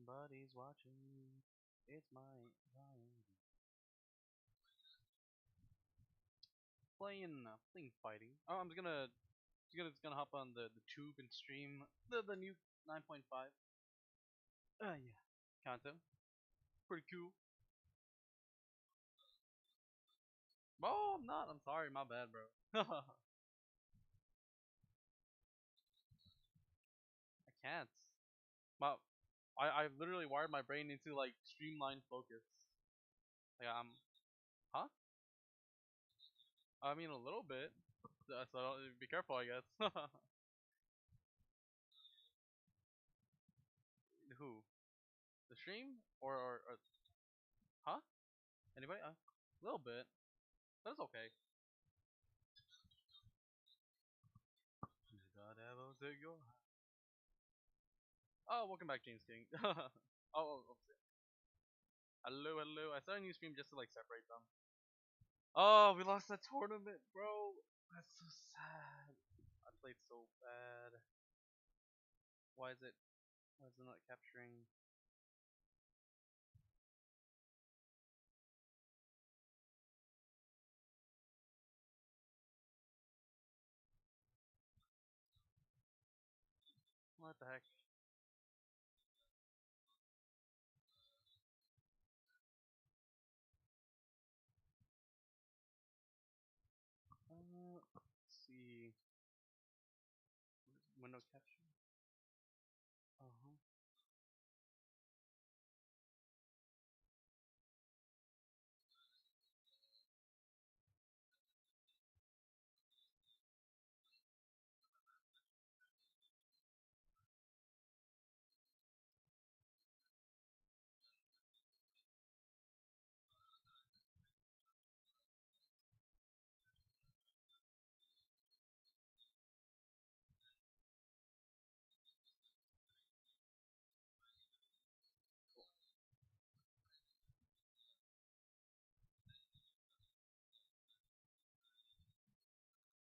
Somebody's watching. It's my playing fighting. Oh, I'm just gonna hop on the tube and stream the new 9.5. Yeah, content. Pretty cool. Oh, I'm not. I'm sorry. My bad, bro. I can't. My I literally wired my brain into like streamlined focus. Like huh? I mean a little bit. So be careful, I guess. Who? The stream or huh? Anybody? A little bit. That's okay. Oh, welcome back, James King. Oh, hello, hello. I started a new stream just to like separate them. Oh, we lost that tournament, bro. That's so sad. I played so bad. Why is it? Why is it not capturing? What the heck? Let's see. Window capture. Uh huh.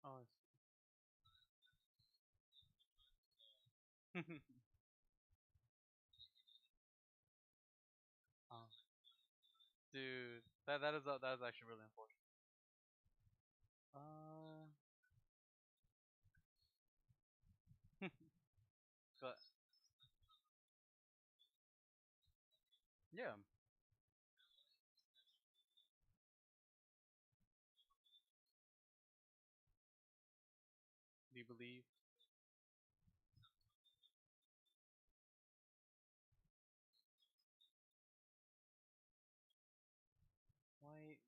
Oh, I see. Oh, dude, that is actually really unfortunate. Uh, but yeah. Do you believe?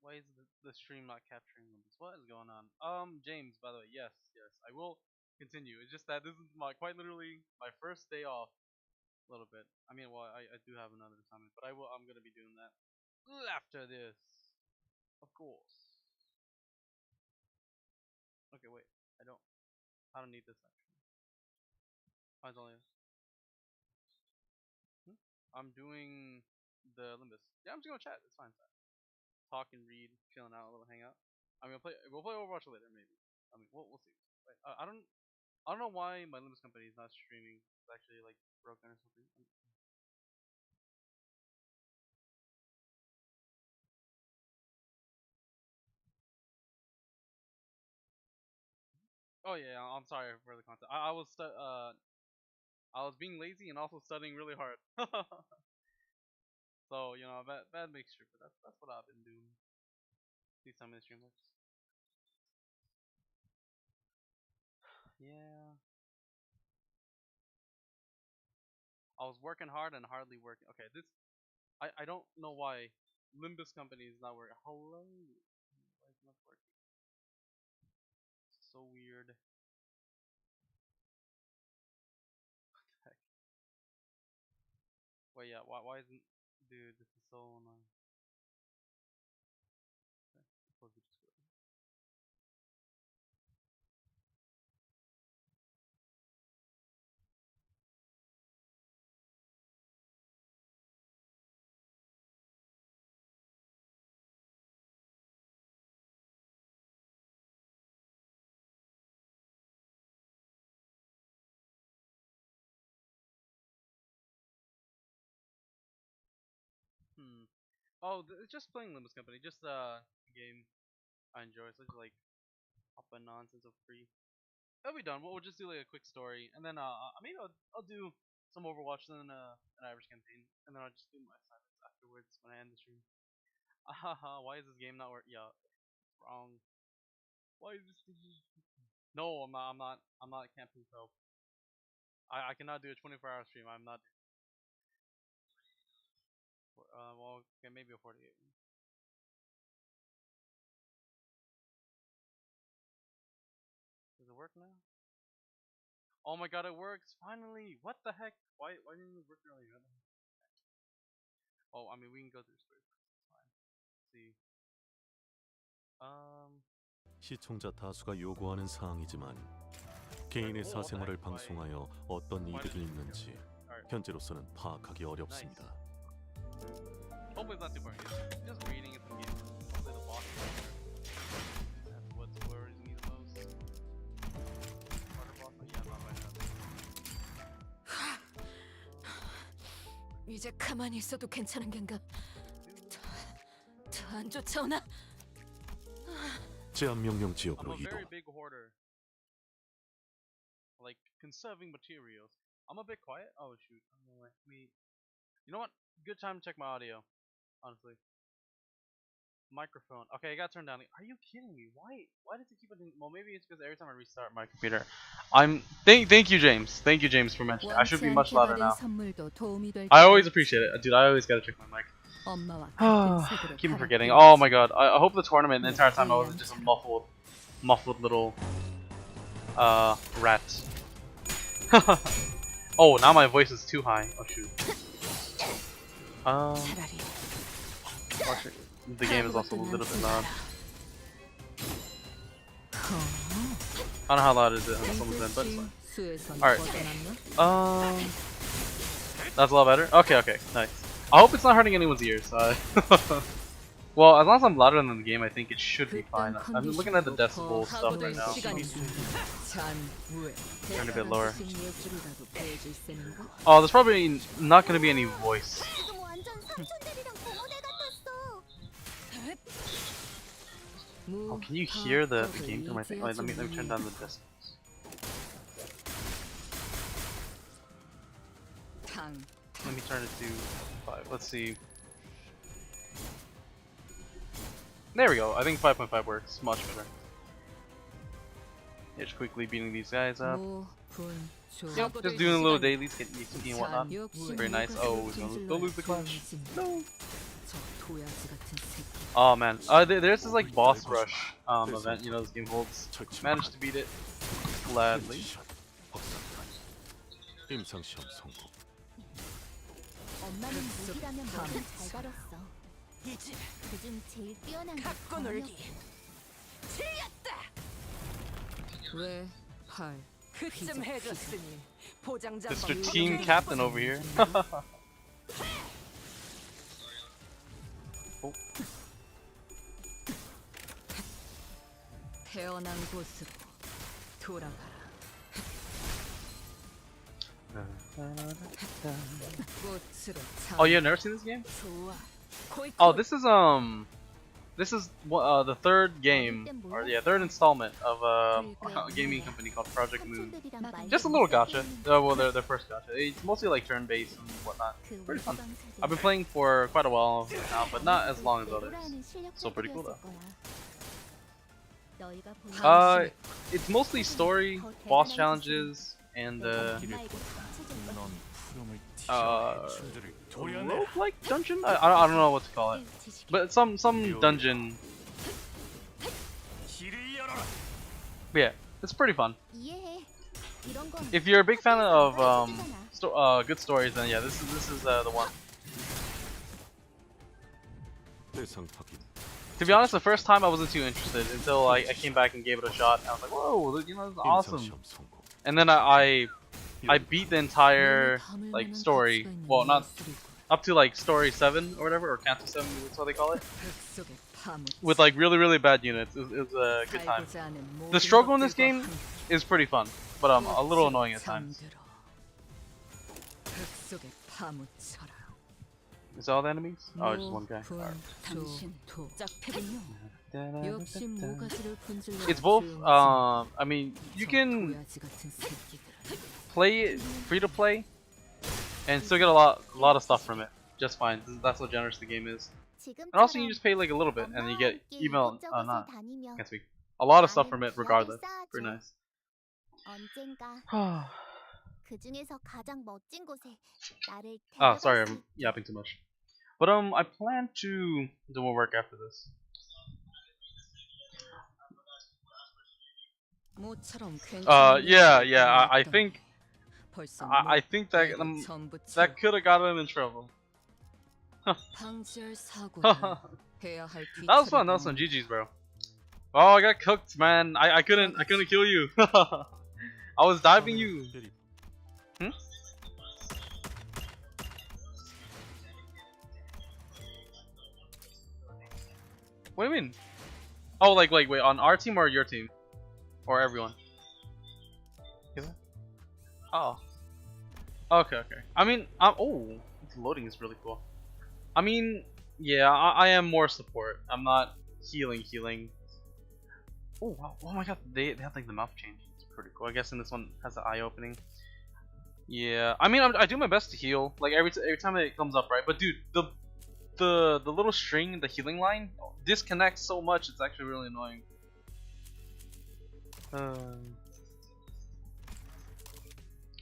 Why is the stream not capturing them? What is going on? James, by the way, yes, yes, I will continue. It's just that this is my quite literally my first day off. A little bit. I mean, well, I do have another assignment, but I'm gonna be doing that after this, of course. Okay, wait. I don't. I don't need this actually. Mine's only. Hmm? I'm doing the Limbus. Yeah, I'm just gonna chat. It's fine. It's fine. Talk and read, chilling out, a little hangout. I'm gonna play. We'll play Overwatch later, maybe. I mean, we'll see. Wait, I don't know why my Limbus company is not streaming. It's actually like broken or something. Oh yeah, I'm sorry for the content. I was being lazy and also studying really hard. So bad mixture, but that's what I've been doing. These time in the streamlets. Yeah, I was working hard and hardly working. Okay, this I don't know why Limbus company is not working. Hello, why is it not working? It's so weird. Heck. Wait, yeah, why isn't dude? This is so annoying. Okay, suppose we just go. Oh, it's just playing Limbus Company. Just a game I enjoy. Such like up and nonsense of free. That'll be done. We'll just do like a quick story, and then maybe I'll do some Overwatch, and then an Irish campaign, and then I'll just do my assignments afterwards when I end the stream. Ahaha, why is this game not working? Yeah, wrong. Why is this? No, I'm not camping pro. I cannot do a 24-hour stream. I'm not. Well, okay, maybe a 48. Does it work now? Oh my god, it works! Finally! What the heck? Why didn't it work earlier? Oh, I mean, we can go through story first. It's fine. Let's see. 시청자 다수가 요구하는 사항이지만 개인의 사생활을 방송하여 어떤 이득이 있는지 현재로서는 파악하기 어렵습니다. Hopefully it's not too boring. It's just reading it from game. Hopefully the boss is better. That's what's worries me the most. Harder boss? Yeah, I'm not right now. 이제 가만히 있어도 괜찮은 건가? 더 안 쫓아오나? 제한 명령 I'm 지역으로 a 이동. very big hoarder. Like conserving materials. I'm a bit quiet. Oh shoot. Let me. You know what? Good time to check my audio. Honestly. Microphone. Okay, I got turned down. Are you kidding me? Why does it keep on? Well, maybe it's because every time I restart my computer, Thank you, James. Thank you, James, for mentioning. I should be much louder now. I always appreciate it, dude. I always gotta check my mic. Keep on forgetting. Oh my god. I hope the tournament the entire time I wasn't just a muffled little rat. Oh, now my voice is too high. Oh shoot. Watch it. The game is also a little bit loud. I don't know how loud is it on someone's end, but it's fine. Alright. That's a lot better? Okay, nice. I hope it's not hurting anyone's ears. Well, as long as I'm louder than the game, I think it should be fine. I'm looking at the decibel stuff right now. Turn a bit lower. Oh, there's probably not going to be any voice. Oh, can you hear the game through my thing? Wait, let me turn down the decibels. Let me turn it to 5. Let's see. There we go. I think 5.5 works much better. Just quickly beating these guys up. Yep, just doing a little dailies, getting XP and whatnot. Very nice. Oh, don't lose the clash. No. Oh man, there's this like boss rush event, you know, this game holds. Managed to beat it gladly. Mr. Team Captain over here. Oh. Oh, you have never seen this game? Oh, this is the third game, or yeah, third installment of a gaming company called Project Moon. Just a little gacha. Well, their first gacha. It's mostly like turn-based and whatnot. Pretty fun. I've been playing for quite a while now, but not as long as others. So pretty cool though. It's mostly story, boss challenges, and roguelike dungeon? I don't know what to call it, but some dungeon. But yeah, it's pretty fun. If you're a big fan of good stories, then yeah, this is the one. To be honest, the first time I wasn't too interested until I came back and gave it a shot. And I was like, whoa, you know, this is awesome. And then I beat the entire like story. Well, not up to like story 7 or whatever, or Canto 7, that's what they call it. With like really bad units. It was a good time. The struggle in this game is pretty fun, but a little annoying at times. Is that all the enemies? Oh, just one guy. Alright. 당신 짝패군요. 역시 모가지를 분질러. It's both. I mean, you can play it free to play and still get a lot of stuff from it. Just fine. That's how generous the game is. And also, you just pay like a little bit, and you get email. Not. Can't speak. A lot of stuff from it, regardless. Pretty nice. Oh, sorry, I'm yapping too much. But I plan to do more work after this. Yeah. I think that could have gotten him in trouble. That was fun. That was some GG's, bro. Oh, I got cooked, man. I couldn't kill you. I was diving you. Hmm? What do you mean? Oh, like wait, on our team or your team? Or everyone? Oh. Okay. I mean, oh, the loading is really cool. I mean, yeah, I am more support. I'm not healing. Oh wow! Oh my god, they have like the mouth change. It's pretty cool. I guess in this one has the eye opening. Yeah, I mean, I do my best to heal. Like every time it comes up, right? But dude, the little string, the healing line, disconnects so much. It's actually really annoying.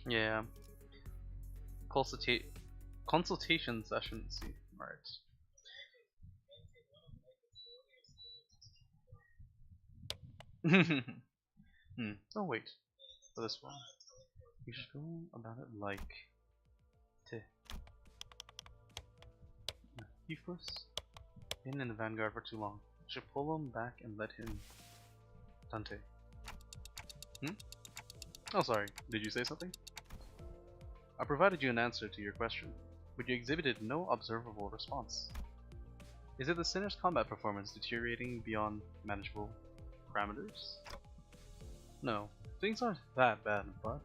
Yeah. Consultation session. Let's see. All right. Oh wait, for this one, you should go about it like he first been in the vanguard for too long. You should pull him back and let him. Dante. Oh, sorry. Did you say something? I provided you an answer to your question, but you exhibited no observable response. Is it the sinner's combat performance deteriorating beyond manageable parameters? No, things aren't that bad, but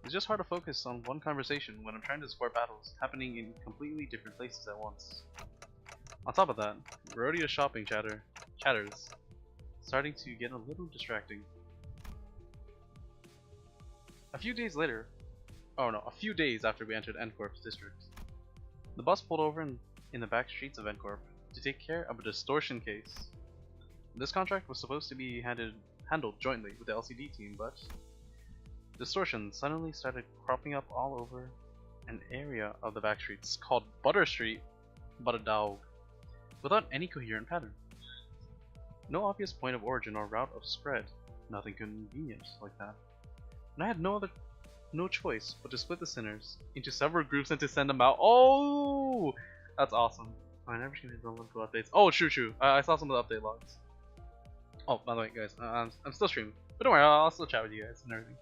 it's just hard to focus on one conversation when I'm trying to score battles happening in completely different places at once. On top of that, rodeo shopping chatters starting to get a little distracting. A few days after we entered Encorp's district, the bus pulled over in the back streets of Encorp to take care of a distortion case. This contract was supposed to be handled jointly with the LCD team, but distortion suddenly started cropping up all over an area of the back streets called Butter Street, Butterdog, without any coherent pattern. No obvious point of origin or route of spread, nothing convenient like that. And I had no choice but to split the sinners into several groups and to send them out. Oh, that's awesome. I never seen the local updates. Oh, true. I saw some of the update logs. Oh, by the way, guys, I'm still streaming, but don't worry, I'll still chat with you guys and everything.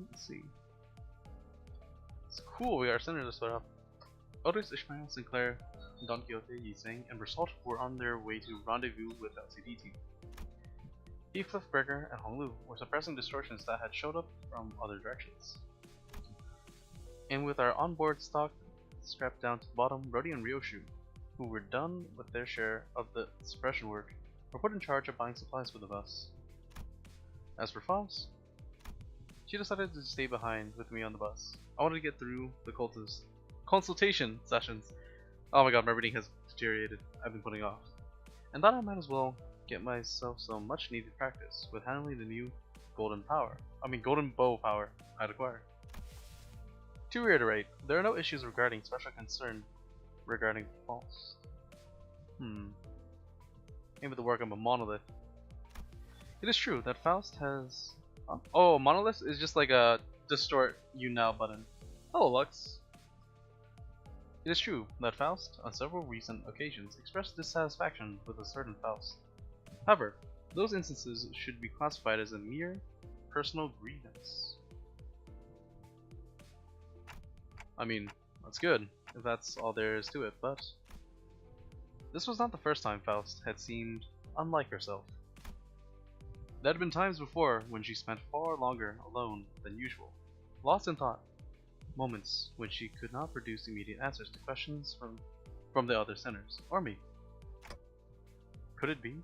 Let's see. It's cool. We are sinners to split up. Otis, Ishmael, Sinclair, Don Quixote, Yiseng, and Bersault were on their way to rendezvous with the LCD team. Heathcliff, Brecker, and Honglu were suppressing distortions that had showed up from other directions. And with our onboard stock strapped down to the bottom, Rody and Ryoshu, who were done with their share of the suppression work, were put in charge of buying supplies for the bus. As for Faust, she decided to stay behind with me on the bus. I wanted to get through the cultist consultation sessions. Oh my god, my reading has deteriorated. I've been putting off. And thought I might as well get myself some much needed practice with handling the new golden bow power I'd acquired. To reiterate, there are no issues regarding special concern regarding Faust. Maybe the work of a monolith. It is true that Faust has... Oh, monolith is just like a distort you now button. Hello, Lux. It is true that Faust, on several recent occasions, expressed dissatisfaction with a certain Faust. However, those instances should be classified as a mere personal grievance. I mean, that's good, if that's all there is to it, but... This was not the first time Faust had seemed unlike herself. There had been times before when she spent far longer alone than usual, lost in thought. moments when she could not produce immediate answers to questions from the other centers, or me. Could it be?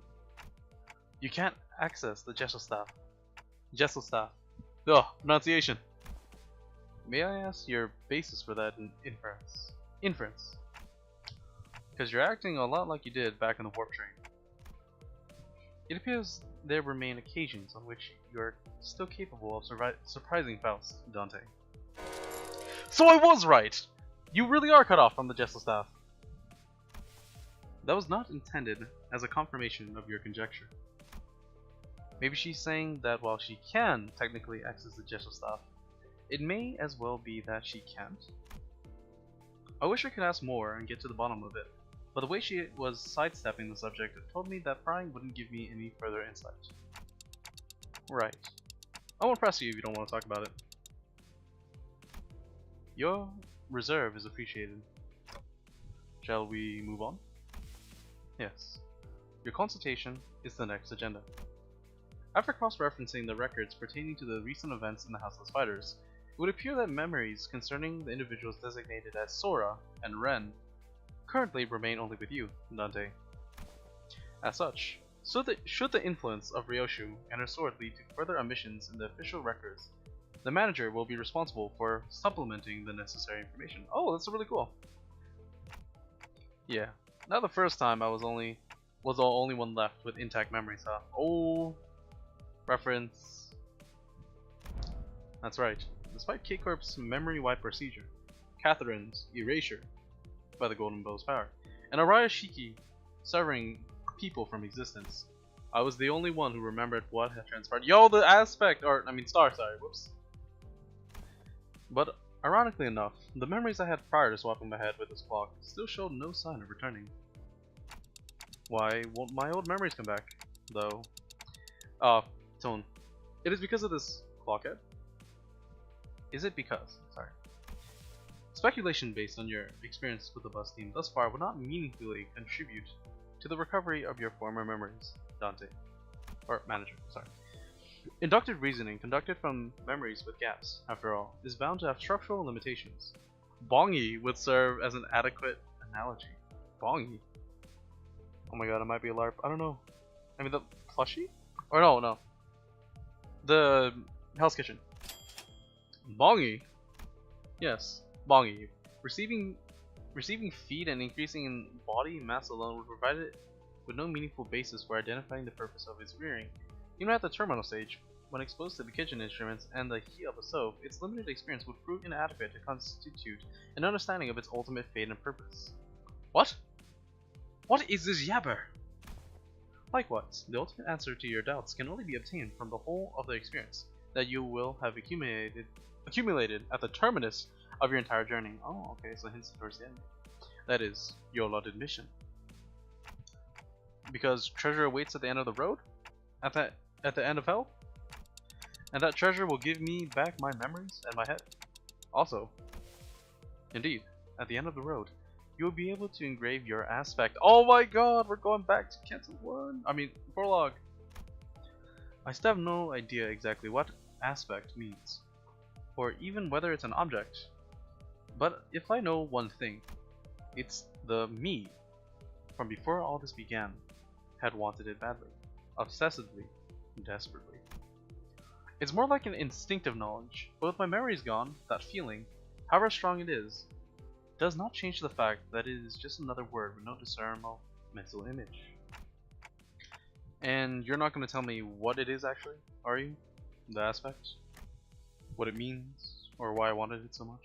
You can't access the Jesselstaff. Ugh, pronunciation. May I ask your basis for that inference? Because you're acting a lot like you did back in the warp train. It appears there remain occasions on which you are still capable of surprising Faust, Dante. So I was right! You really are cut off from the Jesselstaff. That was not intended as a confirmation of your conjecture. Maybe she's saying that while she can technically access the Jesselstaff, it may as well be that she can't. I wish I could ask more and get to the bottom of it, but the way she was sidestepping the subject told me that prying wouldn't give me any further insight. Right. I won't press you if you don't want to talk about it. Your reserve is appreciated. Shall we move on? Yes. Your consultation is the next agenda. After cross-referencing the records pertaining to the recent events in the Houseless Fighters, it would appear that memories concerning the individuals designated as Sora and Ren currently remain only with you, Dante. As such, should the influence of Ryoshu and her sword lead to further omissions in the official records, the manager will be responsible for supplementing the necessary information. Oh, that's really cool. Yeah, not the first time I was the only one left with intact memories, huh? Oh, reference. That's right. Despite K-Corp's memory wipe procedure, Catherine's erasure by the Golden Bow's power, and Araya severing people from existence, I was the only one who remembered what had transpired. Yo, the aspect, or I mean star, sorry, whoops. But ironically enough, the memories I had prior to swapping my head with this clock still showed no sign of returning. Why won't my old memories come back, though? Tone. It is because of this clockhead? Is it because? Sorry. Speculation based on your experience with the bus team thus far would not meaningfully contribute to the recovery of your former memories, Dante. Or manager, sorry. Inductive reasoning conducted from memories with gaps, after all, is bound to have structural limitations. Bongi would serve as an adequate analogy. Bongi? Oh my god, it might be a LARP. I don't know. I mean, the plushie? Or no. The Hell's Kitchen. Bongi? Yes, Bongi. Receiving feed and increasing in body mass alone would provide it with no meaningful basis for identifying the purpose of its rearing. Even at the terminal stage, when exposed to the kitchen instruments and the heat of a stove, its limited experience would prove inadequate to constitute an understanding of its ultimate fate and purpose. What? What is this yabber? Likewise, the ultimate answer to your doubts can only be obtained from the whole of the experience that you will have accumulated at the terminus of your entire journey. Oh, okay, so hints towards the end. That is, your allotted mission. Because treasure awaits at the end of the road? At the end of hell? And that treasure will give me back my memories and my head. Also, indeed, at the end of the road, you will be able to engrave your aspect. Oh my god, we're going back to Canto 1. I mean, prologue. I still have no idea exactly what aspect means, or even whether it's an object. But if I know one thing, it's the me from before all this began had wanted it badly, obsessively, desperately. It's more like an instinctive knowledge, but with my memories gone, that feeling, however strong it is, does not change the fact that it is just another word with no discernible mental image. And you're not going to tell me what it is actually, are you? The aspect? What it means, or why I wanted it so much?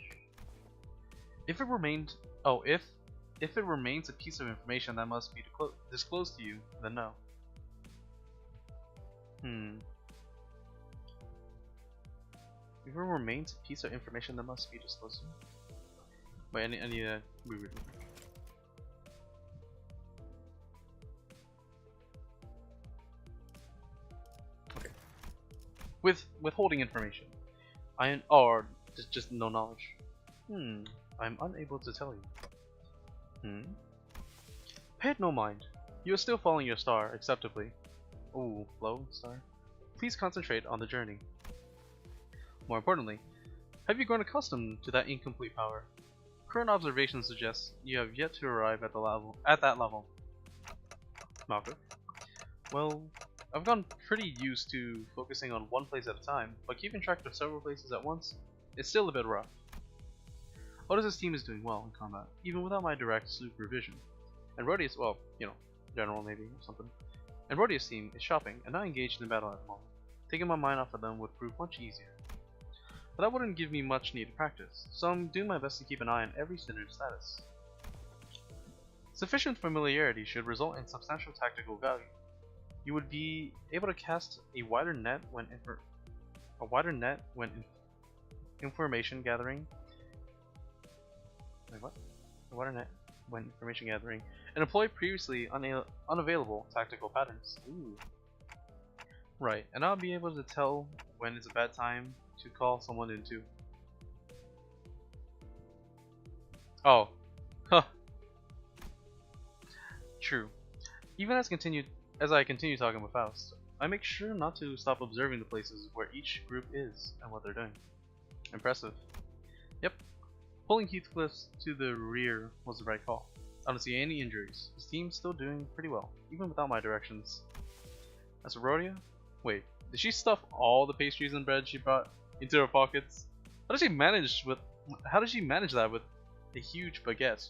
If it remains a piece of information that must be disclosed to you, then no. If it remains a piece of information that must be disclosed to you? Wait, I need to reread it. Okay. Withholding information. Or just no knowledge. I'm unable to tell you. Pay it no mind. You are still following your star, acceptably. Flow, star. Please concentrate on the journey. More importantly, Have you grown accustomed to that incomplete power? Current observations suggest you have yet to arrive at that level. Malcolm. Well, I've gotten pretty used to focusing on one place at a time, but keeping track of several places at once is still a bit rough. Otis's team is doing well in combat, even without my direct supervision. And Rodius, well, you know, general maybe or something. And Rodius' team is shopping and not engaged in battle at the moment. Taking my mind off of them would prove much easier. But that wouldn't give me much needed practice, so I'm doing my best to keep an eye on every synergy status. Sufficient familiarity should result in substantial tactical value. You would be able to cast a wider net when information gathering. Wait, what? A wider net when information gathering, and employ previously unavailable tactical patterns. Ooh. Right, and I'll be able to tell when it's a bad time to call someone in too. Oh. Huh. True. Even as I continue talking with Faust, I make sure not to stop observing the places where each group is and what they're doing. Impressive. Yep. Pulling Heathcliff to the rear was the right call. I don't see any injuries. His team's still doing pretty well, even without my directions. As for Rhodia? Wait, did she stuff all the pastries and bread she brought into her pockets? How did she manage that with a huge baguette?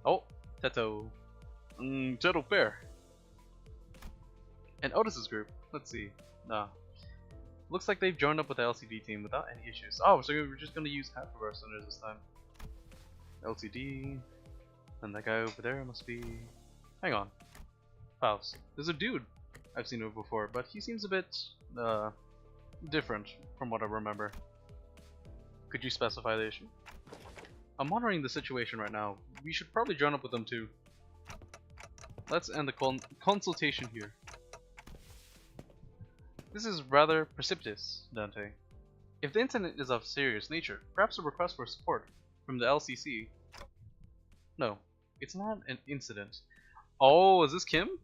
Oh, Teto. Total fair. And Otis's group. Let's see. Nah. Looks like they've joined up with the LCD team without any issues. Oh, so we're just gonna use half of our centers this time. LCD. And that guy over there must be... Hang on. Faust. There's a dude I've seen him before, but he seems a bit different from what I remember. Could you specify the issue? I'm monitoring the situation right now. We should probably join up with them too. Let's end the consultation here. This is rather precipitous, Dante. If the incident is of serious nature, perhaps a request for support from the LCC. No, it's not an incident. Oh, is this Kim?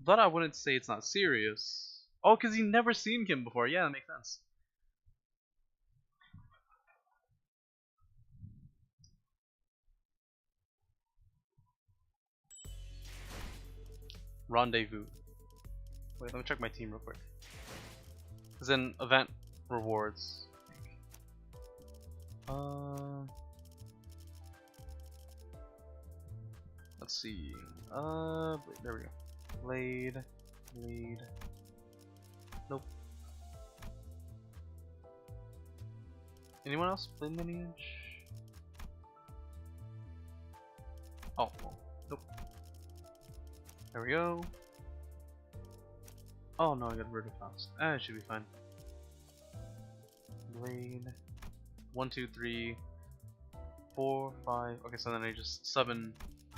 But I wouldn't say it's not serious. Oh, because you've never seen Kim before. Yeah, that makes sense. Rendezvous. Wait, let me check my team real quick. It's an event rewards. Let's see. Wait, there we go. Blade. Nope. Anyone else? Blade lineage? Oh, nope. There we go. Oh no, I got rid of Faust. It should be fine. Blade. 1, 2, 3, 4, 5. Okay, so then I just summon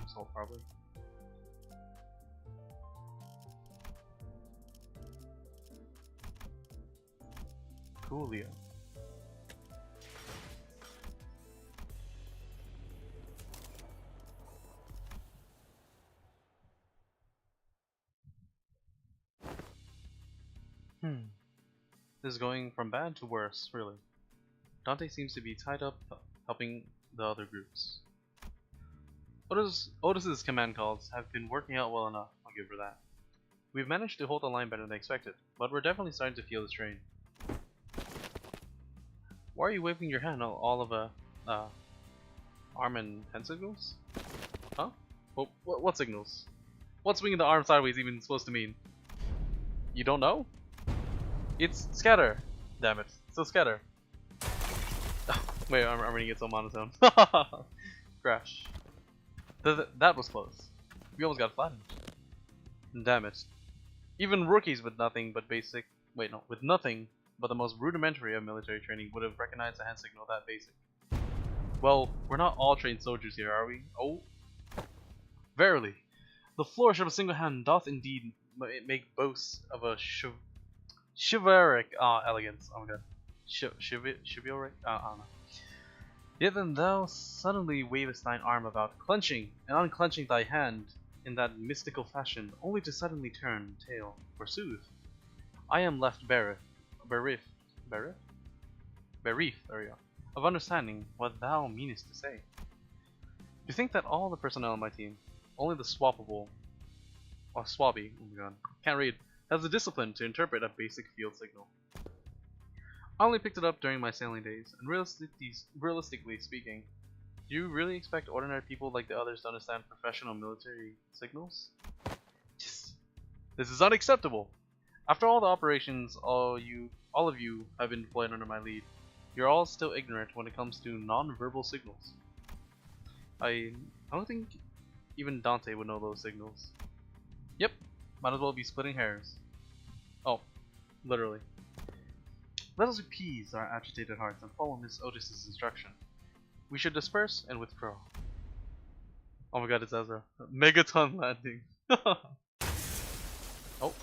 Soul probably. Coolio. This is going from bad to worse, really. Dante seems to be tied up helping the other groups. Otis's command calls have been working out well enough, I'll give her that. We've managed to hold the line better than expected, but we're definitely starting to feel the strain. Why are you waving your hand all of a arm and hand signals? Huh? What signals? What's swinging the arm sideways even supposed to mean? You don't know? It's scatter. Damn it. So scatter. Wait, I'm reading it so monotone. Crash. That was close. We almost got flattened. Damn it. Even rookies with nothing but basic... Wait, no. With nothing but the most rudimentary of military training would have recognized a hand signal that basic. Well, we're not all trained soldiers here, are we? Oh. Verily. The flourish of a single hand doth indeed make boast of a chivalric elegance. Oh my god. Chivalric? I don't know. Yet then thou suddenly wavest thine arm about, clenching and unclenching thy hand in that mystical fashion, only to suddenly turn tail, forsooth. I am left bereft. Berif, there we go, of understanding what thou meanest to say. You think that all the personnel on my team, only the swappable, or swabby, oh my god, can't read, has the discipline to interpret a basic field signal. I only picked it up during my sailing days, and realistically speaking, do you really expect ordinary people like the others to understand professional military signals? Yes. This is unacceptable! After all the operations all of you have been deployed under my lead, you're all still ignorant when it comes to non-verbal signals. I don't think even Dante would know those signals. Yep, might as well be splitting hairs. Oh, literally. Let us appease our agitated hearts and follow Miss Otis's instruction. We should disperse and withdraw. Oh my god, it's Ezra. Megaton landing. Oh.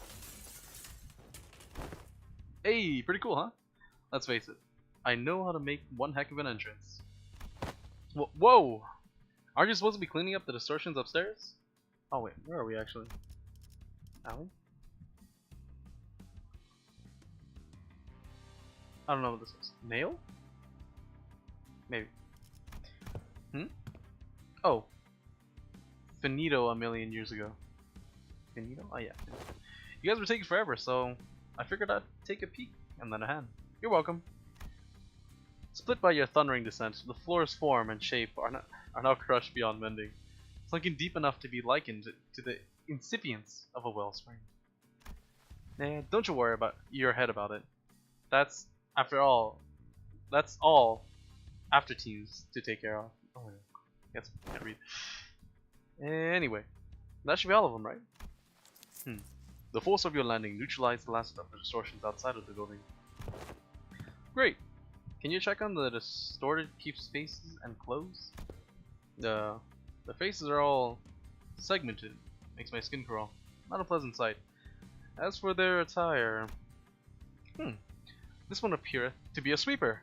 Hey, pretty cool, huh? Let's face it. I know how to make one heck of an entrance. Whoa! Aren't you supposed to be cleaning up the distortions upstairs? Oh wait, where are we actually? Alley? I don't know what this is. Nail? Maybe. Oh. Finito a million years ago. Finito? Oh yeah. You guys were taking forever, so I figured I'd take a peek and lend a hand. You're welcome. Split by your thundering descent, the floor's form and shape are now crushed beyond mending, sunken deep enough to be likened to the incipience of a wellspring. Nah, don't you worry about your head about it. That's all after teams to take care of. Oh yeah. Yes, can't read. Anyway, that should be all of them, right? The force of your landing neutralized the last of the distortions outside of the building. Great. Can you check on the distorted peeps' faces and clothes? The faces are all segmented. Makes my skin crawl. Not a pleasant sight. As for their attire, this one appeareth to be a sweeper,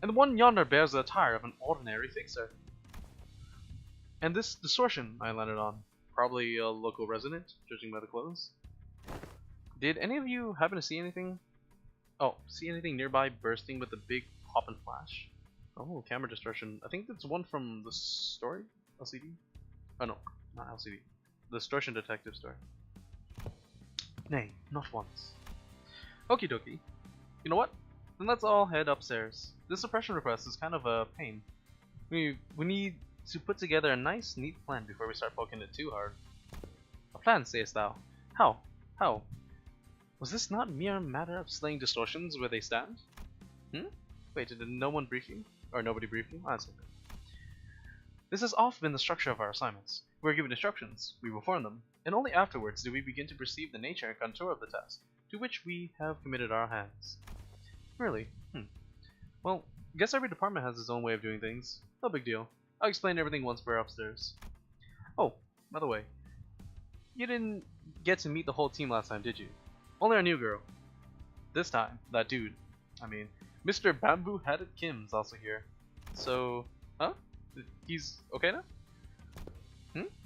and the one yonder bears the attire of an ordinary fixer. And this distortion I landed on, probably a local resident, judging by the clothes. Did any of you happen to see anything? Oh, see anything nearby bursting with a big pop and flash? Oh, camera distortion. I think that's one from the story? LCD? Oh no, not LCD. The Distortion Detective story. Nay, not once. Okie dokie. You know what? Then let's all head upstairs. This suppression request is kind of a pain. We need to put together a nice, neat plan before we start poking it too hard. A plan, sayest thou? How? How? Was this not mere matter of slaying distortions where they stand? Wait, did no one brief you? Or nobody brief you? That's okay. This has often been the structure of our assignments. We are given instructions, we perform them, and only afterwards do we begin to perceive the nature and contour of the task, to which we have committed our hands. Really? Well, I guess every department has its own way of doing things. No big deal. I'll explain everything once we're upstairs. Oh, by the way, you didn't get to meet the whole team last time, did you? Only our new girl. This time, that dude. I mean, Mr. Bamboo-Headed Kim's also here. So, huh? He's okay now?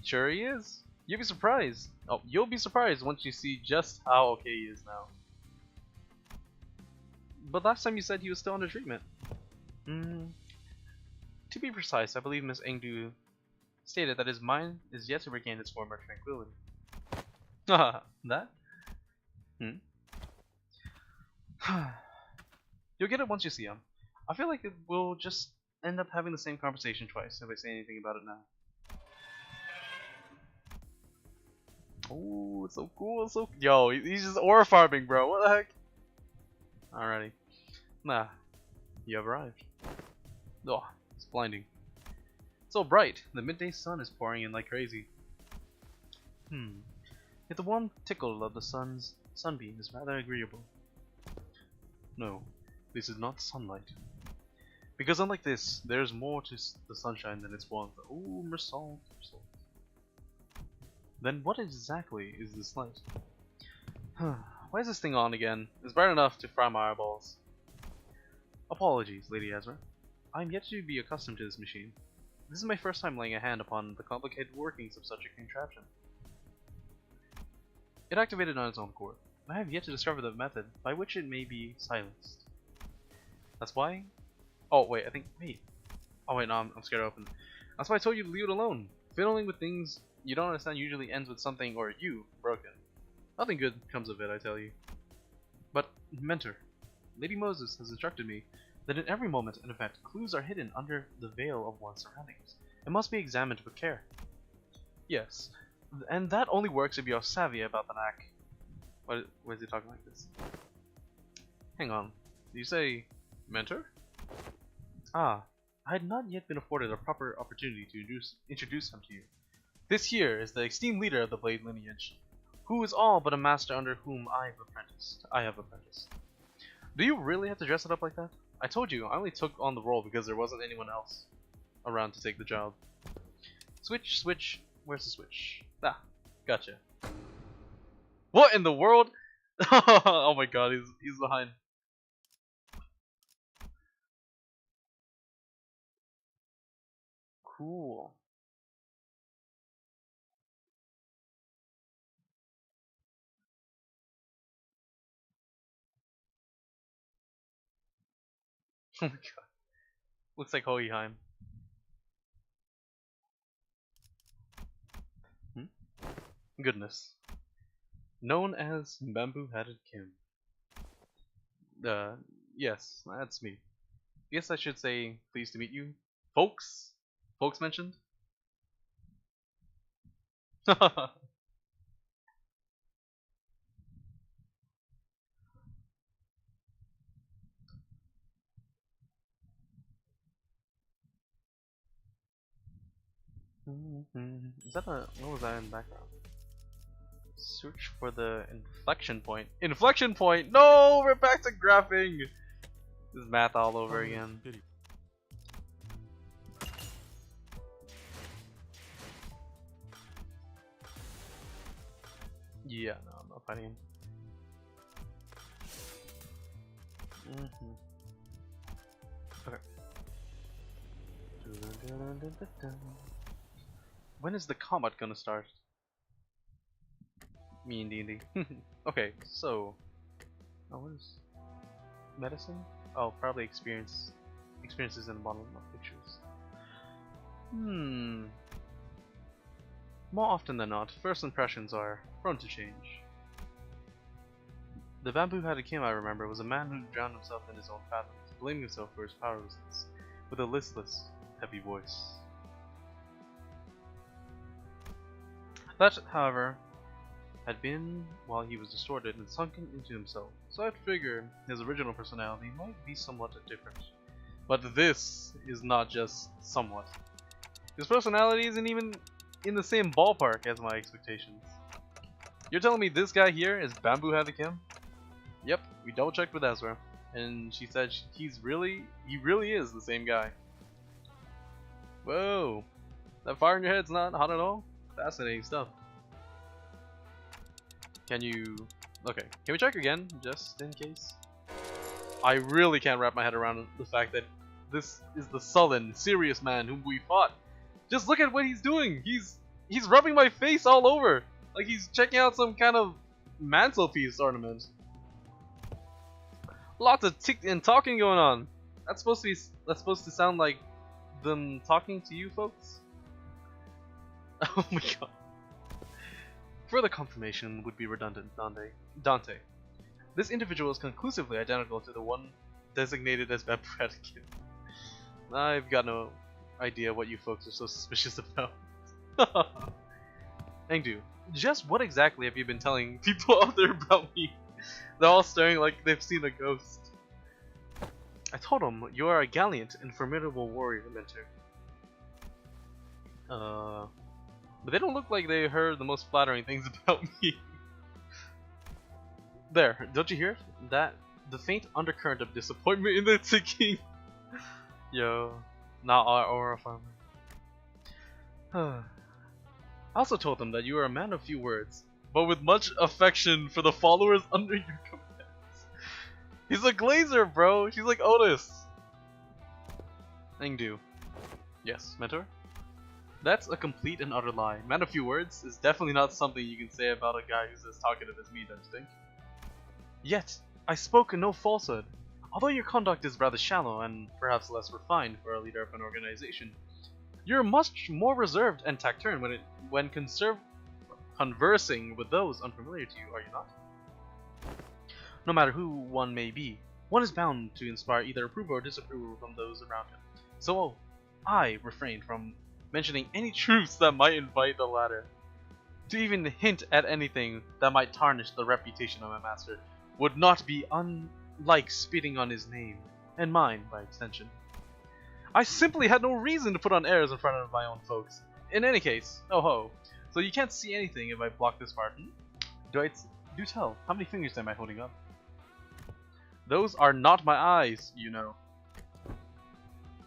Sure he is. You'll be surprised. Oh, you'll be surprised once you see just how okay he is now. But last time you said he was still under treatment. To be precise, I believe Miss Engdu stated that his mind is yet to regain its former tranquility. Haha, that? You'll get it once you see him. I feel like we'll just end up having the same conversation twice if I say anything about it now. Oh, it's so cool, it's so... Yo, he's just ore farming, bro. What the heck? Alrighty. Nah, you have arrived. Oh, it's blinding. So bright, the midday sun is pouring in like crazy. Yet the warm tickle of the sunbeam is rather agreeable. No, this is not sunlight. Because unlike this, there's more to the sunshine than its warmth. Oh, Mersalt. Then what exactly is this light? Why is this thing on again? It's bright enough to fry my eyeballs. Apologies, Lady Ezra. I am yet to be accustomed to this machine. This is my first time laying a hand upon the complicated workings of such a contraption. It activated on its own accord. I have yet to discover the method by which it may be silenced. That's why Oh wait, I think wait. Oh wait, no, I'm scared to open. That's why I told you to leave it alone. Fiddling with things you don't understand usually ends with something or you broken. Nothing good comes of it, I tell you. But mentor, Lady Moses has instructed me that in every moment and event, clues are hidden under the veil of one's surroundings. It must be examined with care. Yes, and that only works if you're savvy about the knack. Why is he talking like this? Hang on. Did you say mentor? Ah, I had not yet been afforded a proper opportunity to introduce him to you. This here is the esteemed leader of the Blade lineage, who is all but a master under whom I have apprenticed. Do you really have to dress it up like that? I told you, I only took on the role because there wasn't anyone else around to take the job. Switch, switch, where's the switch? Ah, gotcha. What in the world? Oh my god, he's behind. Cool. Oh my god. Looks like Hohenheim. Hmm? Goodness. Known as Bamboo-Hatted Kim. Yes, that's me. Guess I should say pleased to meet you. Folks? Folks mentioned? Is that a... what was that in the background? Search for the inflection point. Inflection point! No! We're back to graphing! This is math all over again. Yeah, no, I'm not fighting him. Okay. When is the combat gonna start? Me and D&D. Okay, so... oh, what is... medicine? Oh, probably experiences in the bottom of pictures. More often than not, first impressions are prone to change. The Bamboo-Hatted Kim, I remember, was a man who drowned himself in his own fathoms, blaming himself for his powerlessness, with a listless, heavy voice. That, however, had been while he was distorted and sunken into himself, so I'd figure his original personality might be somewhat different. But this is not just somewhat. His personality isn't even in the same ballpark as my expectations. You're telling me this guy here is Bamboo-Hatted Kim? Yep, we double checked with Ezra, and she said he really is the same guy. Whoa, that fire in your head's not hot at all? Fascinating stuff. Can you... okay, can we check again, just in case? I really can't wrap my head around the fact that this is the sullen, serious man whom we fought. Just look at what he's doing! He's rubbing my face all over! Like he's checking out some kind of mantelpiece ornament. Lots of tick and talking going on. That's supposed to sound like them talking to you folks? Oh my god. Further confirmation would be redundant, Dante. This individual is conclusively identical to the one designated as Bamboo-Hatted Kim. I've got no idea what you folks are so suspicious about. Engdu, just what exactly have you been telling people out there about me? They're all staring like they've seen a ghost. I told them you are a gallant and formidable warrior, mentor. But they don't look like they heard the most flattering things about me. There, don't you hear that? The faint undercurrent of disappointment in the ticking. Yo, not our aura farmer. I also told them that you are a man of few words, but with much affection for the followers under your commands. He's a glazer, bro. She's like Otis. Engdu. Yes, mentor? That's a complete and utter lie. Man of few words is definitely not something you can say about a guy who's as talkative as me, don't you think? Yet, I spoke no falsehood. Although your conduct is rather shallow and perhaps less refined for a leader of an organization, you're much more reserved and taciturn when conversing with those unfamiliar to you, are you not? No matter who one may be, one is bound to inspire either approval or disapproval from those around him. So I refrained from mentioning any truths that might invite the latter. To even hint at anything that might tarnish the reputation of my master would not be unlike spitting on his name, and mine by extension. I simply had no reason to put on airs in front of my own folks. In any case, oh ho, so you can't see anything if I block this part, Do tell, how many fingers am I holding up? Those are not my eyes, you know.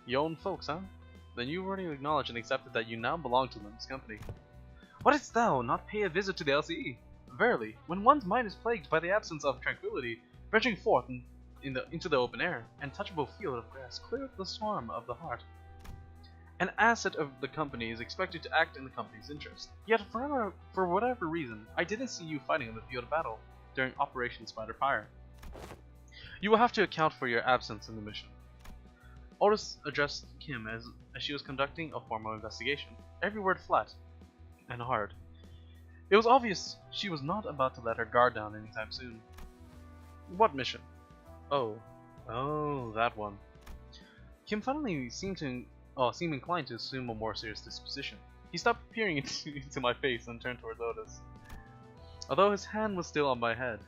Your own folks, huh? Then you've already acknowledged and accepted that you now belong to Limbus company. What didst thou not pay a visit to the LCE? Verily, when one's mind is plagued by the absence of tranquility, venturing forth into the open air, and touchable field of grass cleareth the swarm of the heart. An asset of the company is expected to act in the company's interest. Yet, for whatever reason, I didn't see you fighting on the field of battle during Operation Spider Fire. You will have to account for your absence in the mission. Otis addressed Kim as she was conducting a formal investigation, every word flat and hard. It was obvious she was not about to let her guard down anytime soon. What mission? Oh, that one. Kim finally seemed inclined to assume a more serious disposition. He stopped peering into my face and turned towards Otis, although his hand was still on my head.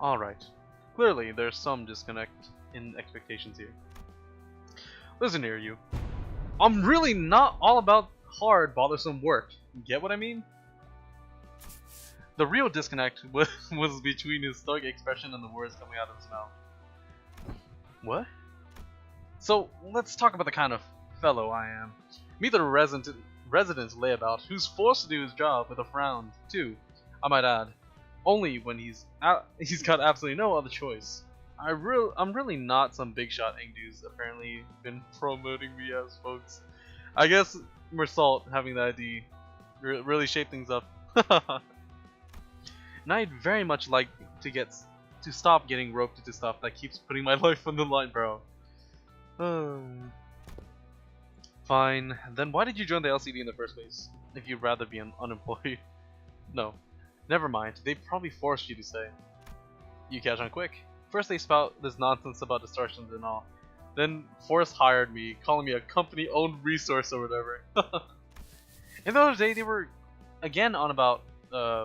Alright, clearly there's some disconnect in expectations here. Listen here, you. I'm really not all about hard, bothersome work. Get what I mean? The real disconnect was between his stoic expression and the words coming out of his mouth. What? So, let's talk about the kind of fellow I am. Meet the resident layabout who's forced to do his job with a frown, too, I might add. Only when he's got absolutely no other choice. I'm really not some big shot Eng who's apparently been promoting me as, folks. I guess Mersalt having the ID really shaped things up. And I'd very much like to stop getting roped into stuff that keeps putting my life on the line, bro. Fine. Then why did you join the LCD in the first place? If you'd rather be unemployed. No. Never mind. They probably forced you to say. You catch on quick. First they spout this nonsense about distortions and all. Then Forrest hired me, calling me a company-owned resource or whatever. And the other day they were again on about,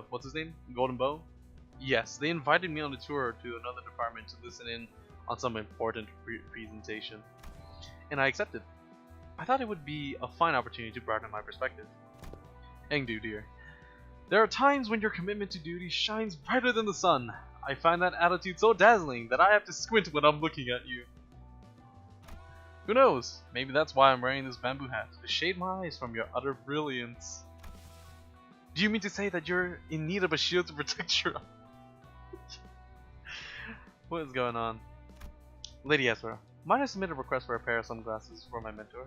what's his name? Golden Bow? Yes, they invited me on a tour to another department to listen in on some important presentation. And I accepted. I thought it would be a fine opportunity to broaden my perspective. Engdu, dear. There are times when your commitment to duty shines brighter than the sun. I find that attitude so dazzling that I have to squint when I'm looking at you. Who knows? Maybe that's why I'm wearing this bamboo hat, to shade my eyes from your utter brilliance. Do you mean to say that you're in need of a shield to protect your... What is going on? Lady Ezra, might I submit a request for a pair of sunglasses for my mentor?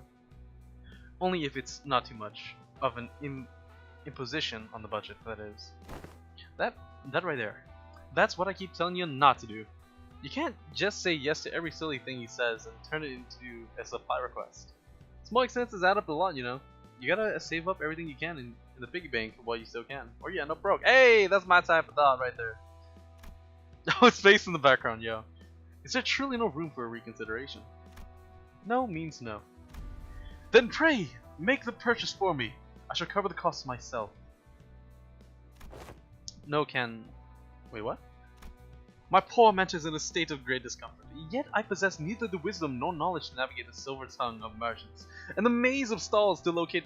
Only if it's not too much of an imposition on the budget, that is. That right there. That's what I keep telling you not to do. You can't just say yes to every silly thing he says and turn it into a supply request. Small expenses add up a lot, you know. You gotta save up everything you can in the piggy bank while you still can, or you end up broke. Hey, that's my type of thought right there. Oh, it's face in the background, yo. Is there truly no room for a reconsideration? No means no. Then pray, make the purchase for me. I shall cover the costs myself. No can... Wait, what? My poor mentor is in a state of great discomfort, yet I possess neither the wisdom nor knowledge to navigate the silver tongue of merchants, and the maze of stalls to locate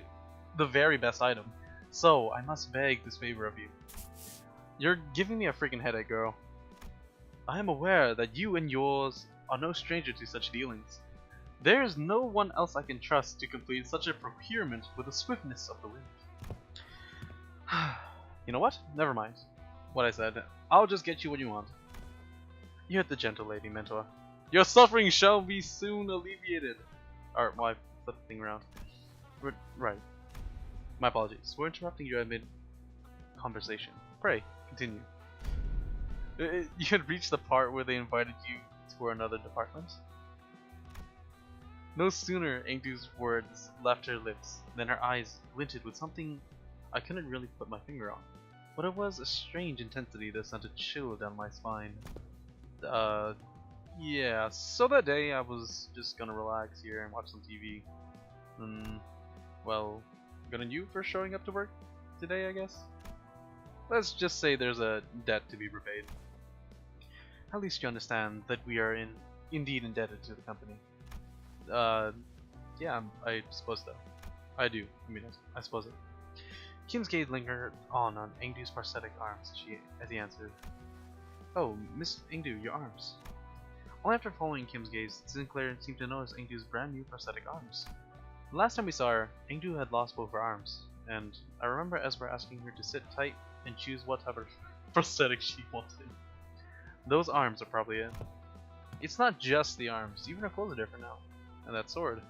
the very best item. So, I must beg this favor of you. You're giving me a freaking headache, girl. I am aware that you and yours are no stranger to such dealings. There is no one else I can trust to complete such a procurement with the swiftness of the wind. You know what? Never mind what I said. I'll just get you what you want. You hit the gentle lady, mentor. Your suffering shall be soon alleviated. Or, well, I flip the thing around. Right. My apologies. We're interrupting you amid conversation. Pray, continue. You had reached the part where they invited you to another department? No sooner Engdu's words left her lips than her eyes glinted with something I couldn't really put my finger on. But it was a strange intensity that sent a chill down my spine. Yeah, so that day I was just gonna relax here and watch some TV. Well, good on you for showing up to work today, I guess? Let's just say there's a debt to be repaid. At least you understand that we are indeed indebted to the company. Yeah, I suppose so. I do. I mean, I suppose it. Kim's gaze lingered on Engdu's prosthetic arms as he answered. Oh, Miss Engdu, your arms. Only after following Kim's gaze, Sinclair seemed to notice Engdu's brand new prosthetic arms. The last time we saw her, Engdu had lost both her arms, and I remember Esper asking her to sit tight and choose what type of prosthetic she wanted. Those arms are probably it. It's not just the arms, even her clothes are different now. And that sword.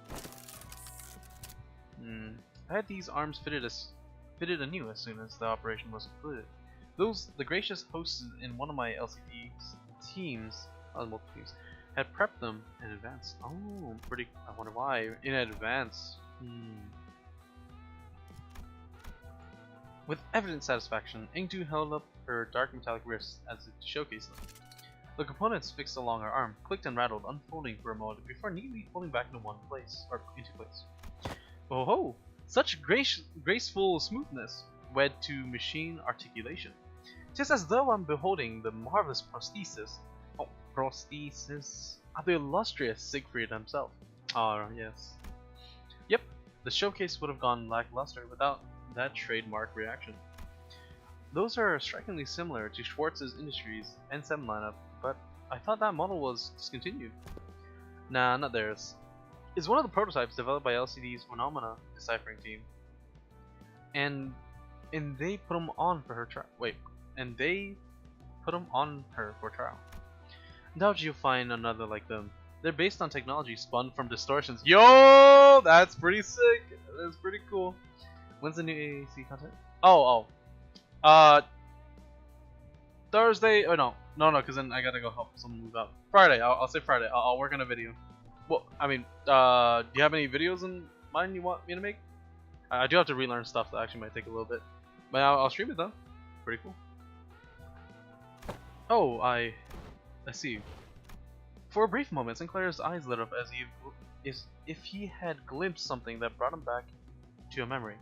I had these arms fitted anew as soon as the operation was concluded. The gracious hosts in one of my LCD teams, multiple teams, had prepped them in advance. Oh, pretty. I wonder why in advance. With evident satisfaction, Engdu held up her dark metallic wrists as if to showcase them. The components fixed along her arm clicked and rattled, unfolding for a moment before neatly pulling back into place. Oh ho! Such graceful smoothness wed to machine articulation. 'Tis as though I'm beholding the marvelous prosthesis of the illustrious Siegfried himself. Ah, yes. Yep, the showcase would have gone lackluster without that trademark reaction. Those are strikingly similar to Schwartz's Industries N7 lineup, but I thought that model was discontinued. Nah, not theirs. It's one of the prototypes developed by LCD's Phenomena deciphering team. And they put them on for her trial. For trial. Doubt you'll find another like them. They're based on technology spun from distortions. Yo, that's pretty sick. That's pretty cool. When's the new AAC content? Thursday. Oh no, because then I gotta go help someone move out. Friday. I'll say Friday. I'll work on a video. Well, I mean, do you have any videos in mind you want me to make? I do have to relearn stuff that actually might take a little bit, but I'll stream it though. Pretty cool. Oh, I see. For a brief moment, Sinclair's eyes lit up as if he had glimpsed something that brought him back to a memory.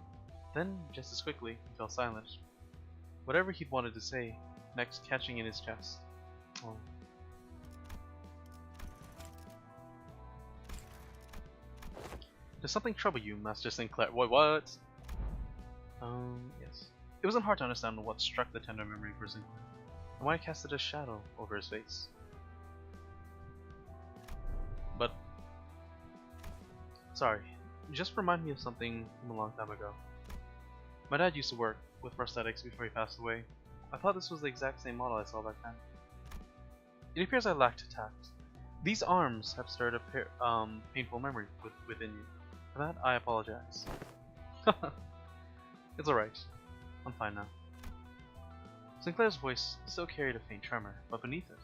Then, just as quickly, he fell silent. Whatever he'd wanted to say, next catching in his chest. Oh. Does something trouble you, Master Sinclair? What? Yes. It wasn't hard to understand what struck the tender memory for Sinclair, and why it casted a shadow over his face. But, sorry, you just remind me of something from a long time ago. My dad used to work with prosthetics before he passed away. I thought this was the exact same model I saw back then. It appears I lacked tact. These arms have stirred a painful memory within you. For that, I apologize. It's alright. I'm fine now. Sinclair's voice still carried a faint tremor, but beneath it,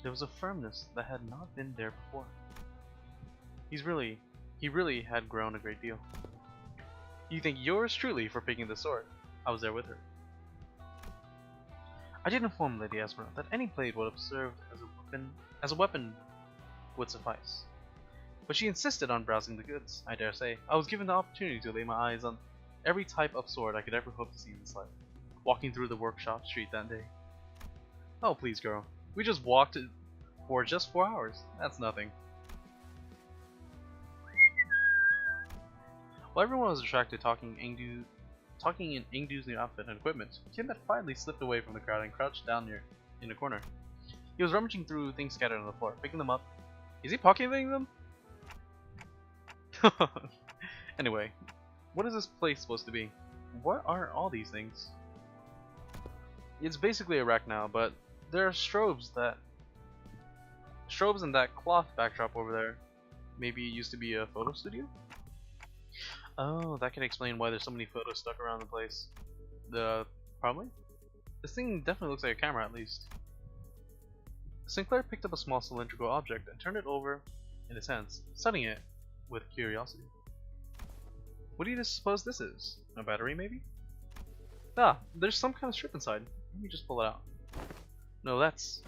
there was a firmness that had not been there before. He really had grown a great deal. You thank yours truly for picking the sword. I was there with her. I did inform Lady Esmeralda that any blade would have served as a weapon would suffice. But she insisted on browsing the goods, I dare say. I was given the opportunity to lay my eyes on every type of sword I could ever hope to see in this life, walking through the workshop street that day. Oh please girl, we just walked for just 4 hours. That's nothing. While everyone was distracted talking in Engdu's new outfit and equipment, Kim had finally slipped away from the crowd and crouched down in a corner. He was rummaging through things scattered on the floor, picking them up. Is he pocketing them? Anyway, what is this place supposed to be? What are all these things? It's basically a rack now, but there are strobes and that cloth backdrop over there. Maybe it used to be a photo studio? Oh, that can explain why there's so many photos stuck around the place. Probably? This thing definitely looks like a camera at least. Sinclair picked up a small cylindrical object and turned it over in his hands, studying it with curiosity. What do you suppose this is? A battery, maybe? Ah, there's some kind of strip inside. Let me just pull it out. No, that's...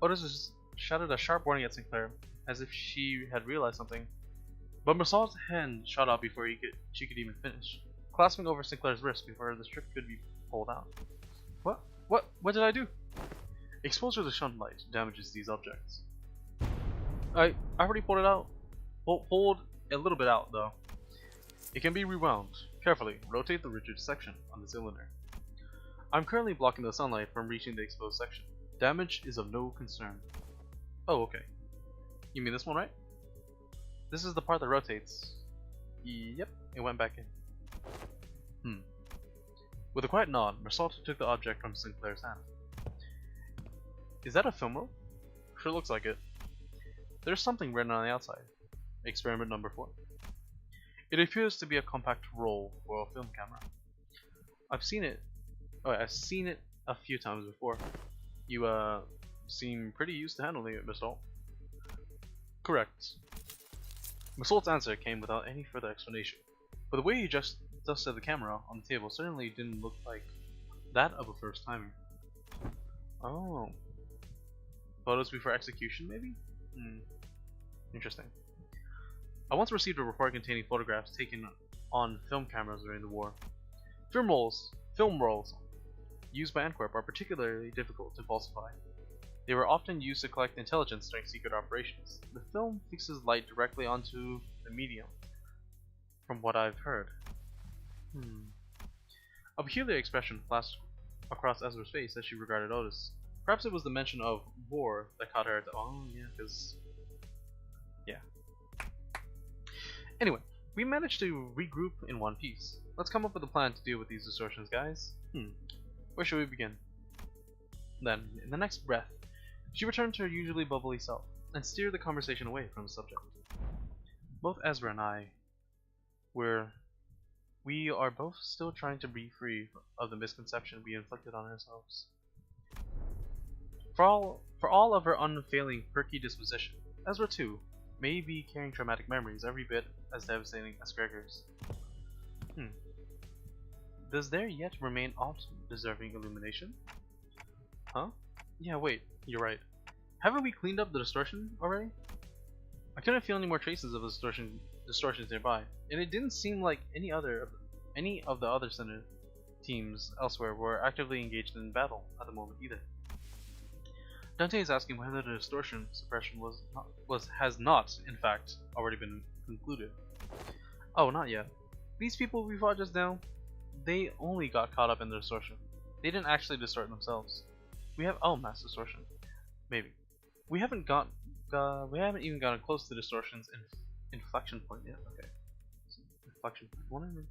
Otis just shouted a sharp warning at Sinclair, as if she had realized something. But Mersault's hand shot out before she could even finish, clasping over Sinclair's wrist before the strip could be pulled out. What did I do? Exposure to sunlight damages these objects. I already pulled it out. Pulled a little bit out, though. It can be rewound. Carefully, rotate the rigid section on the cylinder. I'm currently blocking the sunlight from reaching the exposed section. Damage is of no concern. Oh, okay. You mean this one, right? This is the part that rotates. Yep, it went back in. With a quiet nod, Mersault took the object from Sinclair's hand. Is that a film roll? Sure looks like it. There's something written on the outside. Experiment number 4. It appears to be a compact roll for a film camera. I've seen it a few times before. You seem pretty used to handling it, Mersault. Correct. Mersault's answer came without any further explanation, but the way he just dusted the camera on the table certainly didn't look like that of a first timer. Oh. Photos before execution, maybe? Interesting. I once received a report containing photographs taken on film cameras during the war. Film rolls used by Antwerp are particularly difficult to falsify. They were often used to collect intelligence during secret operations. The film fixes light directly onto the medium, from what I've heard. A peculiar expression flashed across Ezra's face as she regarded Otis. Perhaps it was the mention of war that caught her. Oh yeah, because... yeah. Anyway, we managed to regroup in one piece. Let's come up with a plan to deal with these distortions, guys. Where should we begin? Then, in the next breath, she returned to her usually bubbly self and steered the conversation away from the subject. Both Ezra and I we are both still trying to be free of the misconception we inflicted on ourselves. For all of her unfailing perky disposition, Ezra too may be carrying traumatic memories every bit as devastating as Gregor's. Does there yet remain aught deserving illumination? Huh? Yeah, wait, you're right. Haven't we cleaned up the distortion already? I couldn't feel any more traces of the distortions nearby, and it didn't seem like any of the other center teams elsewhere were actively engaged in battle at the moment either. Dante is asking whether the distortion suppression has not, in fact, already been concluded. Oh, not yet. These people we fought just now, they only got caught up in the distortion. They didn't actually distort themselves. We have mass distortion. Maybe. We haven't even gotten close to the distortion's inflection point yet. Okay. Inflection point.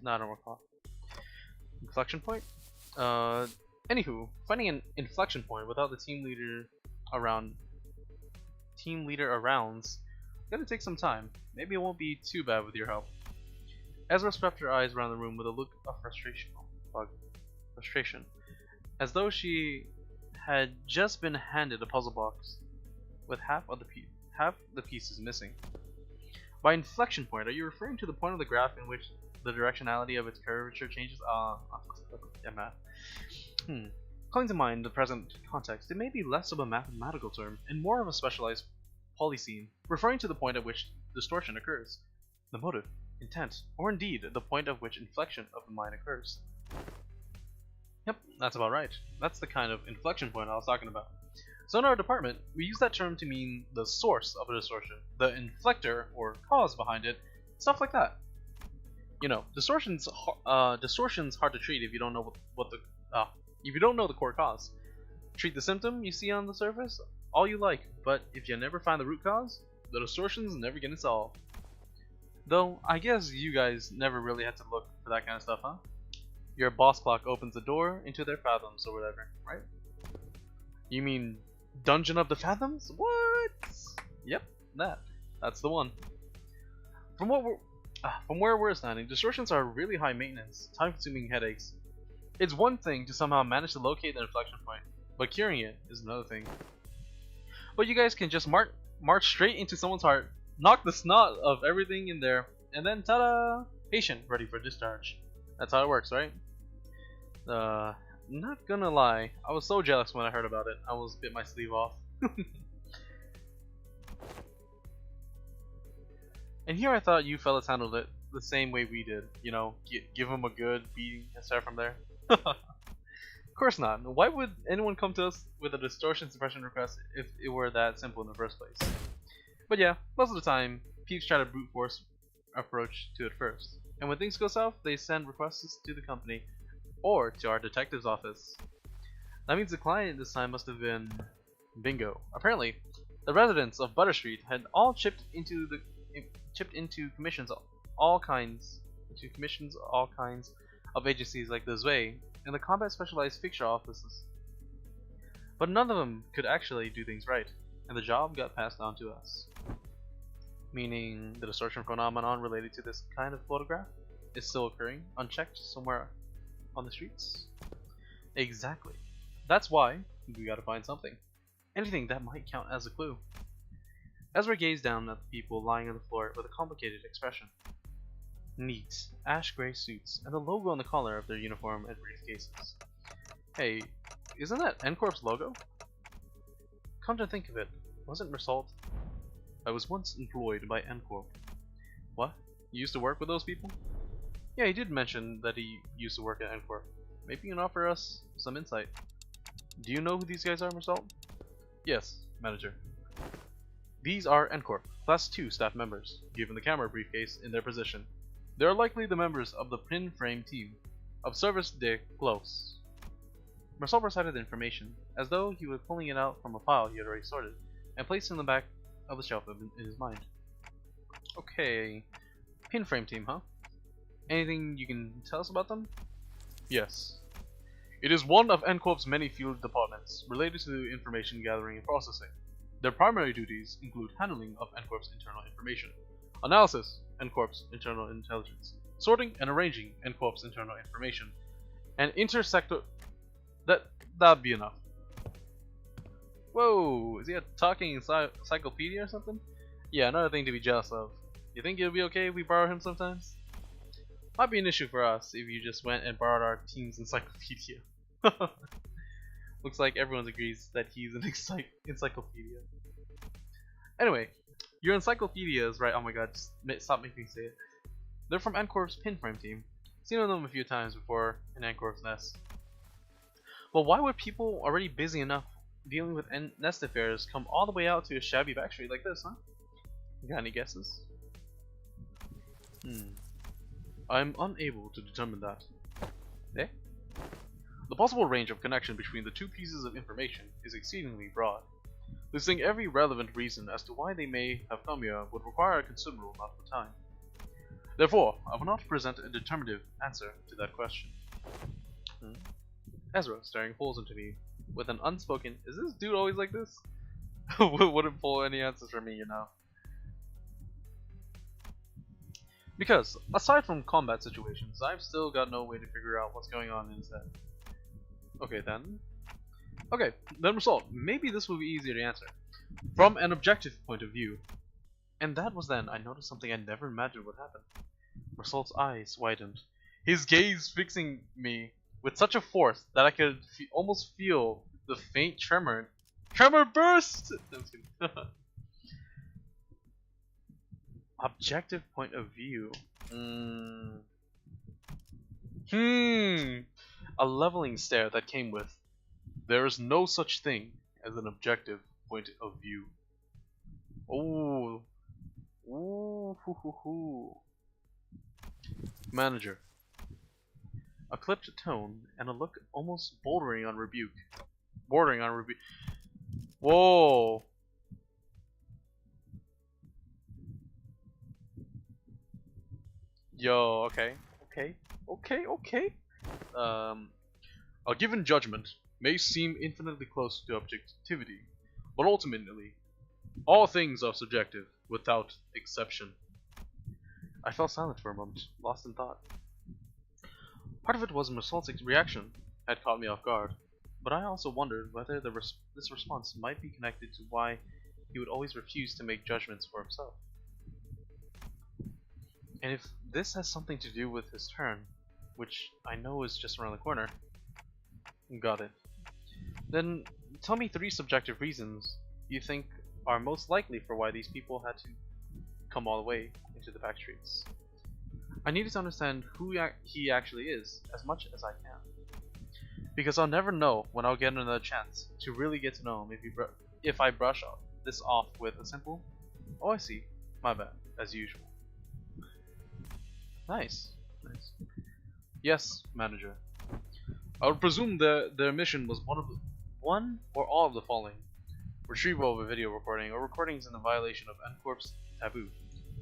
No, I don't recall. Inflection point? Anywho, finding an inflection point without the team leader around's gonna take some time. Maybe it won't be too bad with your help. Ezra swept her eyes around the room with a look of frustration, as though she had just been handed a puzzle box with half the pieces missing. By inflection point, are you referring to the point of the graph in which the directionality of its curvature changes? Yeah, math. Calling to mind the present context, it may be less of a mathematical term and more of a specialized polyscene, referring to the point at which distortion occurs, the motive, intent, or indeed the point at which inflection of the mind occurs. Yep, that's about right. That's the kind of inflection point I was talking about. So in our department, we use that term to mean the source of a distortion, the inflector or cause behind it, stuff like that. You know, distortion's hard to treat if you don't know if you don't know the core cause. Treat the symptom you see on the surface all you like, but if you never find the root cause, the distortion's never gonna solve. Though I guess you guys never really had to look for that kind of stuff, huh? Your boss clock opens the door into their fathoms or whatever, right? You mean Dungeon of the Fathoms? What? Yep, that's the one. From where we're standing, distortions are really high maintenance, time-consuming headaches. It's one thing to somehow manage to locate the inflection point, but curing it is another thing. But you guys can just march straight into someone's heart, knock the snot of everything in there, and then ta-da! Patient ready for discharge. That's how it works, right? Not gonna lie, I was so jealous when I heard about it. I almost bit my sleeve off. And here I thought you fellas handled it the same way we did. You know, give him a good beating and start from there. Of course not. Why would anyone come to us with a distortion suppression request if it were that simple in the first place? But yeah, most of the time, peeps try to brute force approach to it first. And when things go south, they send requests to the company or to our detective's office. That means the client this time must have been bingo. Apparently, the residents of Butter Street had all chipped into commissions all kinds of agencies like the Zwei and the combat specialized fixture offices. But none of them could actually do things right, and the job got passed on to us. Meaning the distortion phenomenon related to this kind of photograph is still occurring, unchecked somewhere on the streets? Exactly. That's why we gotta find something. Anything that might count as a clue. Ezra gazed down at the people lying on the floor with a complicated expression. Neat, ash-gray suits, and the logo on the collar of their uniform and briefcases. Hey, isn't that N-Corp's logo? Come to think of it, wasn't Mersalt? I was once employed by N-Corp. What? You used to work with those people? Yeah, he did mention that he used to work at N-Corp. Maybe you can offer us some insight. Do you know who these guys are, Mersalt? Yes, manager. These are N-Corp, Class 2 staff members, given the camera briefcase in their position. They are likely the members of the pin frame team of Service de Close. Mersalt recited the information, as though he was pulling it out from a file he had already sorted, and placed in the back of the shelf in his mind. Okay, pin frame team, huh? Anything you can tell us about them? Yes. It is one of N-Corp's many field departments related to information gathering and processing. Their primary duties include handling of N-Corp's internal information, analysis N-Corp's internal intelligence, sorting and arranging N-Corp's internal information, and intersector... That'd be enough. Whoa, is he a talking encyclopedia or something? Yeah, another thing to be jealous of. You think it'll be okay if we borrow him sometimes? Might be an issue for us if you just went and borrowed our team's encyclopedia. Looks like everyone agrees that he's an encyclopedia. Anyway, your encyclopedia is right. Oh my god, just stop making me say it. They're from N-Corp's pinframe team. Seen them a few times before in N-Corp's nest. But why would people already busy enough dealing with nest affairs come all the way out to a shabby factory like this, huh? You got any guesses? I'm unable to determine that. Eh? The possible range of connection between the two pieces of information is exceedingly broad. Listing every relevant reason as to why they may have come here would require a considerable amount of time. Therefore, I will not present a determinative answer to that question. Ezra staring holes into me with an unspoken, is this dude always like this? Wouldn't pull any answers from me, you know. Because, aside from combat situations, I've still got no way to figure out what's going on in his head. Okay then Mersalt, maybe this will be easier to answer. From an objective point of view. And that was then I noticed something I never imagined would happen. Mersalt's eyes widened, his gaze fixing me with such a force that I could almost feel the faint tremor burst! Objective point of view. A leveling stare that came with, there is no such thing as an objective point of view. Manager. A clipped tone and a look almost bordering on rebuke. Whoa! Yo, okay. A given judgment may seem infinitely close to objectivity, but ultimately, all things are subjective, without exception. I fell silent for a moment, lost in thought. Part of it was Mnestic's reaction had caught me off guard, but I also wondered whether this response might be connected to why he would always refuse to make judgments for himself. And if this has something to do with his turn, which I know is just around the corner, got it. Then tell me 3 subjective reasons you think are most likely for why these people had to come all the way into the back streets. I needed to understand who he actually is as much as I can, because I'll never know when I'll get another chance to really get to know him if I brush this off with a simple, "Oh, I see, my bad," as usual. Nice. Yes, manager. I would presume their mission was one or all of the following: retrieval of a video recording or recordings in the violation of N-Corp's taboo,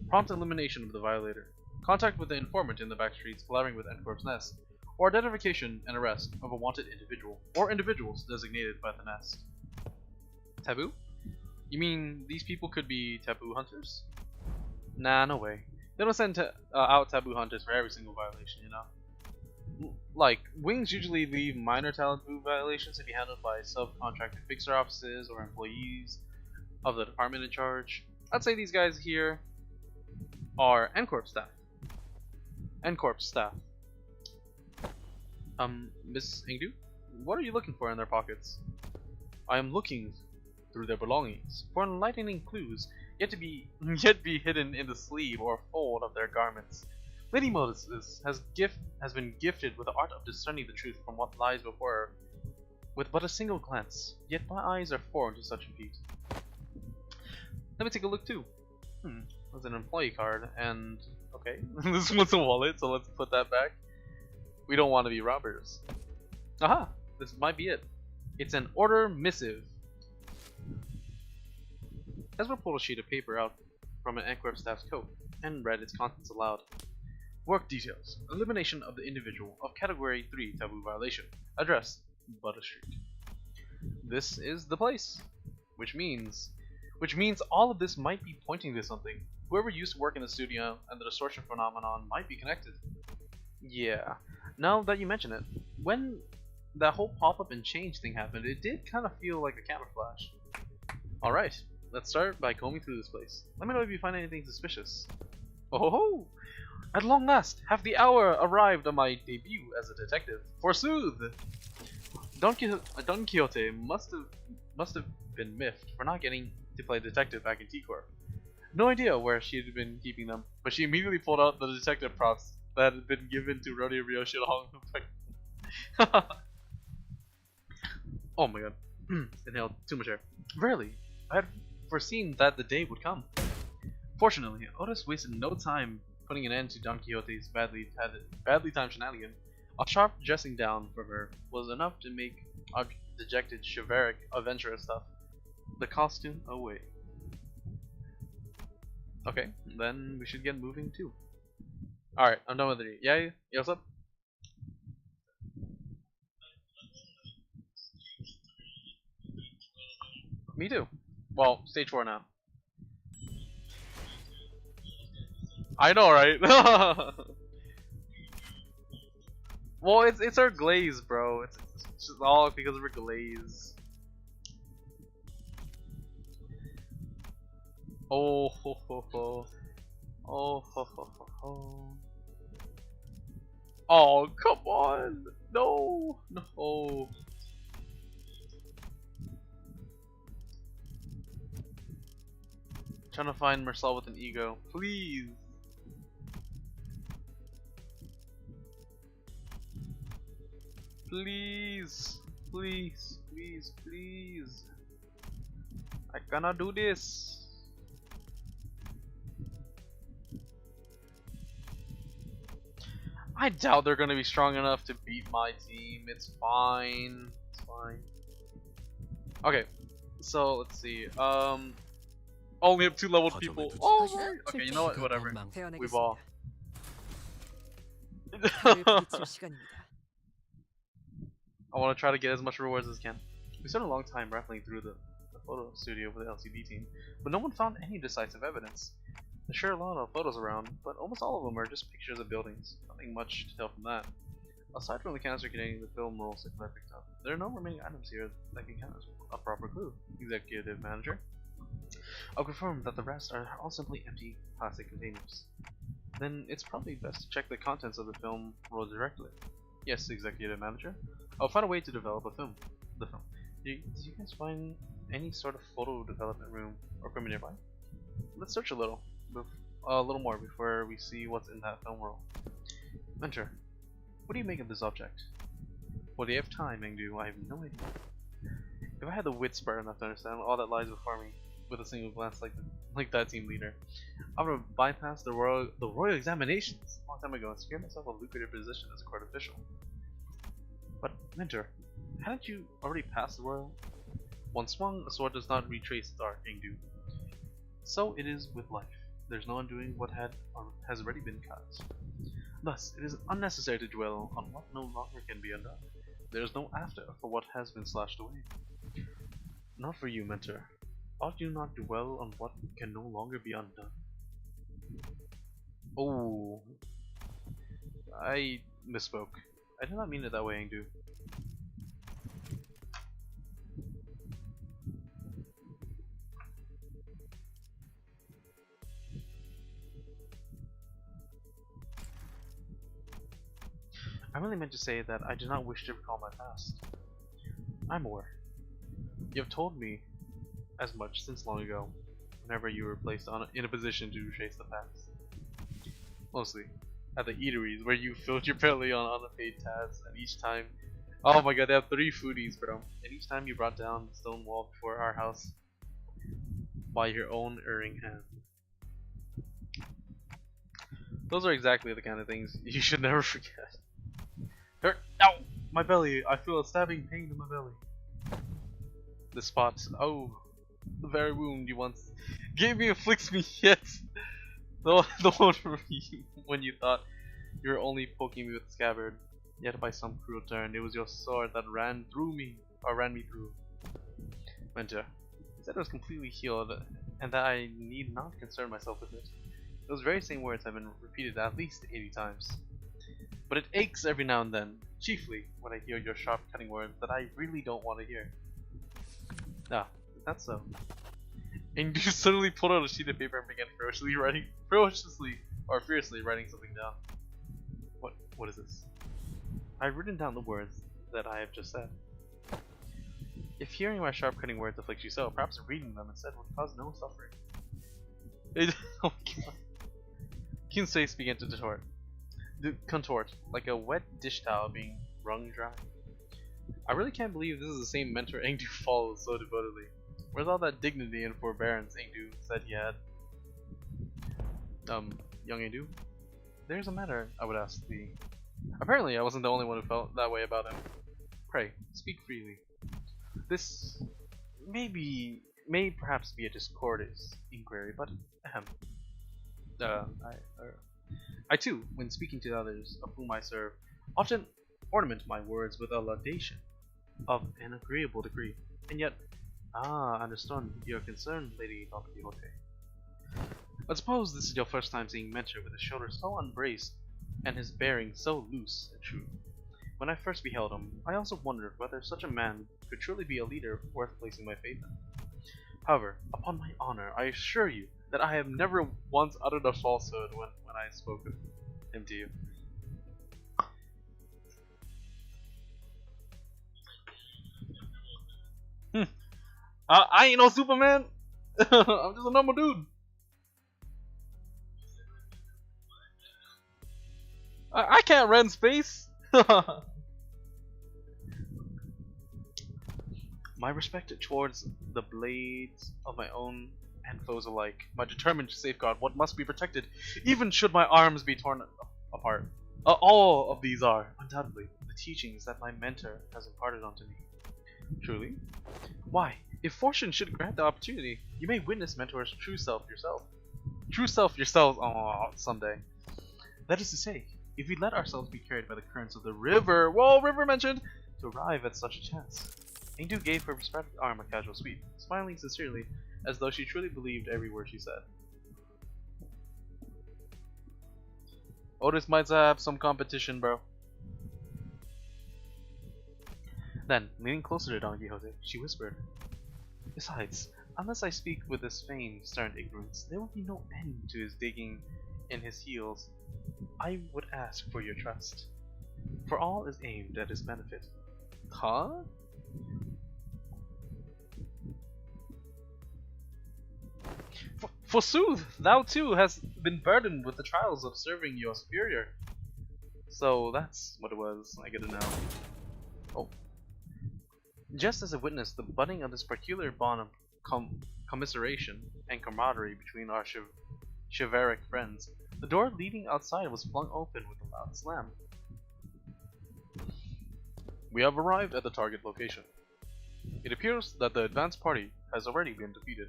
prompt elimination of the violator, contact with the informant in the back streets collaborating with N-Corp's nest, or identification and arrest of a wanted individual or individuals designated by the nest. Taboo? You mean these people could be taboo hunters? Nah, no way. They don't send out taboo hunters for every single violation, you know? Like, wings usually leave minor taboo violations to be handled by subcontracted fixer offices or employees of the department in charge. I'd say these guys here are N-Corp staff. N-Corp staff. Miss Ingdu, what are you looking for in their pockets? I am looking through their belongings for enlightening clues yet be hidden in the sleeve or fold of their garments. Lady Moses has been gifted with the art of discerning the truth from what lies before her with but a single glance, yet my eyes are foreign to such a feat. Let me take a look too. There's an employee card, and okay, this one's a wallet, so let's put that back. We don't want to be robbers. Aha! This might be it. It's an order missive. Ezra pulled a sheet of paper out from an N-Corp staff's coat and read its contents aloud. Work details. Elimination of the individual of Category 3 taboo violation. Address: Butter Street. This is the place. Which means all of this might be pointing to something. Whoever used to work in the studio and the distortion phenomenon might be connected. Yeah. Now that you mention it, when that whole pop-up and change thing happened, it did kind of feel like a camouflage. Alright, let's start by combing through this place. Let me know if you find anything suspicious. Oh ho! At long last, have the hour arrived on my debut as a detective. Forsooth! Don Quixote must have been miffed for not getting to play detective back in T-Corp. No idea where she had been keeping them, but she immediately pulled out the detective props that had been given to Rodeo Ryoshi along the way. Oh my god. Inhaled too much air. Really, I had foreseen that the day would come. Fortunately, Otis wasted no time putting an end to Don Quixote's badly timed shenanigan. A sharp dressing down from her was enough to make our dejected, chivalric adventurer stuff the costume away. Okay, then we should get moving too. Alright, I'm done with it. Yeah, what's up? Me too. Well, stage 4 now. I know, right? Well, it's our glaze, bro. It's just all because of our glaze. Oh ho ho ho. Oh ho ho ho ho. Oh, come on! No! No! Trying to find Marcel with an ego. Please! Please! Please! Please! Please! I cannot do this! I doubt they're gonna be strong enough to beat my team. It's fine. It's fine. Okay, so let's see. Only have 2 leveled people. Oh, okay. You know what? Whatever. We ball. I want to try to get as much rewards as I can. We spent a long time rattling through the photo studio with the LCD team, but no one found any decisive evidence. There's sure a lot of photos around, but almost all of them are just pictures of buildings. Nothing much to tell from that. Aside from the canister containing the film roll that I picked up, there are no remaining items here that can count as a proper clue. Executive Manager. I'll confirm that the rest are all simply empty plastic containers. Then it's probably best to check the contents of the film roll directly. Yes, Executive Manager. I'll find a way to develop the film. Did you guys find any sort of photo development room or equipment nearby? Let's search a little more before we see what's in that film roll. Mentor, what do you make of this object? Well, do you have time, Mengdu? I have no idea. If I had the wit spare enough to understand all that lies before me with a single glance like that team leader, I would have bypassed the royal examinations a long time ago and secured myself a lucrative position as a court official. But, Mentor, hadn't you already passed the royal? Once swung, a sword does not retrace its arc, Mengdu. So it is with life. There's no undoing what has already been cut. Thus, it is unnecessary to dwell on what no longer can be undone. There is no after for what has been slashed away. Not for you, Mentor. Ought you not dwell on what can no longer be undone? Oh, I misspoke. I did not mean it that way, Engdu. I really meant to say that I do not wish to recall my past. I'm aware. You have told me as much since long ago, whenever you were placed in a position to retrace the past. Mostly at the eateries where you filled your belly on unpaid tasks, and each time, oh my god, they have 3 foodies, bro. And each time you brought down the stone wall before our house by your own erring hand. Those are exactly the kind of things you should never forget. Ow! My belly! I feel a stabbing pain in my belly. The spot. Oh, the very wound you once gave me afflicts me yet. The one from when you thought you were only poking me with the scabbard. Yet by some cruel turn, it was your sword that ran me through. Mentor, he said it was completely healed, and that I need not concern myself with it. Those very same words have been repeated at least 80 times. But it aches every now and then, chiefly when I hear your sharp cutting words that I really don't want to hear. Ah, that's so. And you suddenly pulled out a sheet of paper and began furiously writing something down. What is this? I've written down the words that I have just said. If hearing my sharp cutting words afflicts you so, perhaps reading them instead would cause no suffering. Oh my god. Kin's face began to contort, like a wet dish towel being wrung dry. I really can't believe this is the same mentor Engdu follows so devotedly. Where's all that dignity and forbearance Engdu said he had? Young Engdu? There's a matter I would ask thee. Apparently I wasn't the only one who felt that way about him. Pray, speak freely. This may perhaps be a discourteous inquiry, but I too, when speaking to others of whom I serve, often ornament my words with a laudation of an agreeable degree, and yet, I understand your concern, Lady Don Quixote. I suppose this is your first time seeing Mentor with his shoulders so unbraced and his bearing so loose and true. When I first beheld him, I also wondered whether such a man could truly be a leader worth placing my faith in. However, upon my honor, I assure you that I have never once uttered a falsehood when I spoke of him to you. I ain't no Superman. I'm just a normal dude. I can't run space. My respect towards the blades of my own and foes alike, my determined to safeguard what must be protected, even should my arms be torn apart. All of these are, undoubtedly, the teachings that my mentor has imparted onto me. Truly? Why, if fortune should grant the opportunity, you may witness Mentor's true self yourself. Someday. That is to say, if we let ourselves be carried by the currents of the river, river mentioned, to arrive at such a chance. Engdu gave her respected arm a casual sweep, smiling sincerely, as though she truly believed every word she said. Otis might have some competition, bro. Then, leaning closer to Don Quixote, she whispered, "Besides, unless I speak with this feigned stern ignorance, there will be no end to his digging in his heels. I would ask for your trust, for all is aimed at his benefit." Huh? Forsooth, thou too hast been burdened with the trials of serving your superior. So that's what it was. I get it now. Oh. Just as I witnessed the budding of this peculiar bond of commiseration and camaraderie between our chivalric friends, the door leading outside was flung open with a loud slam. We have arrived at the target location. It appears that the advance party has already been defeated.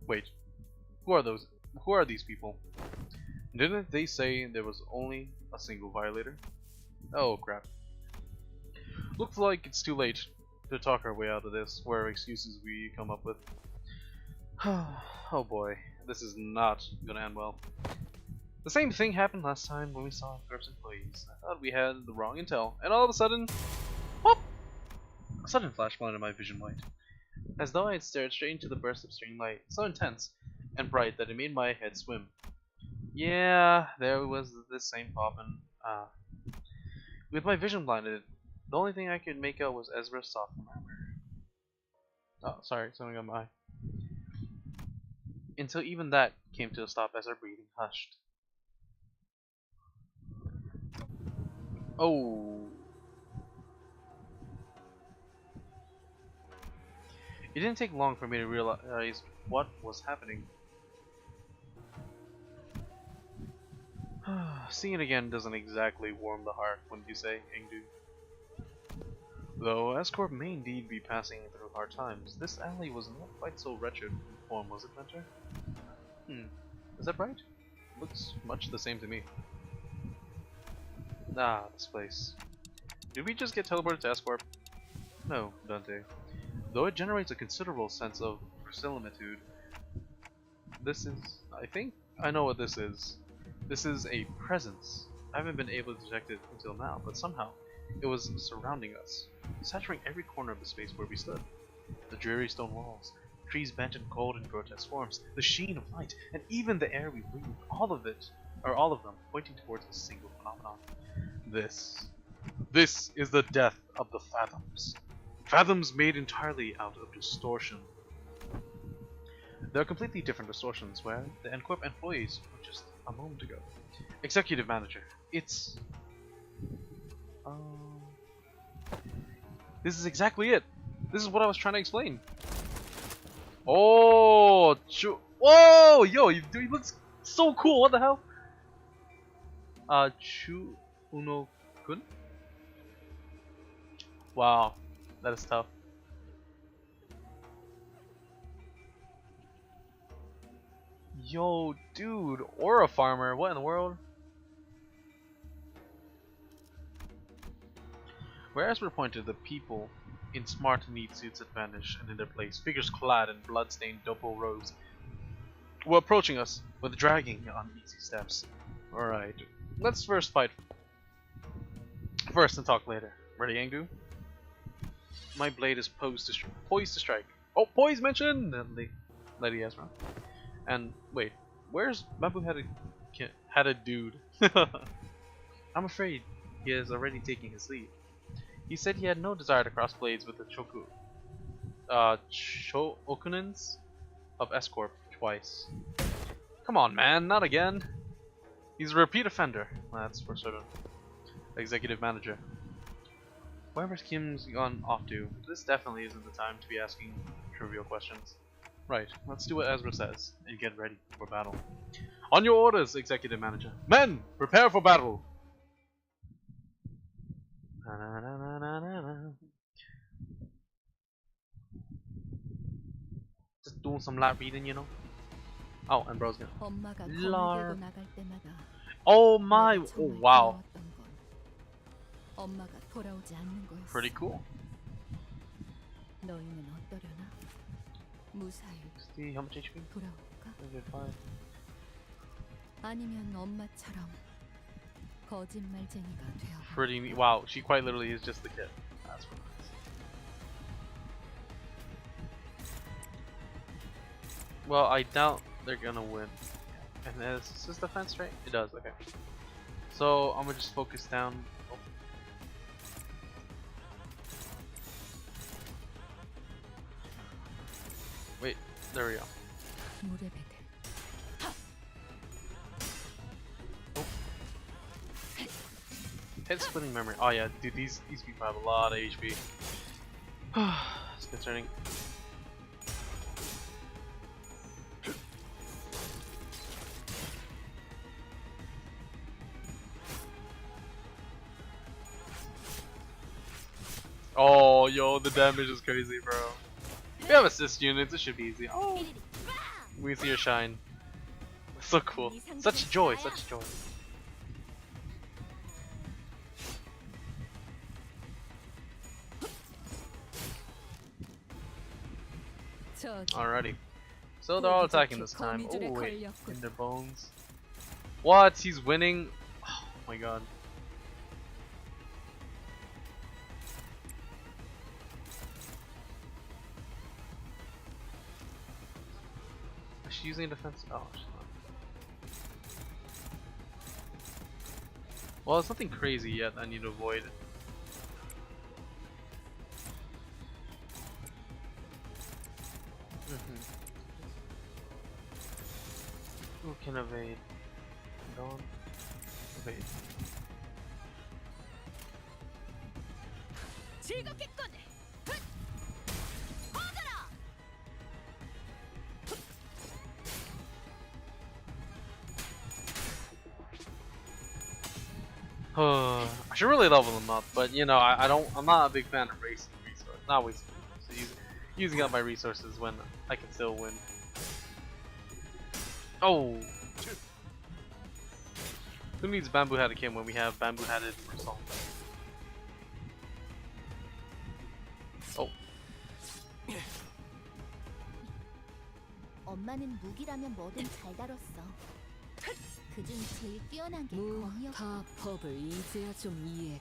Wait, who are these people? Didn't they say there was only a single violator? Oh crap. Looks like it's too late to talk our way out of this, whatever excuses we come up with. Oh boy, this is not gonna end well. The same thing happened last time when we saw Anthorp's employees. I thought we had the wrong intel, and all of a sudden, whoop! A sudden flash blinded my vision light, as though I had stared straight into the burst of string light, so intense and bright that it made my head swim. Yeah, there was this same poppin'. With my vision blinded, the only thing I could make out was Ezra's soft murmur. Oh, sorry, something on my eye. Until even that came to a stop as our breathing hushed. Oh. It didn't take long for me to realize what was happening. Seeing it again doesn't exactly warm the heart, wouldn't you say, Ingdu? Though S-Corp may indeed be passing through hard times, this alley was not quite so wretched in form, was it, Mentor? Is that right? Looks much the same to me. Ah, this place. Did we just get teleported to S-Corp? No, Dante. Though it generates a considerable sense of verisimilitude, this is... I think I know what this is. This is a presence. I haven't been able to detect it until now, but somehow it was surrounding us, saturating every corner of the space where we stood. The dreary stone walls, trees bent in cold and grotesque forms, the sheen of light, and even the air we breathed, all of them, pointing towards a single phenomenon. This is the death of the Fathoms. Fathoms made entirely out of distortion. There are completely different distortions where the N-Corp employees were just a moment ago. Executive Manager, it's... This is exactly it. This is what I was trying to explain. Oh, whoa, yo, he looks so cool. What the hell? Chu Uno Kun? Wow, that is tough. Yo, dude, Aura Farmer, what in the world? Whereas we're pointed, the people in smart neat suits had vanished, and in their place, figures clad in blood-stained double robes were approaching us with dragging on easy steps. Alright, let's first fight first and talk later. Ready, Angdu? My blade is poised to strike. Oh, poise mentioned! Lady Ezra. And wait, where's Mabu had a dude? I'm afraid he is already taking his leave. He said he had no desire to cross blades with the Okunins of S-Corp twice. Come on, man, not again. He's a repeat offender. That's for certain. Executive Manager. Wherever Kim's gone off to, this definitely isn't the time to be asking trivial questions. Right, let's do what Ezra says and get ready for battle. On your orders, Executive Manager. Men, prepare for battle! Just doing some light reading, you know. Oh, and bro's gonna. Lord. Oh my! Oh wow. Pretty cool. See how much HP? Pretty neat. Wow, she quite literally is just the kid. That's nice. Well, I doubt they're gonna win. And this is defense, right? It does, okay. So I'm gonna just focus down. Oh. Wait, there we go. Oh. Head splitting memory. Oh yeah, dude, these people have a lot of HP. It's concerning. Oh, yo, the damage is crazy, bro. We have assist units, it should be easy. Oh, we see your shine. So cool. Such joy, such joy. Alrighty. So they're all attacking this time. Oh wait, in their bones. What? He's winning? Oh my god. Is she using defense? Oh, she's not. Well, it's nothing crazy yet I need to avoid. Who can evade? Don't evade. I should really level them up, but you know, I'm not a big fan of racing resources. Not wasting resources, using up my resources when I can still win. Oh! Who needs bamboo headed Kim when we have bamboo headed Song? Oh. 엄마는 무기라면 뭐든 잘 다뤘어. 그중 제일 뛰어난 게 검이었고. 다 법을 이제야 좀 이해.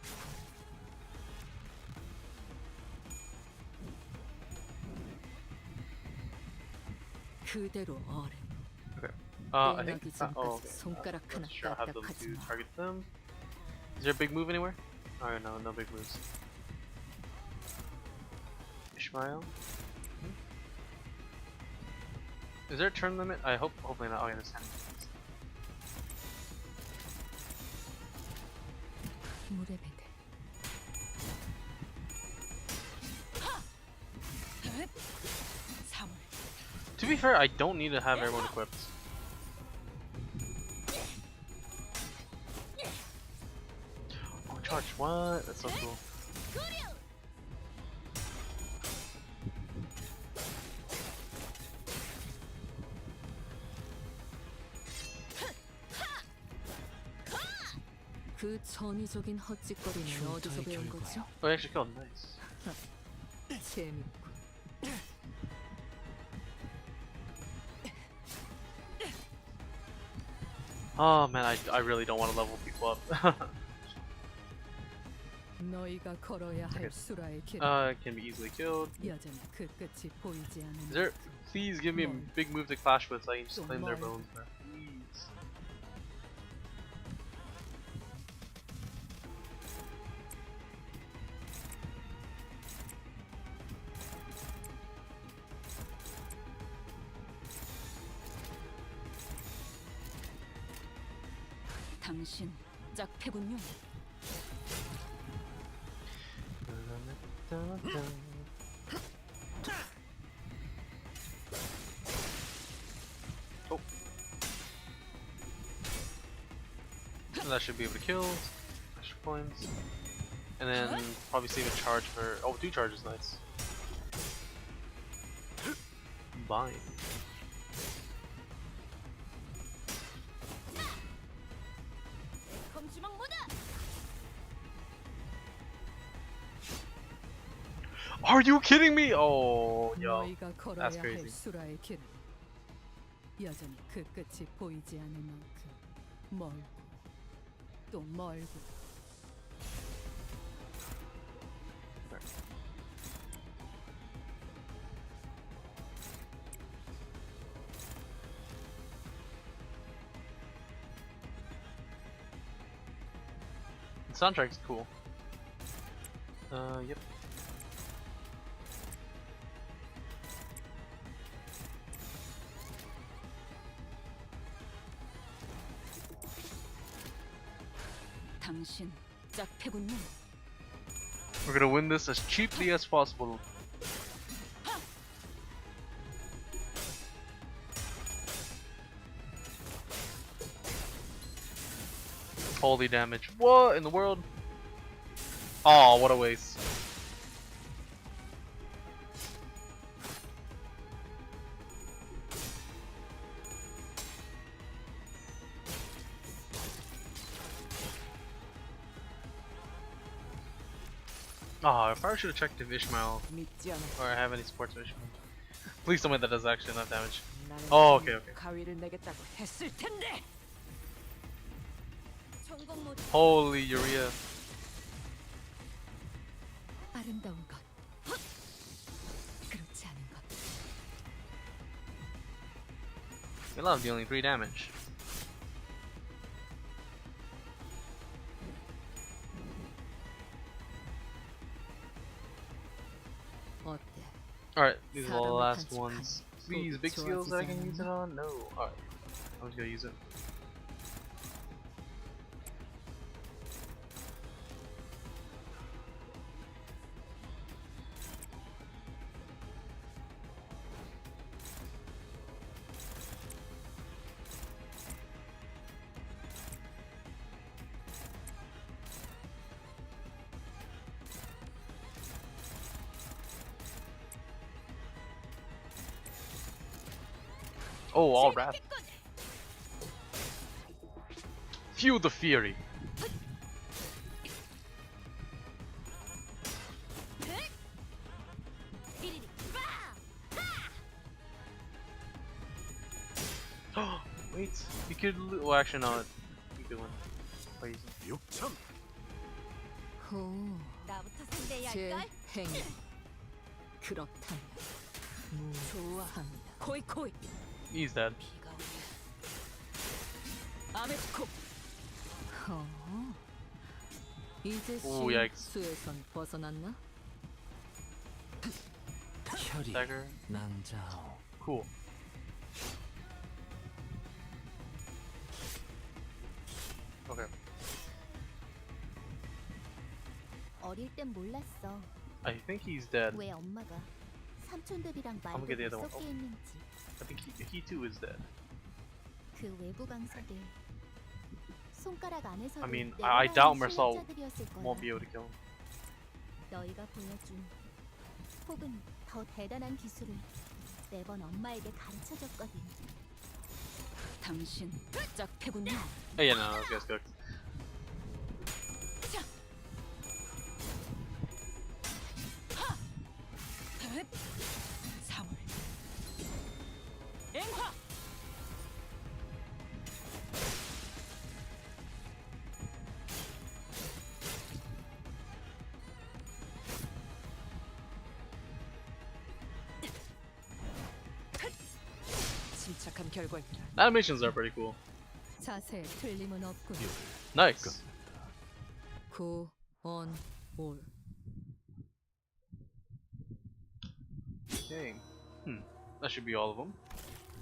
그대로 어른. Okay. I think. Oh, okay. 손가락 하나 Not sure. I have them 까딱하지 to 마. target them. Is there a big move anywhere? Oh no, no big moves. Ishmael. Is there a turn limit? Hopefully not. Oh, yeah, there's 10. 물에 배대. To be fair, I don't need to have everyone equipped. Oh, charge! What? That's so cool. 그 전위적인 헛짓거리는 어디서 배운 거죠? Oh, I actually killed. Nice. 재밌고. Oh man, I really don't want to level people up. 너희가 걸어야 할 수라의 길. It can be easily killed. 여전히 그 끝이 보이지 않는. Is there? Please give me a big move to clash with so I can just claim their bones. Bro. Please. 당신 짝패군요. Oh. That should be able to kill. Extra points. And then probably save a charge for. Oh, 2 charges, nice. Bind. Are you kidding me? Oh, yo, 너희가 that's 걸어야 할 crazy. 수라의 길은 여전히 그 끝이 보이지 않을 만큼 멀고 또 멀고. Soundtrack's cool. Yep. 당신 짝패군요. We're gonna win this as cheaply as possible. Holy damage. What in the world? Oh, what a waste. Oh, I probably should have checked if Ishmael 믿지 않아. or I have any supports for Ishmael. Please tell me that does actually enough damage. Oh, okay, okay. 가위를 내겠다고 했을 텐데. 성공 못. Holy urea. 아름다운 것. 그렇지 않은 것. We love dealing 3 damage. 어때? Alright, these are all the 사람을 last 단축한 ones. Please, 꼭 big skills that I can 좋아지지 use it 않았나? on? No. Alright. I'm just gonna use it. Oh, all wrath. Fuel the fury. Wait, you could. Well, actually, no. Keep doing. Crazy. 육참. 호. 나부터 상대해야 제 할걸? 행위. 그렇다면 좋아합니다. 코이. He's dead. 비가 오네. 아메스코. 이제 오, yikes. 수에선 벗어났나? 혈이 Dagger. 난자오. Cool. Okay. 어릴 땐 몰랐어. I think he's dead. 왜 엄마가 삼촌들이랑 I'm gonna get the 말도 other one. 섞게 했는지. I think he too is dead. 그 외부 강사들 손가락 안에서도 I mean, 내가 I doubt 아는 Marcel 실력자들이었을 거야. won't be able to kill him. 너희가 보여준 혹은 더 대단한 기술을 매번 엄마에게 가르쳐줬거든. 당신 짝패군요. Oh yeah, no, this guy's cooked. 사물. 앵화. 침착한 결과입니다. Animations are pretty cool. 자세에 틀림은 없군. Nice. 구, on, 올. Okay. That should be all of them.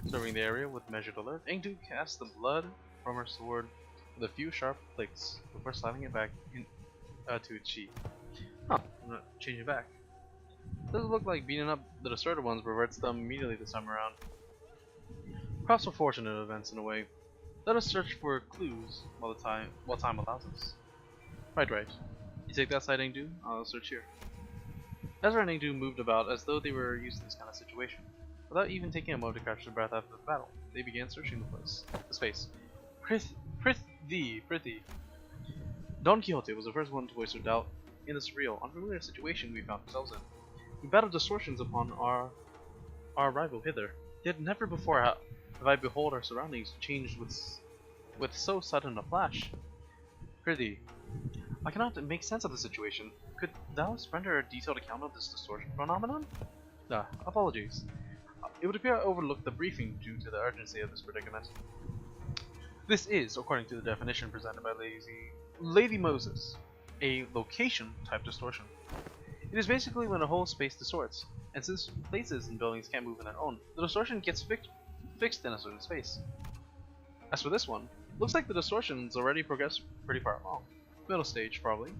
Serving the area with measured alert. Engdu casts the blood from her sword with a few sharp clicks before sliding it back to its sheath. Huh, I'm gonna change it back. Doesn't look like beating up the distorted ones reverts them immediately this time around. Perhaps for fortunate events in a way. Let us search for clues while time allows us. Right. You take that side, Engdu. I'll search here. Ezra and Engdu moved about as though they were used to this kind of situation. Without even taking a moment to catch their breath after the battle, they began searching the space. Prithee. Don Quixote was the first one to voice their doubt in the surreal, unfamiliar situation we found ourselves in. We battled distortions upon our arrival hither, yet never before have I behold our surroundings changed with so sudden a flash. Prithee, I cannot make sense of the situation. Could thou render a detailed account of this distortion phenomenon? Apologies. It would appear I overlooked the briefing due to the urgency of this predicament. This is, according to the definition presented by Lady Moses, a location type distortion. It is basically when a whole space distorts, and since places and buildings can't move on their own, the distortion gets fixed in a certain space. As for this one, looks like the distortion's already progressed pretty far along. Middle stage, probably.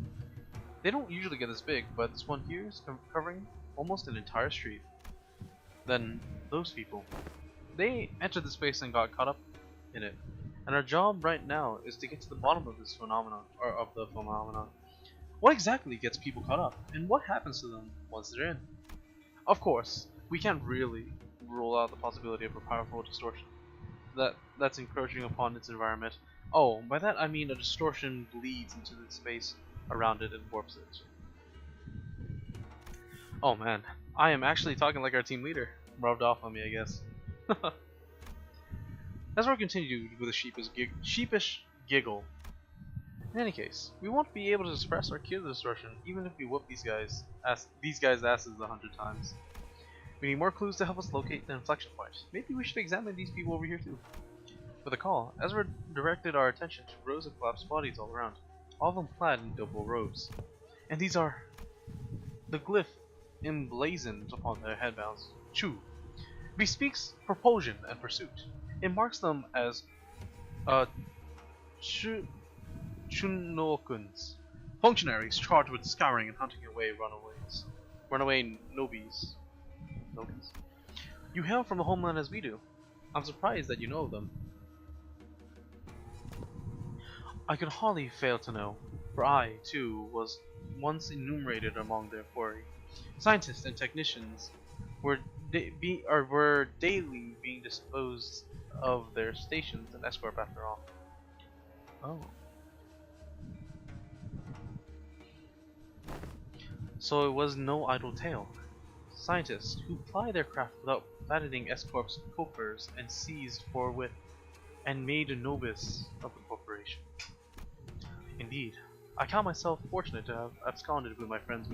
They don't usually get this big, but this one here is covering almost an entire street. Then, those people. They entered the space and got caught up in it. And our job right now is to get to the bottom of this phenomenon, or of the phenomenon. What exactly gets people caught up, and what happens to them once they're in? Of course, we can't really rule out the possibility of a powerful distortion that's encroaching upon its environment. Oh, by that I mean a distortion bleeds into the space around it and warps it. Oh man, I am actually talking like our team leader. Rubbed off on me, I guess. Ezra continued with a sheepish giggle. In any case, we won't be able to suppress or cure the distortion even if we whoop these guys' asses 100 times. We need more clues to help us locate the inflection point. Maybe we should examine these people over here too. With a call, Ezra directed our attention to rows of collapsed bodies all around, all of them clad in double robes. And these are the glyph emblazoned upon their headbands. Chu bespeaks propulsion and pursuit. It marks them as Chunokuns, functionaries charged with scouring and hunting away runaway nobis. You hail from the homeland as we do. I'm surprised that you know of them. I could hardly fail to know, for I, too, was once enumerated among their quarry. Scientists and technicians were daily being disposed of their stations in Escorp after all. Oh. So it was no idle tale. Scientists who ply their craft without fattening Escorp's coffers and seized forthwith, and made a nobis of the corporation. Indeed, I count myself fortunate to have absconded with my friends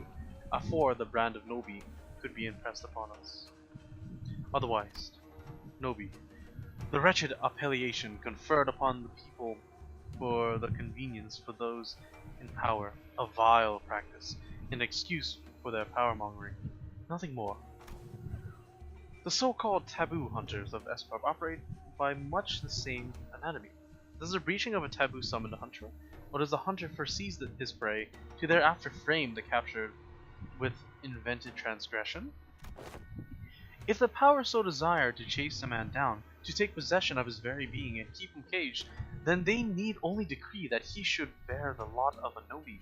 afore the brand of Nobi could be impressed upon us. Otherwise, Nobi, the wretched appellation conferred upon the people for the convenience for those in power, a vile practice, an excuse for their power-mongering, nothing more. The so-called taboo hunters of Escorp operate by much the same anatomy. Does the breaching of a taboo summon the hunter, or does the hunter first seize his prey to thereafter frame the captured with invented transgression? If the power so desired to chase a man down, to take possession of his very being and keep him caged, then they need only decree that he should bear the lot of a Nobi.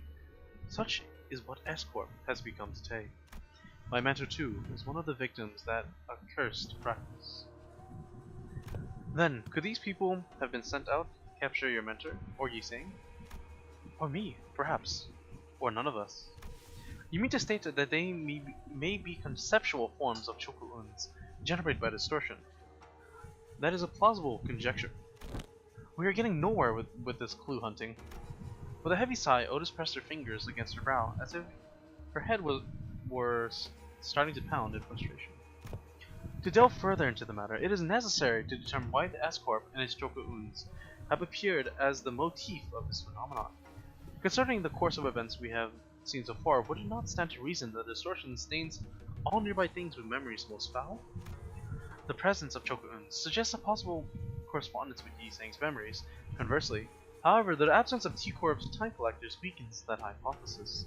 Such is what Escorp has become today. My mentor too is one of the victims that accursed practice. Then, could these people have been sent out to capture your mentor, or Yiseng? Or me, perhaps. Or none of us. You mean to state that they may be conceptual forms of chokuuns generated by distortion? That is a plausible conjecture. We are getting nowhere with this clue hunting. With a heavy sigh, Otis pressed her fingers against her brow, as if her head were starting to pound in frustration. To delve further into the matter, it is necessary to determine why the Escorp and its chokuuns have appeared as the motif of this phenomenon. Concerning the course of events we have seen so far, would it not stand to reason that distortion stains all nearby things with memories most foul? The presence of chokuuns suggests a possible correspondence with Yiseng's memories. Conversely, however, the absence of T-Corp's time collectors weakens that hypothesis.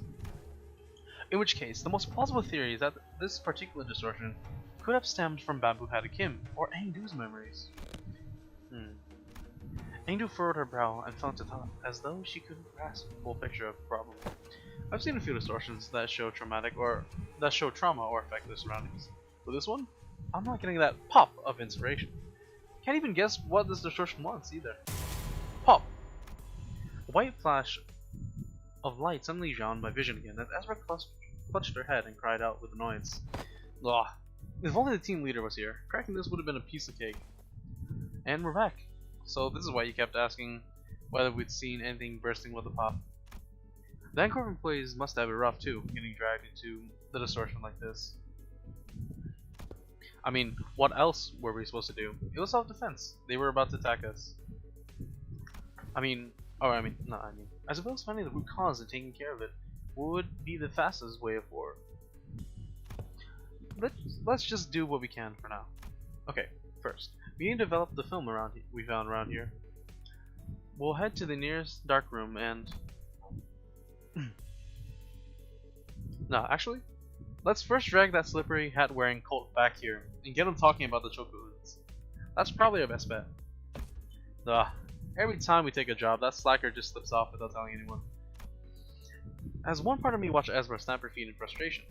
In which case, the most plausible theory is that this particular distortion could have stemmed from Bamboo Hadakim or Engdu's memories. Engdu furrowed her brow and fell into thought, as though she couldn't grasp the full picture of the problem. I've seen a few distortions that show trauma or affect their surroundings. With this one, I'm not getting that pop of inspiration. Can't even guess what this distortion wants either. Pop! A white flash of light suddenly yawned my vision again as Ezra clutched her head and cried out with annoyance. Ugh. If only the team leader was here, cracking this would have been a piece of cake. And we're back. So this is why you kept asking whether we'd seen anything bursting with a pop. The Anchor employees must have it rough too, getting dragged into the distortion like this. I mean, what else were we supposed to do? It was self-defense. They were about to attack us. I suppose finding the root cause and taking care of it would be the fastest way forward. Let's just do what we can for now. Okay, first, we need to develop the film we found around here. We'll head to the nearest dark room and... No, actually, let's first drag that slippery hat-wearing cult back here and get him talking about the Chocohoods. That's probably our best bet. Ugh, every time we take a job, that slacker just slips off without telling anyone. As one part of me watched Ezra stamp her feet in frustration,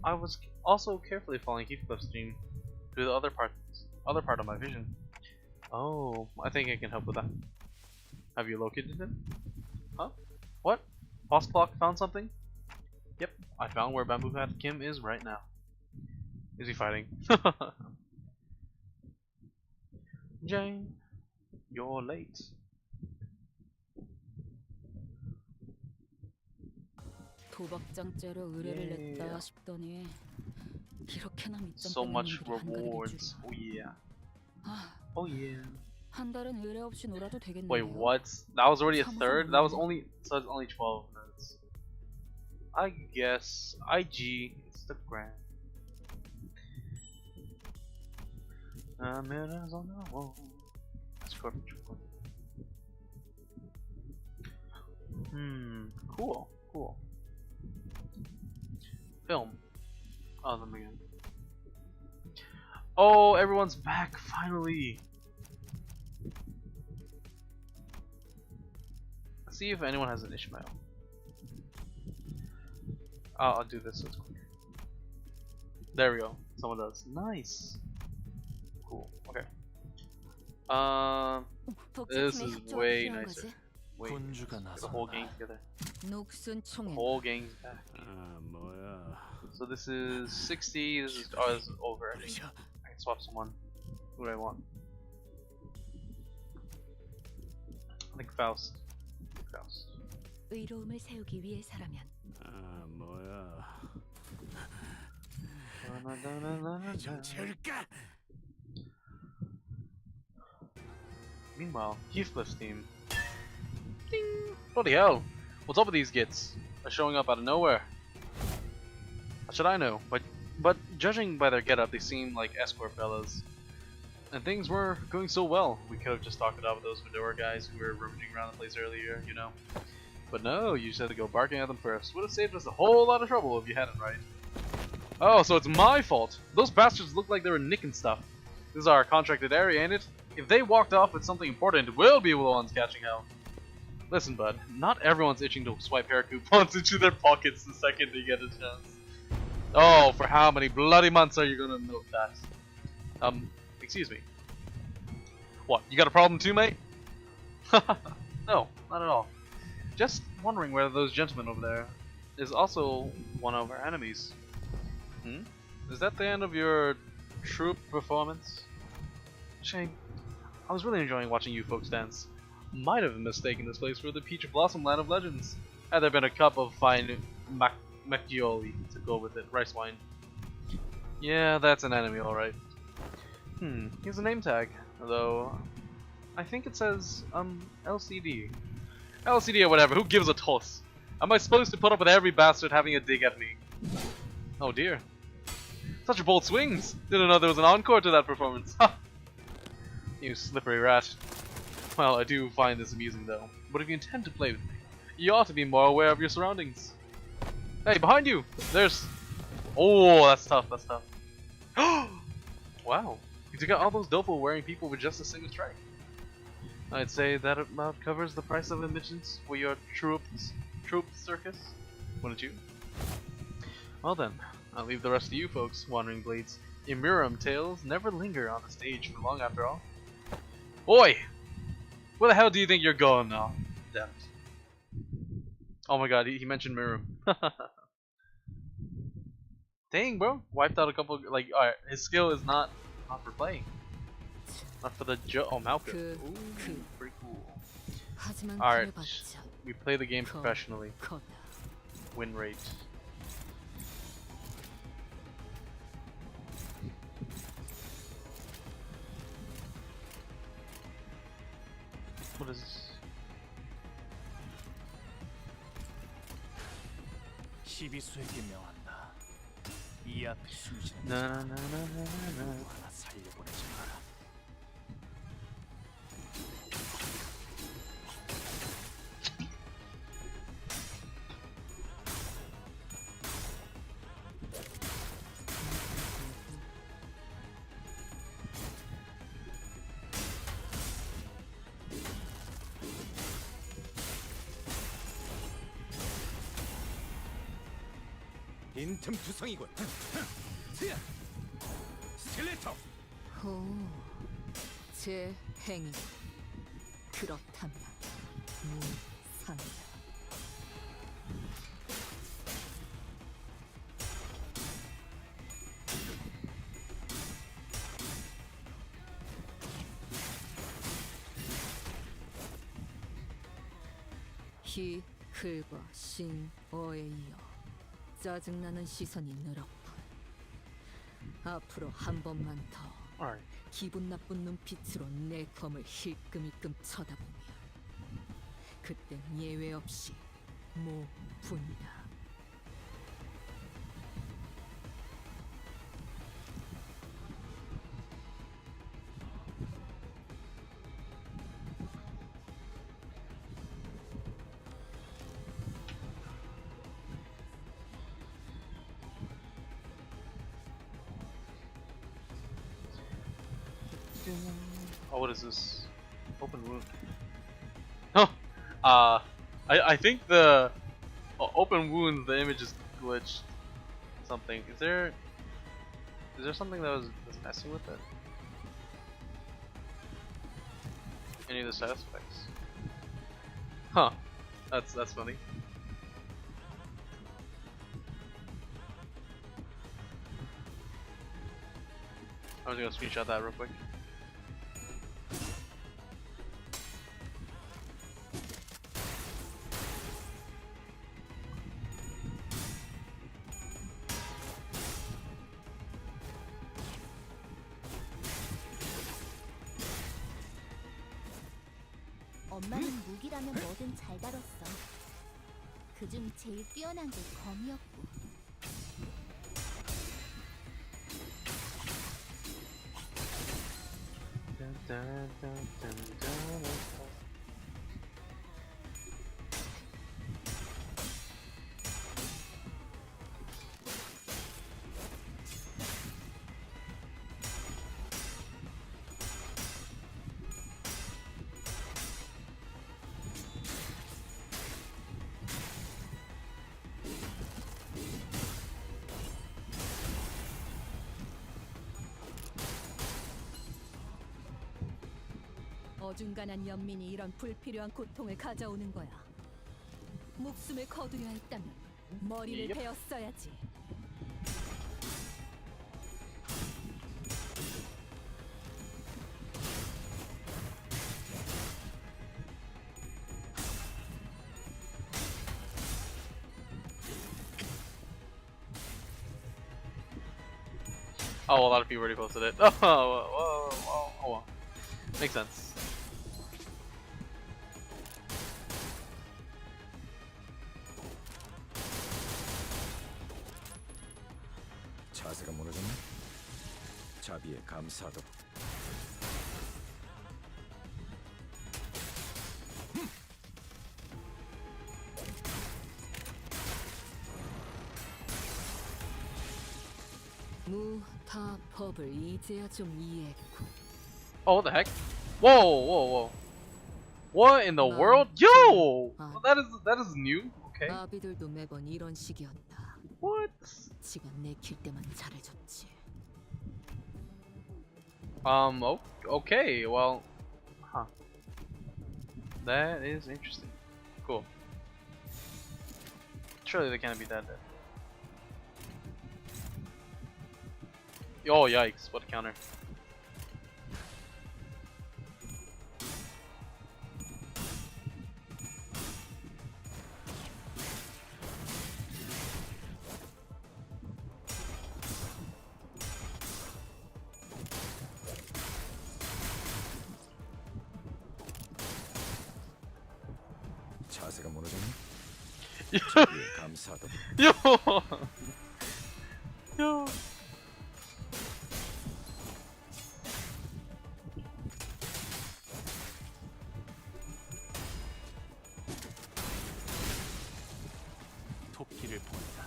I was also carefully following Heathcliff's stream through the other part of my vision. Oh, I think I can help with that. Have you located him? Huh? What? Bossclock found something? Yep, I found where Bamboo Hat Kim is right now. Is he fighting? Jane, you're late. 도박장째로 의뢰를 Yeah. 냈다 싶더니 이렇게나 밑장 So 빼는 much 놈들이 한가득일 rewards. 줄이야. Oh yeah. 아, Oh yeah. 한 달은 의뢰 없이 놀아도 되겠네요. Wait, what? That was already a third? That was only, so it's only 12 minutes. I guess IG Instagram. Mirrors on the wall. Scorpion. Cool. Film. Oh, them again. Oh, everyone's back finally. Let's see if anyone has an Ishmael. I'll do this so it's quicker. There we go. Someone does. Nice. Cool. Okay. This is way nicer. Wait, the whole gang together. 녹슨 The 총에 whole gang's back. So this is 60. This is over. I can swap someone. Who do I want? I think Faust. 의로움을 세우기 위해서라면 Meanwhile, Heathcliff's team. Ding! Bloody hell! What's up with these gits? They're showing up out of nowhere. How should I know? But judging by their getup, they seem like escort fellas. And things were going so well. We could have just talked it out with those fedora guys who were rummaging around the place earlier, you know. But no, you just had to go barking at them first. Would have saved us a whole lot of trouble if you hadn't, right? Oh, so it's my fault. Those bastards look like they were nicking stuff. This is our contracted area, ain't it? If they walked off with something important, we'll be the ones catching hell. Listen, bud, not everyone's itching to swipe hair coupons into their pockets the second they get a chance. Oh, for how many bloody months are you gonna milk that? Excuse me. What, you got a problem too, mate? No, not at all. Just wondering whether those gentlemen over there is also one of our enemies. Is that the end of your troupe performance? Shame. I was really enjoying watching you folks dance. Might have mistaken this place for the Peach Blossom Land of Legends, had there been a cup of fine macchioli to go with it, rice wine. Yeah, that's an enemy, alright. Here's a name tag, though I think it says, LCD. LCD or whatever, who gives a toss? Am I supposed to put up with every bastard having a dig at me? Oh dear. Such bold swings! Didn't know there was an encore to that performance. Ha! You slippery rat. Well, I do find this amusing though. But if you intend to play with me, you ought to be more aware of your surroundings. Hey, behind you! There's... Oh, that's tough, that's tough. Wow. You took out all those dopo wearing people with just a single strike. I'd say that about covers the price of admissions for your troupe circus, wouldn't you? Well then, I'll leave the rest to you folks, wandering blades. Immurum tales never linger on the stage for long after all. Oi! Where the hell do you think you're going now? Damn it. Oh my god, he mentioned Mirum. Dang, bro. Wiped out a couple, like, alright, his skill is not for playing. Not for the oh, Malcolm. Ooh, pretty cool. Alright, we play the game professionally. Win rate. What is this? 시비수에게 명한다. 이 앞에 숨쉬는 나나나나나나. 누구 하나 살려보내지 마라. 빈틈투성이군. 스켈레터. 오, 제 행위. 그렇다면 무상이다. 히, 클과 신, 어에 이어 짜증나는 시선이 늘었군. 앞으로 한 번만 더 Alright. 기분 나쁜 눈빛으로 내 검을 힐끔힐끔 쳐다보면 그땐 예외 없이 모분이다. Oh, what is this? Open wound. Oh, I think the open wound, the image is glitched. Something. Is there something that was messing with it? Any of the side effects? Huh. That's funny. I was gonna screenshot that real quick. 엄마는 무기라면 뭐든 잘 다뤘어. 그중 제일 뛰어난 게 검이었고. 어중간한 연민이 이런 불필요한 고통을 가져오는 거야. 목숨을 거두려 했다면 머리를 Yep. 베었어야지. Oh, a lot of people already posted it. Oh, whoa. Makes sense. 자세가 무너졌네. 자비에 감사하도록. 무타법을 이제야 좀 이해했고. Oh, what the heck? Whoa. What in the Mom. world? Yo! Mom. That is new. Okay. 아비들도 매번 이런 식이었다. What? 지가 내킬 때만 잘해줬지. Okay. Well, huh. That is interesting. Cool. Surely they can't be that dead. Oh, yikes. What a counter. 자세가 무너졌네. 자비에 감사하도록. 감사하도록. Yo! Yo! 토끼를 본다.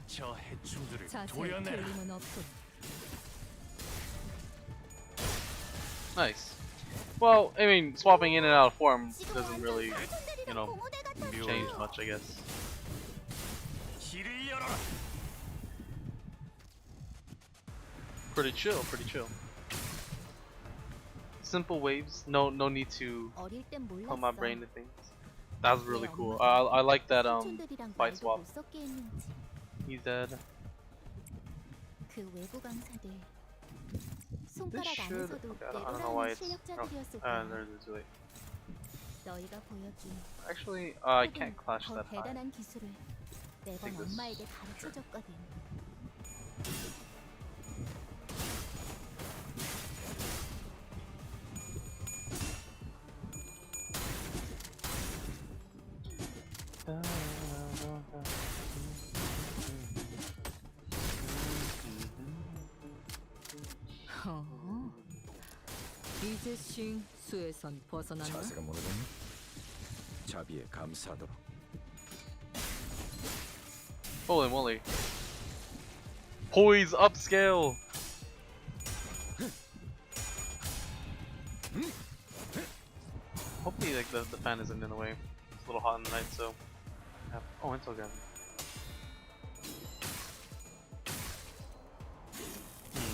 저 해충들을 자세히 도려내라. 틀림은 없군. Nice. Well, I mean, swapping in and out of form 지금 doesn't 완전 really, 사촌들이랑 you know, 고모대 같았어. change much, I guess. 길을 열어라. Pretty chill, pretty chill. Simple waves, no need to 어릴 땐 put my 몰랐어. brain to things. That's really 내 cool. 엄마가 I like that 삼촌들이랑 fight 말도 swap. 못 섞게 했는지. He's dead. 그 외부 강사들 This 손가락 should. 안에서도 Okay, I don't know why 내려가는 it's. 실력자들이었을 Ah, 거야. there's too late. 너희가 보여준 Actually, I 혹은 can't clash 더 that high. 대단한 기술을 매번 Take this. 엄마에게 가르쳐줬거든. 이제 싱 수에선 벗어났나? 자세가 무너졌니? 자비에 감사하도록. Holy moly. Poise upscale! Hopefully like the fan isn't in the way. It's a little hot in the night, so yeah. Oh, it's okay.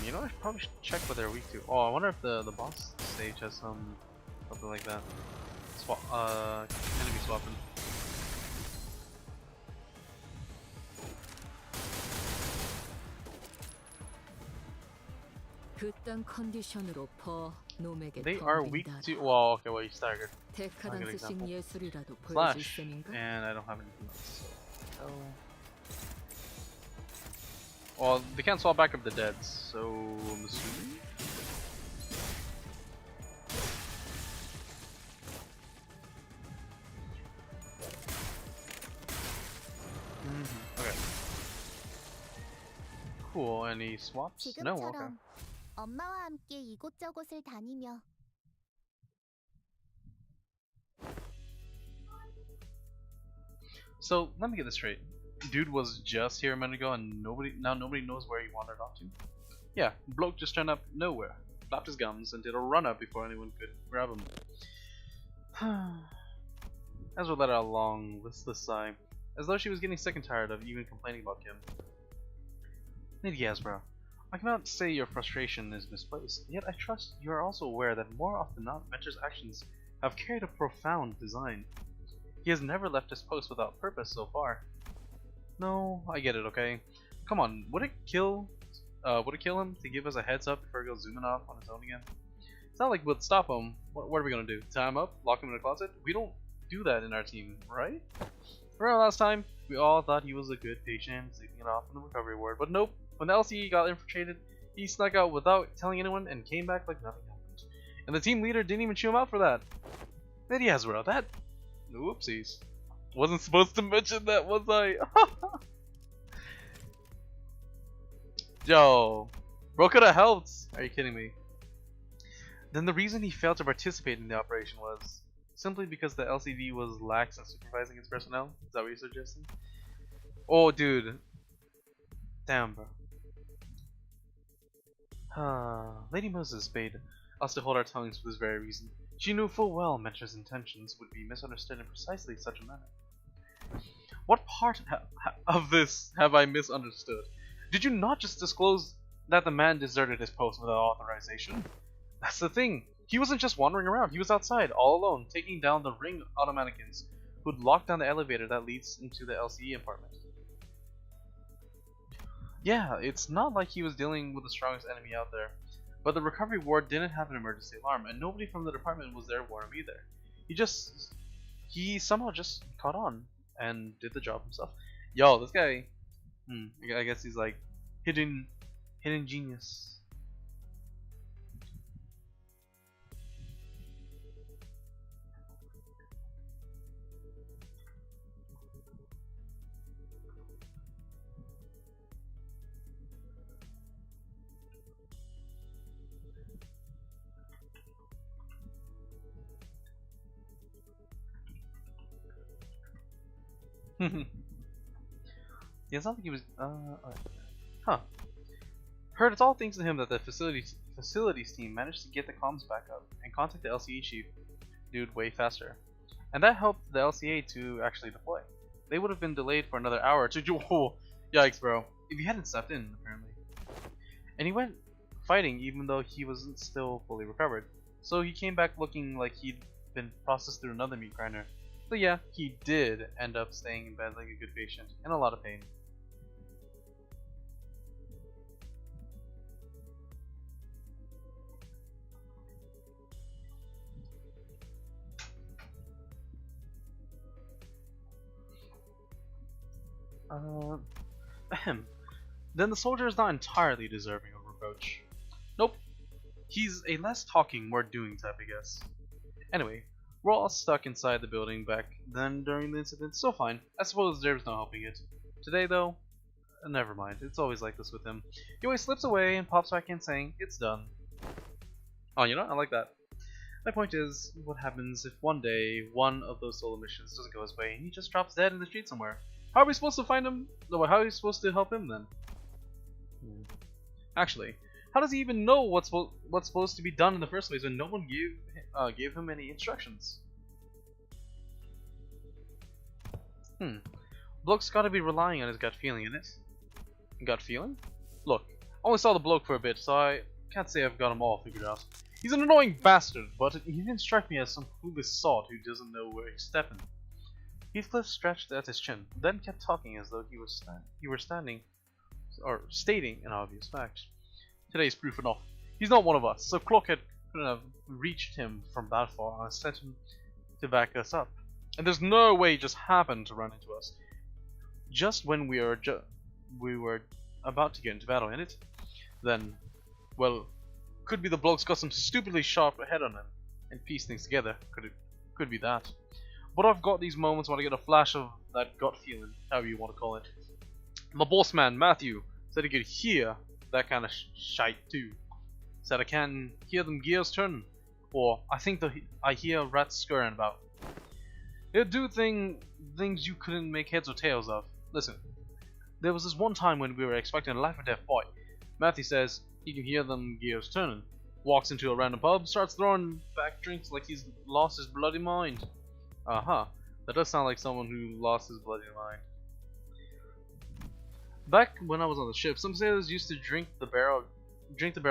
You know, I probably should check what they're weak to. Oh, I wonder if the boss stage has something like that. Swap enemy swapping. 그딴 컨디션으로 퍼 놈에게 They are weak 덤빈다. to. Well, okay, well you staggered. 데카단스식 example. 예술이라도 보여줄 Flash, 셈인가? and I don't have anything else. So. Well, they can't swap back up the deads, so I'm assuming. Okay. Cool. Any swaps? No. Okay. 지금처럼 엄마와 함께 이곳저곳을 다니며 So let me get this straight. Dude was just here a minute ago, and nobody knows where he wandered off to. Yeah, bloke just turned up nowhere, flapped his gums, and did a run up before anyone could grab him. Ezra let out a long, listless sigh, as though she was getting sick and tired of even complaining about Kim. Lady Ezra, I cannot say your frustration is misplaced, yet I trust you are also aware that more often than not, Mentor's actions have carried a profound design. He has never left his post without purpose so far. No, I get it, okay? Come on, would it kill him to give us a heads up before he goes zooming off on his own again? It's not like we'll stop him. What are we gonna do? Tie him up? Lock him in a closet? We don't do that in our team, right? Remember last time? We all thought he was a good patient, sleeping it off in the recovery ward, but nope. When the LCE got infiltrated, he snuck out without telling anyone and came back like nothing happened. And the team leader didn't even chew him out for that. Lady Ezra, that... Whoopsies. Wasn't supposed to mention that, was I? Yo. Bro could have helped. Are you kidding me? Then the reason he failed to participate in the operation was simply because the LCD was lax in supervising its personnel? Is that what you're suggesting? Oh, dude. Damn, bro. Lady Moses bade us to hold our tongues for this very reason. She knew full well Mentor's intentions would be misunderstood in precisely such a manner. What part of this have I misunderstood? Did you not just disclose that the man deserted his post without authorization? That's the thing. He wasn't just wandering around. He was outside, all alone, taking down the ring automaticans who'd locked down the elevator that leads into the LCE apartment. Yeah, it's not like he was dealing with the strongest enemy out there. But the recovery ward didn't have an emergency alarm, and nobody from the department was there to warn him either. He somehow just caught on and did the job himself. Yo, this guy, I guess he's like hidden genius. Yeah, it's not like he was. Huh. Heard it's all thanks to him that the facilities team managed to get the comms back up and contact the LCA chief dude way faster. And that helped the LCA to actually deploy. They would have been delayed for another hour to do. Oh, yikes, bro. If he hadn't stepped in, apparently. And he went fighting even though he wasn't still fully recovered. So he came back looking like he'd been processed through another meat grinder. So yeah, he did end up staying in bed like a good patient, in a lot of pain. Ahem. Then the soldier is not entirely deserving of reproach. Nope. He's a less talking, more doing type, I guess. Anyway, we're all stuck inside the building back then during the incident, so fine. I suppose there's no helping it. Today, though, never mind. It's always like this with him. He always slips away and pops back in saying, it's done. Oh, you know, I like that. My point is, what happens if one day one of those solo missions doesn't go his way and he just drops dead in the street somewhere? How are we supposed to find him? No, how are we supposed to help him then? Actually, how does he even know what's supposed to be done in the first place when no one gave him any instructions? Bloke's gotta be relying on his gut feeling, innit? Gut feeling? Look, I only saw the bloke for a bit, so I can't say I've got him all figured out. He's an annoying bastard, but he didn't strike me as some clueless sod who doesn't know where he's stepping. Heathcliff stretched at his chin, then kept talking as though he were stating an obvious fact. Today's proof enough. He's not one of us, so Clockhead couldn't have reached him from that far and sent him to back us up. And there's no way he just happened to run into us. Just when we were about to get into battle, innit? Then, well, could be the bloke's got some stupidly sharp head on him and piece things together. Could be that. But I've got these moments when I get a flash of that gut feeling, however you want to call it. My boss man, Matthew, said he could hear that kind of shite too. Said I can hear them gears turning, or I think I hear rats scurrying about. It'd do things you couldn't make heads or tails of. Listen, there was this one time when we were expecting a life or death fight. Matthew says he can hear them gears turning. Walks into a random pub, starts throwing back drinks like he's lost his bloody mind. That does sound like someone who lost his bloody mind. Back when I was on the ship, some sailors used to drink the barrel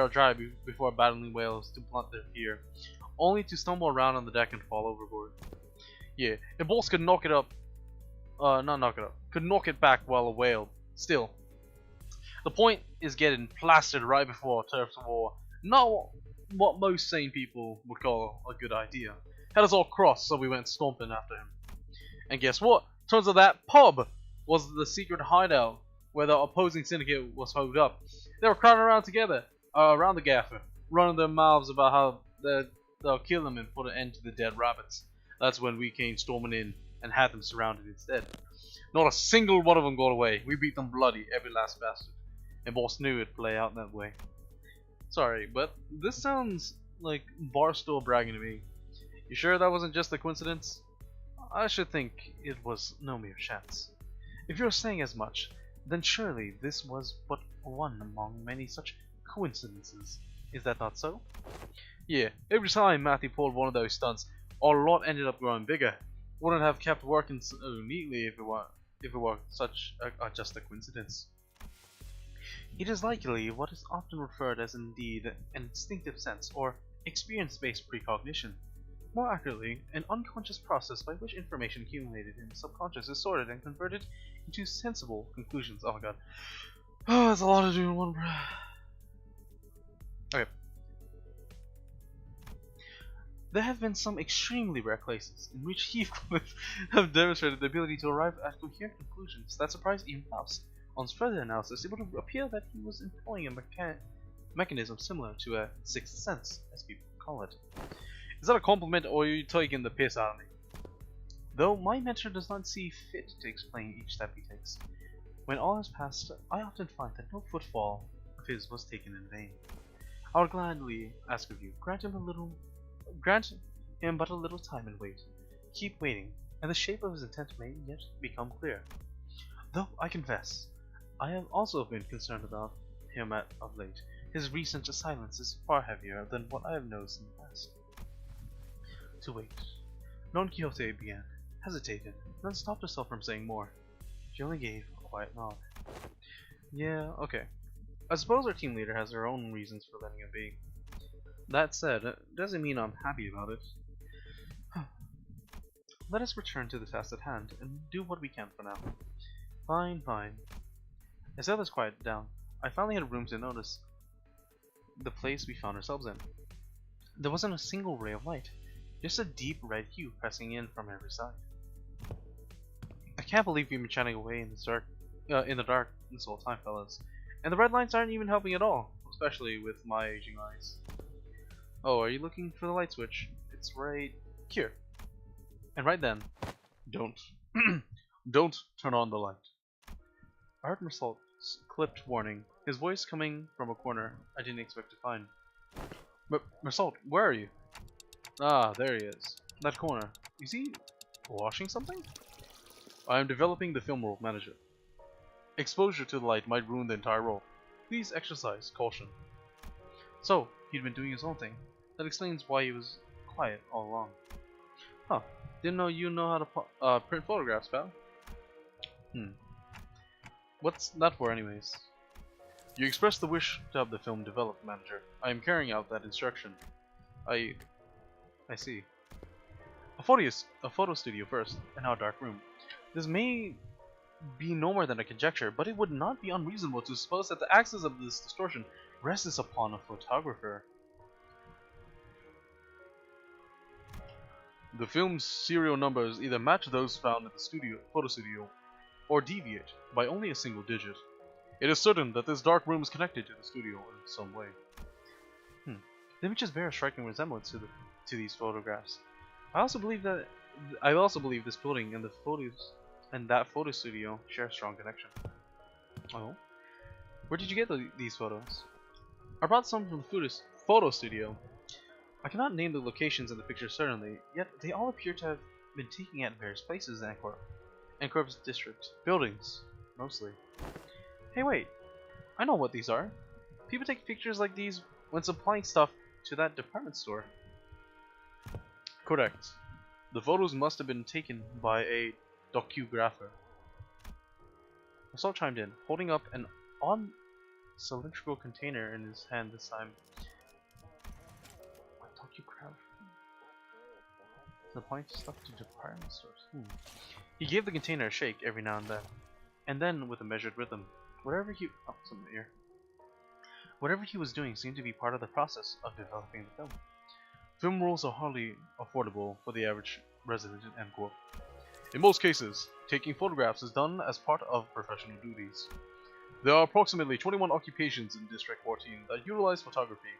dry before battling whales to blunt their fear, only to stumble around on the deck and fall overboard. Yeah, if boss could knock it back while a whale. Still, the point is getting plastered right before turf's war. Not what most sane people would call a good idea. Had us all crossed, so we went stomping after him. And guess what? Turns out that pub was the secret hideout where the opposing syndicate was holed up. They were crowding around together, around the gaffer, running their mouths about how they'll kill them and put an end to the dead rabbits. That's when we came storming in and had them surrounded instead. Not a single one of them got away. We beat them bloody, every last bastard. And boss knew it'd play out that way. Sorry, but this sounds like Barstool bragging to me. You sure that wasn't just a coincidence? I should think it was no mere chance. If you're saying as much, then surely this was but one among many such coincidences. Is that not so? Yeah, every time Matthew pulled one of those stunts, our lot ended up growing bigger. Wouldn't have kept working so neatly if it were such just a coincidence. It is likely what is often referred as indeed an instinctive sense or experience-based precognition. More accurately, an unconscious process by which information accumulated in the subconscious is sorted and converted into sensible conclusions. Oh my god. Oh, there's a lot to do in one breath. Okay. There have been some extremely rare cases in which Heathcliff have demonstrated the ability to arrive at coherent conclusions that surprise even us. On further analysis, it would appear that he was employing a mechanism similar to a sixth sense, as people call it. Is that a compliment, or are you taking the piss out of me? Though my mentor does not see fit to explain each step he takes. When all has passed, I often find that no footfall of his was taken in vain. I would gladly ask of you, grant him but a little time and wait. Keep waiting, and the shape of his intent may yet become clear. Though I confess, I have also been concerned about him of late. His recent silence is far heavier than what I have noticed in the past. To wait. Don Quixote began, hesitated, then stopped herself from saying more. She only gave a quiet nod. Yeah, okay. I suppose our team leader has her own reasons for letting him be. That said, it doesn't mean I'm happy about it. Let us return to the task at hand and do what we can for now. Fine, fine. As the others quieted down, I finally had room to notice the place we found ourselves in. There wasn't a single ray of light, just a deep red hue pressing in from every side. I can't believe we've been chatting away in the dark this whole time, fellas. And the red lights aren't even helping at all, especially with my aging eyes. Oh, are you looking for the light switch? It's right here. And right then, don't turn on the light. I heard Mersault's clipped warning, his voice coming from a corner I didn't expect to find. Mersault, where are you? Ah, there he is. That corner. Is he washing something? I am developing the film roll manager. Exposure to the light might ruin the entire roll. Please exercise caution. So, he'd been doing his own thing. That explains why he was quiet all along. Huh. Didn't know you know how to print photographs, pal. What's that for anyways? You expressed the wish to have the film developed, manager. I am carrying out that instruction. I see. A photo studio first, and now a dark room. This may be no more than a conjecture, but it would not be unreasonable to suppose that the axis of this distortion rests upon a photographer. The film's serial numbers either match those found at the photo studio, or deviate by only a single digit. It is certain that this dark room is connected to the studio in some way. The images bear a striking resemblance to these photographs. I also believe this building and that photo studio share a strong connection. Oh, where did you get these photos? I brought some from the photo studio. I cannot name the locations in the pictures certainly, yet they all appear to have been taken at various places in Antwerp's district. Buildings, mostly. Hey wait, I know what these are. People take pictures like these when supplying stuff to that department store. Correct. The photos must have been taken by a docographer. Marcel chimed in, holding up an odd cylindrical container in his hand this time. What docographer? Supplying stuff to department stores. He gave the container a shake every now and then with a measured rhythm. Whatever he was doing seemed to be part of the process of developing the film. Film rolls are hardly affordable for the average resident in Antwerp. In most cases, taking photographs is done as part of professional duties. There are approximately 21 occupations in District 14 that utilize photography.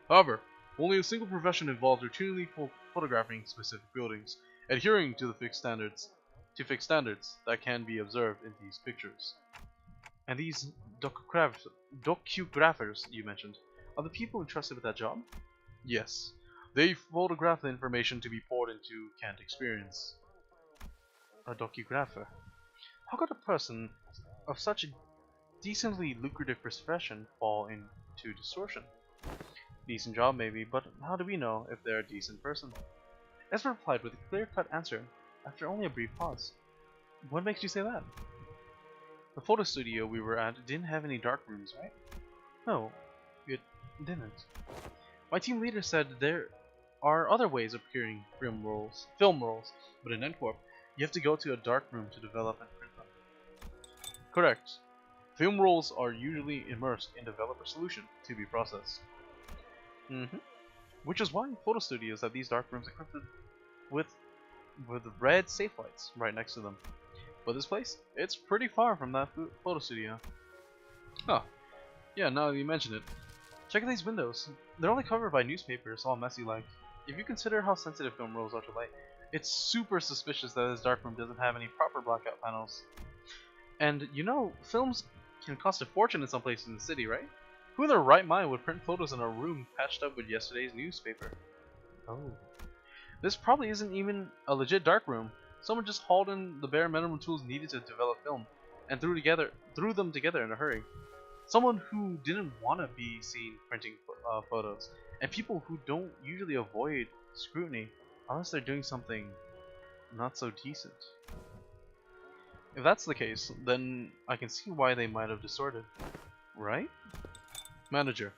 However, only a single profession involves routinely photographing specific buildings, adhering to the fixed standards that can be observed in these pictures. And these docugraphers you mentioned, are the people entrusted with that job? Yes. They photograph the information to be poured into canned experience. A docugrapher. How could a person of such a decently lucrative profession fall into distortion? Decent job maybe, but how do we know if they're a decent person? Ezra replied with a clear-cut answer after only a brief pause. What makes you say that? The photo studio we were at didn't have any dark rooms, right? No, it didn't. My team leader said there are other ways of procuring film rolls, but in Antwerp, you have to go to a dark room to develop and print them. Correct. Film rolls are usually immersed in developer solution to be processed. Which is why photo studios have these dark rooms equipped with red safe lights right next to them. But this place, it's pretty far from that photo studio. Huh. Yeah, now that you mention it. Check out these windows. They're only covered by newspapers, all messy like. If you consider how sensitive film rolls are to light, it's super suspicious that this dark room doesn't have any proper blackout panels. And you know, films can cost a fortune in some places in the city, right? Who in their right mind would print photos in a room patched up with yesterday's newspaper? Oh. This probably isn't even a legit dark room. Someone just hauled in the bare minimum tools needed to develop film, and threw them together in a hurry. Someone who didn't want to be seen printing photos, and people who don't usually avoid scrutiny unless they're doing something not so decent. If that's the case, then I can see why they might have distorted. Right? Manager.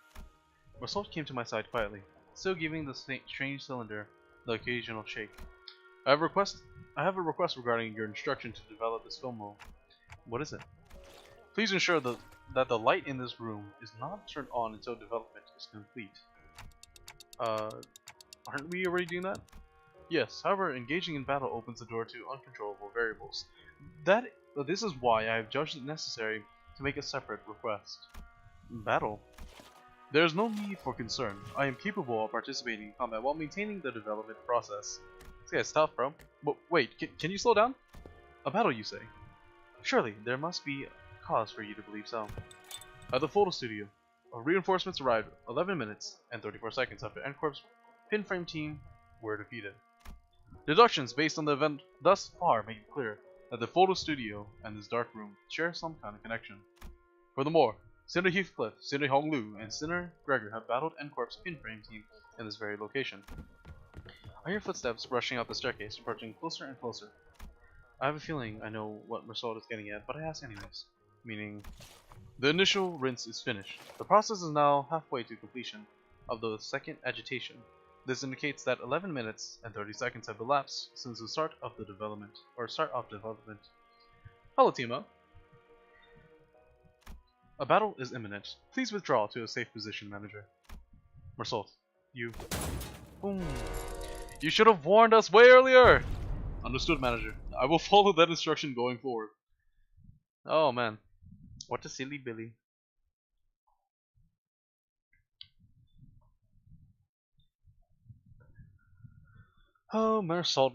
Marcel came to my side quietly, still giving the strange cylinder the occasional shake. I have a request regarding your instruction to develop this film roll. What is it? Please ensure that the light in this room is not turned on until development is complete. Aren't we already doing that? Yes, however, engaging in battle opens the door to uncontrollable variables. This is why I have judged it necessary to make a separate request. Battle? There is no need for concern. I am capable of participating in combat while maintaining the development process. This guy's tough, bro. But wait, can you slow down? A battle, you say? Surely, there must be a cause for you to believe so. At the photo studio, reinforcements arrived 11 minutes and 34 seconds after N-Corp's pinframe team were defeated. Deductions based on the event thus far make it clear that the photo studio and this dark room share some kind of connection. Furthermore, Senator Heathcliff, Senator Honglu, and Senator Gregor have battled N-Corp's pinframe team in this very location. I hear footsteps rushing up the staircase, approaching closer and closer. I have a feeling I know what Mersault is getting at, but I ask anyways. Meaning, the initial rinse is finished. The process is now halfway to completion of the second agitation. This indicates that 11 minutes and 30 seconds have elapsed since the start of development. Hello, Tima. A battle is imminent. Please withdraw to a safe position, Manager. Mersault, you. Boom. You should have warned us way earlier! Understood, Manager. I will follow that instruction going forward. Oh man. What a silly Billy. Oh, Mersault.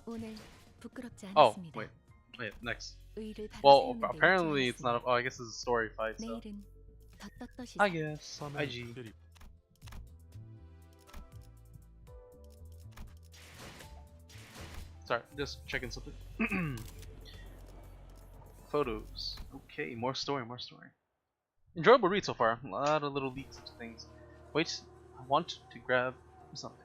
오늘 부끄럽지 Oh, 않았습니다. wait, next. 의의를 Well, 바라세우는 데 apparently it's not. 집중하였습니다. Oh, I guess it's a story fight. So. 내일은 더 떳떳이 I guess. IG. Sorry, just checking something. Photos. Okay, more story. Enjoyable read so far. A lot of little leaks into things. Wait, I want to grab something.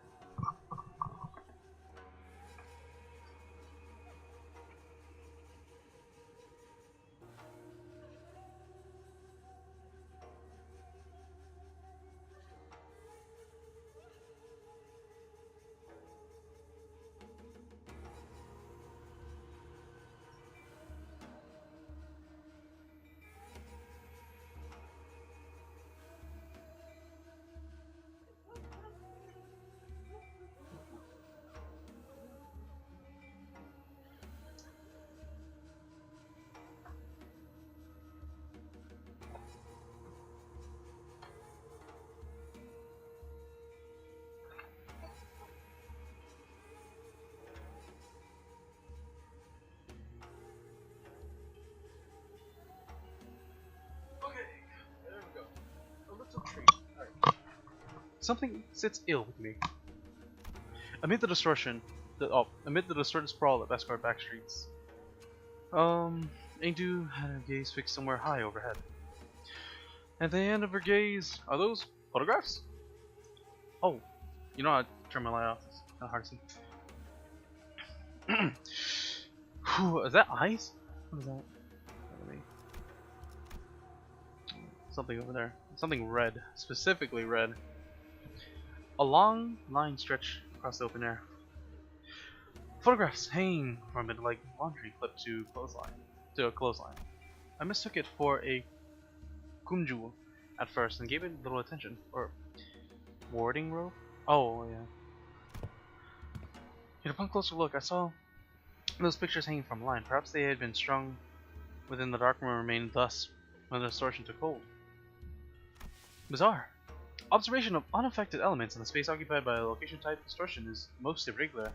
Something sits ill with me. Amid the distortion, amid the distorted sprawl of Escort back streets, Aindu had her gaze fixed somewhere high overhead. At the end of her gaze, are those photographs? Oh, you know how to turn my light off. It's not hard to see. Whew, is that ice? What is that? Something over there. Something red. Specifically red. A long line stretched across the open air. Photographs hanging from it like laundry clipped to a clothesline. I mistook it for a kumju at first and gave it little attention. Or warding rope? Oh yeah. Upon closer look, I saw those pictures hanging from a line. Perhaps they had been strung within the dark room and remained thus when the distortion took hold. Bizarre. Observation of unaffected elements in the space occupied by a location type distortion is most irregular.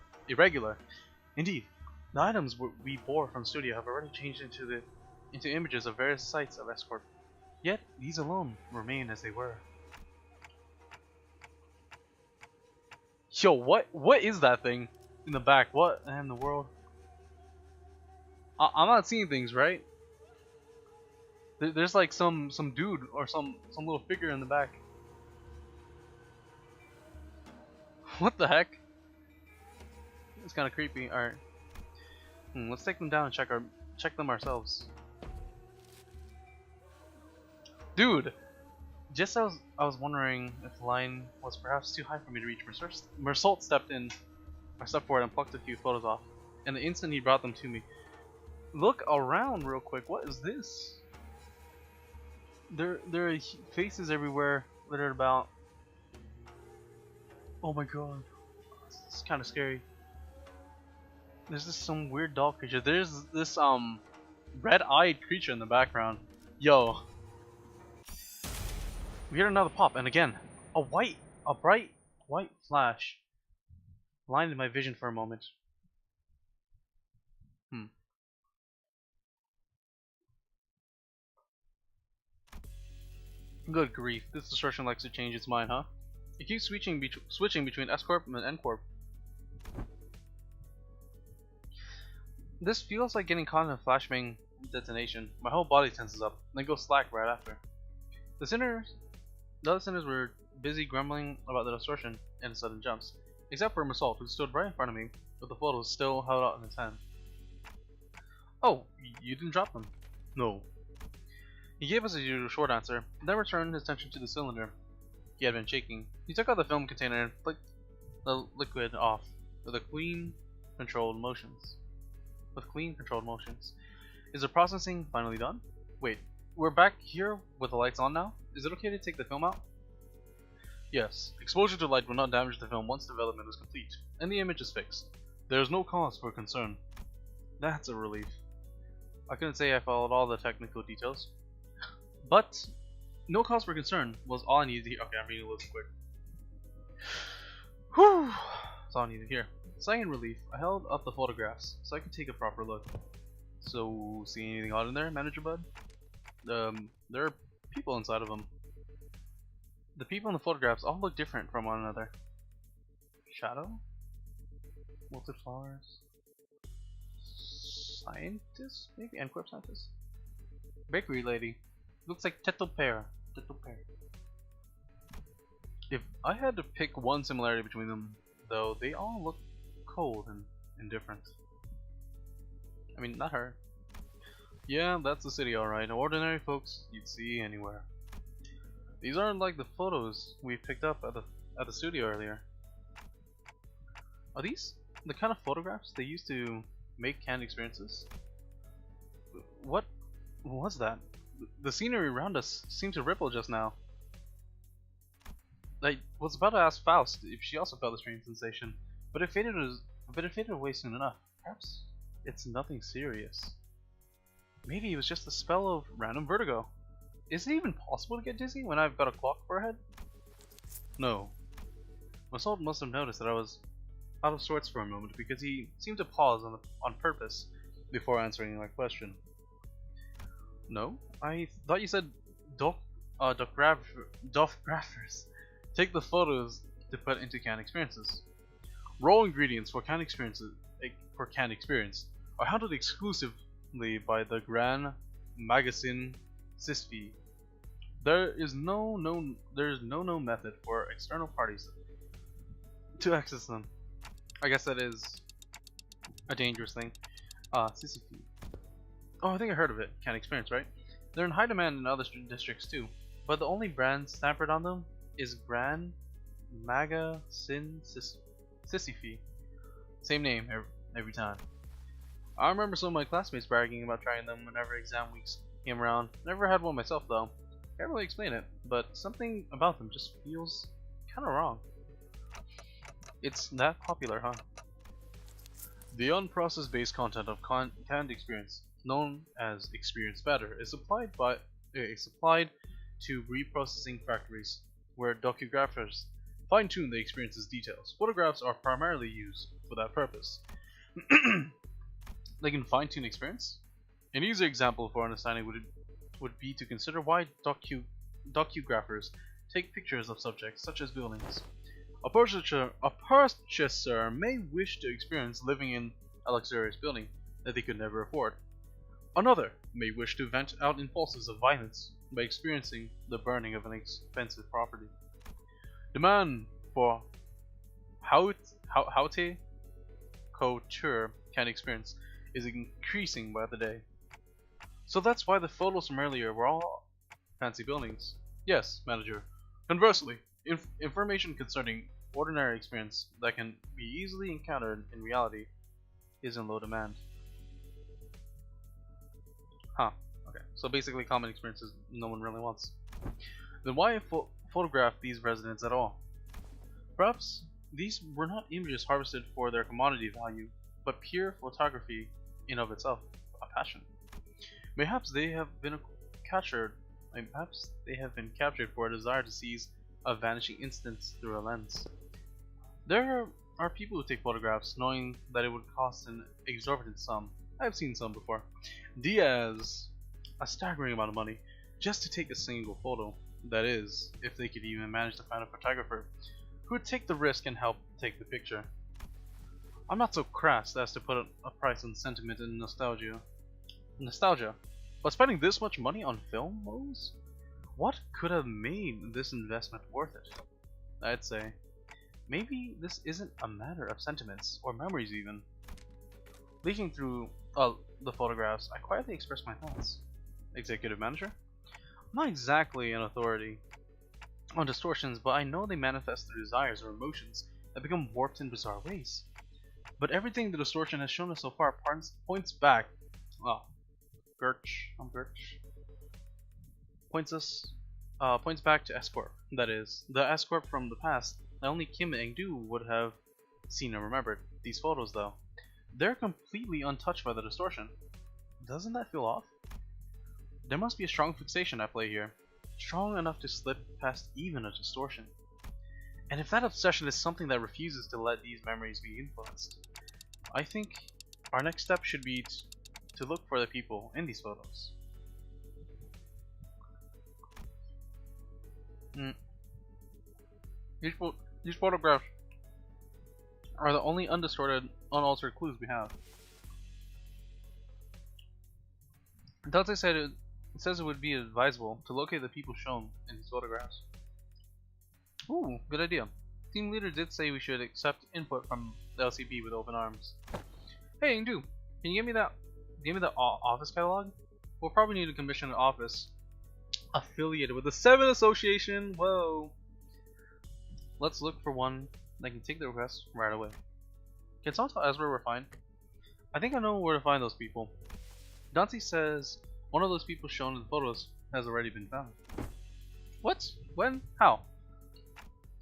Indeed, the items we bore from studio have already changed into images of various sites of Escort. Yet these alone remain as they were. Yo, what is that thing in the back? What in the world? I'm not seeing things, right? There's like some dude or some little figure in the back. What the heck? It's kind of creepy. All right, let's take them down and check them ourselves. Dude, just as I was wondering if the line was perhaps too high for me to reach. Mersault stepped in. I stepped forward and plucked a few photos off, and the instant he brought them to me. Look around real quick. What is this? There are faces everywhere littered about. Oh my god, it's kind of scary. There's just some weird doll creature. There's this red-eyed creature in the background. Yo, we hear another pop, and again, a bright white flash blinded my vision for a moment. Good grief, this distortion likes to change its mind, huh? It keeps switching between S-Corp and N-Corp. This feels like getting caught in a flashbang detonation. My whole body tenses up, then goes slack right after. The other sinners were busy grumbling about the distortion and sudden jumps, except for Mersault, who stood right in front of me, with the photos still held out in his hand. Oh, you didn't drop them? No. He gave us a usual short answer, then returned his attention to the cylinder he had been shaking. He took out the film container and flicked the liquid off with clean, controlled motions. Is the processing finally done? Wait, we're back here with the lights on now? Is it okay to take the film out? Yes, exposure to light will not damage the film once development is complete, and the image is fixed. There is no cause for concern. That's a relief. I couldn't say I followed all the technical details, but no cause for concern was all I needed to hear. Okay, I'm reading a little quick. Whew! That's all I needed to hear. Sighing in relief, I held up the photographs so I could take a proper look. So, see anything odd in there, Manager Bud? There are people inside of them. The people in the photographs all look different from one another. Shadow? Wilted flowers? Scientist? Maybe? N-Corp scientist? Bakery lady. Looks like Teto Pear. If I had to pick one similarity between them, though, they all look cold and indifferent. I mean, not her. Yeah, that's the city, alright. Ordinary folks you'd see anywhere. These aren't like the photos we picked up at the studio earlier. Are these the kind of photographs they used to make canned experiences? What was that? The scenery around us seemed to ripple just now. I was about to ask Faust if she also felt the strange sensation, but it faded away soon enough. Perhaps it's nothing serious. Maybe it was just the spell of random vertigo. Is it even possible to get dizzy when I've got a clock for a head? No. Mersault must have noticed that I was out of sorts for a moment because he seemed to pause on purpose before answering my question. No? I thought you said Doffgraphers take the photos to put into canned experiences. Raw ingredients for canned experience are handled exclusively by the Grand Magazine Sysfy. There is no known method for external parties to access them. I guess that is a dangerous thing. Sysfy. Oh, I think I heard of it. Canned experience, right? They're in high demand in other districts too, but the only brand stampered on them is Grand Magazine Sysfy. Same name every time. I remember some of my classmates bragging about trying them whenever exam weeks came around. Never had one myself though. Can't really explain it, but something about them just feels kinda wrong. It's that popular, huh? The unprocessed base content of canned experience, known as experience matter, is supplied to reprocessing factories, where docugraphers fine-tune the experience's details. Photographs are primarily used for that purpose. They can fine-tune experience? An easy example for understanding would be to consider why docugraphers take pictures of subjects such as buildings. A purchaser may wish to experience living in a luxurious building, that they could never afford. Another may wish to vent out impulses of violence by experiencing the burning of an expensive property. Demand for haute couture kind of experience is increasing by the day. So that's why the photos from earlier were all fancy buildings. Yes, manager. Conversely, information concerning ordinary experience that can be easily encountered in reality is in low demand. Huh. Okay. So basically common experiences no one really wants. Then why photograph these residents at all? Perhaps these were not images harvested for their commodity value, but pure photography in of itself, a passion. Perhaps they have been captured for a desire to seize a vanishing instance through a lens. There are people who take photographs knowing that it would cost an exorbitant sum. I've seen some before. Diaz, a staggering amount of money, just to take a single photo. That is, if they could even manage to find a photographer who would take the risk and help take the picture. I'm not so crass as to put a price on sentiment and nostalgia. But spending this much money on film, Mose? What could have made this investment worth it? I'd say, maybe this isn't a matter of sentiments, or memories even. Leafing through the photographs, I quietly expressed my thoughts. Executive manager? I'm not exactly an authority on distortions, but I know they manifest through desires or emotions that become warped in bizarre ways. But everything the distortion has shown us so far points back. Oh, points back to S-Corp. That is, the S-Corp from the past that only Kim and Do would have seen and remembered. These photos, though, they're completely untouched by the distortion. Doesn't that feel off? There must be a strong fixation at play here, strong enough to slip past even a distortion. And if that obsession is something that refuses to let these memories be influenced, I think our next step should be to look for the people in these photos. These photographs are the only undistorted, unaltered clues we have. Dante said it says it would be advisable to locate the people shown in these photographs. Ooh, good idea. Team leader did say we should accept input from the LCP with open arms. Hey, Ingdu, can you give me the office catalog? We'll probably need to commission an office affiliated with the 7 Association. Whoa. Let's look for one that can take the request right away. Can someone tell Ezra we're fine? I think I know where to find those people. Dante says one of those people shown in the photos has already been found. What? When? How?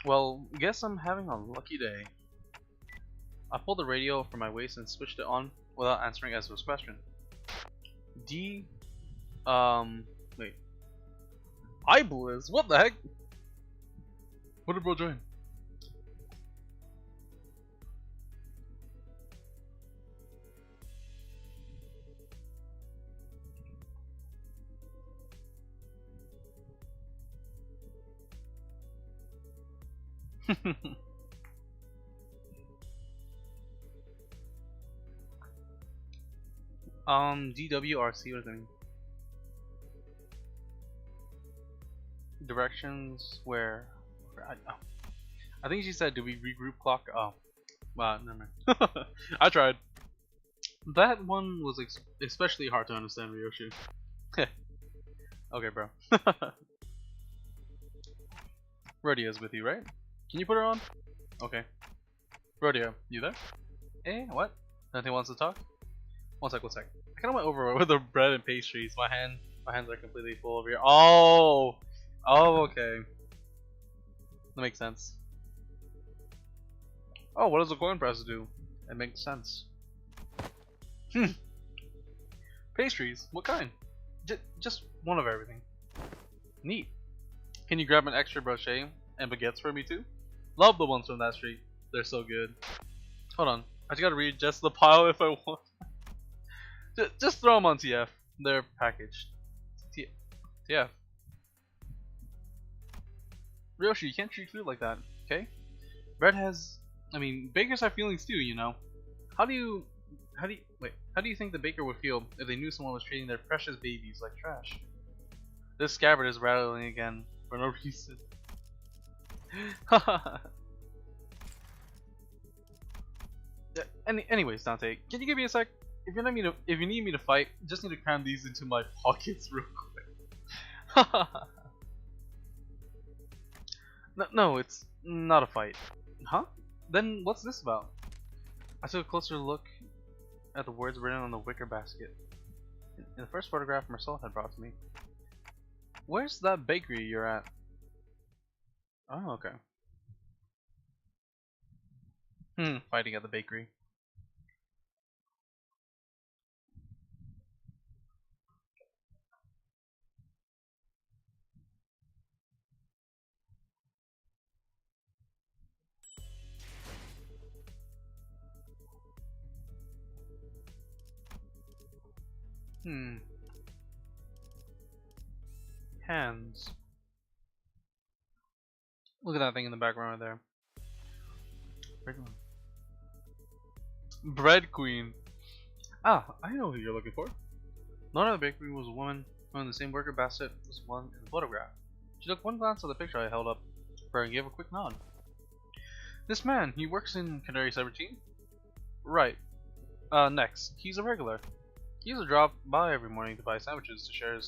Well, guess I'm having a lucky day. I pulled the radio from my waist and switched it on without answering Ezra's question. Wait. Hi, Blizz, what the heck? What did bro join? DWRC, what does that mean? Directions where I think she said, do we regroup clock? Oh, wow, never mind. I tried. That one was especially hard to understand, Ryoshi. Okay, bro. Rhodio's with you, right? Can you put her on? Okay. Rhodio, you there? Eh, what? Nothing wants to talk? One sec. I kinda went over with the bread and pastries. My hands are completely full over here. Oh! Oh, okay. That makes sense. Oh, what does the coin press do? It makes sense. Pastries? What kind? Just one of everything. Neat. Can you grab an extra brochet and baguettes for me too? Love the ones from that street. They're so good. Hold on. I just gotta readjust the pile if I want. Just throw them on TF. They're packaged. TF. Ryoshi, you can't treat food like that, okay? Bread has... bakers have feelings too, you know. How do you... Wait. How do you think the baker would feel if they knew someone was treating their precious babies like trash? This scabbard is rattling again for no reason. Anyways, Dante, can you give me a sec? If you need me to fight, just need to cram these into my pockets real quick. No, it's not a fight. Huh? Then what's this about? I took a closer look at the words written on the wicker basket. In the first photograph Marcel had brought to me. Where's that bakery you're at? Oh, okay. Fighting at the bakery. Hands. Look at that thing in the background right there. Bread Queen. Ah, I know who you're looking for. None of the bakery was a woman wearing the same worker basket as one in the photograph. She took one glance at the picture I held up for her and gave a quick nod. This man, he works in Canary 17? Right. Next, he's a regular. He used to drop by every morning to buy sandwiches to share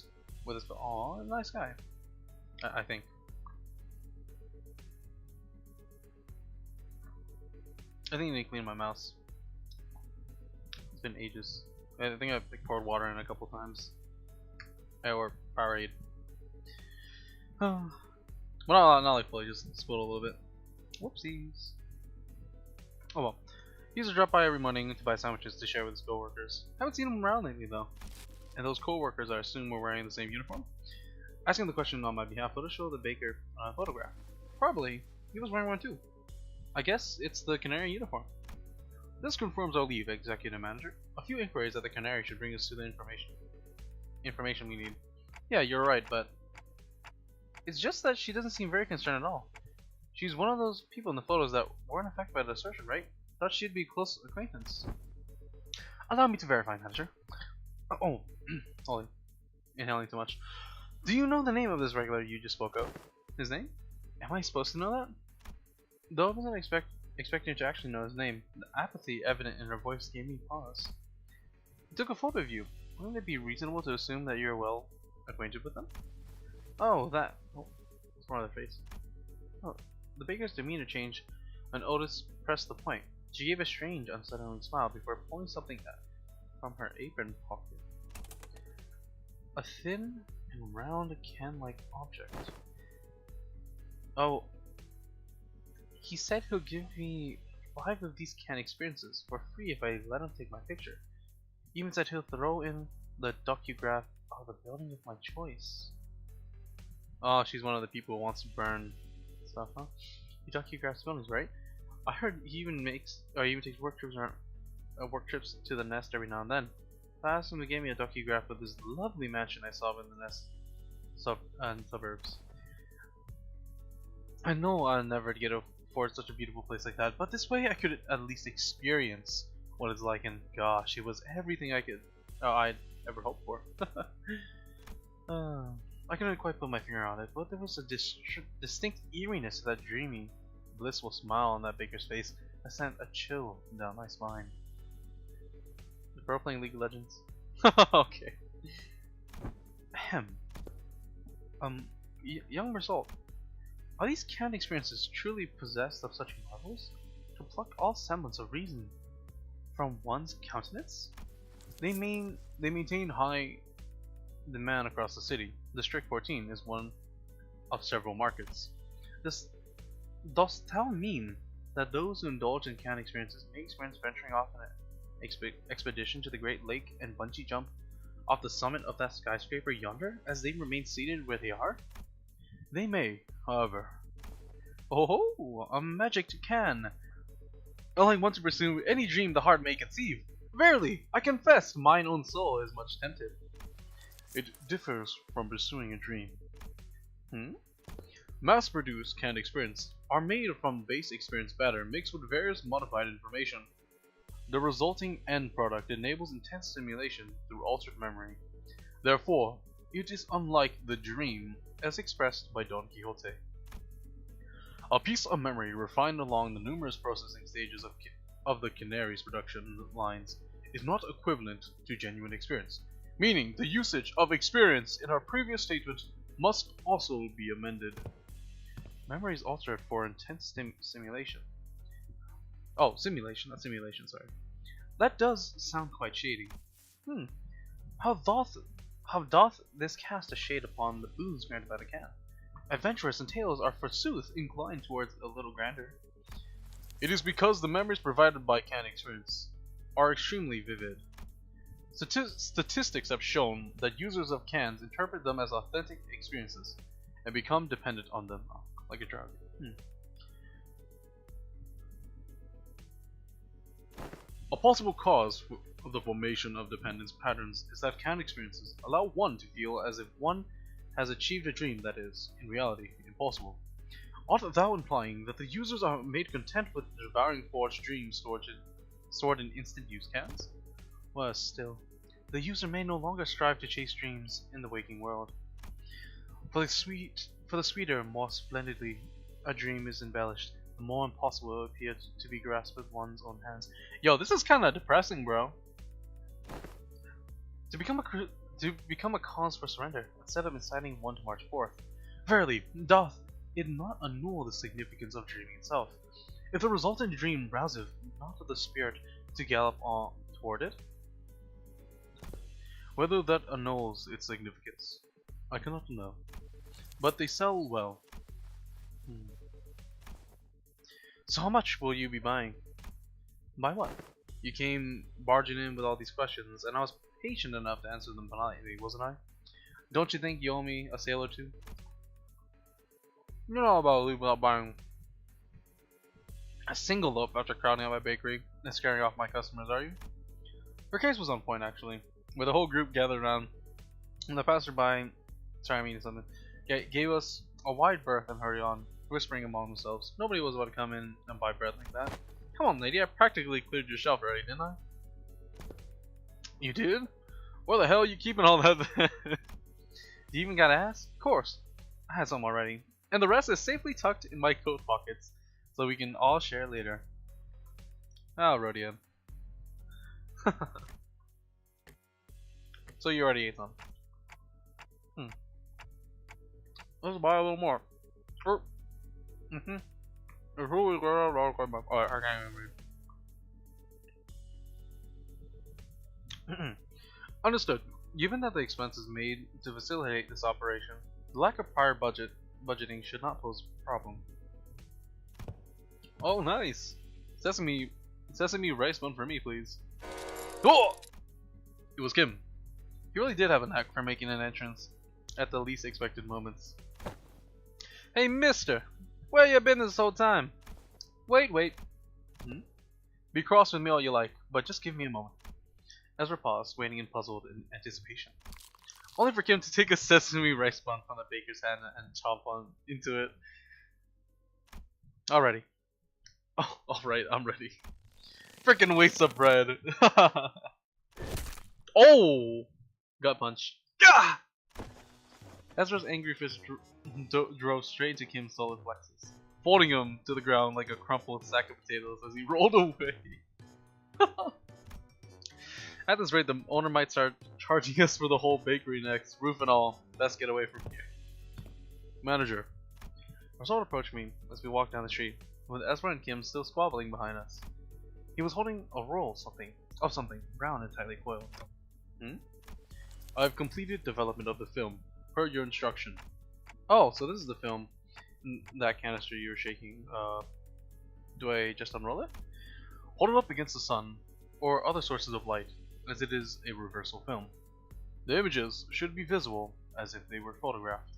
with his. Aw, a nice guy. I think. I think I need to clean my mouse. It's been ages. I think I've poured water in a couple times. Or Powerade. Well, not like fully, just spilled a little bit. Whoopsies. Oh well. He used to drop by every morning to buy sandwiches to share with his co-workers. Haven't seen him around lately though. And those co-workers I assume were wearing the same uniform? Asking the question on my behalf would show the baker a photograph. Probably, he was wearing one too. I guess it's the Canary uniform. This confirms our leave, Executive Manager. A few inquiries at the Canary should bring us to the information we need. Yeah, you're right, but it's just that she doesn't seem very concerned at all. She's one of those people in the photos that weren't affected by the assertion, right? Thought she'd be close acquaintance. Allow me to verify, Manager. Oh, holy, inhaling too much. Do you know the name of this regular you just spoke of? His name? Am I supposed to know that? Though I wasn't expecting to actually know his name, the apathy evident in her voice gave me pause. I took a photo of you. Wouldn't it be reasonable to assume that you're well acquainted with them? Oh, that. Oh, it's more of the face. Oh, the baker's demeanor changed when Otis pressed the point. She gave a strange, unsettling smile before pulling something from her apron pocket. A thin and round can-like object. Oh, he said he'll give me 5 of these can experiences for free if I let him take my picture. He even said he'll throw in the docograph of the building of my choice. Oh, she's one of the people who wants to burn stuff, huh? He docugraphs buildings, right? I heard he even takes work trips to the nest every now and then. I asked him to give me a docugraph of this lovely mansion I saw in the nest suburbs. I know I'll never get to afford such a beautiful place like that, but this way I could at least experience what it's like, and gosh, it was everything I'd ever hoped for. I couldn't quite put my finger on it, but there was a distinct eeriness to that dreamy, blissful smile on that baker's face that sent a chill down my spine. The girl playing League of Legends? Okay. Ahem. Young result. Are these canned experiences truly possessed of such marvels? To pluck all semblance of reason from one's countenance? They maintain high demand across the city. District 14 is one of several markets. Does that mean that those who indulge in canned experiences may experience venturing off on an expedition to the Great Lake and bungee jump off the summit of that skyscraper yonder as they remain seated where they are? They may, however. Oh, a magic can! Allowing one to pursue any dream the heart may conceive. Verily, I confess, mine own soul is much tempted. It differs from pursuing a dream. Mass-produced canned experience are made from base experience matter mixed with various modified information. The resulting end product enables intense stimulation through altered memory. Therefore, it is unlike the dream as expressed by Don Quixote. A piece of memory refined along the numerous processing stages of the canary's production lines is not equivalent to genuine experience, meaning the usage of experience in our previous statement must also be amended. Memory is altered for intense simulation. Oh, simulation, not simulation, sorry. That does sound quite shady. How doth this cast a shade upon the boons granted by the can? Adventurous and tales are forsooth inclined towards a little grandeur. It is because the memories provided by can experience are extremely vivid. Statistics have shown that users of cans interpret them as authentic experiences and become dependent on them like a drug. A possible cause of the formation of dependence patterns is that can experiences allow one to feel as if one has achieved a dream that is, in reality, impossible. Art thou implying that the users are made content with devouring forged dreams stored in instant use cans? Worse still, the user may no longer strive to chase dreams in the waking world. For the sweeter, more splendidly a dream is embellished, the more impossible it appears to be grasped with one's own hands. Yo, this is kind of depressing, bro. To become a cause for surrender, instead of inciting one to march forth. Verily, doth it not annul the significance of dreaming itself? If the resultant dream rouseth not the spirit to gallop on toward it? Whether that annuls its significance, I cannot know. But they sell well. So how much will you be buying? Buy what? You came barging in with all these questions, and I was patient enough to answer them politely, wasn't I? Don't you think you owe me a sale or two? You're not about to leave without buying a single loaf after crowding out my bakery and scaring off my customers, are you? Her case was on point, actually, with the whole group gathered around, and the passerby, gave us a wide berth and hurried on, whispering among themselves. Nobody was about to come in and buy bread like that. Come on, lady, I practically cleared your shelf already, didn't I? You did? Where the hell are you keeping all that? You even got ass? Of course. I had some already. And the rest is safely tucked in my coat pockets, so we can all share later. Oh, Rodian. So you already ate some. Let's buy a little more. It's really good. Oh, I can't remember. Understood. Given that the expenses made to facilitate this operation, the lack of prior budgeting should not pose a problem. Oh, nice. Sesame rice bun for me, please. Oh! It was Kim. He really did have a knack for making an entrance at the least expected moments. Hey, mister! Where you been this whole time? Wait. Be cross with me all you like, but just give me a moment. Ezra paused, waiting in puzzled anticipation. Only for Kim to take a sesame rice bun from the baker's hand and chomp into it. Alrighty. Oh, alright, I'm ready. Frickin' waste of bread. Oh! Gut punch. Gah! Ezra's angry fist drove straight to Kim's solar plexus, folding him to the ground like a crumpled sack of potatoes as he rolled away. At this rate, the owner might start charging us for the whole bakery next, roof and all. Best get away from here. Manager. Rasol approached me as we walked down the street, with Ezra and Kim still squabbling behind us. He was holding a roll of something brown and tightly coiled. I've completed development of the film, per your instruction. Oh, so this is the film. That canister you're shaking. Do I just unroll it? Hold it up against the sun, or other sources of light, as it is a reversal film. The images should be visible, as if they were photographed.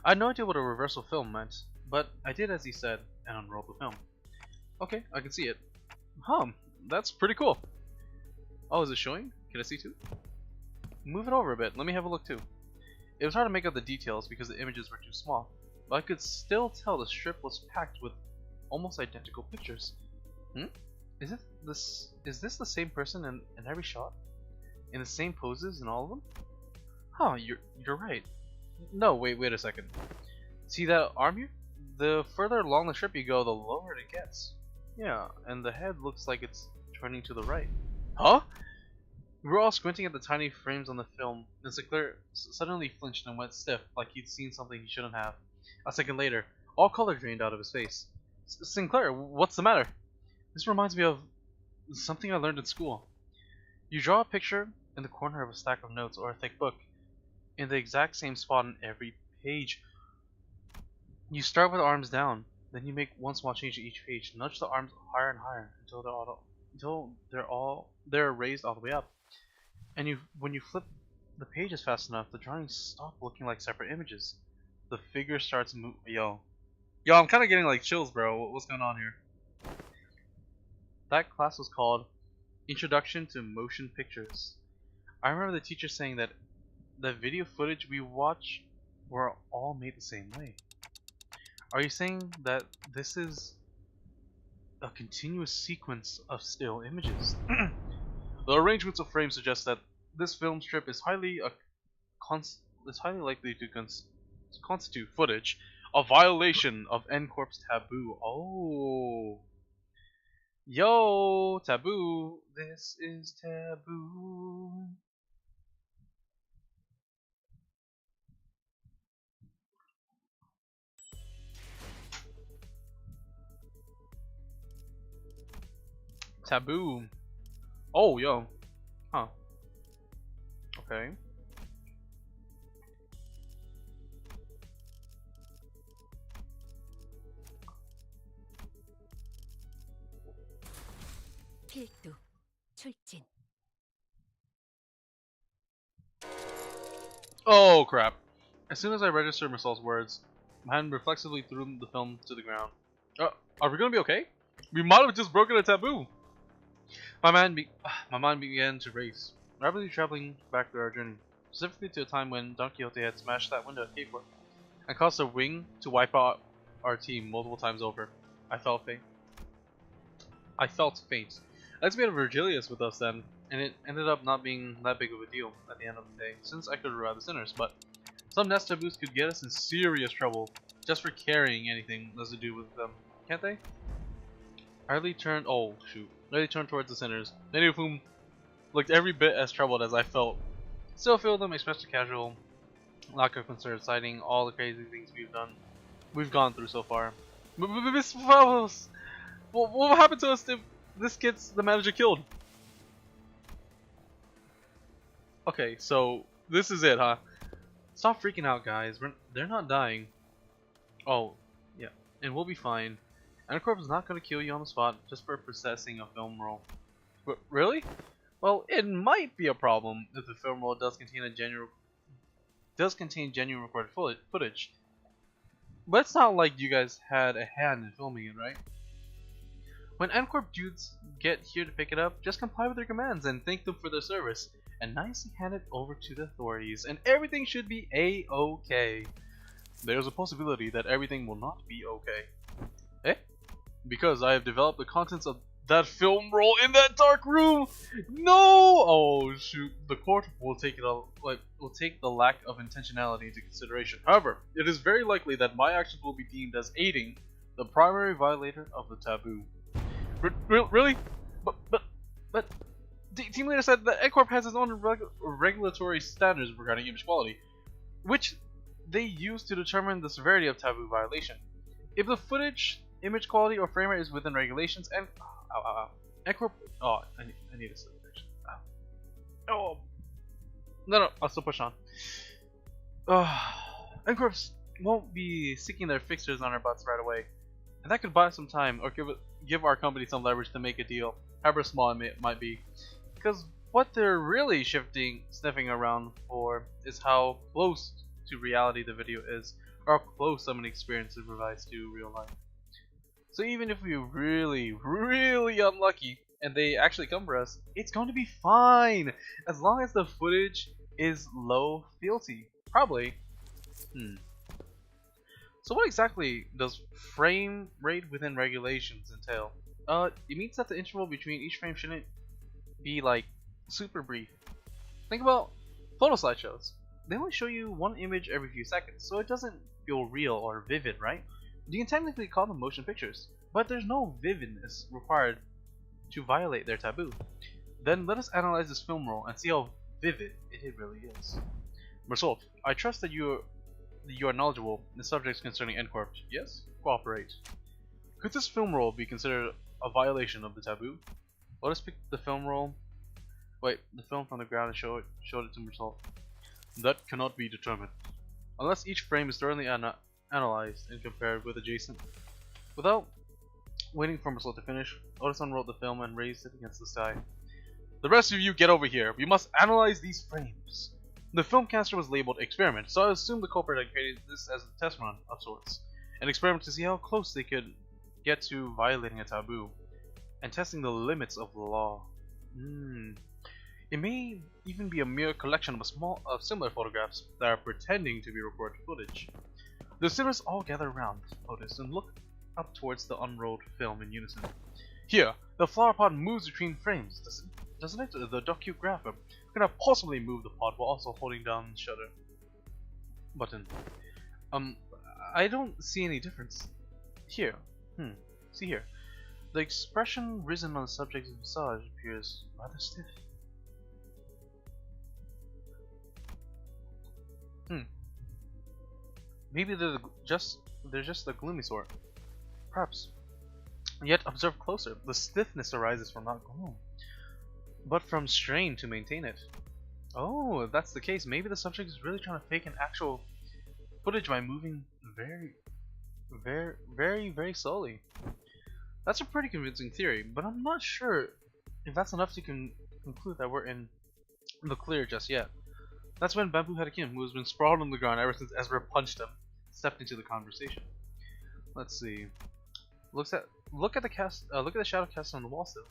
I had no idea what a reversal film meant, but I did as he said, and unrolled the film. Okay, I can see it. That's pretty cool. Oh, is it showing? Can I see too? Move it over a bit, let me have a look too. It was hard to make out the details because the images were too small, but I could still tell the strip was packed with almost identical pictures. Is this the same person in every shot? In the same poses in all of them? Huh, you're right. No, wait a second. See that arm here? The further along the strip you go, the lower it gets. Yeah, and the head looks like it's turning to the right. Huh? We were all squinting at the tiny frames on the film, and Sinclair suddenly flinched and went stiff, like he'd seen something he shouldn't have. A second later, all color drained out of his face. Sinclair, what's the matter? This reminds me of something I learned in school. You draw a picture in the corner of a stack of notes or a thick book, in the exact same spot on every page. You start with arms down, then you make one small change to each page. Nudge the arms higher and higher until they're raised all the way up. And when you flip the pages fast enough, the drawings stop looking like separate images. The figure starts moving. Yo, I'm kind of getting like chills, bro. What's going on here? That class was called Introduction to Motion Pictures. I remember the teacher saying that the video footage we watch were all made the same way. Are you saying that this is a continuous sequence of still images? The arrangements of frames suggest that this film strip is highly likely to constitute footage, a violation of N-Corp's taboo. Oh. Yo, taboo. This is taboo. Taboo. Oh, yo. Huh. Okay. 필두 출진. Oh, crap. As soon as I registered Marcel's words, my hand reflexively threw the film to the ground. Are we gonna be okay? We might have just broken a taboo. My mind began to race, rapidly traveling back through our journey, specifically to a time when Don Quixote had smashed that window at Capeport and caused a wing to wipe out our team multiple times over. I felt faint. Let's be Virgilius with us then, and it ended up not being that big of a deal at the end of the day, since I could rout the sinners, but some nest taboos could get us in serious trouble just for carrying anything that's to do with them, can't they? I hurriedly turned towards the sinners, many of whom looked every bit as troubled as I felt. Still feel them expressed a casual lack of concern, citing all the crazy things we've gone through so far. Miss Fellows, what will happen to us if this gets the manager killed? Okay, so this is it, huh? Stop freaking out, guys. They're not dying. Oh, yeah, and we'll be fine. Anacorp is not going to kill you on the spot just for possessing a film roll. But really? Well, it might be a problem if the film roll does contain genuine recorded footage. But it's not like you guys had a hand in filming it, right? When Anacorp dudes get here to pick it up, just comply with their commands and thank them for their service, and nicely hand it over to the authorities, and everything should be A-okay. There's a possibility that everything will not be okay. Eh? Because I have developed the contents of that film roll in that dark room. No! Oh shoot! The court will take the lack of intentionality into consideration. However, it is very likely that my actions will be deemed as aiding the primary violator of the taboo. Really? But Team Leader said that N-Corp has its own regulatory standards regarding image quality, which they use to determine the severity of taboo violation. If the footage, image quality, or frame rate is within regulations, and N-Corp. Oh, I need a selection. Oh, no, I'll still push on. N-Corp won't be seeking their fixers on our butts right away, and that could buy some time or give our company some leverage to make a deal, however small it might be. Because what they're really sniffing around for is how close to reality the video is, or how close some experience it provides to real life. So even if we're really, really unlucky and they actually come for us, it's going to be fine as long as the footage is low fealty. Probably. So what exactly does frame rate within regulations entail? It means that the interval between each frame shouldn't be like super brief. Think about photo slideshows. They only show you one image every few seconds, so it doesn't feel real or vivid, right? You can technically call them motion pictures, but there's no vividness required to violate their taboo. Then let us analyze this film roll and see how vivid it really is. Result: I trust that you are knowledgeable in the subjects concerning N-Corp. Yes? Cooperate. Could this film roll be considered a violation of the taboo? Let us pick the film roll. Wait, the film from the ground and showed it to Result. That cannot be determined unless each frame is thoroughly analyzed and compared with adjacent. Without waiting for Result to finish, Otis unrolled the film and raised it against the sky. The rest of you get over here. We must analyze these frames. The film caster was labeled experiment, so I assume the culprit had created this as a test run of sorts. An experiment to see how close they could get to violating a taboo and testing the limits of the law. It may even be a mere collection of similar photographs that are pretending to be recorded footage. The sinners all gather around Otis and look up towards the unrolled film in unison. Here, the flower pot moves between frames, doesn't it? The docugrapher cannot possibly move the pot while also holding down the shutter button. I don't see any difference. Here, see here. The expression risen on the subject's visage appears rather stiff. Maybe they're just the gloomy sort. Perhaps. Yet observe closer. The stiffness arises from not gloom, but from strain to maintain it. Oh, if that's the case, maybe the subject is really trying to fake an actual footage by moving very slowly. That's a pretty convincing theory, but I'm not sure if that's enough to conclude that we're in the clear just yet. That's when Bamboo Head Kim, who has been sprawled on the ground ever since Ezra punched him, stepped into the conversation. Let's see. Look at the shadow cast on the wall still.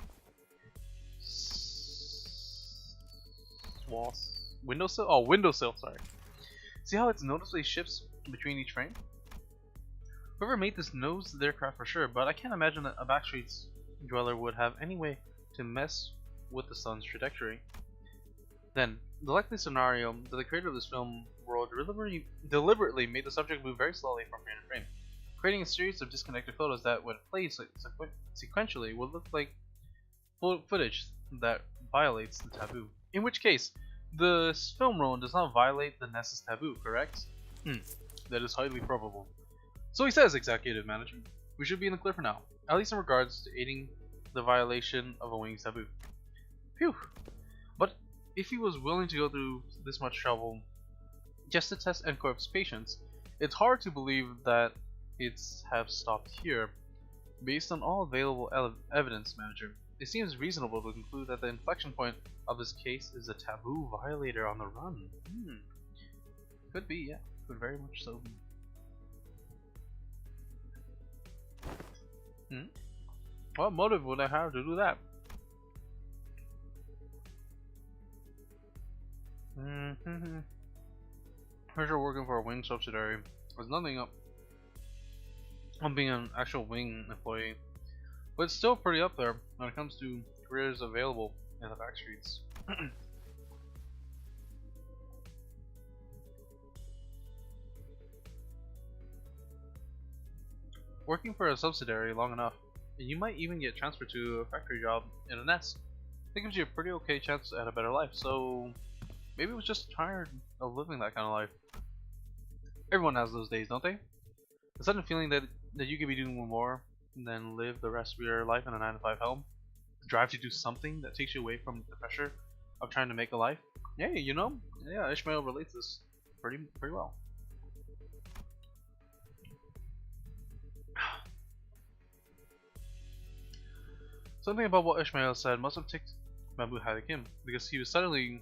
Windowsill? Oh, windowsill, sorry. See how it's noticeably shifts between each frame? Whoever made this knows their craft for sure, but I can't imagine that a backstreets dweller would have any way to mess with the sun's trajectory. Then, the likely scenario that the creator of this film world deliberately made the subject move very slowly from frame to frame, creating a series of disconnected photos that, when played sequentially, would look like footage that violates the taboo. In which case, the film roll does not violate the Nessus taboo, correct? That is highly probable. So he says, Executive Manager. We should be in the clear for now, at least in regards to aiding the violation of a wing's taboo. Phew. But if he was willing to go through this much trouble just to test N-Corp's patience, it's hard to believe that it's have stopped here. Based on all available evidence, Manager, it seems reasonable to conclude that the inflection point of this case is a taboo violator on the run. Could be, yeah. Could very much so be. What motive would I have to do that? Pressure working for a wing subsidiary. There's nothing up on being an actual wing employee, but it's still pretty up there when it comes to careers available in the backstreets. Working for a subsidiary long enough, and you might even get transferred to a factory job in a nest. That gives you a pretty okay chance at a better life, so maybe it was just tired of living that kind of life. Everyone has those days, don't they? The sudden feeling that you could be doing more than live the rest of your life in a 9-to-5 home. The drive to do something that takes you away from the pressure of trying to make a life. Hey, you know, yeah, Ishmael relates this pretty well. Something about what Ishmael said must have ticked Bamboo Hadakim, because he suddenly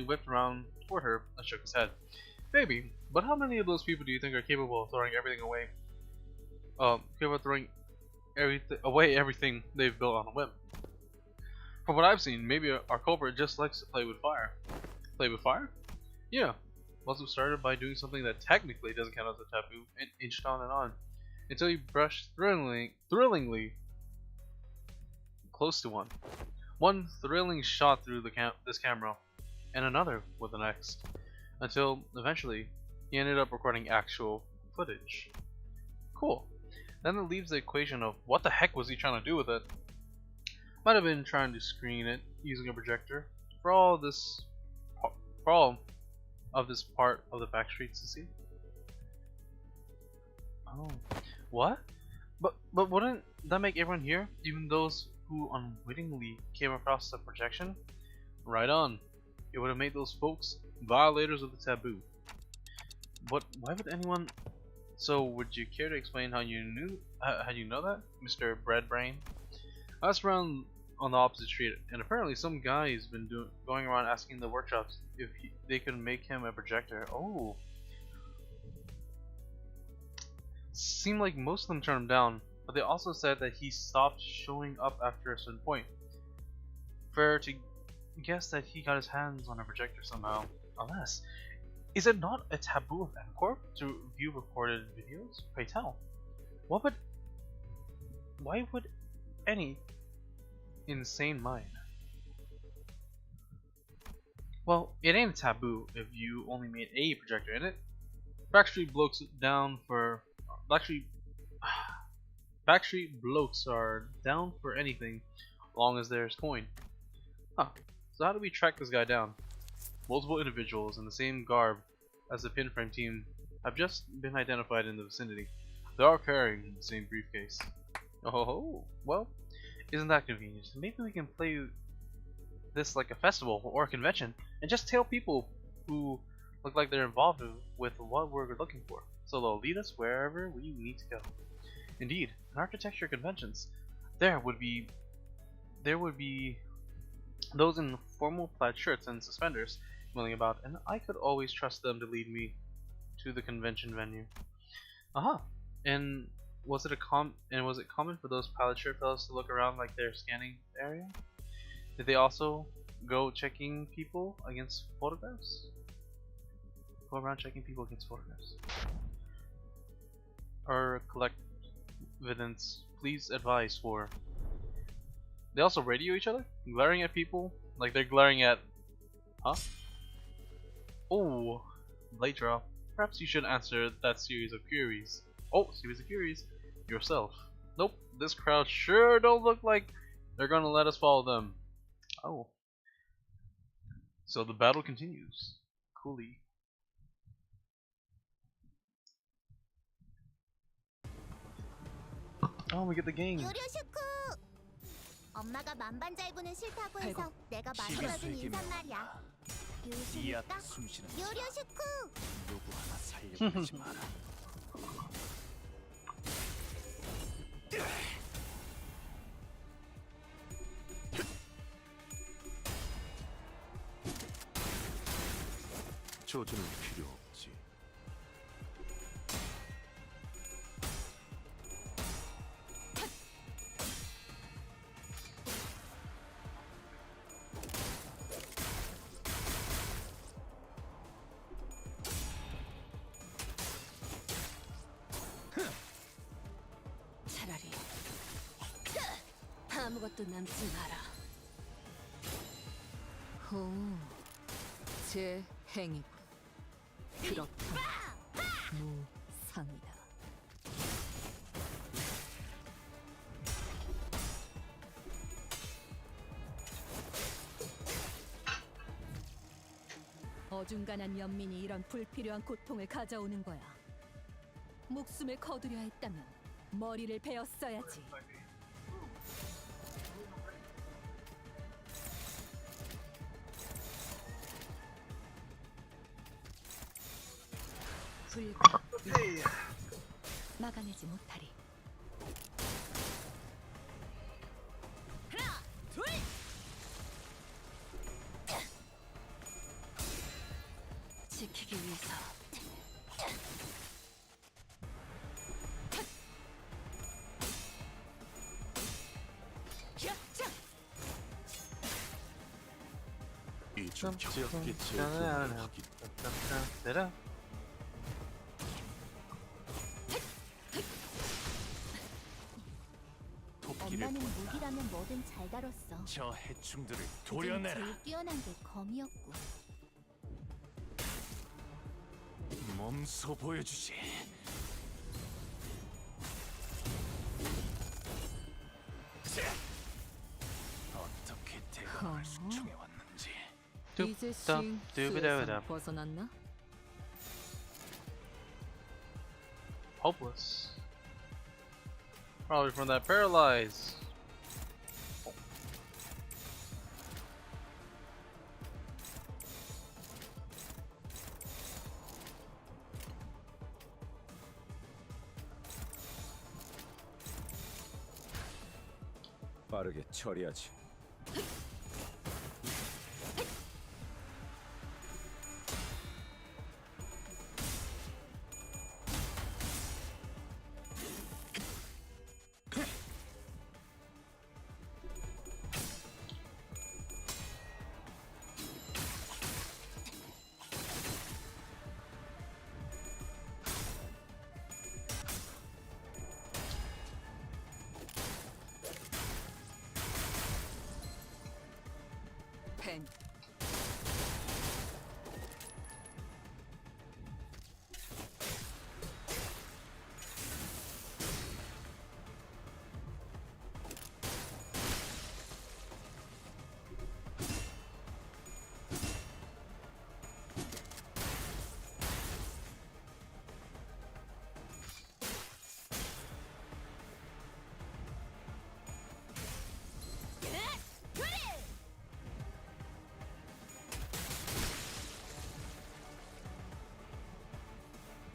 whipped around toward her and shook his head. Maybe, but how many of those people do you think are capable of throwing everything away? Capable of throwing everything they've built on a whim? From what I've seen, maybe our culprit just likes to play with fire. Play with fire? Yeah. Must have started by doing something that technically doesn't count as a taboo, and inched on and on, until he brushed thrillingly close to one. One thrilling shot through this camera, and another with the next, until eventually he ended up recording actual footage. Cool. Then it leaves the equation of what the heck was he trying to do with it? Might have been trying to screen it using a projector for all of this part of the back streets to see. Oh, what? But wouldn't that make everyone here, even those who unwittingly came across the projection? Right on. It would have made those folks violators of the taboo. But why would anyone? So would you care to explain how you know that, Mr. Breadbrain? I was around on the opposite street, and apparently some guy's been going around asking the workshops if they could make him a projector. Oh. Seemed like most of them turned him down, but they also said that he stopped showing up after a certain point. Fair to guess that he got his hands on a projector somehow. Unless, is it not a taboo of MCorp to view recorded videos? Pray tell. Why would any insane mind? Well, it ain't a taboo if you only made a projector in it. Backstreet blokes are down for anything, long as there's coin. Huh. So how do we track this guy down? Multiple individuals in the same garb as the pinframe team have just been identified in the vicinity. They are carrying the same briefcase. Oh, well, isn't that convenient? Maybe we can play this like a festival or a convention and just tell people who look like they're involved with what we're looking for, so they'll lead us wherever we need to go. Indeed, in architecture conventions, there would be those in formal plaid shirts and suspenders milling about, and I could always trust them to lead me to the convention venue. Aha! And was it common for those plaid shirt fellows to look around like they're scanning the area? Did they also go checking people against photographs? Go around checking people against photographs. Or collect evidence. Please advise for. They also radio each other? Glaring at people? Like they're glaring at. Huh? Oh, late draw. Perhaps you should answer that series of queries. Oh, series of queries. Yourself. Nope, this crowd sure don't look like they're gonna let us follow them. Oh. So the battle continues. Coolly. Oh, we get the game. 요료슈쿠! 엄마가 만반잘부는 싫다고 해서 내가 만들어준 12세기 인사말이야. 이 요슈니까 앞에 숨쉬는 자 요료슈쿠! 누구 하나 살려보지 마라. 조준은 필요 없지. 차라리 아무것도 남지 마라. 제 행위군. 그렇다. 무상이다. 어중간한 연민이 이런 불필요한 고통을 가져오는 거야. 목숨을 거두려 했다면 머리를 베었어야지. 불과 막아내지 못하리. 하나, 둘. 지키기 위해서. 이 중격기 제일 확인. 엄마가 도끼를 나는 무기라면 뭐든 잘 다뤘어. 저 해충들을 그중 도려내라. 제일 뛰어난 게 검이었고. 몸소 보여주지. 자, 어떻게 대감을 숙청해 왔는지. 이제 싱 수에서 벗어났나? Hopeless. Probably from that paralyze. 빠르게 처리하지. 펜.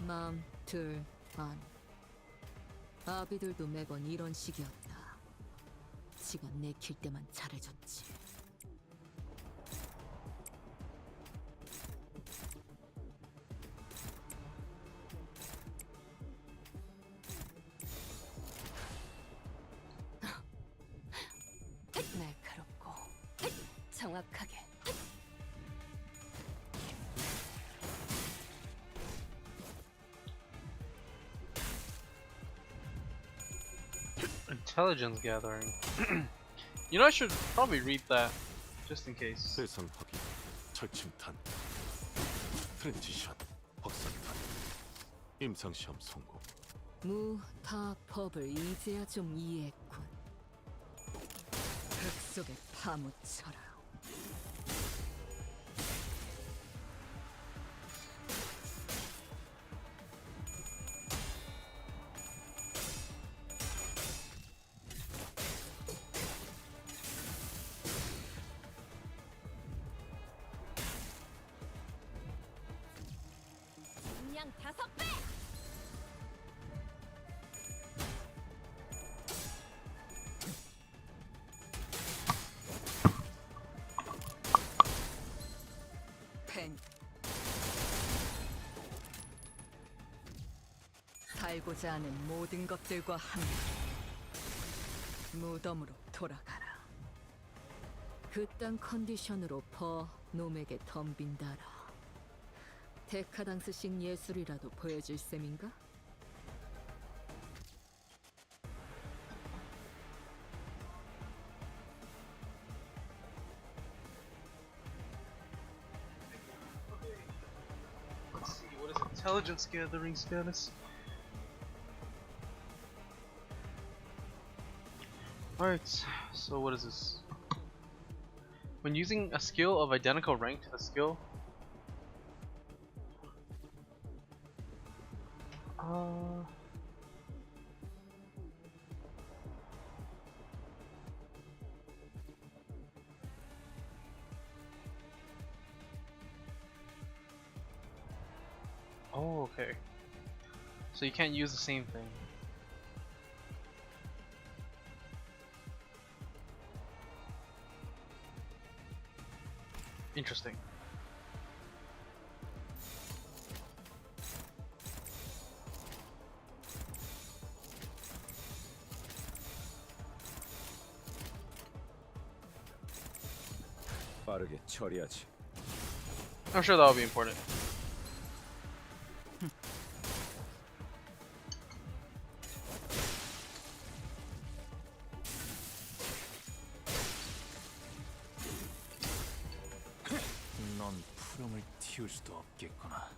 마음 둘 반. 아비들도 매번 이런 식이었다. 지가 내킬 때만 잘해줬지. 날카롭고 정확하게. Intelligence gathering. You know, I should probably read that just in case. 세상 확인, 철침탄, 트랜지션, 확산탄, 임상시험 성공. 무타법을 이제야 좀 이해했군. 흙 속에 파묻혀라. 그냥 5배! 펜. 살고자 하는 모든 것들과 함께 무덤으로 돌아가라. 그딴 컨디션으로 퍼 놈에게 덤빈다라. 데카당스식 예술이라도 보여줄 셈인가? Let's see, what is intelligence gathering status? Alright, so what is this? When using a skill of identical rank to the skill, oh, okay. So you can't use the same thing. Interesting. 빠르게 처리하지. I'm sure that will be important. 키울 수도 없겠구나.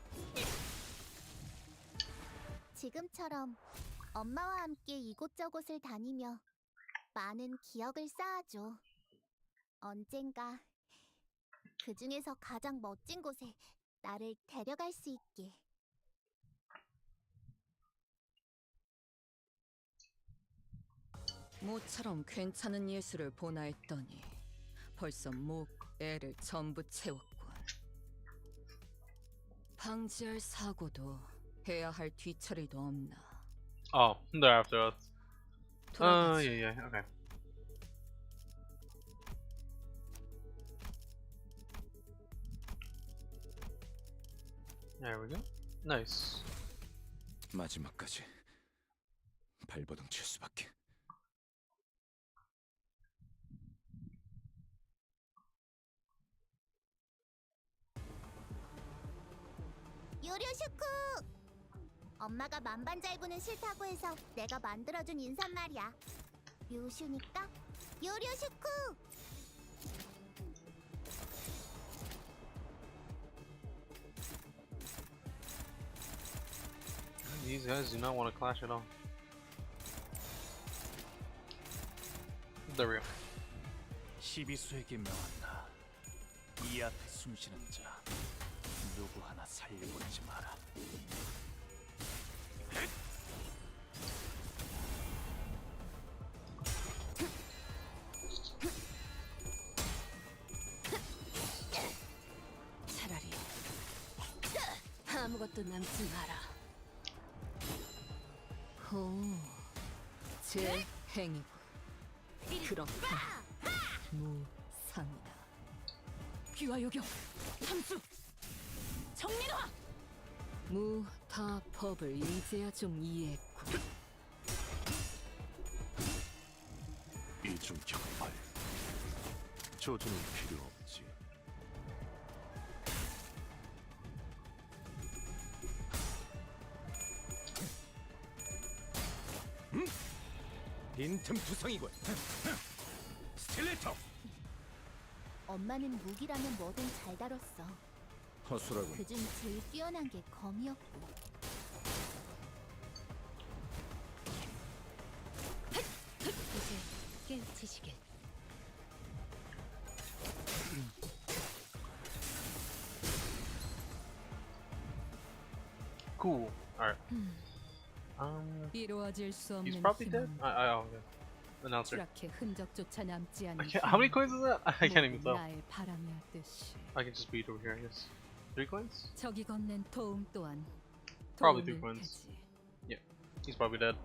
지금처럼 엄마와 함께 이곳저곳을 다니며 많은 기억을 쌓아줘. 언젠가 그 중에서 가장 멋진 곳에 나를 데려갈 수 있게. 모처럼 괜찮은 예술을 보나 했더니 벌써 목, 애를 전부 채웠군. 방지할 사고도 해야 할 뒤처리도 없나. Oh, they're after us. 돌아가지. Yeah, okay. There we go. Nice. 마지막까지 발버둥 칠 수밖에. 요료슈쿠! 엄마가 만반잘부는 싫다고 해서 내가 만들어준 인사말이야. 묘슈니까 요료슈쿠! These guys do not want to clash at all. There we go. 시비수에게 명한다. 이 앞에 숨쉬는 자 누구 하나 살려보내지 마라. 차라리 아무것도 남지 마라. 오, 제 행위군. 그렇다. 무상이다. 귀와 요격, 함수, 정리놔. 무다 법을 이제야 좀 이해했군. 이중 격발. 조준은 필요 없지. 빈틈투성이군. 스틸레이터. 엄마는 무기라면 뭐든 잘 다뤘어. 허술하군. 그중 제일 뛰어난 게 검이었고. 이제 깨우치시게. Cool. Alright. 이루어질 수 He's 없는 probably dead? 희망. Okay. Announcer. 추락해 흔적조차 남지 않은 How many coins is that? I can't even 모두 tell. 나의 바람이었듯이. I can just beat over here, I guess. 3 coins? 적이 건넨 도움 또한 Probably 도움일 3 coins. 테지. Yeah. He's probably dead.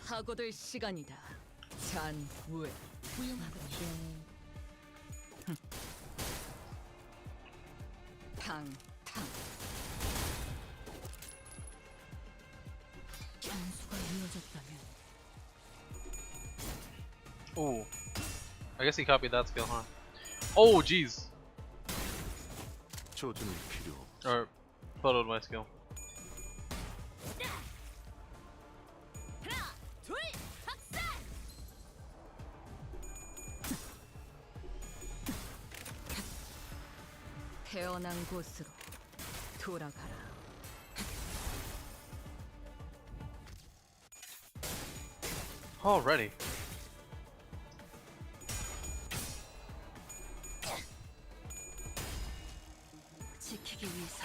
파고들 시간이다. 잔우에 훌륭하군요. 탕탕. 장수가 이어졌다면 Oh. I guess he copied that skill, huh? Oh, jeez. 조준은 필요 없지. Or followed my skill. 하나, 둘, 박살! 태어난 곳으로 돌아가라. Already. 지키기 위해서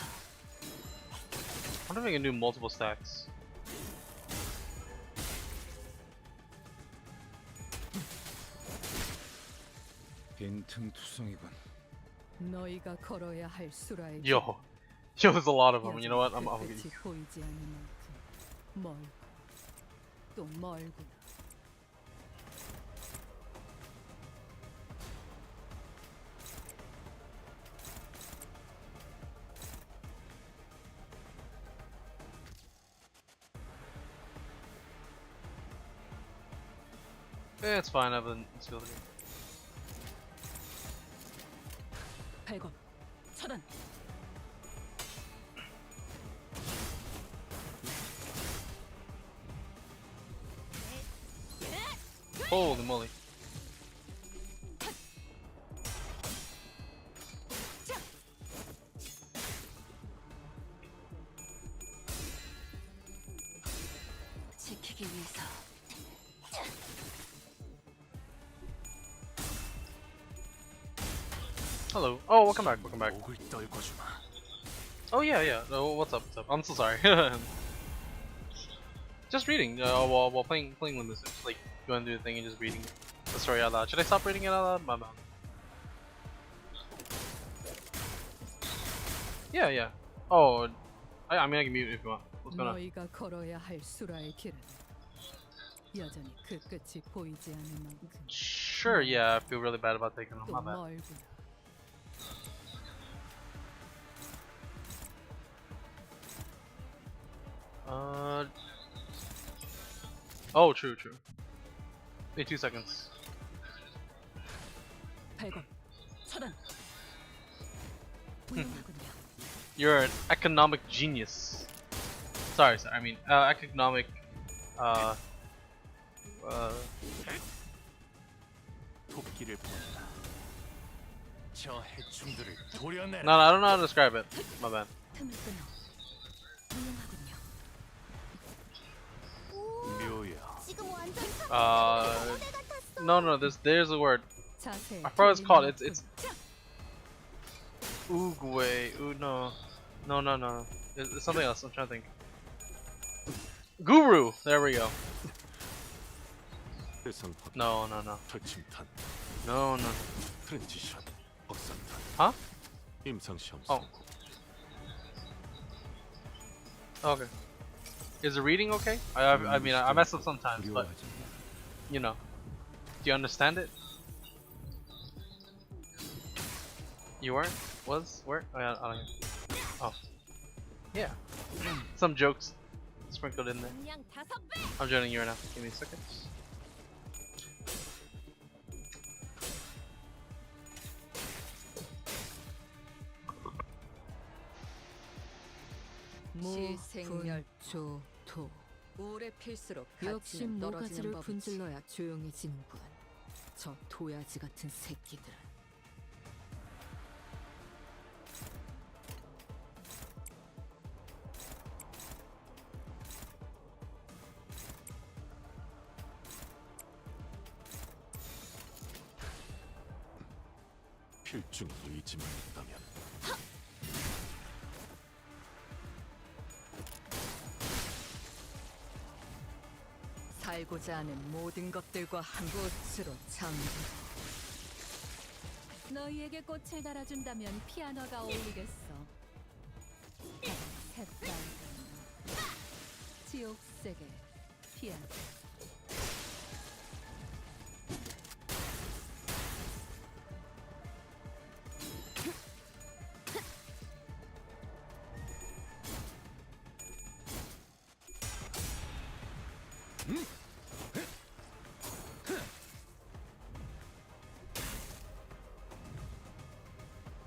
I wonder if I can do multiple stacks. 빈틈투성이군. 너희가 걸어야 할 수라의 Yo. Yo, there's a lot of them. You know what? I'm gonna 끝이 보이지 않는 만큼 멀고 또 멀구나. Yeah, it's fine. I have a skill. 100원 차단. Holy moly. 지키기 위해서. Hello. Oh, welcome back. Welcome back. 목을 떨궈주마. Oh yeah, yeah. What's up? What's up? I'm so sorry. Just reading while playing Limbus. Just like going through the thing and just reading the story out loud. Should I stop reading it out loud? My bad. Yeah, yeah. Oh, I mean I can mute it if you want. What's going on? 너희가 걸어야 할 수라의 길은 여전히 그 끝이 보이지 않는 만큼 Sure. Yeah, I feel really bad about taking them. 또 My bad. 멀구나. Oh, true, true. Wait 2 seconds. 발광, 차단. 훌륭하군요. You're an economic genius. Sorry, I mean, economic, 토끼를 보내라. 저 해충들을 도려내라. no, I don't know how to describe it. My bad. 틈을 끊어. 훌륭하군요. 묘야. 지금 완전 Uh, 같았어. no, there's a word. 자세. I forgot what it's called. It's Oogway. No. It's something else. I'm trying to think. Guru. There we go. 세상 확 No. 철침탄 No. 트랜지션 확산탄 Huh? 임상시험 Oh. 성공 Okay. Is the reading okay? I mean I mess up sometimes, but 두려워하지 마. you know. Do you understand it? You weren't? Was? Where? Oh, yeah, I don't know. Oh. Yeah. Some jokes sprinkled in there. 그냥 5배. I'm joining you right now. Give me a second. 시생열초토. 오래 필수록 역시 모가지를 분질러야 조용해지는군. 저 도야지 같은 새끼들은. 필중 의지만 있다면 살고자 하는 모든 것들과 한 곳으로 잠겨. 너희에게 꽃을 달아준다면 피아노가 어울리겠어. 새빨간 지옥색의 피아노.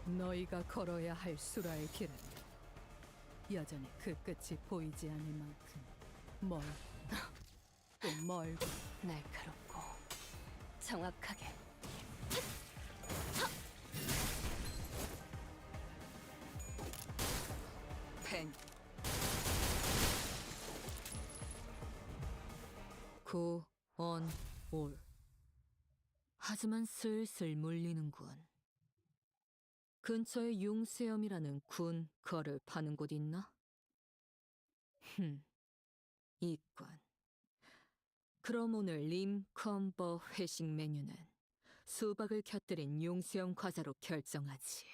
너희가 걸어야 할 수라의 길은 여전히 그 끝이 보이지 않을 만큼 또 멀고 날카롭고 정확하게. 펜 구원올. 하지만 슬슬 물리는군. 근처에 융수염이라는 군 거를 파는 곳 있나? 있군. 그럼 오늘 림컨버 회식 메뉴는 수박을 곁들인 융수염 과자로 결정하지.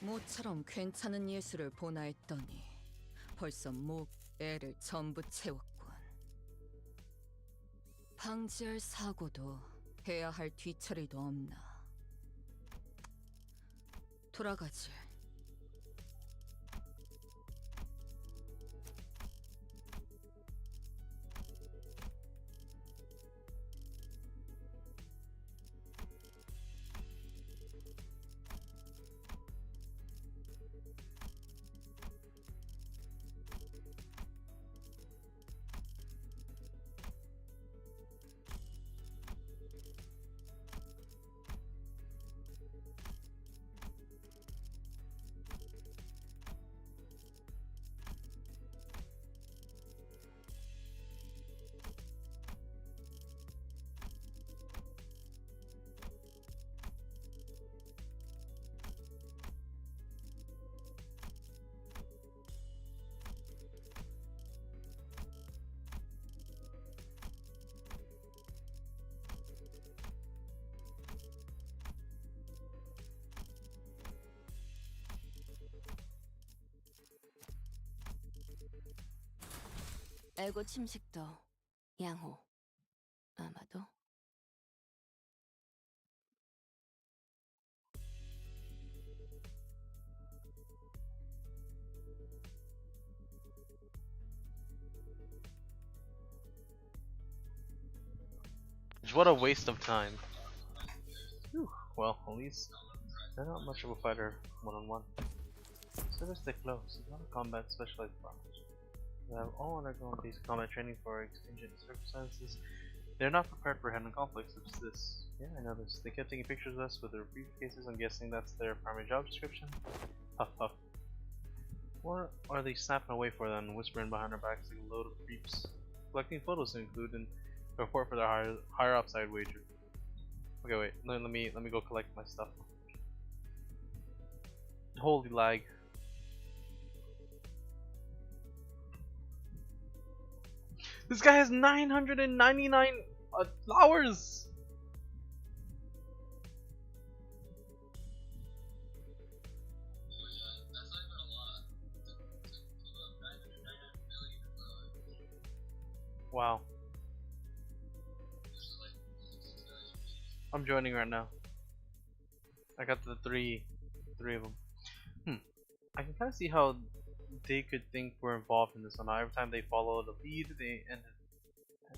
모처럼 괜찮은 예술을 보나 했더니 벌써 목, 애를 전부 채웠군. 방지할 사고도 해야 할 뒤처리도 없나. 돌아가지. 말고 침식도 양호. 아마도. What a waste of time. Whew. Well, at least they're not much of a fighter one-on-one. So they stick close. It's not a combat specialized branch. They have all undergone basic combat training for extingent circumstances. They're not prepared for hand-on conflicts such as this. Yeah, I know this. They kept taking pictures of us with their briefcases. I'm guessing that's their primary job description. Huff huff. Or are they snapping away for them and whispering behind our backs like a load of creeps? Collecting photos to include in the report for their higher upside wager. Okay, wait. Let me go collect my stuff. Holy lag. This guy has 999 flowers! Wow. I'm joining right now. I got the three of them. I can kind of see how they could think we're involved in this one. Every time they follow the lead, they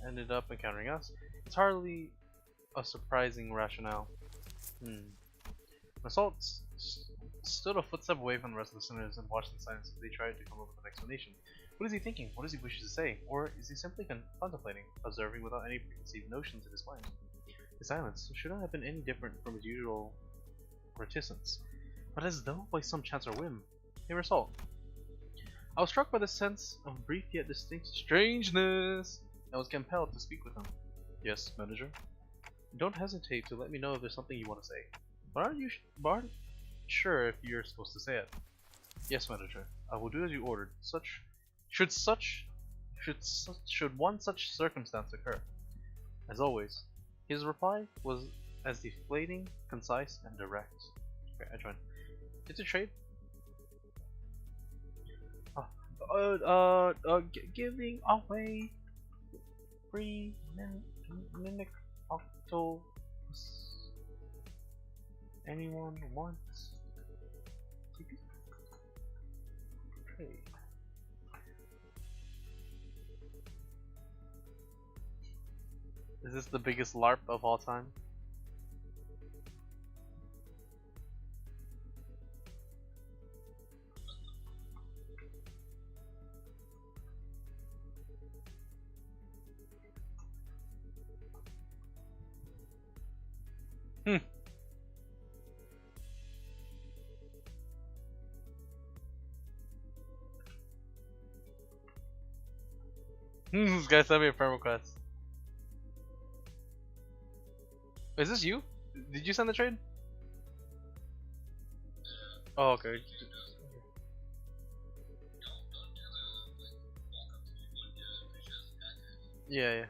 ended up encountering us. It's hardly a surprising rationale. Assault stood a footstep away from the rest of the sinners and watched in silence as they tried to come up with an explanation. What is he thinking? What does he wish to say? Or is he simply contemplating, observing without any preconceived notions in his mind? His silence should not have been any different from his usual reticence, but as though by some chance or whim, they were assault. I was struck by the sense of brief yet distinct strangeness and was compelled to speak with him. Yes, manager? Don't hesitate to let me know if there's something you want to say. But aren't sure if you're supposed to say it. Yes, manager. I will do as you ordered. Should one such circumstance occur? As always, his reply was as deflating, concise, and direct. Okay, I joined. It's a trade. Giving away free mimic octopus. Anyone wants to trade? Is this the biggest LARP of all time? This guy sent me a friend request. Is this you? Did you send the trade? Oh, okay. Yeah, yeah.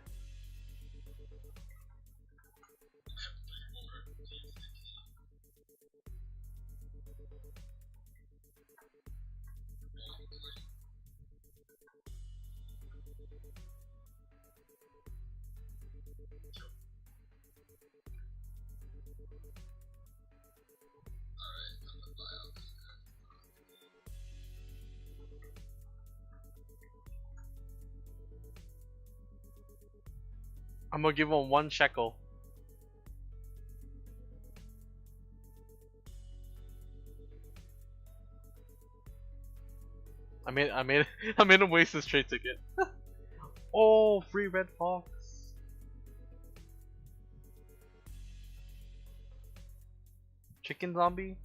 I'm gonna give him 1 shekel. I made him waste his trade ticket. Oh, free red fox. Chicken zombie,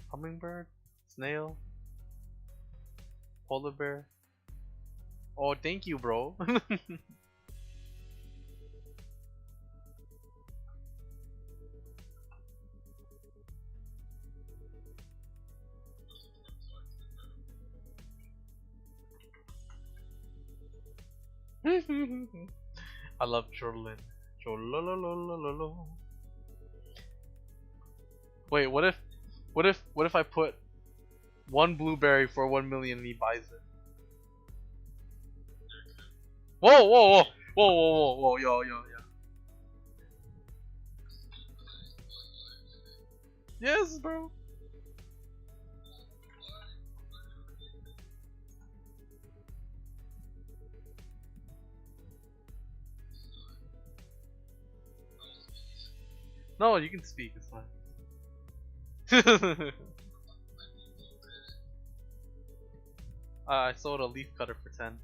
hummingbird, snail, polar bear. Oh, thank you, bro. I love chortlin. Cholololololo. Wait, what if I put 1 blueberry for 1 million and he buys it? Whoa, whoa, whoa, whoa, whoa, whoa, whoa, yo, yo, yo. Yes, bro. No, you can speak. It's fine. I sold a leaf cutter for 10.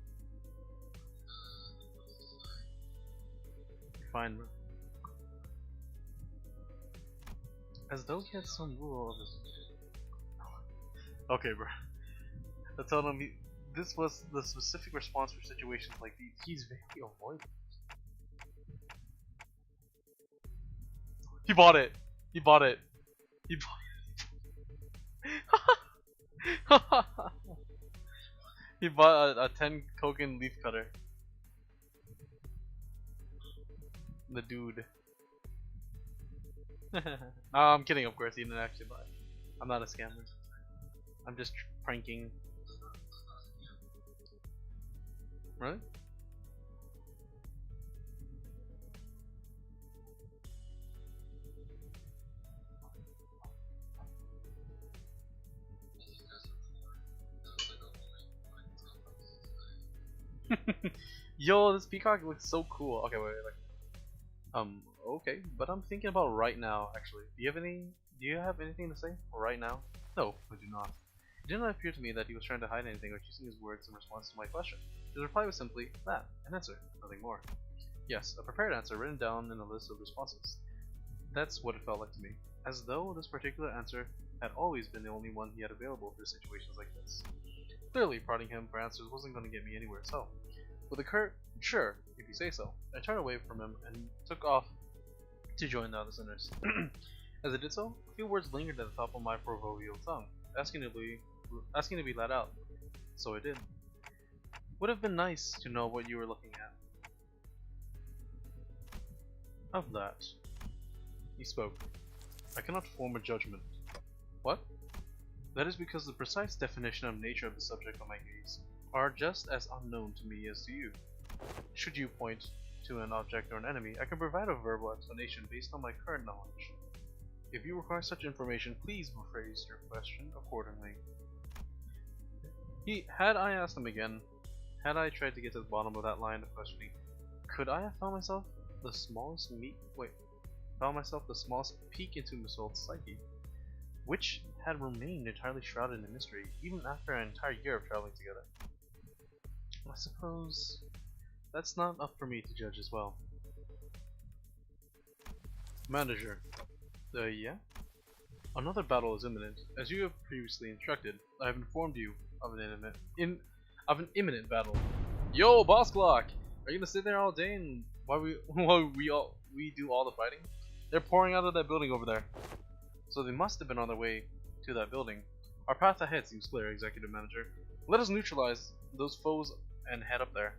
Fine, bro. As though he had some rule of his. Okay, bro. I told him this was the specific response for situations like these. He's very avoidant. He bought it. He bought it. He bought. He bought a 10 Kogan leaf cutter. The dude. I'm kidding, of course. He didn't actually buy it. I'm not a scammer. I'm just pranking. Really? Yo, this peacock looks so cool. Okay, wait, okay, but I'm thinking about right now. Actually, do you have anything to say right now? No, I do not. It did not appear to me that he was trying to hide anything or choosing his words in response to my question. His reply was simply that, an answer, nothing more. Yes, a prepared answer written down in a list of responses. That's what it felt like to me, as though this particular answer had always been the only one he had available for situations like this. Clearly, prodding him for answers wasn't going to get me anywhere, so with a curt, sure, if you say so, I turned away from him and took off to join the other sinners. As I did so, a few words lingered at the top of my proverbial tongue, asking to be let out. So I did. Would have been nice to know what you were looking at. Of that, he spoke. I cannot form a judgment. What? That is because the precise definition and nature of the subject of my gaze are just as unknown to me as to you. Should you point to an object or an enemy, I can provide a verbal explanation based on my current knowledge. If you require such information, please rephrase your question accordingly. Had I asked him again, had I tried to get to the bottom of that line of questioning, could I have found myself the smallest peek into Miss Holt's psyche, which had remained entirely shrouded in mystery, even after an entire year of traveling together? I suppose that's not up for me to judge as well. Manager. Yeah? Another battle is imminent. As you have previously instructed, I have informed you of an imminent battle. Yo, Boss Clock! Are you gonna sit there all day and while we do all the fighting? They're pouring out of that building over there. So they must have been on their way to that building. Our path ahead seems clear, Executive Manager. Let us neutralize those foes and head up there.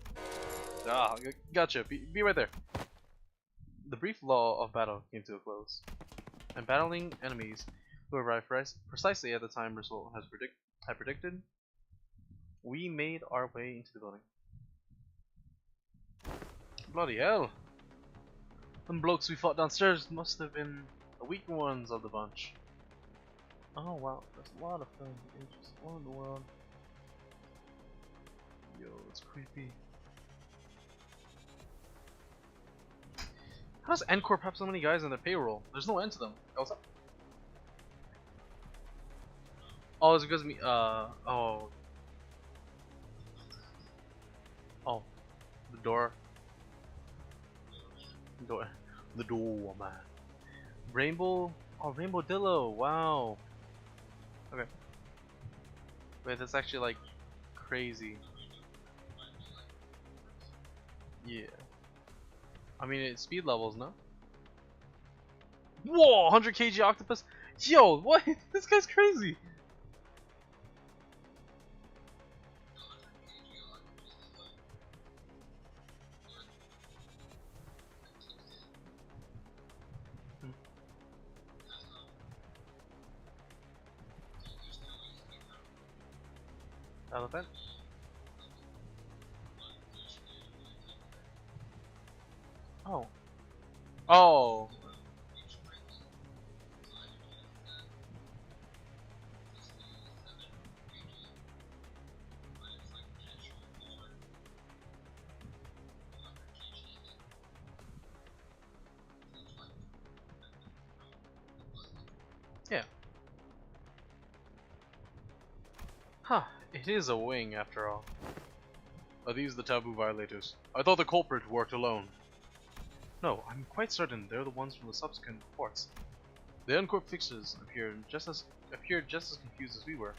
Ah, gotcha. Be right there. The brief lull of battle came to a close, and battling enemies who arrived precisely at the time Result had predicted, we made our way into the building. Bloody hell! Them blokes we fought downstairs must have been the weaker ones of the bunch. Oh wow, there's a lot of things. Just what in the world? Yo, it's creepy. How does N-Corp have so many guys on their payroll? There's no end to them. Oh, what's up? Oh, it's because me. Oh. Oh, the door. The door, man. Rainbow. Oh, Rainbow Dillo. Wow. Okay. Wait, that's actually like crazy. Yeah. I mean, it's speed levels, no? Whoa, 100 kg octopus. Yo, what? This guy's crazy. Elephant? Oh. Oh. Yeah. Huh. It is a wing after all. Are these the taboo violators? I thought the culprit worked alone. No, I'm quite certain they're the ones from the subsequent reports. The uncorked fixers appeared just as confused as we were.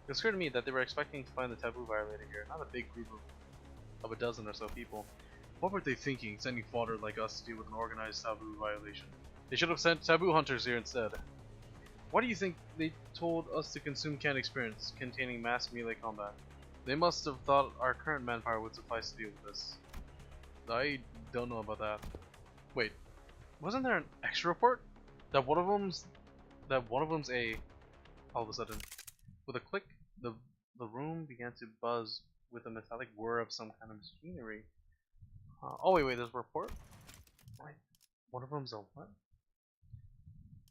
It occurred to me that they were expecting to find the taboo violator here, not a big group of a dozen or so people. What were they thinking, sending fodder like us to deal with an organized taboo violation? They should have sent taboo hunters here instead. Why do you think they told us to consume canned experience containing mass melee combat? They must have thought our current manpower would suffice to deal with this. I don't know about that. Wait, wasn't there an extra report? That one of them's a... All of a sudden, with a click, the room began to buzz with a metallic whir of some kind of machinery. Oh wait, there's a report? Wait, one of them's a what?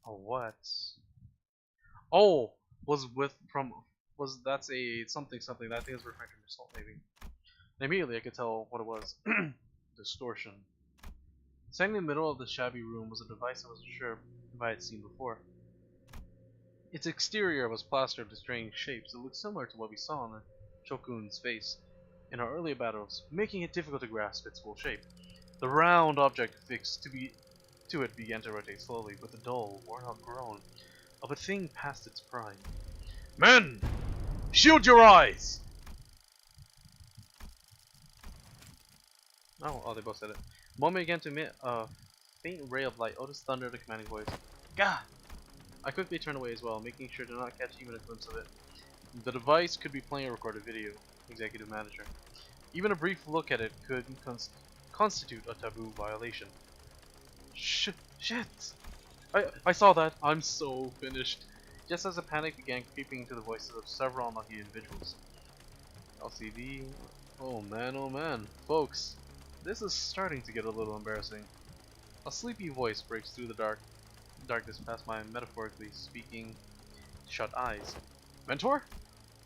A what? Oh, that's a something something. That thing is referring to result maybe. And immediately I could tell what it was. Distortion. Standing in the middle of the shabby room was a device I wasn't sure if I had seen before. Its exterior was plastered with strange shapes that looked similar to what we saw on the Shokun's face in our earlier battles, making it difficult to grasp its full shape. The round object fixed to it began to rotate slowly, with a dull, worn-out groan of a thing past its prime. Men! Shield your eyes! Oh, they both said it. The moment began to emit a faint ray of light. Otis thundered a commanding voice. Gah! I quickly turned away as well, making sure to not catch even a glimpse of it. The device could be playing a recorded video. Executive Manager. Even a brief look at it could constitute a taboo violation. Shit! I saw that. I'm so finished. Just as the panic began creeping into the voices of several unlucky individuals. LCD. Oh man, folks, this is starting to get a little embarrassing. A sleepy voice breaks through the darkness past my metaphorically speaking shut eyes. Mentor?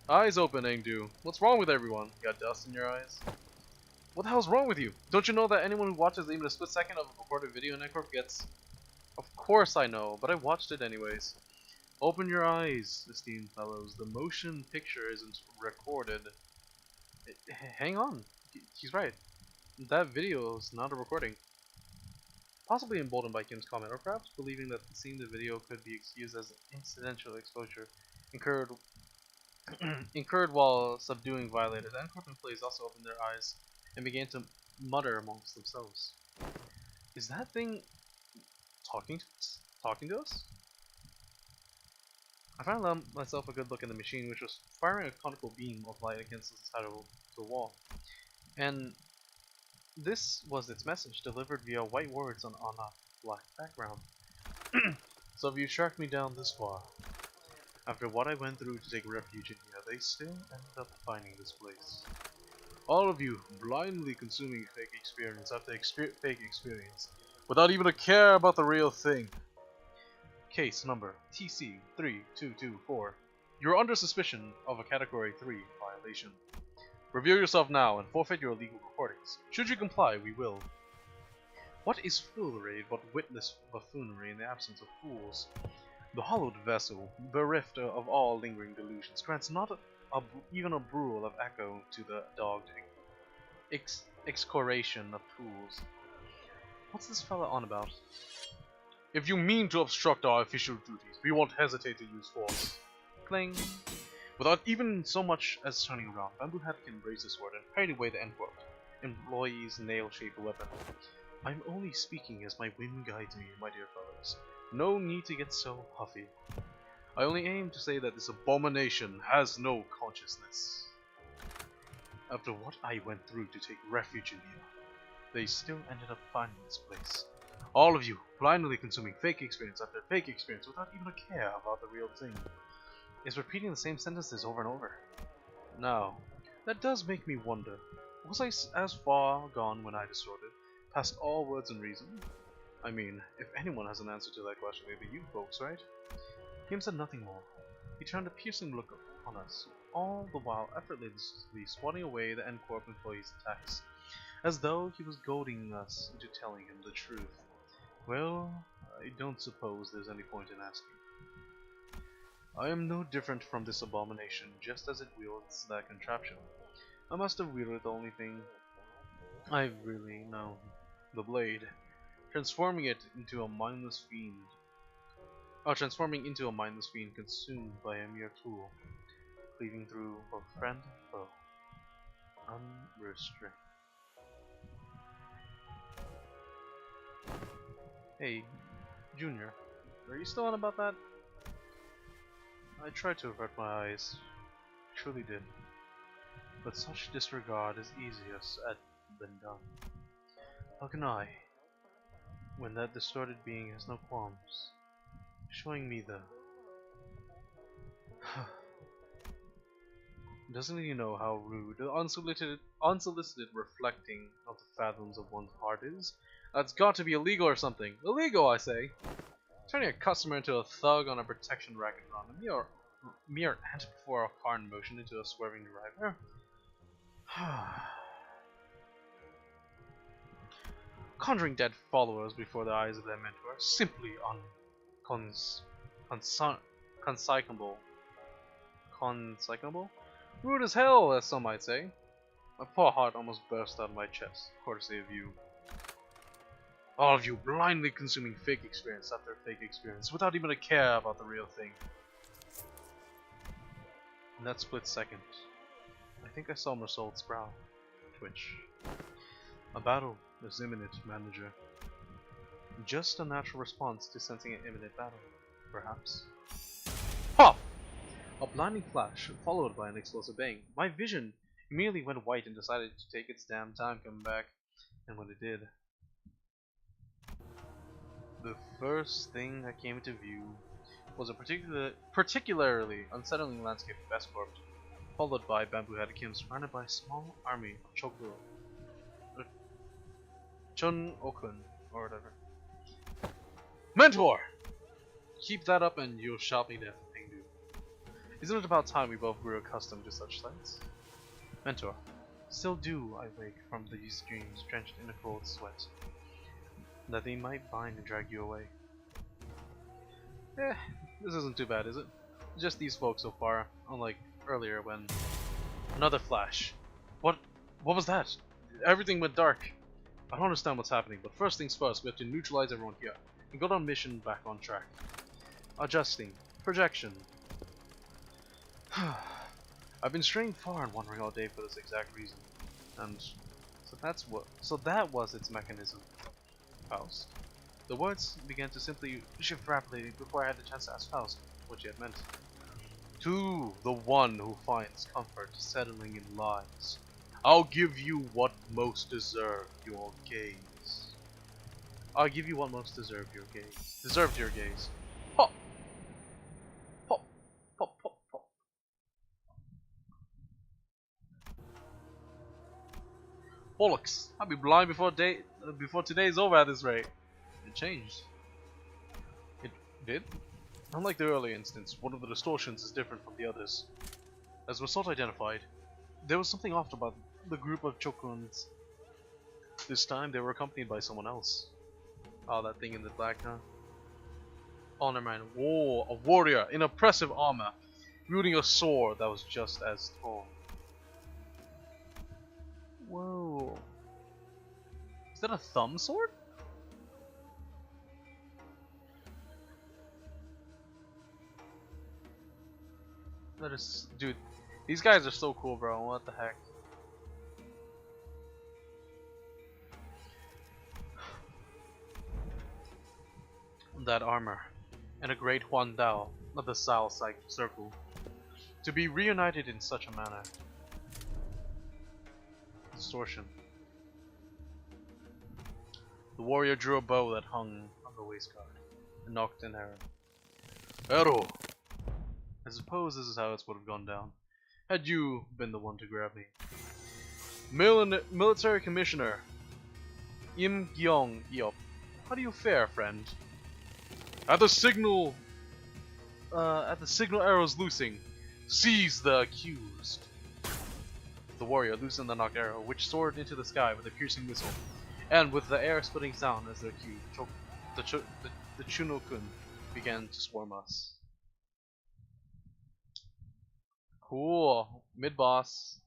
Eyes open, Engdu. What's wrong with everyone? You got dust in your eyes? What the hell's wrong with you? Don't you know that anyone who watches even a split second of a recorded video network gets... Of course I know, but I watched it anyways. Open your eyes, esteemed fellows. The motion picture isn't recorded. Hang on. He's right. That video is not a recording. Possibly emboldened by Kim's comment, or perhaps believing that seeing the video could be excused as incidental exposure incurred while subduing violators, and corporate employees also opened their eyes and began to mutter amongst themselves. Is that thing talking to us? Talking to us? I finally allowed myself a good look in the machine, which was firing a conical beam of light against the side of the wall. And this was its message, delivered via white words on a black background. So if you tracked me down this far, after what I went through to take refuge in here, they still ended up finding this place. All of you blindly consuming fake experience after fake experience, without even a care about the real thing. Case number TC3224. You're under suspicion of a Category 3 violation. Review yourself now and forfeit your illegal recordings. Should you comply, we will. What is foolery but witless buffoonery in the absence of fools? The hollowed vessel, bereft of all lingering delusions, grants not even a bruit of echo to the dogged excoriation of fools. What's this fella on about? If you mean to obstruct our official duties, we won't hesitate to use force. Cling. Without even so much as turning around, Bamboo Hatkin raised his sword and parried away the end quote. Employee's nail-shaped weapon. I'm only speaking as my whim guides me, my dear fellows. No need to get so huffy. I only aim to say that this abomination has no consciousness. After what I went through to take refuge in here, they still ended up finding this place. All of you, blindly consuming fake experience after fake experience without even a care about the real thing, is repeating the same sentences over and over. Now, that does make me wonder, was I as far gone when I distorted? past all words and reason? I mean, if anyone has an answer to that question, it'd be you folks, right? Kim said nothing more. He turned a piercing look on us, all the while effortlessly swatting away the N-Corp employees' attacks, as though he was goading us into telling him the truth. Well, I don't suppose there's any point in asking. I am no different from this abomination, just as it wields that contraption. I must have wielded the only thing I really know, the blade, transforming into a mindless fiend consumed by a mere tool, cleaving through both friend and foe, unrestrained. Hey, Junior, are you still on about that? I tried to avert my eyes, truly did, but such disregard is easier said than done. How can I, when that distorted being has no qualms, showing me the... Doesn't he know how rude the unsolicited reflecting of the fathoms of one's heart is? That's got to be illegal or something. Illegal, I say! Turning a customer into a thug on a protection racket run, a mere ant before a car in motion into a swerving driver. Conjuring dead followers before the eyes of their mentor, simply consignable. Consignable? Rude as hell, as some might say. My poor heart almost burst out of my chest, courtesy of you. All of you blindly consuming fake experience after fake experience, without even a care about the real thing. In that split second, I think I saw Mersault's brow twitch. A battle is imminent, manager. Just a natural response to sensing an imminent battle, perhaps. Ha! A blinding flash, followed by an explosive bang. My vision immediately went white and decided to take its damn time coming back. And when it did, the first thing that came into view was a particularly unsettling landscape of Escort, followed by bamboo-headed Kim surrounded by a small army of Chun-Okun, or whatever. Mentor! Keep that up and you'll shot me death, Pingdu. Isn't it about time we both grew accustomed to such sights? Mentor, still do I wake from these dreams drenched in a cold sweat, that they might bind and drag you away. This isn't too bad, is it? Just these folks so far, unlike earlier when... Another flash. What was that? Everything went dark. I don't understand what's happening, but first things first, we have to neutralize everyone here and get our mission back on track. Adjusting. Projection. I've been straying far and wandering all day for this exact reason. And so that was its mechanism. Faust. The words began to simply shift rapidly before I had the chance to ask Faust what she had meant. To the one who finds comfort settling in lies, I'll give you what most deserve your gaze. I'll give you what most deserve your gaze. Deserved your gaze. Pop! Pop! Pop! Pop! Pop! Bollocks! I'll be blind before today's over at this rate. It changed. It did? Unlike the earlier instance, one of the distortions is different from the others. As Result identified, there was something off about the group of Chokuns. This time they were accompanied by someone else. Oh, that thing in the black, huh? Oh, never mind. Whoa, a warrior in oppressive armor, wielding a sword that was just as tall. Whoa. Is that a thumb sword? That is, dude, these guys are so cool, bro. What the heck? That armor, and a great Huan Dao of the Sao Circle, to be reunited in such a manner. Distortion. The warrior drew a bow that hung on the waistguard, and knocked an arrow. Arrow! I suppose this is how it would have gone down, had you been the one to grab me. Military Commissioner, Im Gyong Eop. How do you fare, friend? At the signal arrows loosing, seize the accused. The warrior loosened the knocked arrow, which soared into the sky with a piercing missile, and with the air-splitting sound as their cue, the Chunokun began to swarm us. Cool. Mid-boss.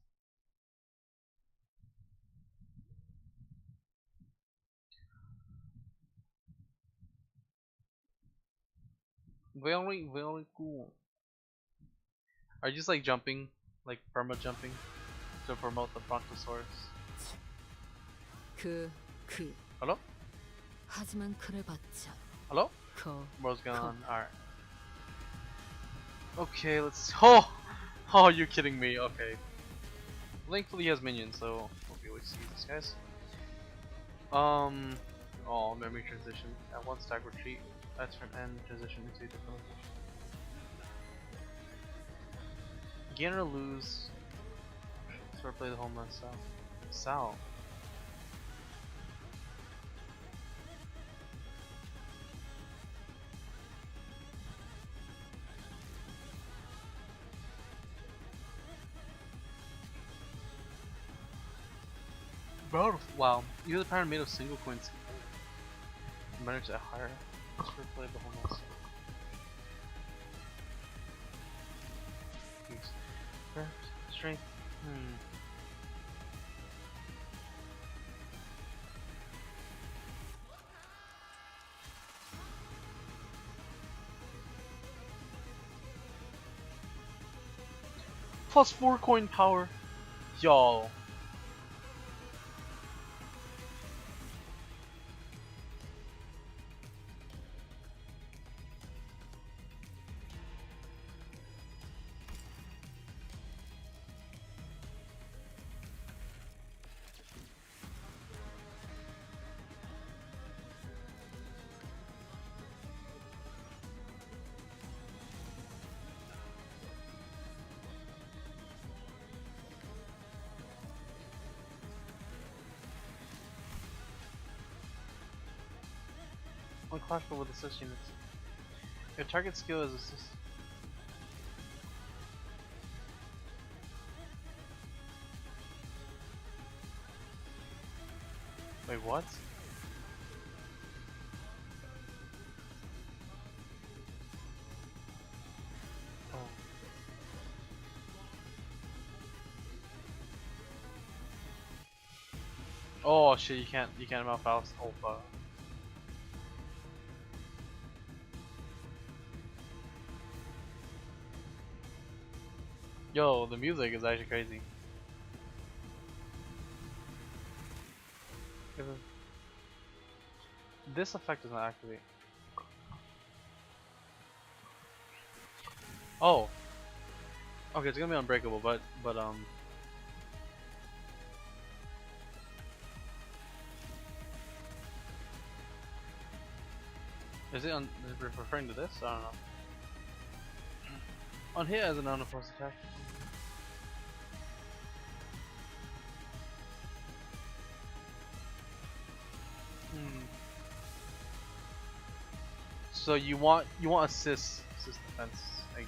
Very, very cool. Are you just like jumping? Like perma jumping? To promote the Brontosaurus? 그 Hello? 하지만 그래봤자 Hello? 거 Bro's gone. Alright. Okay, let's. Oh! Oh, you're kidding me. Okay. Thankfully, he has minions, so we'll be able to see these guys. Oh, memory transition. At one stack retreat. That's turn end transition into a different location. Gain or lose. Sort of play the homeland style. Sal. Bro, wow. You're the pattern made of single coins. Managed at higher. Let's replay the homeland style. Strength. Plus 4 coin power. Y'all. Unclashable with assist units. Your target skill is assist. Wait, what? Oh. Oh shit! You can't mouth out. Oh fuck. Yo, the music is actually crazy. This effect does not activate. Oh. Okay, it's gonna be unbreakable, but is it referring to this? I don't know. On hit as an unopposed attack. So you want assist defense. Like,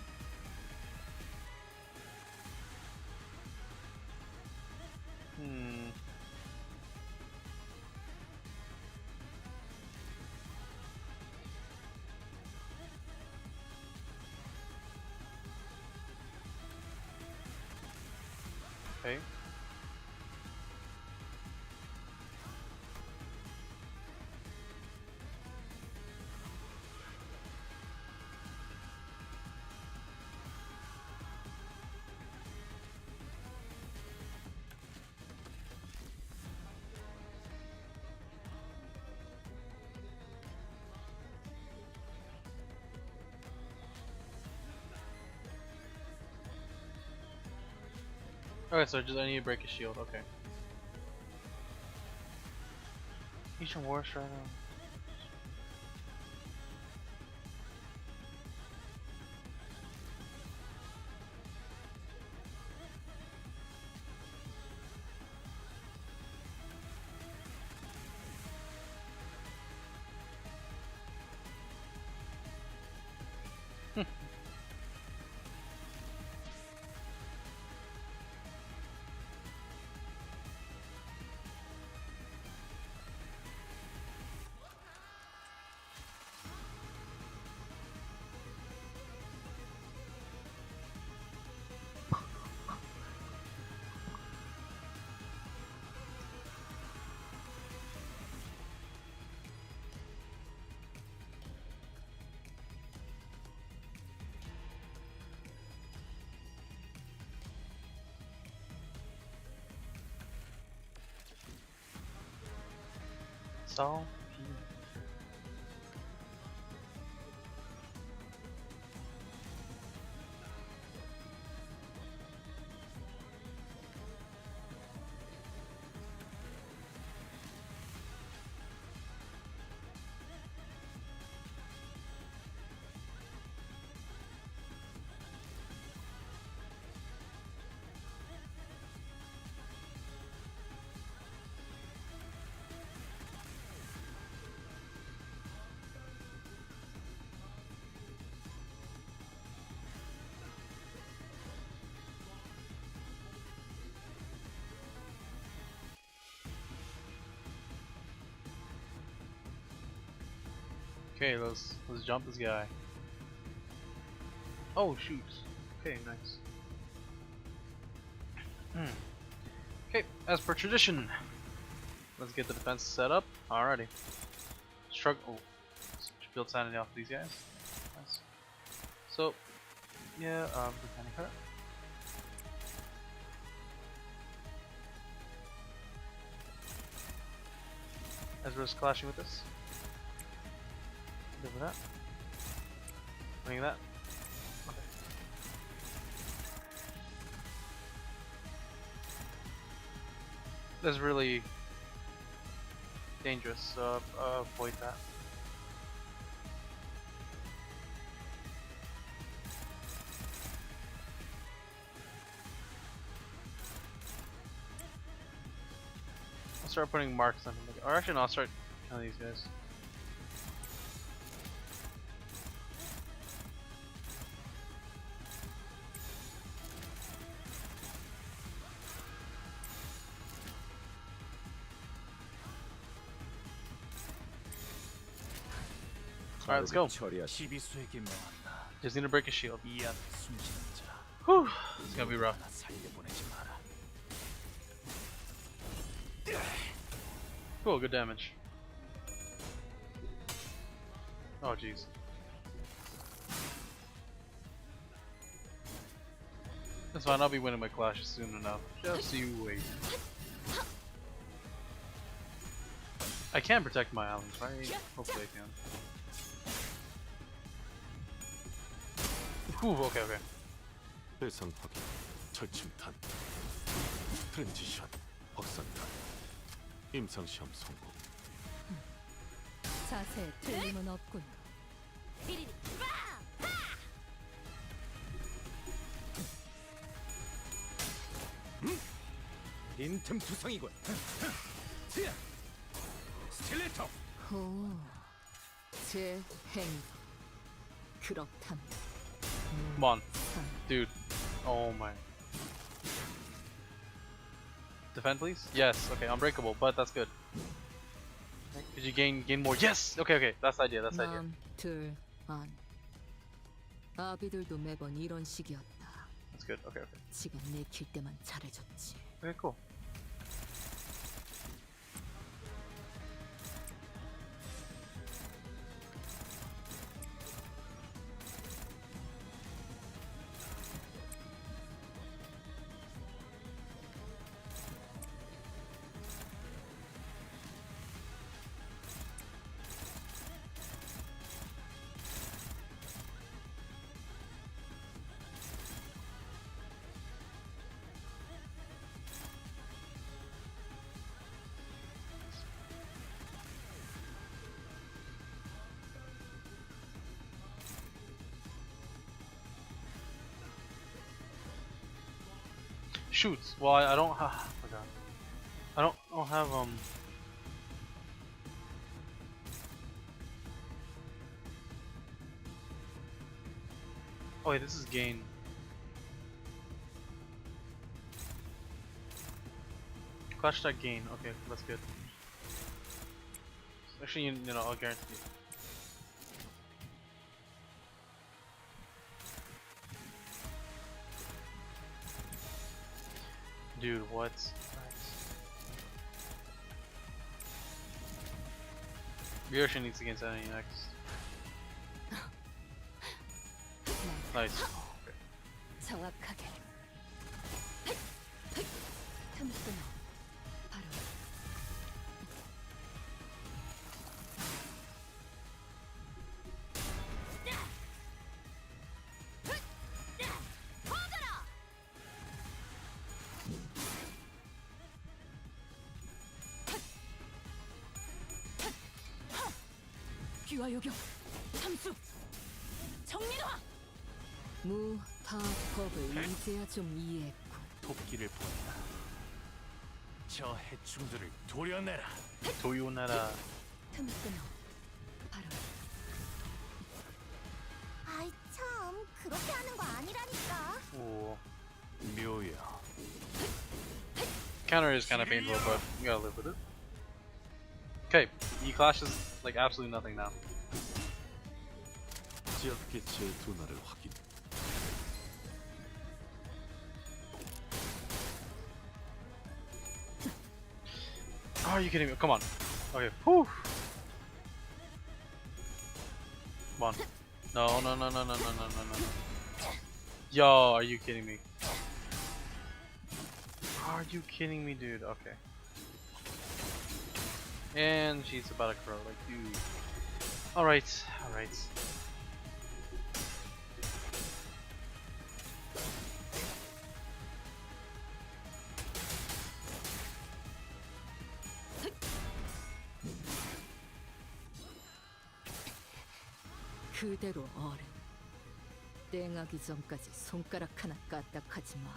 Okay. Okay, so just I need to break his shield. Okay. Each war right now. So. Okay, let's jump this guy. Oh shoot. Okay, nice. Okay, as per tradition, let's get the defense set up. Alrighty. Struggle. Oh, build sanity off these guys. Nice. So, yeah, mechanic hurt. Ezra's clashing with this. Good for that. Winning that. Okay. That's really dangerous, so avoid that. I'll start putting marks on him, or actually no, I'll start killing these guys. Alright, let's go. 처리하시. 시비수에게 명한다. Just need to break his shield. 이 앞에 숨지는 자. Whew, it's gonna be rough. 하나 살려보내지 마라. Cool, good damage. Oh jeez. That's fine, I'll be winning my clash soon enough. Just you wait. I can protect my allies, right? Hopefully I can. Whew, okay, okay. 대상 확인. 절침탄. 트랜지션. 확산탄. 임상시험 성공. 자세에 틀림은 없군. 빈틈 투성이군. 스틸레터. 오, 제 행. 그렇다면 Come on. Dude. Oh my. Defend please? Yes, okay, unbreakable, but that's good. Did you gain more? Yes! Okay, okay, that's the idea, that's the idea. 남, 둘, 안. 아비들도 매번 이런 식이었다. That's good, okay, okay. 지금 내킬 때만 잘해줬지. Okay, cool. Shoots. Well, I don't have. Oh I don't have Oh wait, this is gain. Clash attack gain. Okay, that's good. Actually, you know, I'll guarantee it. Dude, what? Ryoshi needs to get enemy next. Nice. 정확하게. 틈 끊어. 바로. 귀와 요격. 삼수. 정리놔. 무, 타, 법을 이제야 좀 이해했고. 토끼를 본다. 저 해충들을 도려내라. 도요나라. 틈 끊어. 바로. 아이 참, 그렇게 하는 거 아니라니까. Ooh. 묘야. Counter is kind of painful, but you gotta live with it. Okay, E-Clash is like absolutely nothing now. 지역계치의 둔화를 확인. Oh, are you kidding me? Come on. Okay, whew. Come on. No, no, no, no, no, no, no, no, no. Yo, are you kidding me? Are you kidding me, dude? Okay. And she's about to crow, like, dude. Alright, alright. 그대로 어른. 땡하기 전까지 손가락 하나 까딱하지 마.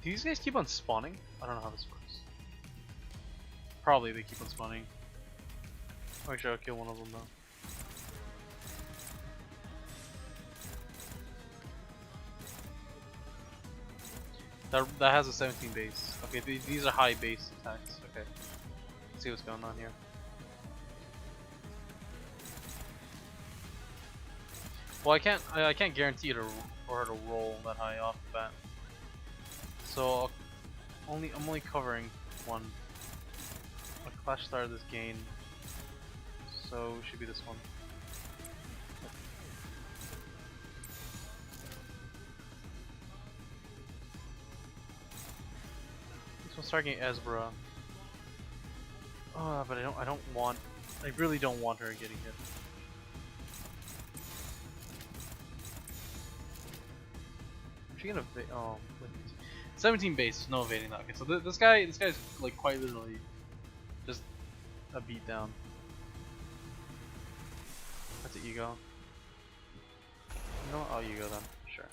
Do these guys keep on spawning? I don't know how this works. Probably they keep on spawning. Actually, I'll kill one of them though. That has a 17 base. Okay, these are high base attacks. Okay, let's see what's going on here. Well, I can't guarantee for her to roll that high off the bat. So I'm only covering one. A Clash Star this gain, so it should be this one. This one's targeting Esbra. Oh, but I really don't want her getting hit. She gonna oh, 17 base, no evading that. Okay, so this guy's like quite literally just a beat down. That's an ego. You know what? Oh, ego then. Sure.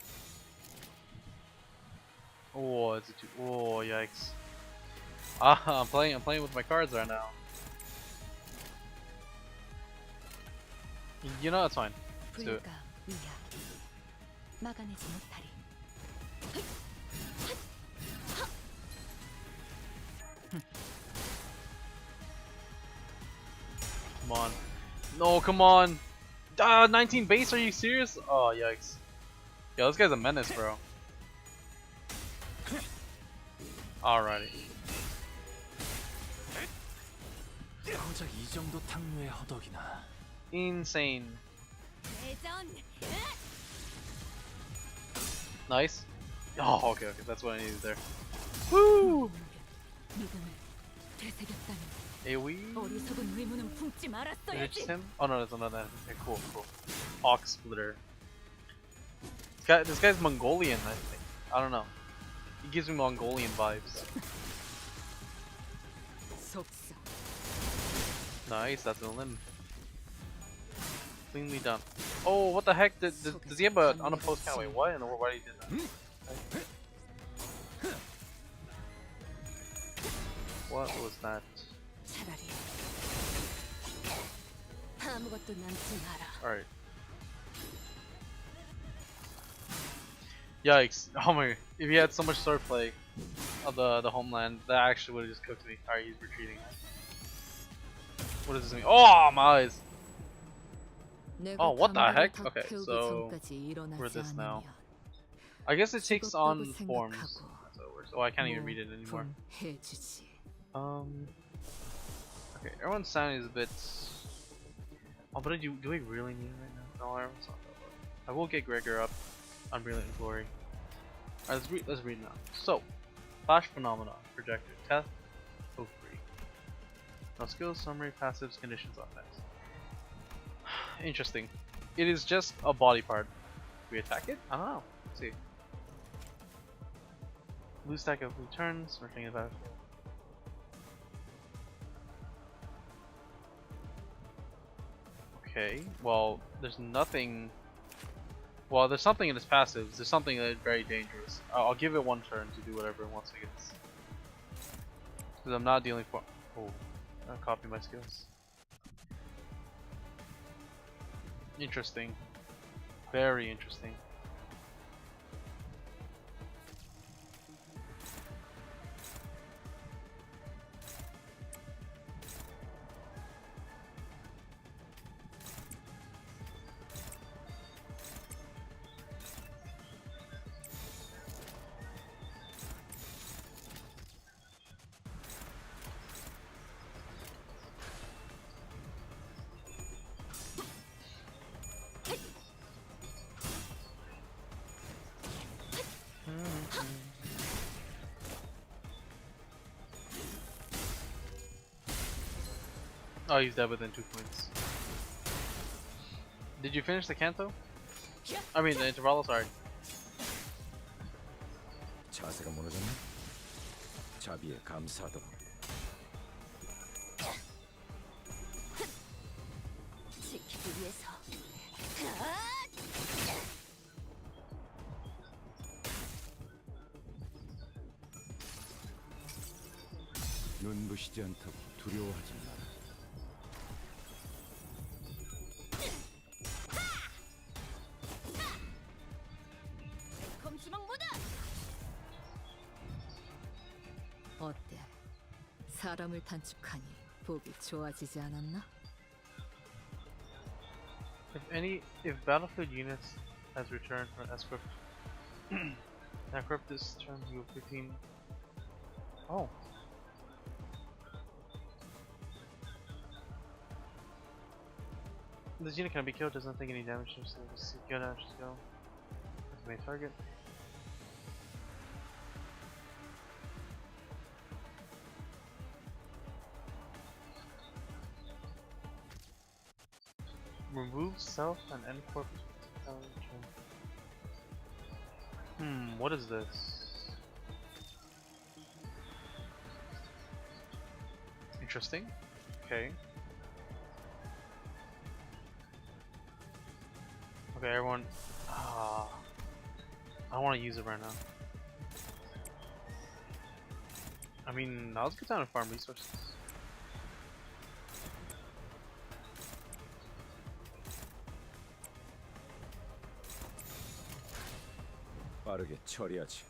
Oh, it's a two. Oh, yikes. Ah, I'm playing with my cards right now. You know that's fine. Let's do it. 불가 위하기. 막아내지 못하리. Come on. No, come on. 19 base, are you serious? Oh, yikes. Yo, this guy's a menace, bro. Alrighty. 고작 이 정도 탕류의 허덕이나. Insane. 대전. Nice. Oh, okay, that's what I needed there. Woo! 믿음을 되새겼다니. AoE? 어리석은 의무는 품지 Did it 말았어야지. just him? Oh no, that's another. Okay, cool. Ox Splitter. This guy's Mongolian, I think. I don't know. He gives me Mongolian vibes. 속삭. Nice, that's a limb. Cleanly done. Oh, what the heck? Does he have a unopposed count? Wait, what in the world? Why did he do that? What was that? 차라리 아무것도 남지 마라. Alright. Yikes. Oh my, if he had so much swordplay of the homeland, that actually would have just cooked me. Alright, he's retreating. What does this mean? Oh, my eyes! Oh, what the heck? Okay, so we're this now. I guess it takes on forms. That's how it works. Oh, I can't even read it anymore. Okay, everyone's sounding is a bit. Oh, but do we really need it right now? No, everyone's not that low. I will get Gregor up on Brilliant Glory. Alright, let's read now. So, Flash Phenomena, Projector, Test, O3. No skills, summary, passives, conditions, offense. Interesting. It is just a body part. Do we attack it? I don't know. Let's see. Blue stack of blue turns, returning the battlefield. Okay, well, there's nothing. Well, there's something in his passives. There's something that is very dangerous. I'll give it one turn to do whatever it wants to get. Because I'm not dealing for. Oh, I copy my skills. Interesting. Very interesting. Oh, he's dead within 2 points. Did you finish the canto? I mean the intervallo, sorry. 자세가 무너졌네. 자비에 감사하도록. 지키기 위해서. 눈부시지 않다고 두려워하지 마라. 어때? 사람을 단축하니 보기 좋아지지 않았나? If battlefield units has returned from escort, equip this turn you have 15. Oh. This unit can be killed, doesn't take any damage, so just go down, just go. That's the main target. Remove self and end corp. What is this? Interesting. Okay. Okay, everyone. I don't want to use it right now. I mean, now's a good time to farm resources. 빠르게 처리하지.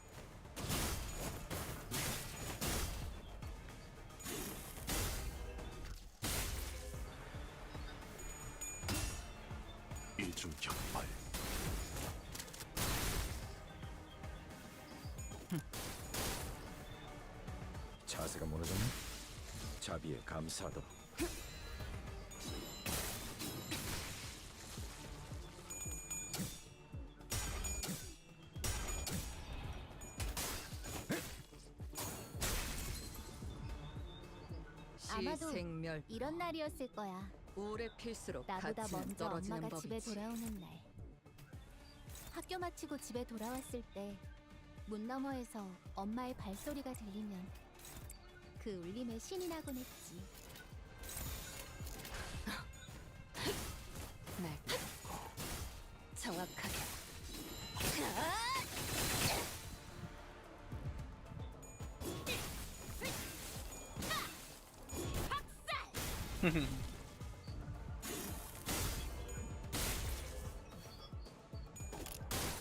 이중격발. 자세가 무너졌네. 자비에 감사하도록. 아마도 시생멸 이런 날이었을 거야. 우레 필수로 나보다 가치는 먼저 떨어지는 엄마가 집에 법이지. 돌아오는 날. 학교 마치고 집에 돌아왔을 때 문 너머에서 엄마의 발소리가 들리면 그 울림에 신이 나곤 했지. 날 듣고 정확하게.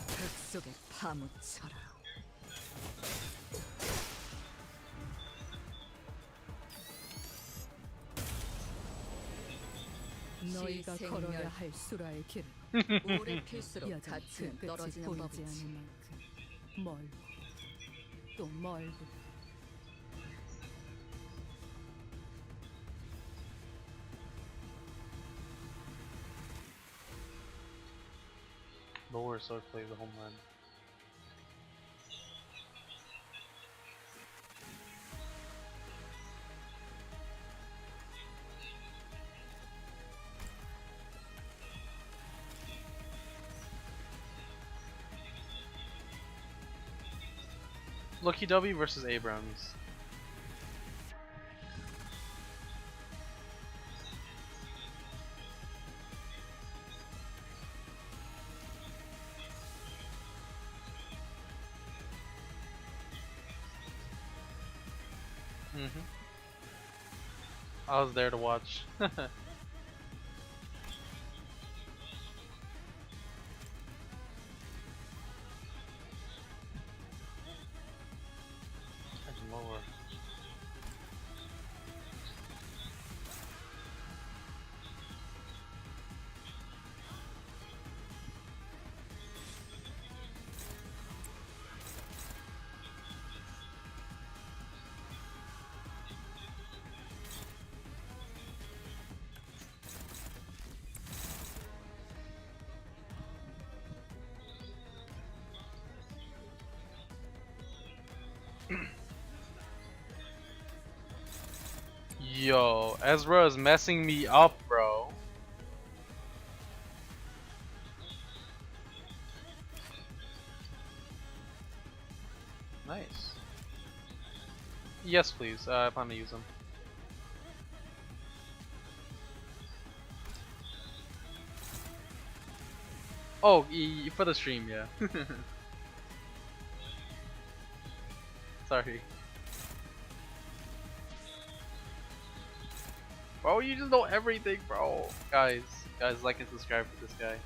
뱃속에 파묻혀라. 너희가 걸어야 할 수라의 길은 오래 필수록 여전히 가치는 끝이 떨어지는 보이지 법이지. 않을 만큼 멀고 또 멀고. Lower sword plays the homeland. Lucky W versus Abrams. I was there to watch. Lower. Yo, Ezra is messing me up, bro. Nice. Yes, please. I plan to use them. Oh, for the stream, yeah. Sorry. Bro, you just know everything, bro. Guys, like and subscribe for this guy.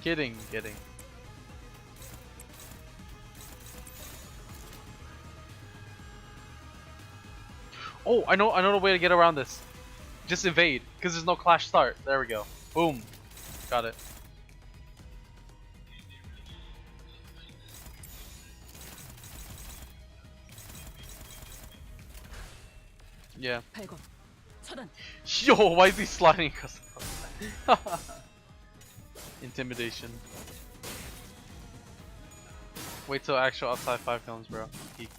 Kidding. Oh, I know the way to get around this. Just evade, because there's no clash start. There we go. Boom. Got it. Yeah. Yo, why is he sliding across the Intimidation. Wait till actual outside 5 comes, bro. Peak.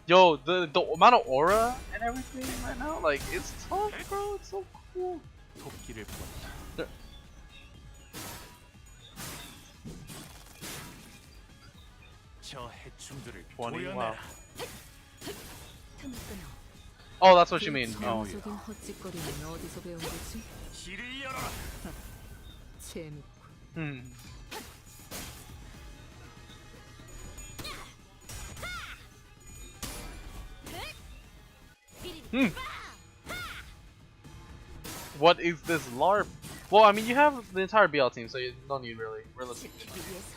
Yo, the amount of aura and everything right now, like, it's tough, bro. It's so cool. There- 저 해충들을 20, wow. 보여내라. Oh, that's what you mean. Oh, yeah. 속인 헛짓거리는 어디서 배운 거지? 길을 열어라. 재밌고. What is this LARP? Well, I mean, you have the entire BL team, so you don't need really. 지키기 위해서.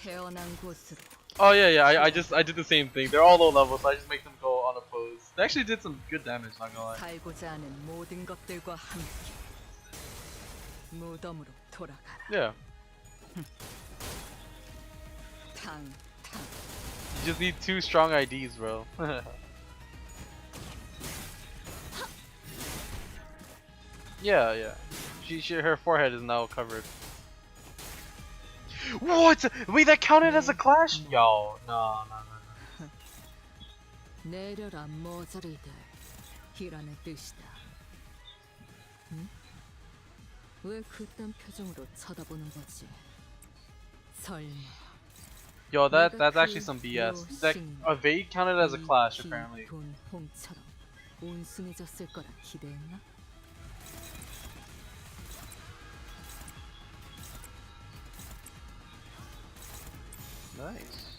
태어난 곳으로. Oh yeah, I did the same thing. They're all low level, so I just make them go unopposed. They actually did some good damage, not gonna lie. 살고자 하는 모든 것들과 함께 무덤으로 돌아가라. Yeah. 탕탕. You just need 2 strong IDs, bro. Yeah. Her forehead is now covered. What? Wait, that counted as a clash? Yo, no. 내려라 모자리들. 이라는 뜻이다. 응? 왜 그딴 표정으로 쳐다보는 거지? 설마. Yo, that's actually some BS. That evade counted as a clash apparently. 돈 홍처럼 온순해졌을 거라 기대했나? Nice.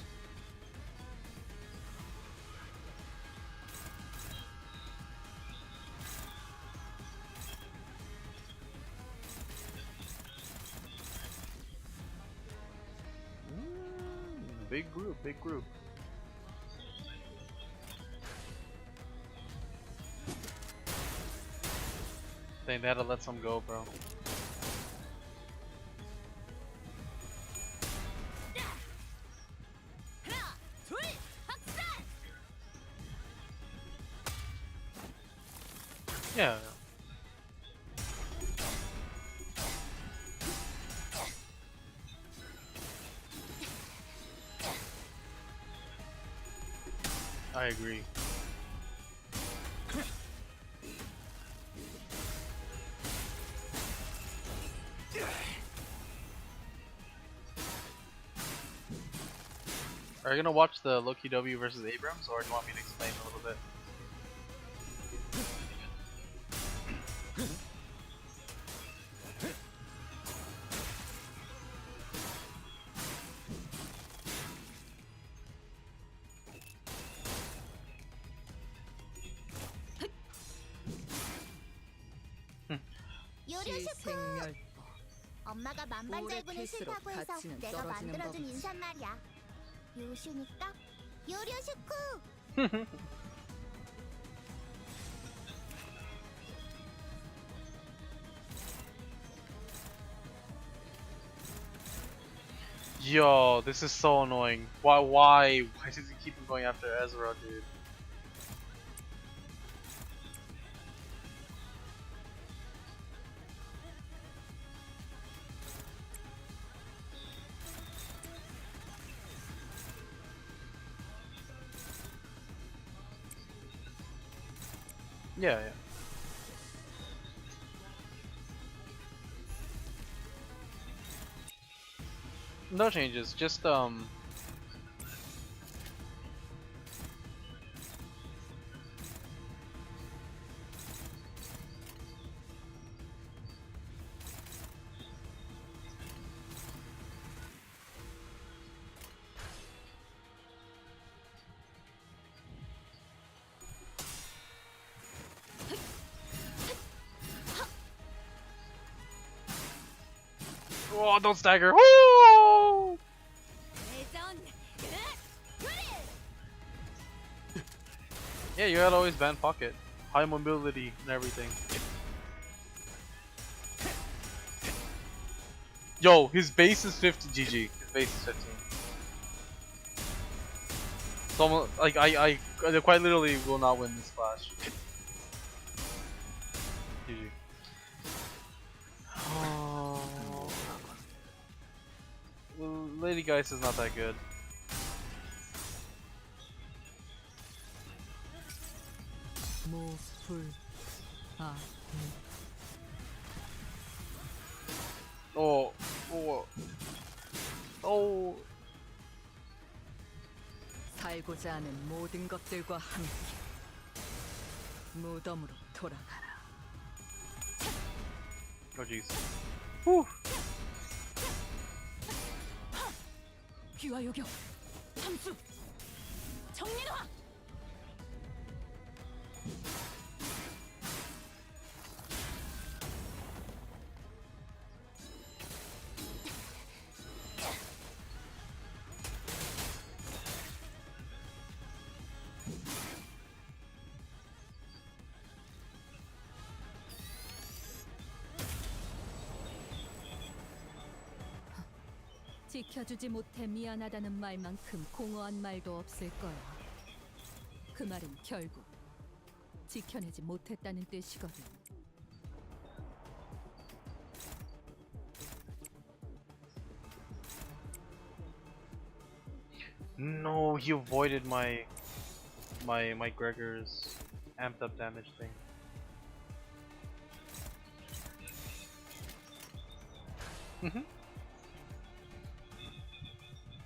Big group, big group. They had to let some go, bro. Yeah. I agree. Are you gonna watch the Loki W versus Abrams, or do you want me to explain a little bit? 요료슈쿠! 시생멸 엄마가 만반잘군을 오래 싫다고 해서 가치는 내가 떨어지는 만들어준 법이지. 인사말이야. 요슈니까 요료슈쿠! Yo, this is so annoying. Why does he keep going after Ezra, dude? Yeah, yeah. No changes, just oh, don't stagger. Woo! Yeah, you gotta always ban pocket. High mobility and everything. Yo, his base is 50 GG. His base is 15. It's almost like I quite literally will not win this clash. GG. Oh. Well, Lady Geist is not that good. 모풀 아 Oh, oh. 살고자 하는 모든 것들과 함께 무덤으로 돌아가라. Oh jeez. Whew. 귀와 요격 함수 정민화. 지켜주지 못해 미안하다는 말만큼 공허한 말도 없을 거야. 그 말은 결국 지켜내지 못했다는 뜻이거든. No, he avoided my Gregor's amped up damage thing.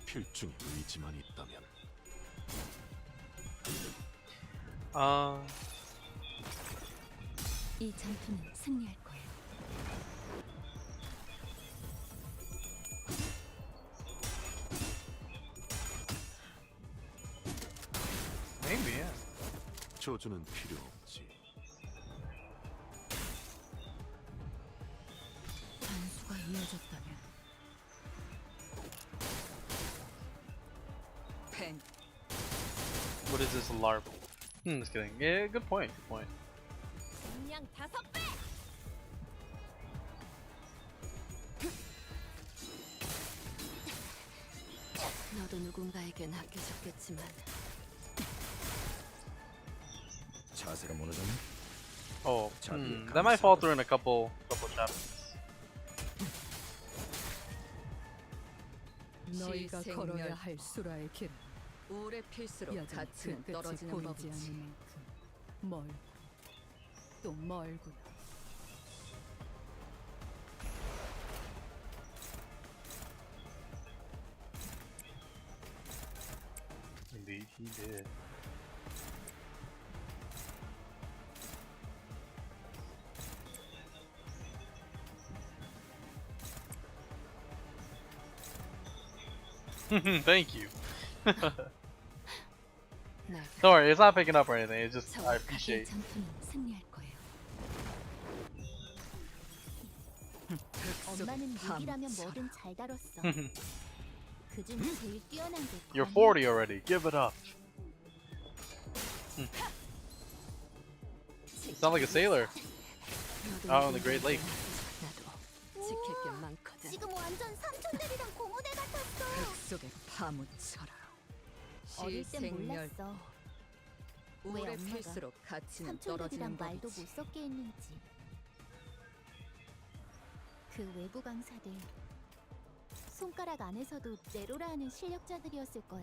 필중 의지만 있다면 이 전투는 승리할 거야. Maybe, yeah. 조주는 필요 없지. 단수가 이어졌다면 펜 What is this LARP? Just kidding. Yeah, good point. Good point. 그냥 5배! 너도 누군가에겐 아껴줬겠지만 자세가 무너졌네. Oh, 자비의 that might fall 감사도. through in a couple chapters. 너희가 시생멸. 걸어야 할 수라의 길 오래 필수록 여전히 가치는 그 끝이 떨어지는 보이지 법이지. 않는 만큼 멀고 또 멀구나. Indeed, he did. Thank you. 날 Don't worry, it's not picking up or anything. It's just I 정확하게 appreciate. 전투는 승리할 거예요. 엄마는 무기라면 뭐든 잘 다뤘어. 그중 제일 뛰어난 게 You're 검이야. 40 already. Give it up. Sound like a sailor. 너도 Out on the Great 누군가에겐 Lake. 나도 지킬 게 많거든. 지금 완전 삼촌들이랑 고모대 같았어. 속에 파묻혀라. 어릴 땐 시생멸. 몰랐어. 왜 오래 엄마가 필수록 가치는 삼촌들이랑 떨어지는 말도 법이지. 못 섞게 했는지. 그 외부 강사들 손가락 안에서도 네로라 하는 실력자들이었을 거야.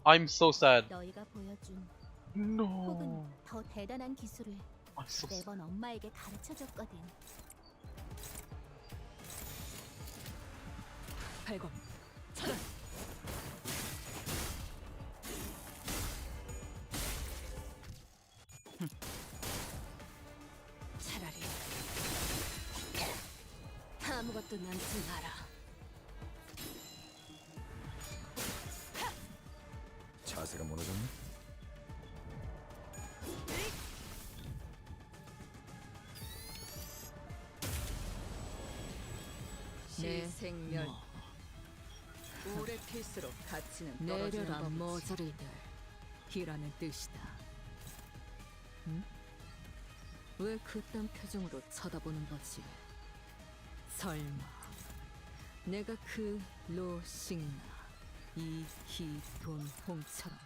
I'm so sad. 너희가 보여준 No. 혹은 더 대단한 기술을 I'm so sad. 매번 엄마에게 가르쳐줬거든. 발검 차단. 차라리 아무것도 남지 마라. 자세가 무너졌네. 네. 시생멸. 오래 필수록 가치는 떨어지는 내려라 법이지. 머저리들 이라는 뜻이다. 응? 왜 그딴 표정으로 쳐다보는 거지? 설마 내가 그 로싱나 이희돈홍처럼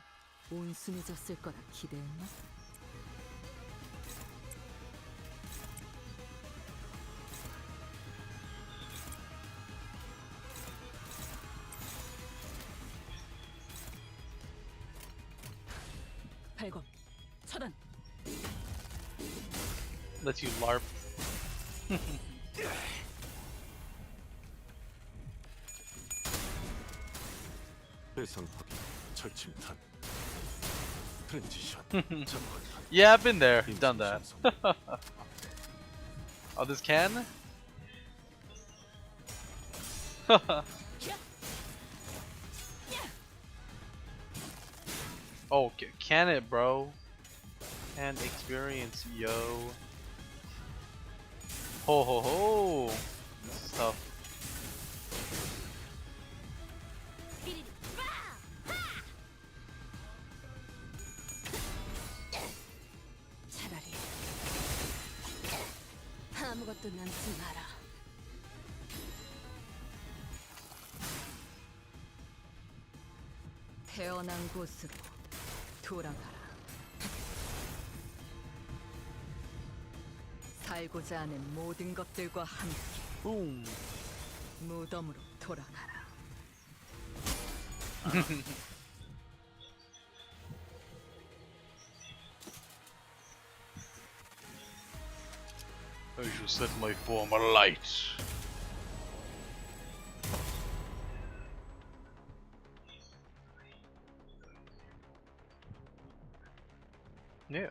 온순해졌을 거라 기대했나? 발검 차단. Let you LARP. 배상 합의, 철침탄, 트랜지션, 전환탄. Yeah, I've been there. Done that. Oh, this can? Oh, can it, bro? And experience, yo. Ho ho ho! This is tough. 차라리 아무것도 남지 마라. 태어난 곳으로 돌아가라. 살고자 하는 모든 것들과 함께 Boom. 무덤으로 돌아가라. I shall set my form alight. Yeah.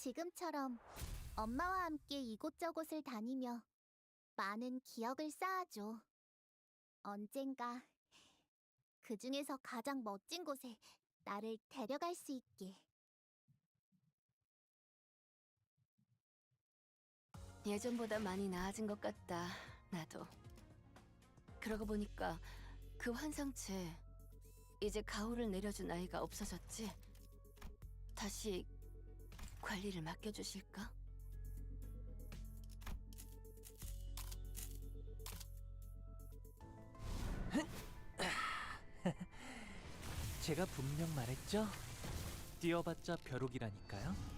지금처럼 엄마와 함께 이곳저곳을 다니며 많은 기억을 쌓아줘. 언젠가 그 중에서 가장 멋진 곳에 나를 데려갈 수 있게. 예전보다 많이 나아진 것 같다. 나도. 그러고 보니까 그 환상체 이제 가호를 내려준 아이가 없어졌지? 다시 관리를 맡겨주실까? 제가 분명 말했죠? 뛰어봤자 벼룩이라니까요.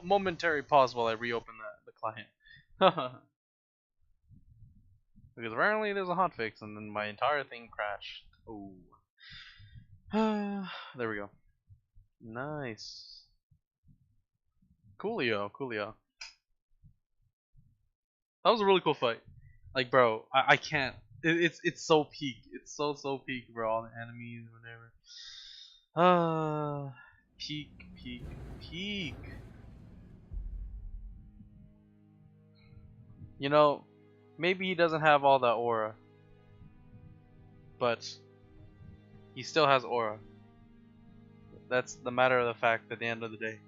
Momentary pause while I reopen the client. Because apparently there's a hotfix and then my entire thing crashed. Oh. There we go. Nice. Coolio, coolio. That was a really cool fight. Like, bro, I can't. It's so peak. It's so peak, bro. All the enemies, whatever. Peak, peak, peak. You know, maybe he doesn't have all that aura, but he still has aura. That's the matter of the fact at the end of the day.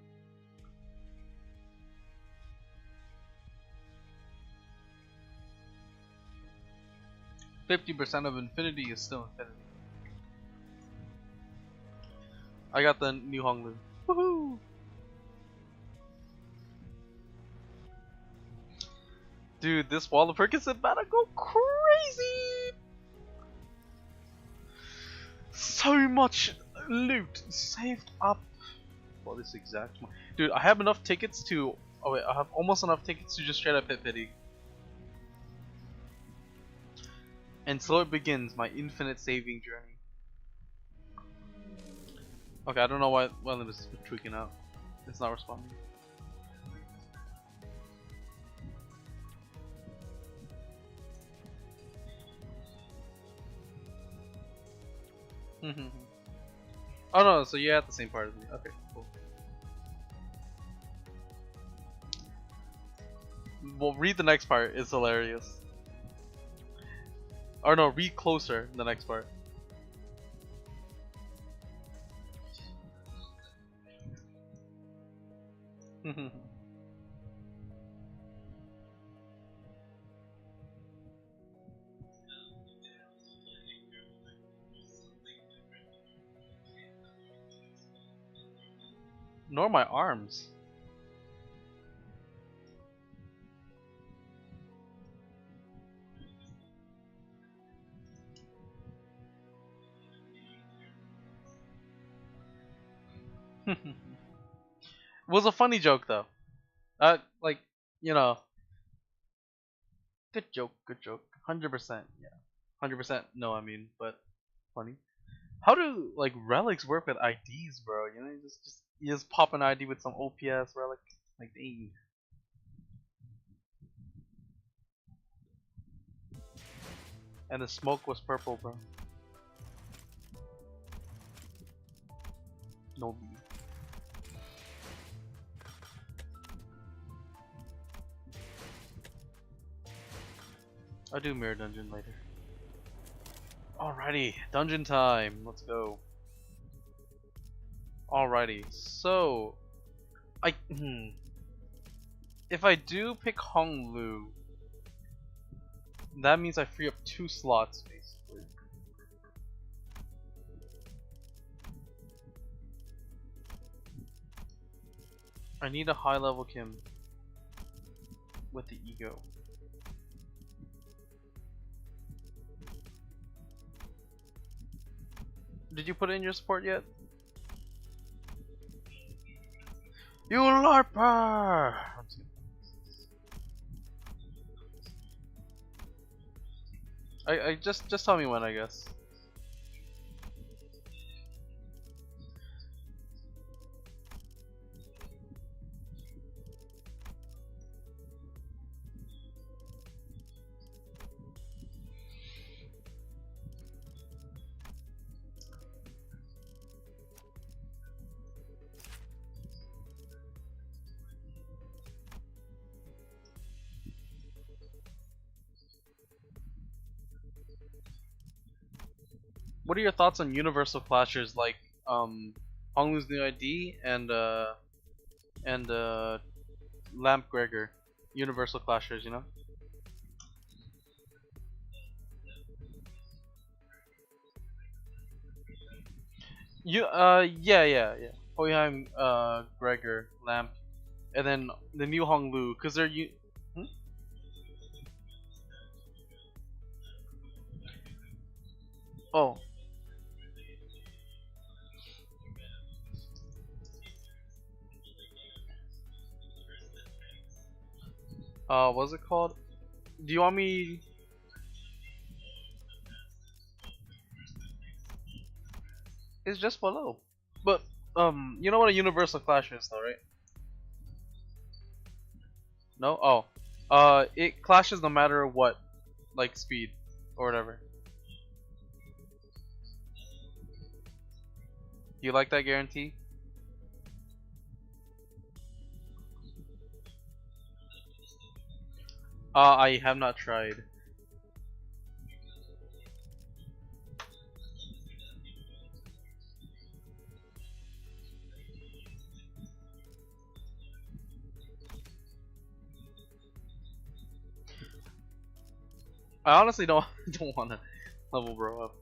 %50 of infinity is still infinity. I got the new Honglu. Woohoo! Dude, this wall of Perkins is about to go crazy! So much loot saved up for this exact moment. Dude, I have enough tickets to... Oh wait, I have almost enough tickets to just straight up hit pity. And so it begins my infinite saving journey. Okay, I don't know why Limbus is tweaking out. It's not responding. Oh no, so you're at the same part as me. Okay, cool. Well, read the next part, it's hilarious. Or no, read closer the next part. Nor my arms. It was a funny joke though. Like, you know, good joke, 100%, yeah. 100% no, I mean, but funny. How do like relics work with IDs, bro? You know, you just pop an ID with some OPS relic, like dang. And the smoke was purple, bro. No B. I'll do mirror dungeon later. Alrighty, dungeon time. Let's go. Alrighty, so if I do pick Honglu, that means I free up 2 slots basically. I need a high level Kim with the ego. Did you put in your support yet? You LARPer! I just tell me when, I guess. What are your thoughts on universal clashers like Honglu's new ID and Lamp Gregor? Universal clashers, you know? Yeah. Hoyheim, Gregor, Lamp, and then the new Honglu, cause they're hmm? Oh. What's it called? Do you want me? It's just below. But you know what a universal clash is, though, right? No. Oh. It clashes no matter what, like speed or whatever. Do you like that guarantee? I have not tried. I honestly don't don't want to level bro up.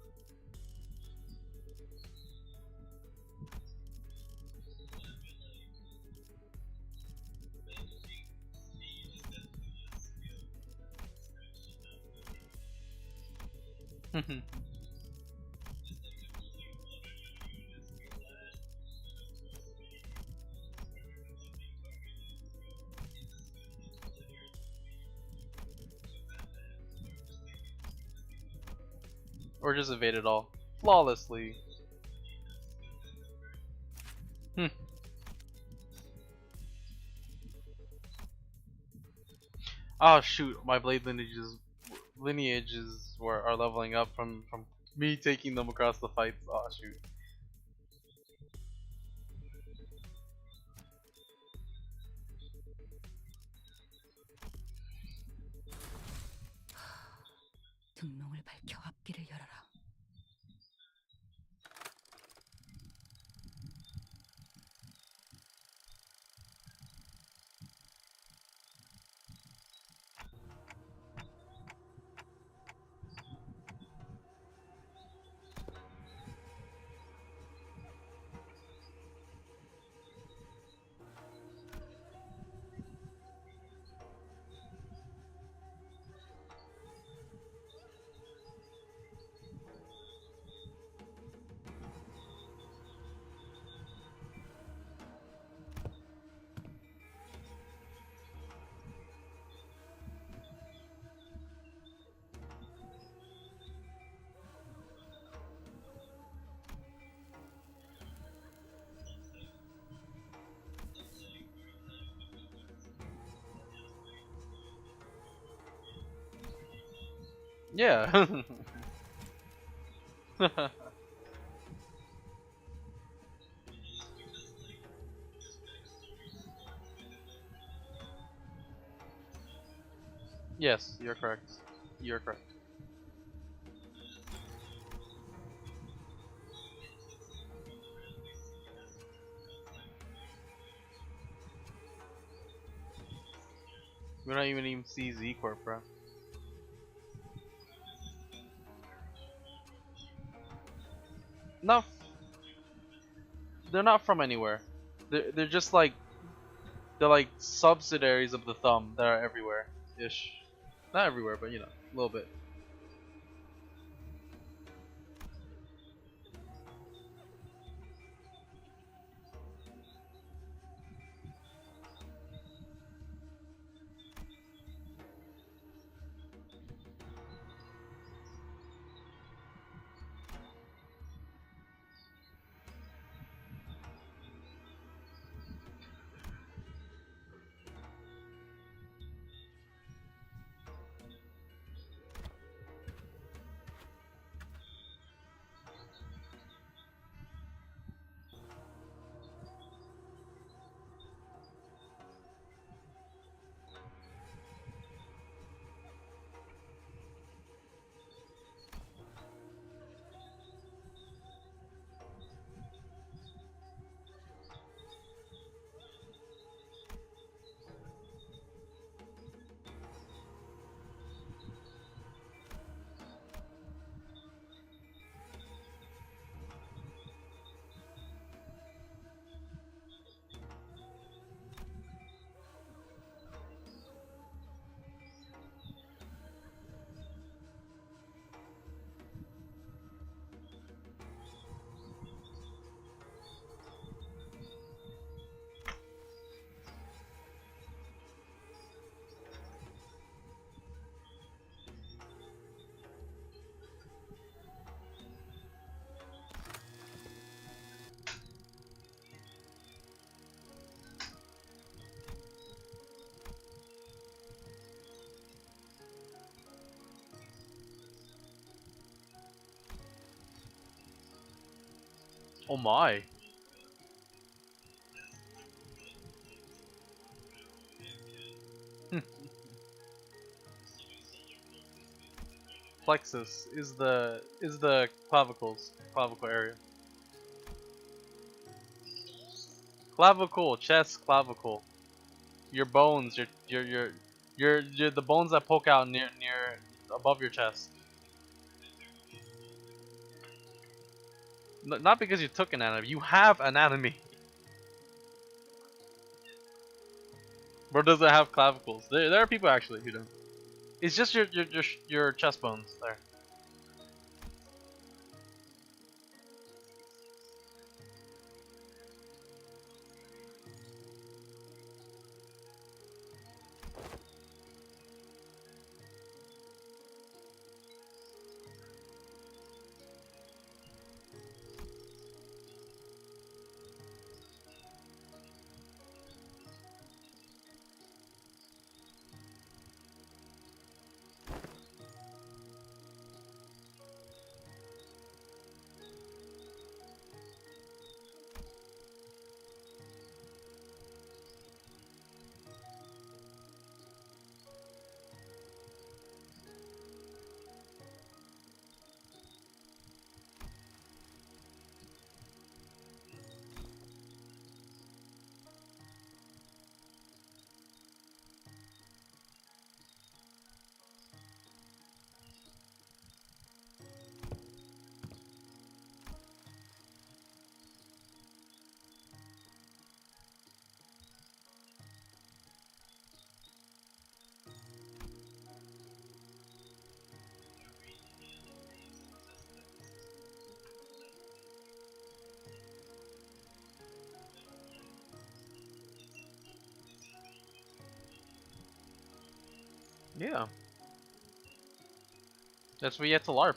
Or just evade it all flawlessly. Oh shoot, my blade lineages are leveling up from me taking them across the fights. Oh shoot. 등롱을 밝혀 앞길을 열어라. Yeah. Yes, you're correct. You're correct. We don't even see Z Corp, bro. No, they're not from anywhere. They're just like they're like subsidiaries of the thumb that are everywhere ish. Not everywhere, but you know, a little bit. Oh my. Plexus is the clavicle area. Clavicle, chest, clavicle. Your bones, your the bones that poke out near above your chest. Not because you took anatomy, you have anatomy. Bro doesn't have clavicles. There are people actually who don't. It's just your chest bones there. Yeah. That's what you have to LARP.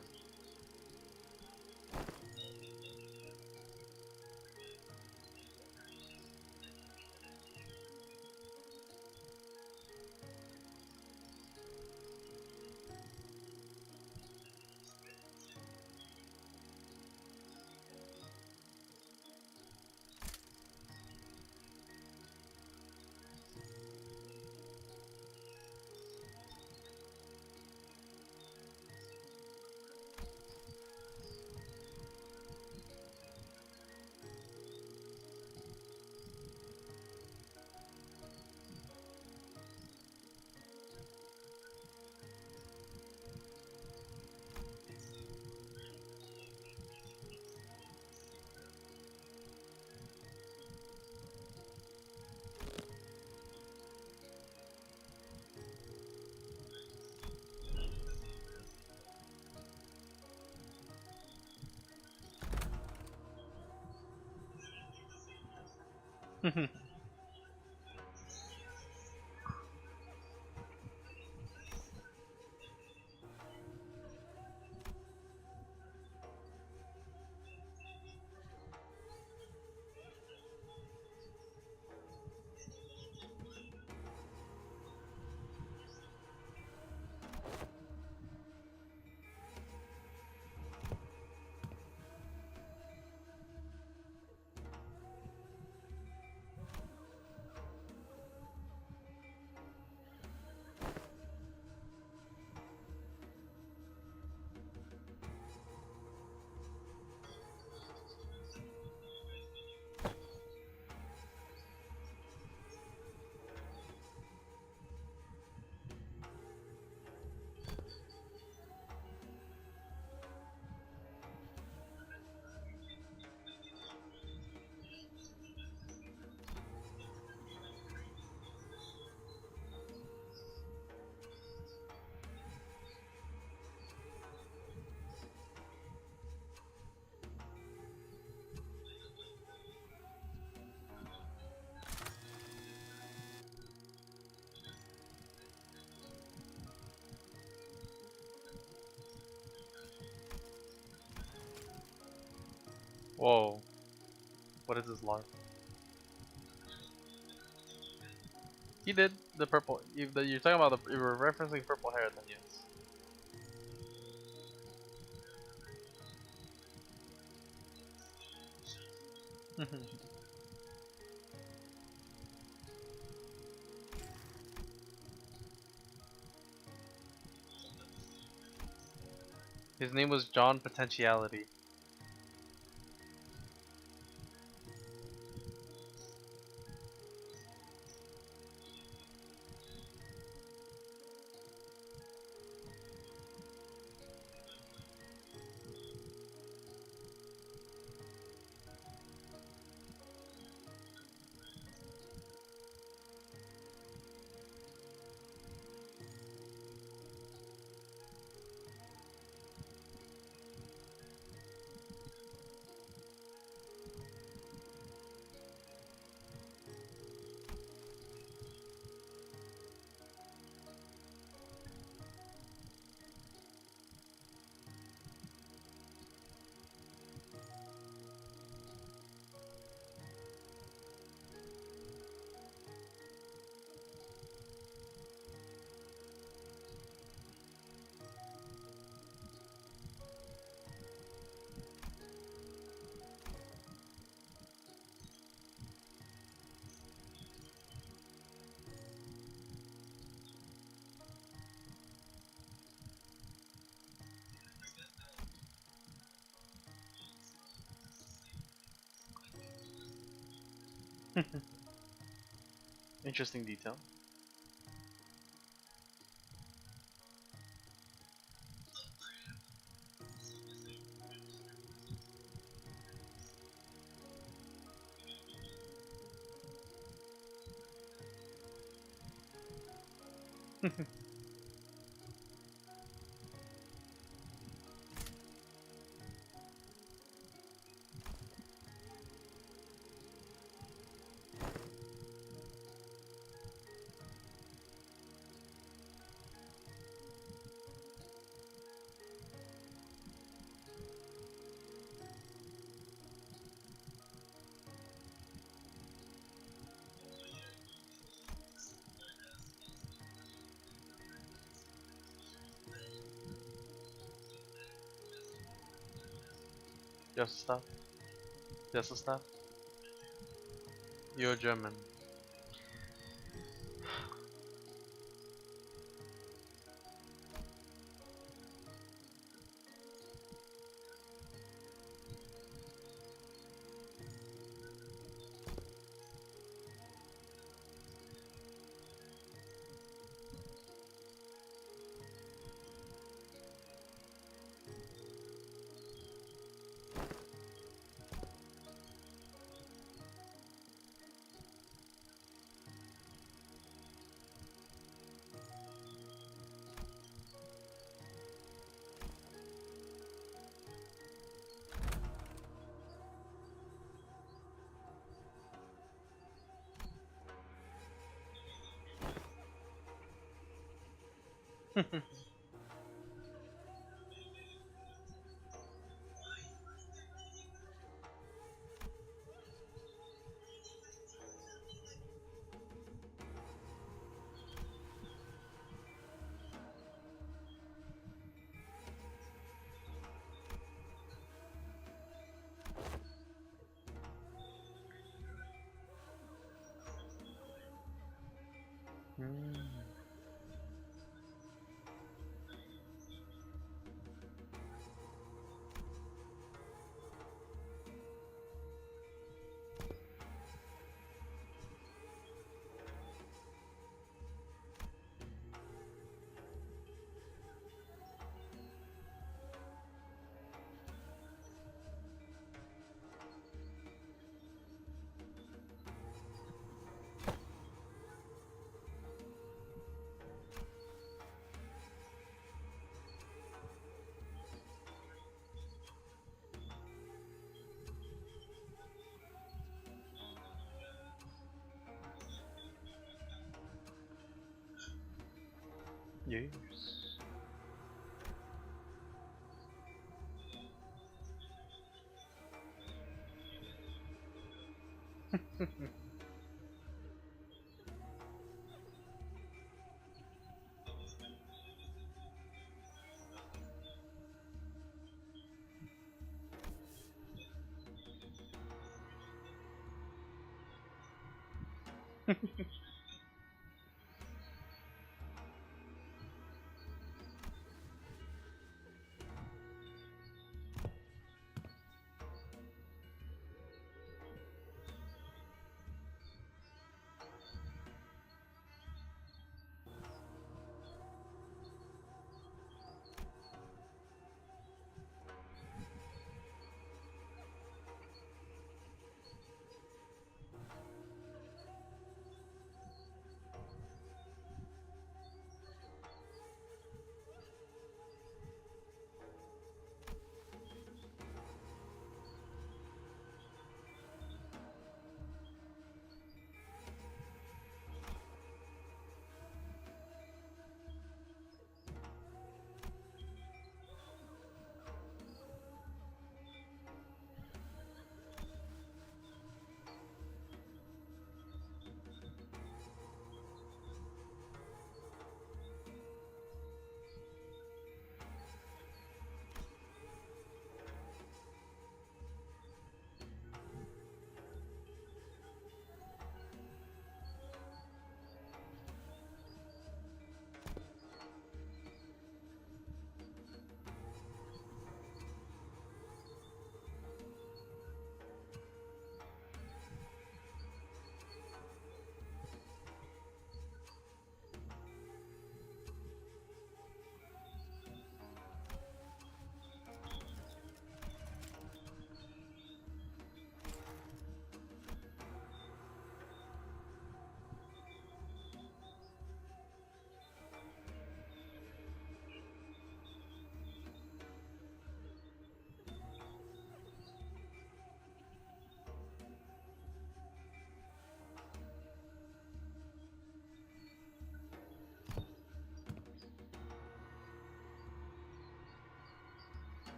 Whoa. What is this lark? He did the purple. You're talking about the. You were referencing purple hair, then yes. His name was John Potentiality. Interesting detail. Just stop. Just stop. You're German. Yes.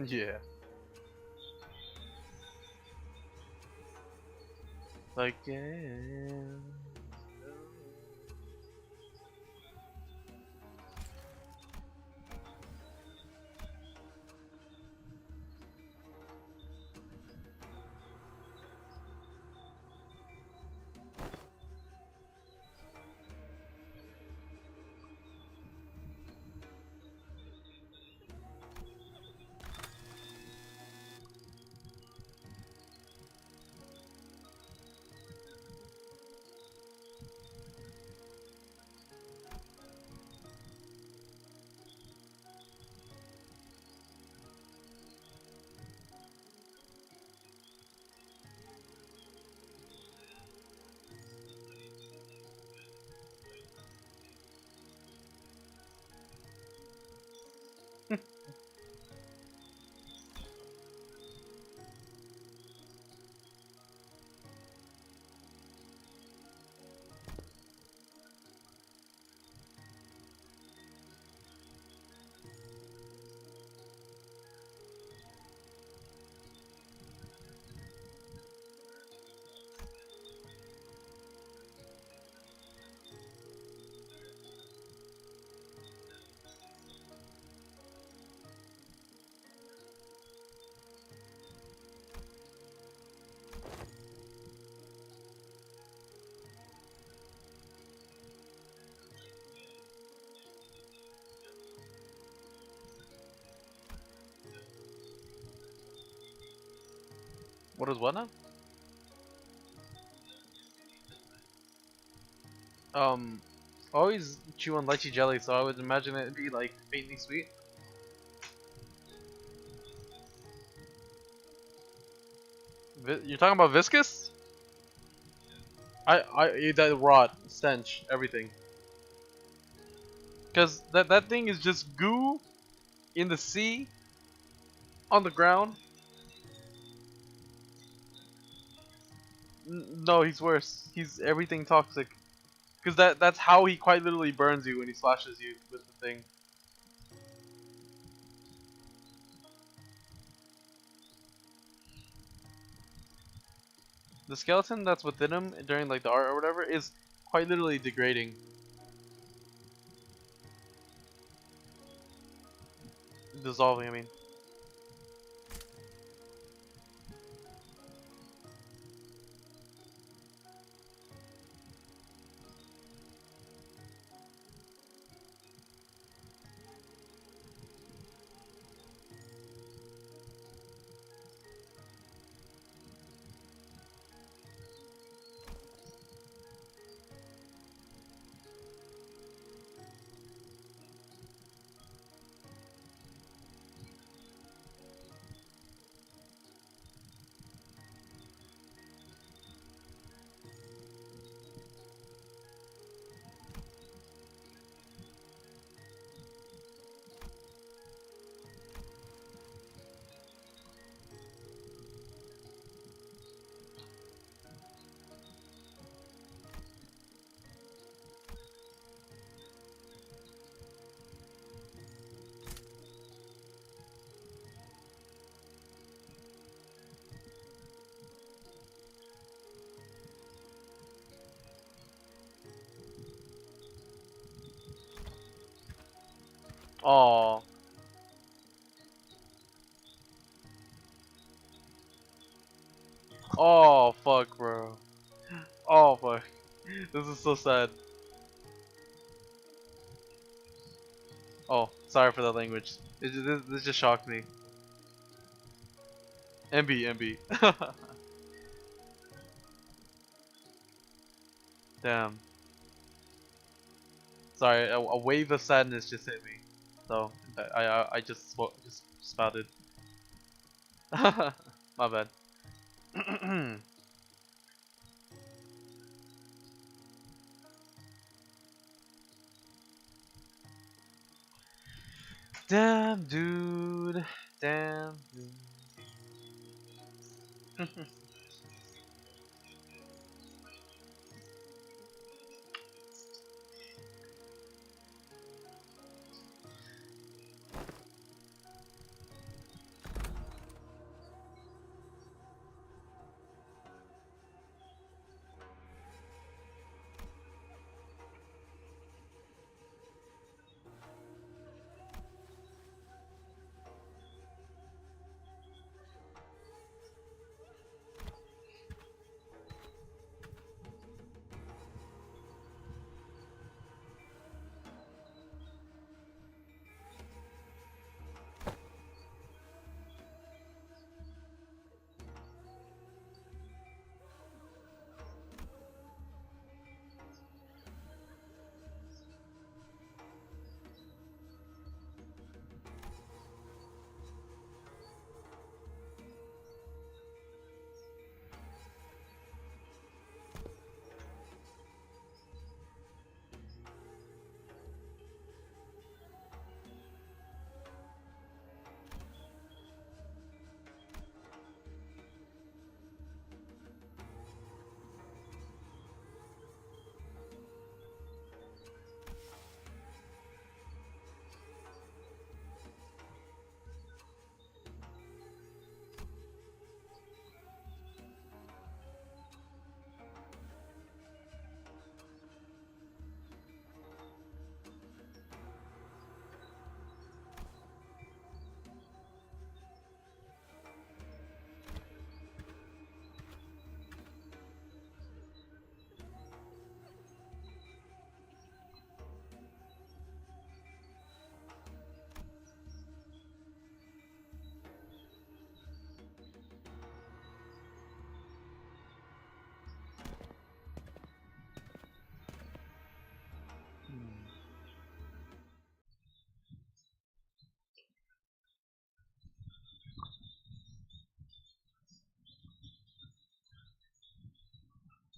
Yeah. Like yeah. What is what now? I always chew on lychee jelly, so I would imagine it'd be like faintly sweet. You're talking about viscous? That rot, stench, everything. Cause that thing is just goo in the sea, on the ground. No, he's worse. He's everything toxic. Cause that's how he quite literally burns you when he slashes you with the thing. The skeleton that's within him during like the art or whatever is quite literally degrading. Dissolving, I mean. Oh, oh fuck, bro. Oh fuck. This is so sad. Oh, sorry for the language. This just shocked me. MB, MB. Damn. Sorry, a wave of sadness just hit me. So I just spouted. My bad. Damn, dude. Damn, dude.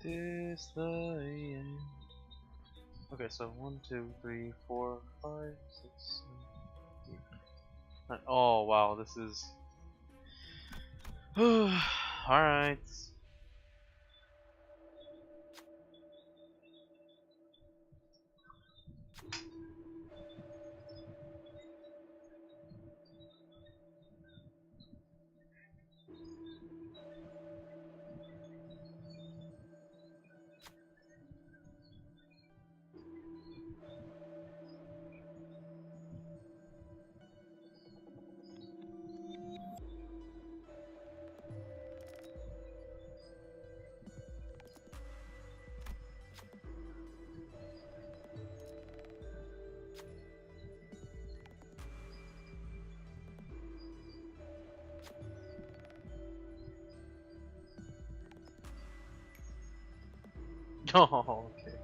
This the end. Okay, so 1, 2, 3, 4, 5, 6, 7, 8, 9. Oh wow, this is. Alright. Oh, okay.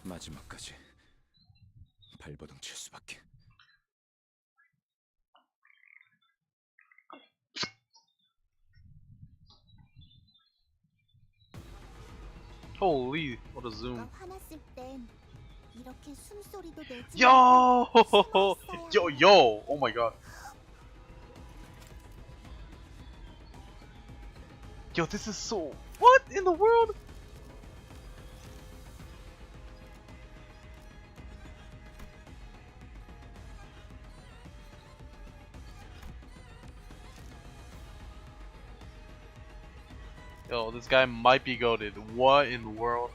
마지막까지 발버둥 칠 수밖에. Holy, what a zoom. 내가 화났을 땐 이렇게 숨소리도 내지 Yo! 말고 Yo, yo! Oh my god. Yo, this is so. What in the world? Yo, this guy might be goated. What in the world?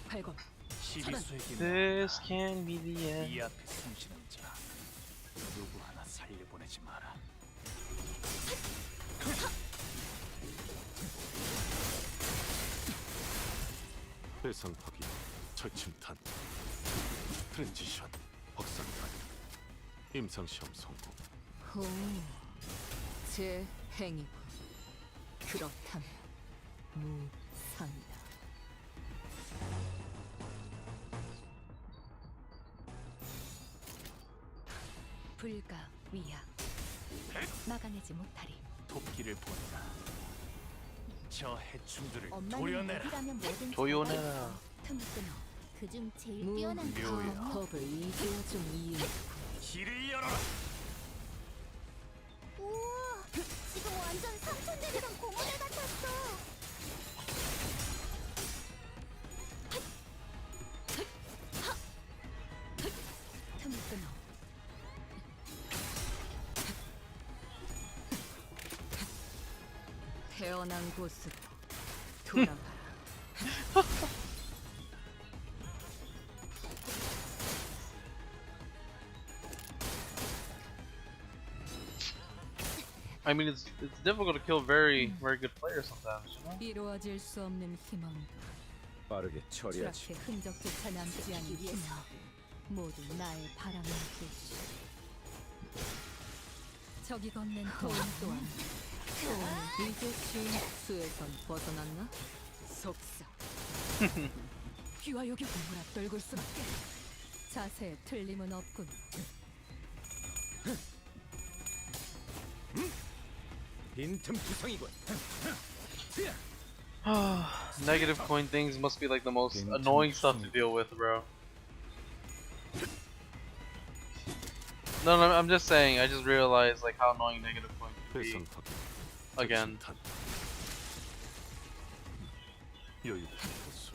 발건. 12수에게 This can be the end. 이 앞에 숨쉬는 자 누구 하나 살려보내지 마라. 대상 확인, 철침탄, 트랜지션, 확산탄, 임상시험 성공. 오, 제 행위군. 그렇다면 무상이다. 불가 위야. 막아내지 못하리. 토끼를 보내라. 저 해충들을 엄마는 도려내라. 무기라면 뭐든 조연해라. 틈을 끊어. 그중 제일 뛰어난 묘야. 법을 이제야 좀 이해. 길을 열어라. 우와, 지금 완전 삼촌들이랑 고모네 같았어. 틈을 끊어. 태어난 곳으로 돌아가라. I mean, it's difficult to kill very good players sometimes, you know. 이루어질 수 없는 희망도 빠르게 처리하지. 추락의 흔적조차 남지 않기 위해서 모두 나의 바람을 불시. 적이 건넨 도움 또한 이제 수에선 벗어났나? 속삭. 귀와 여기 몰아 떨굴 수밖에. 자세에 틀림은 없군. 빈틈 구성이군. Negative coin things must be like the most annoying stuff to deal with, bro. No, I'm just saying. I just realized like how annoying negative coin can be. 대상 확인, Again. 철침탄. 여유 필수.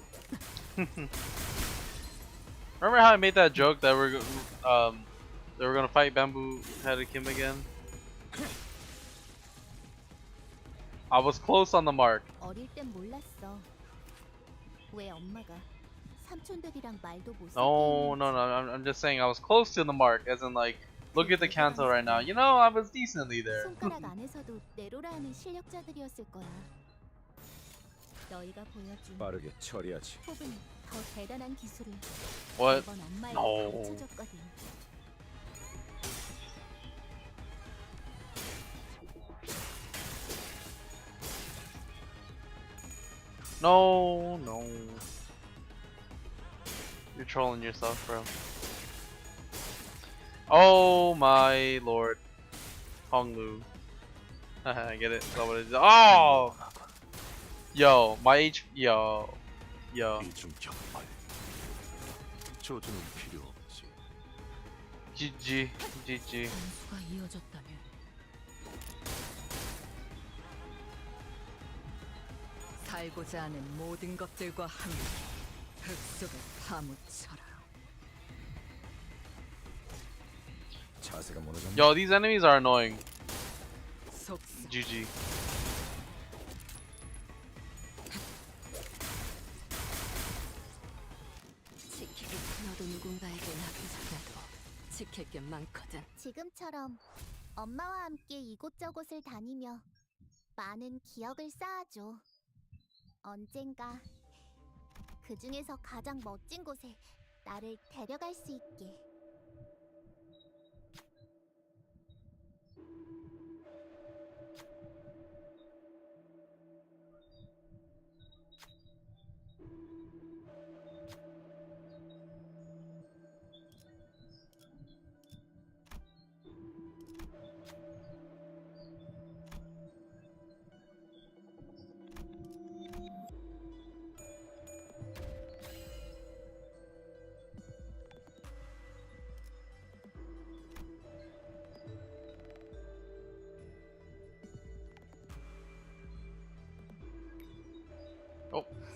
Remember how I made that joke that they were gonna fight Bamboo Headed Kim again? I was close on the mark. 어릴 땐 몰랐어. 왜 엄마가 삼촌들이랑 말도 못 섞게 No, no, 했는지. no. I'm just saying I was close to the mark, as in like, look at the Kanto right now. You know, I was decently there. 손가락 안에서도 내로라 하는 실력자들이었을 거야. 너희가 보여준 빠르게 처리하지. 혹은 더 대단한 기술을 What? 이번 엄마에게 No. 가르쳐줬거든. No, no. You're trolling yourself, bro. Oh my lord. Honglu. I get it. Is that what it is? Oh! Yo, my H. Yo. 이중 격발. 조준은 필요 없지. GG. GG. 전투가 이어졌다면 살고자 하는 모든 것들과 함께 흙속에 파묻혀라. 자세가 무너졌네. Yo, these enemies are annoying. 속삭 GG. 지키기 너도 누군가에게 나도 지킬 게 많거든. 지금처럼 엄마와 함께 이곳저곳을 다니며 많은 기억을 쌓아줘. 언젠가 그 중에서 가장 멋진 곳에 나를 데려갈 수 있게.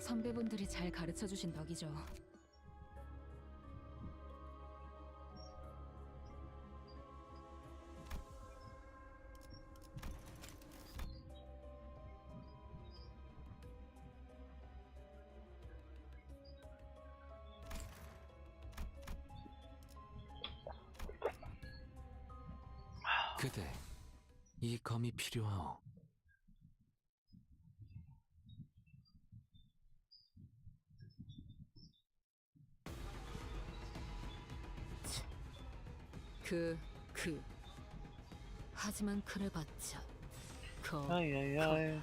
선배분들이 잘 가르쳐 주신 덕이죠. 그대, 이 검이 필요하오. 하지만 그래봤자 Ay.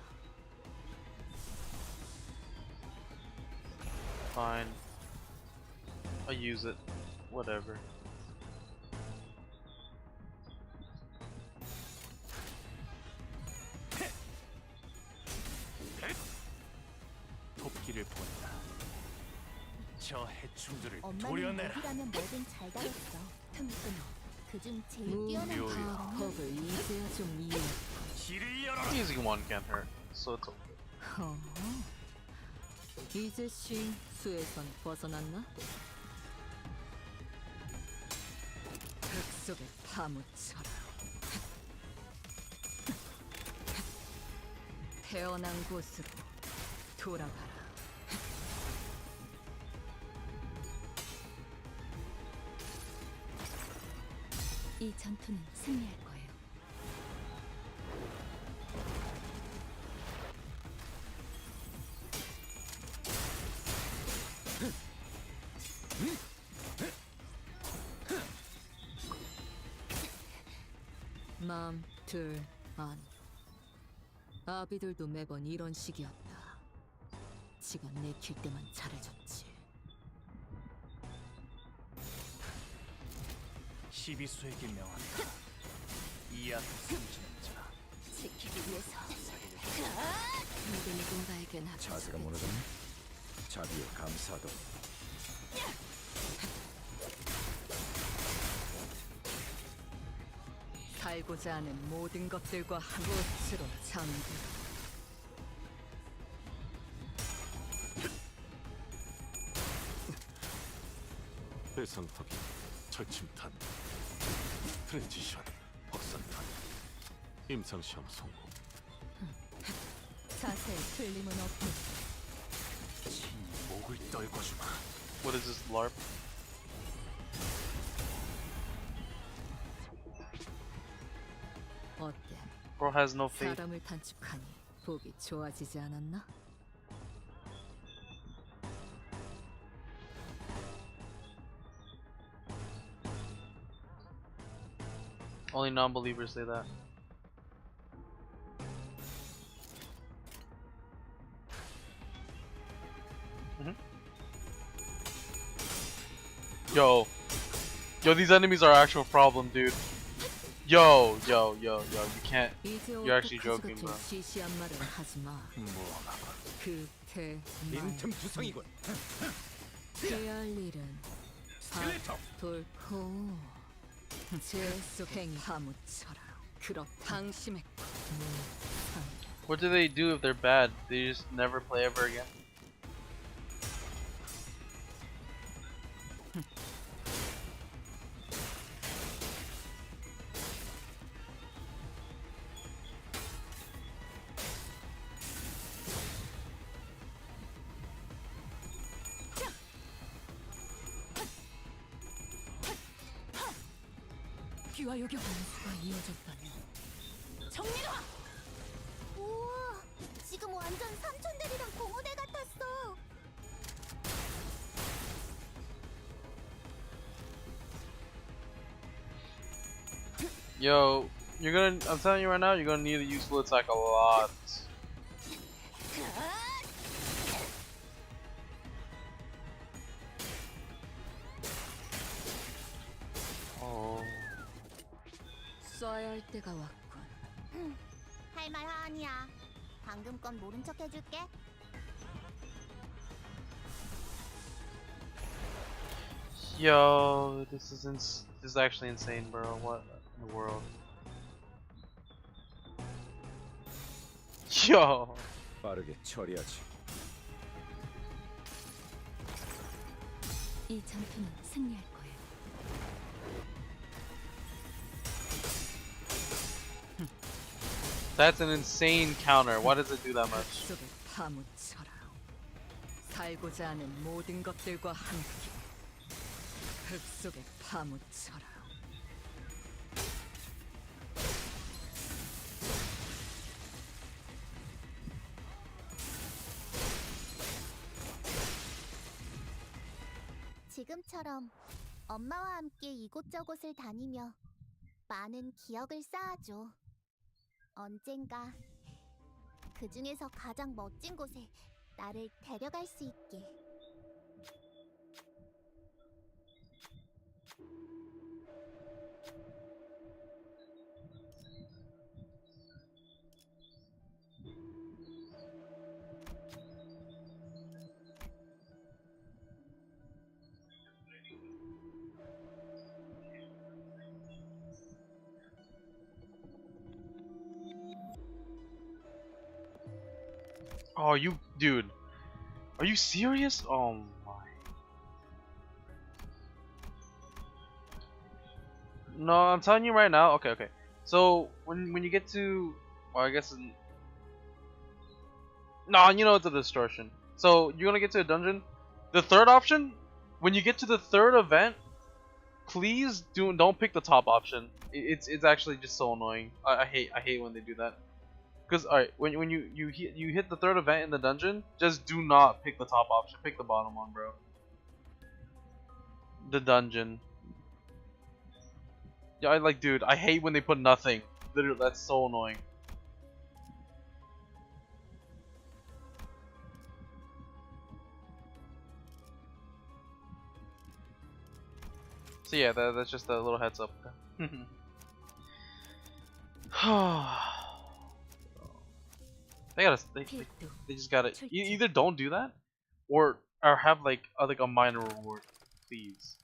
Fine. I'll use it. Whatever. 토끼를 본다. 저 해충들을 엄마는 도려내라. 무기라면 뭐든 잘 다뤘어. 틈끊어. 그중 제일 뛰어난 무료야. 기술은 법을 이제야 좀 이해. 길을 열어라. Easy one can't hurt. So it's okay. 이제 수에선 벗어났나? 흙속에 파묻혀라. 태어난 곳으로 돌아가라. 이 전투는 승리할 거예요. 마음 둘 안. 아비들도 매번 이런 식이었다. 지가 내킬 때만 잘해줬지. 시비수에게 명한다. 이 앞에 숨지는 자. 지키기 위해서 너도 누군가에게 나도 자세가 무너졌네. 자비에 감사도. 살고자 하는 모든 것들과 한 곳으로 잠들어. 배상턱이 철침탄 트랜지션 확산탄 임상시험 성공. 자세에 틀림은 없고 목을 떨궈주마. What is this LARP? 어때? Bro has no faith. 사람을 단축하니 보기 좋아지지 않았나? Only non-believers say that. Yo, these enemies are actual problem, dude. Yo, you can't. You're actually joking, bro. 시시한 말은 하지 마. 그 빈틈 투성이군. 피할 일은 돌고 제속행 파묻혀라. 그렇 당심했고 What do they do if they're bad? They just never play ever again? 귀와 여겨 반수가 이어졌다니. 정리로 와! 우와, 지금 완전 삼촌들이랑 공호대 같았어. Yo, I'm telling you right now, you're gonna need to use full attack a lot. Oh. 써야 할 때가 왔군. 할 말 아니야. 방금 건 모른 척 해줄게. Yo, this is actually insane, bro. What in the world? Yo. 빠르게 처리하지. 이 전투는 승리할 거야. That's an insane counter. Why does it do that much? 속에 파묻혀라. 살고자 하는 모든 것들과 함께 흙 속에 파묻혀라. 지금처럼 엄마와 함께 이곳저곳을 다니며 많은 기억을 쌓아줘. 언젠가 그 중에서 가장 멋진 곳에 나를 데려갈 수 있게. Oh, dude. Are you serious? Oh my. No, I'm telling you right now. Okay. So when you get to, well, I guess. No, you know it's a distortion. So you're gonna get to a dungeon. The third option, when you get to the third event, please don't pick the top option. It's actually just so annoying. I hate when they do that. Because alright, when you hit the third event in the dungeon, just do not pick the top option. Pick the bottom one, bro. The dungeon. Yeah, dude, I hate when they put nothing. Literally, that's so annoying. So yeah, that's just a little heads up. They just gotta either don't do that, or have like a minor reward, please.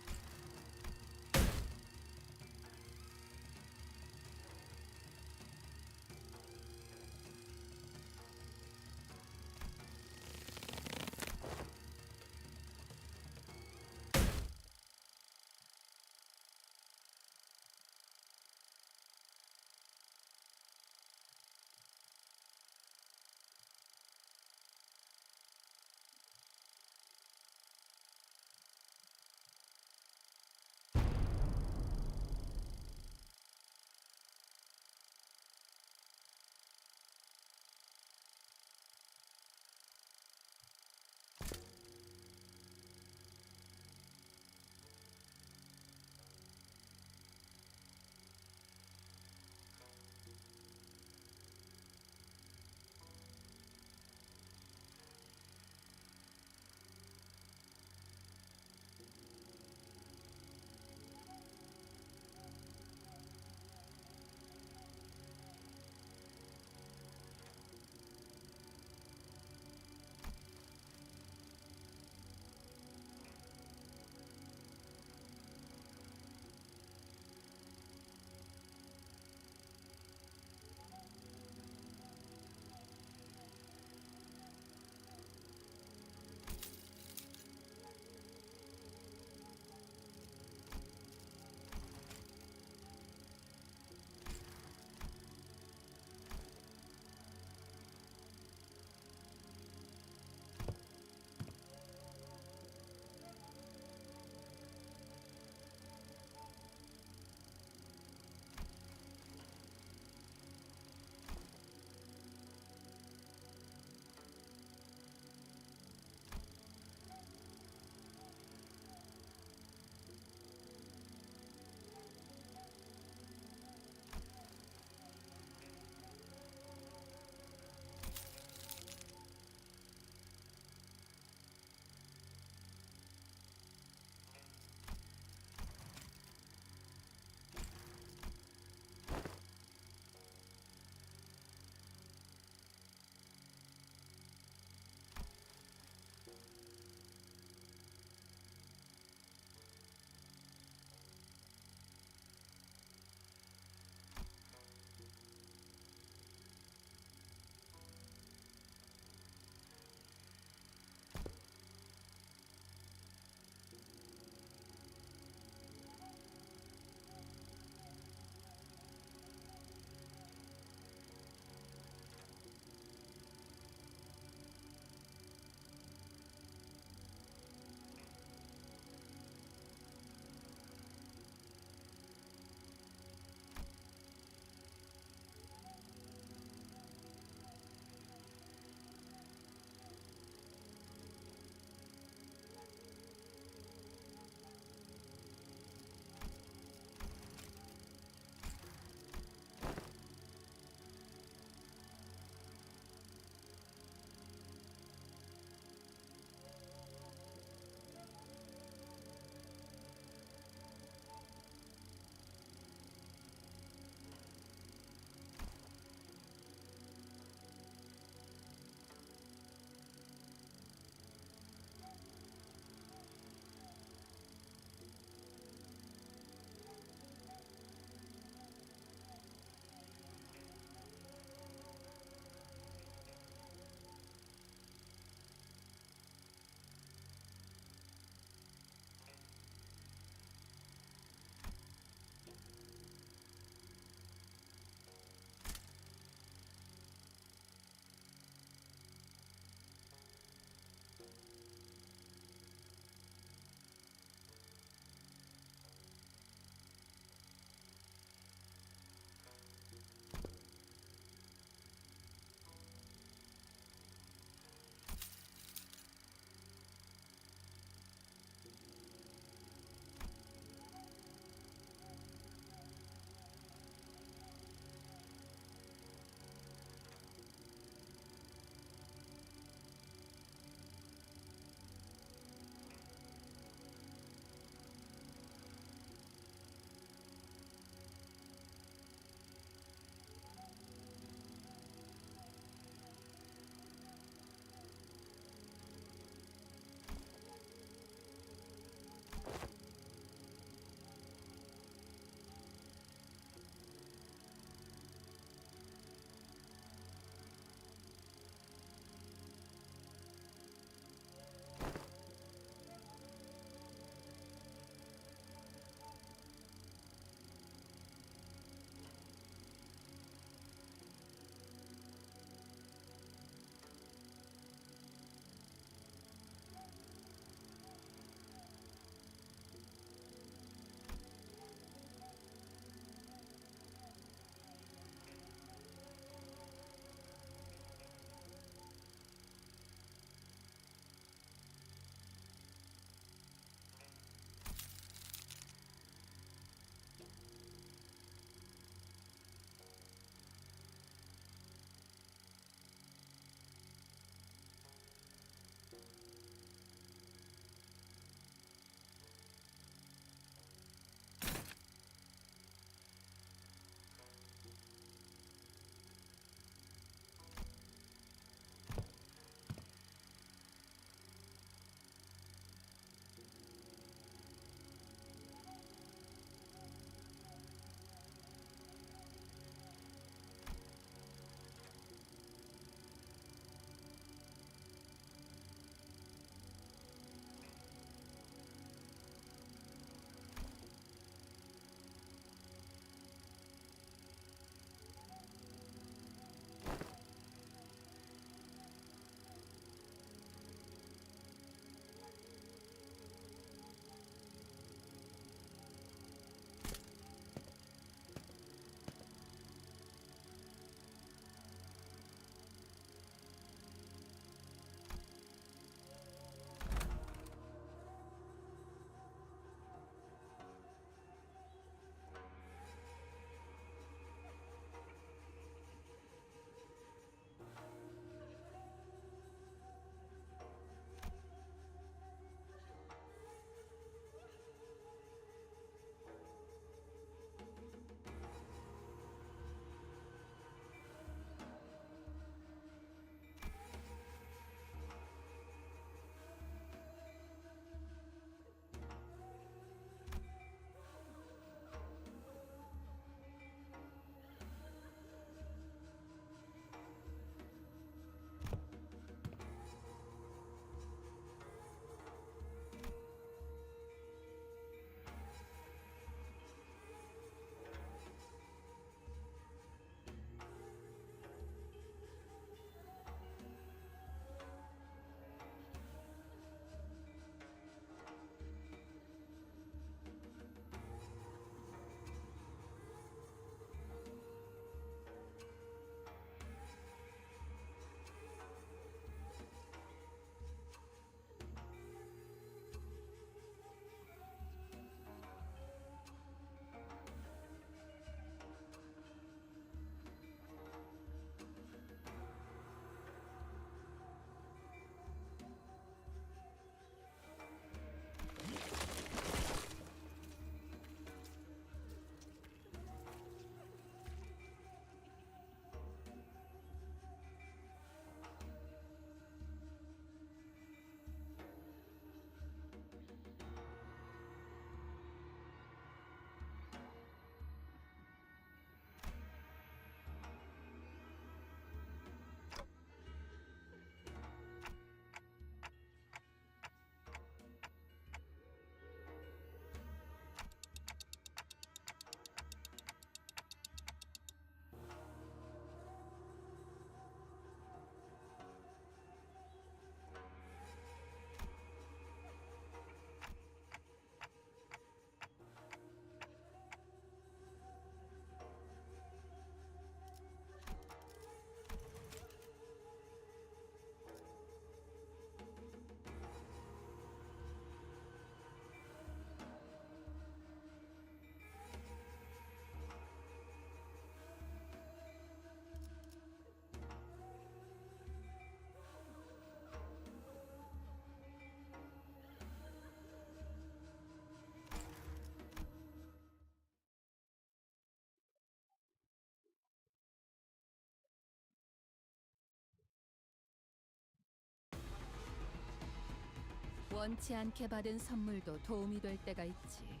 원치 않게 받은 선물도 도움이 될 때가 있지.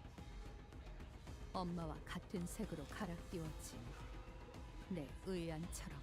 엄마와 같은 색으로 갈아 끼웠지. 내 의안처럼.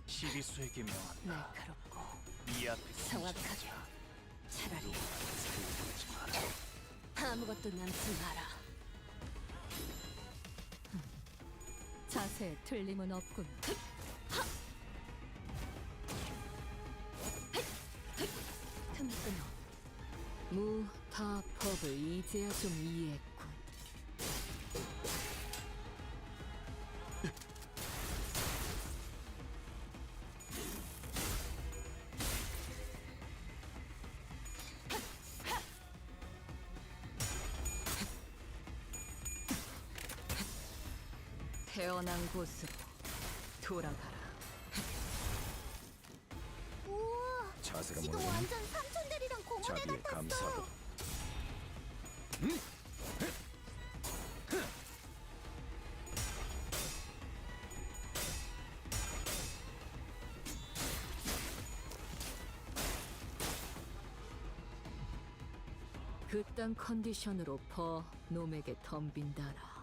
시리수에게 명한다. 날카롭고 네 앞에 정확하게. 차라리 보지 마라. 아무것도 남지 마라. 자세에 틀림은 없군. 틈을 끊어. 무타법을 이제야 좀 이해했군. 태어난 곳으로 돌아가라. 우와, 자세가 지금 무너졌니? 완전 삼촌들이랑 공원에 자비에 같았어. 감사하다. 그딴 컨디션으로 놈에게 덤빈다라.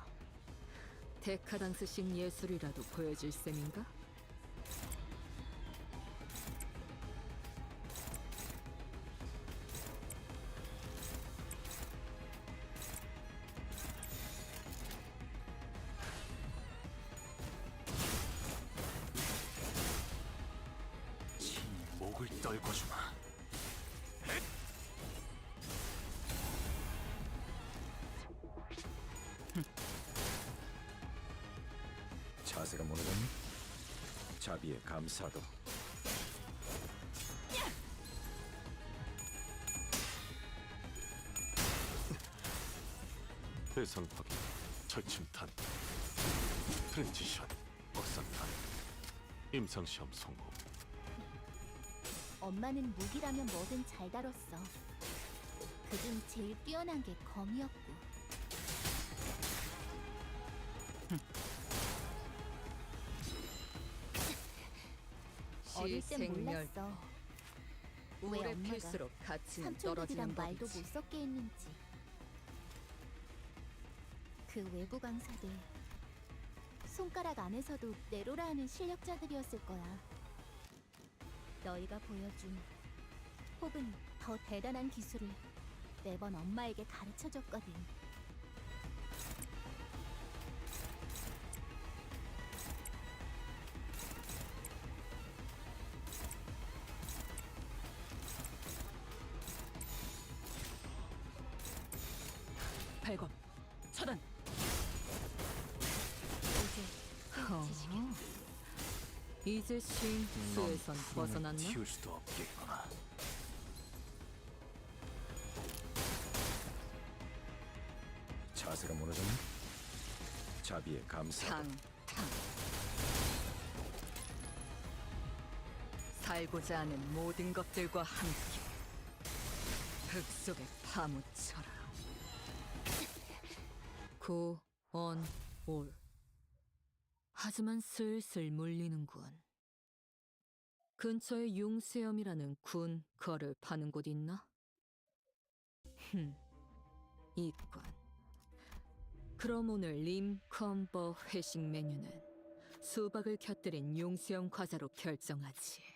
데카당스식 예술이라도 보여줄 셈인가? 친히 목을 떨궈주마. 자세가 무너졌니? 자비에 감사하다. 대상 확인, 절침탄, 트랜지션, 확산탄, 임상시험 성공. 엄마는 무기라면 뭐든 잘 다뤘어. 그중 제일 뛰어난 게 검이었고. 어릴 땐 몰랐어. 왜 오래 엄마가 필수록 가치는 삼촌들이랑 떨어지는 말도 법이지. 못 섞게 했는지. 그 외부 강사들 손가락 안에서도 내로라 하는 실력자들이었을 거야. 너희가 보여준 혹은 더 대단한 기술을 매번 엄마에게 가르쳐줬거든. 발검, 차단. 이제 싱수에선 벗어났나? 튀울 수도 없겠구나. 자세가 무너졌니? 자비에 감사하다. 탕. 살고자 하는 모든 것들과 함께 흙 속에 파묻혀라. 올. 하지만 슬슬 물리는군. 근처에 융수염이라는 군 거를 파는 곳 있나? 있군. 그럼 오늘 림컨버 회식 메뉴는 수박을 곁들인 융수염 과자로 결정하지.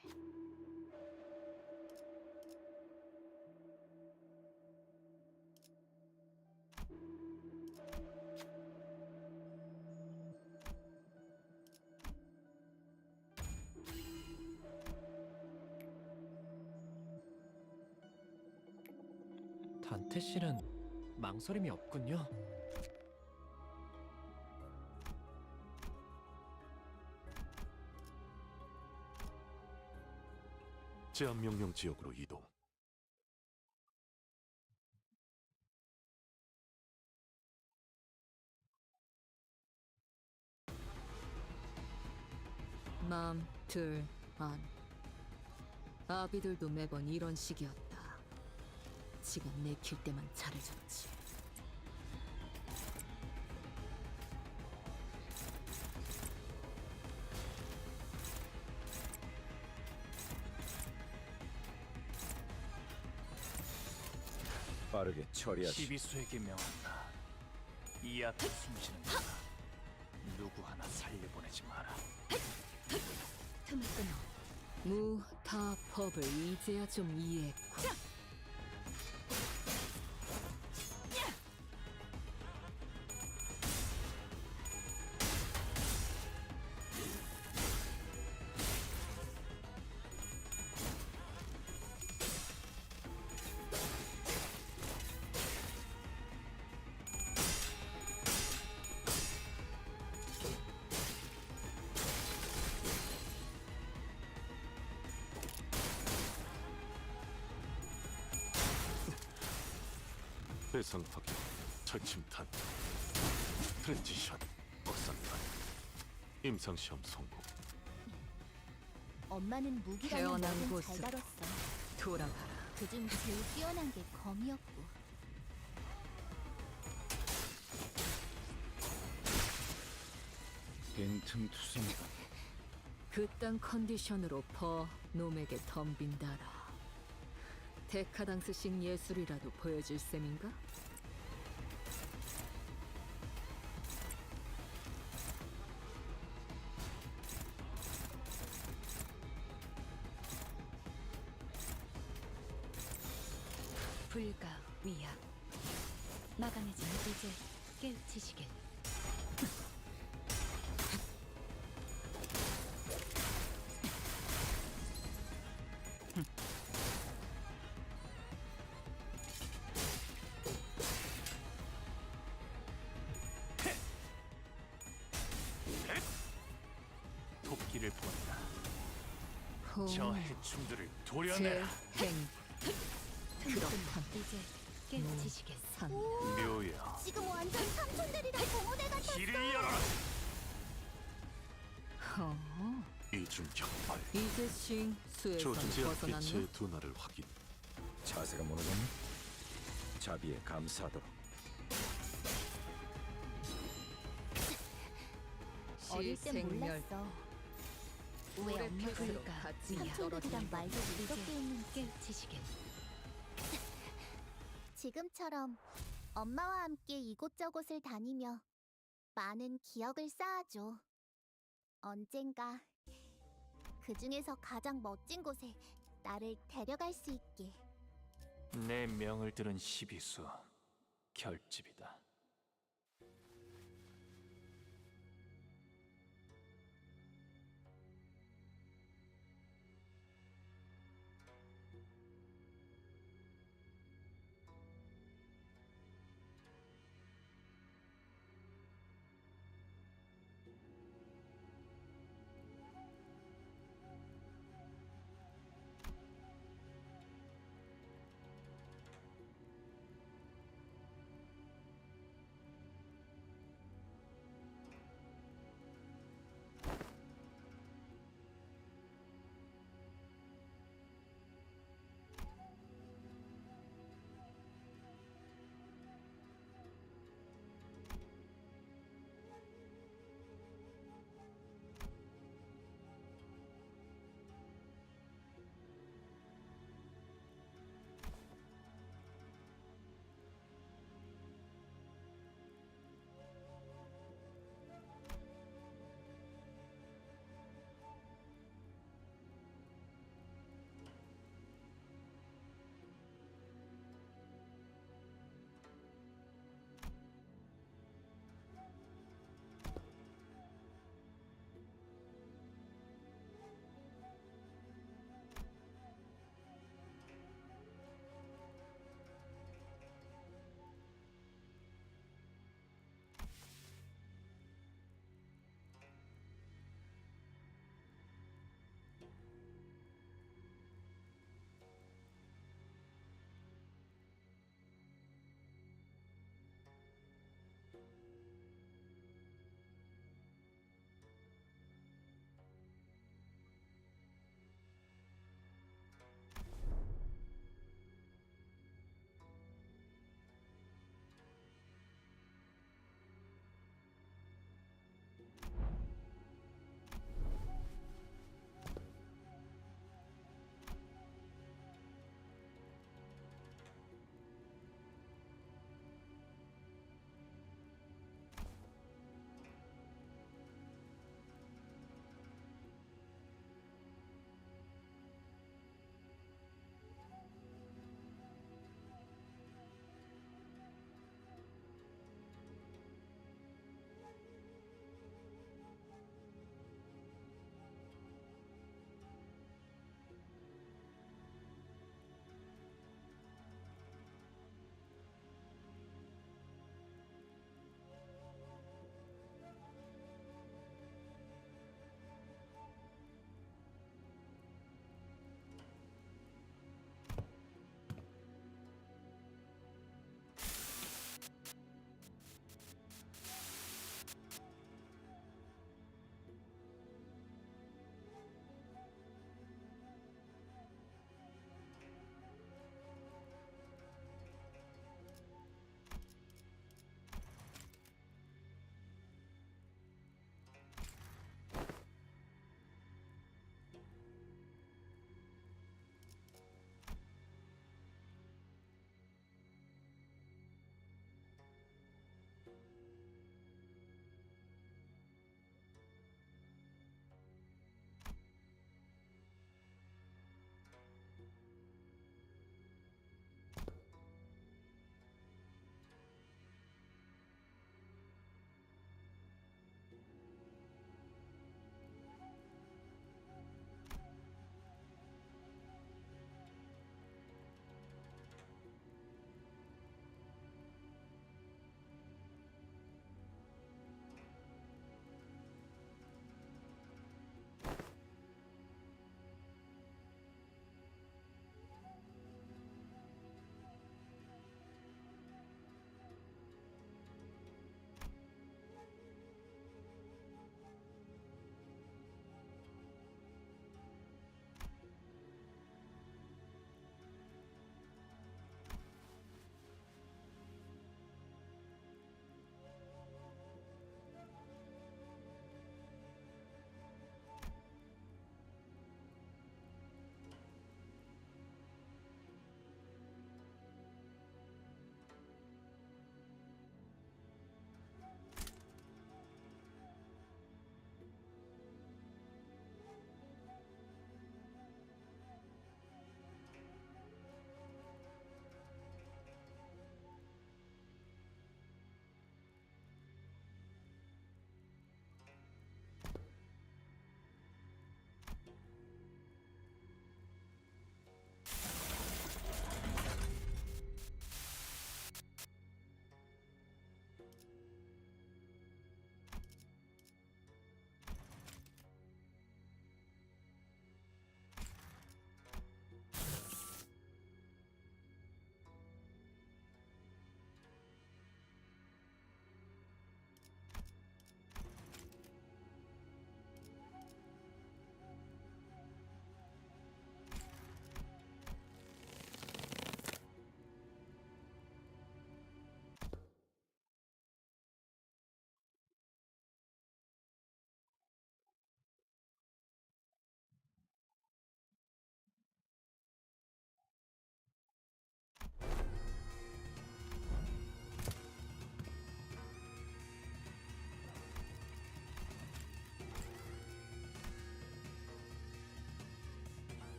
단테 씨는 망설임이 없군요. 제한 명령 지역으로 이동. 3, 2, 안. 아비들도 매번 이런 식이었다. 지가 내킬 때만 잘해줬지. 빠르게 처리하시. 시비수에게 명한다. 이 앞에 숨지는 자 누구 하나 살려보내지 마라. 틈을 끊어. 무타 법을 이제야 좀 이해했고. 대상 확인, 철침탄, 트랜지션, 억산탄, 임상시험 성공. 엄마는 무기라는 태어난 뭐든 잘 곳으로. 다뤘어. 돌아가라. 그중 제일 뛰어난 게 검이었고. 빈틈투성. 그딴 컨디션으로 퍼 놈에게 덤빈다라. 데카당스식 예술이라도 보여줄 셈인가? 불가 위약. 마감해진 이제 깨우치시길. 토끼를 보내라. 호, 저 해충들을 도려내라. 재행. 그렇다. 이제 깨우치시길. 산. 묘야, 지금 완전 삼촌들이랑 동호대 같았어. 길을 열어라. 허, 이중격발, 이제 싱 수에서 조준제약 벗어났나? 빛의 둔화를 확인. 자세가 무너졌네. 자비에 감사하도록. 어릴 땐 시생멸. 몰랐어. 왜 올해 엄마가 표시로 같이 삼촌들이랑 떨어지는 말도 이렇게 했는지. 깨우치시길. 지금처럼 엄마와 함께 이곳저곳을 다니며 많은 기억을 쌓아줘. 언젠가 그 중에서 가장 멋진 곳에 나를 데려갈 수 있게. 내 명을 들은 시비수 결집이다.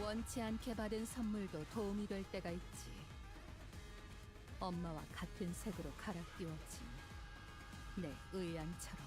원치 않게 받은 선물도 도움이 될 때가 있지. 엄마와 같은 색으로 갈아 끼웠지. 내 의안처럼.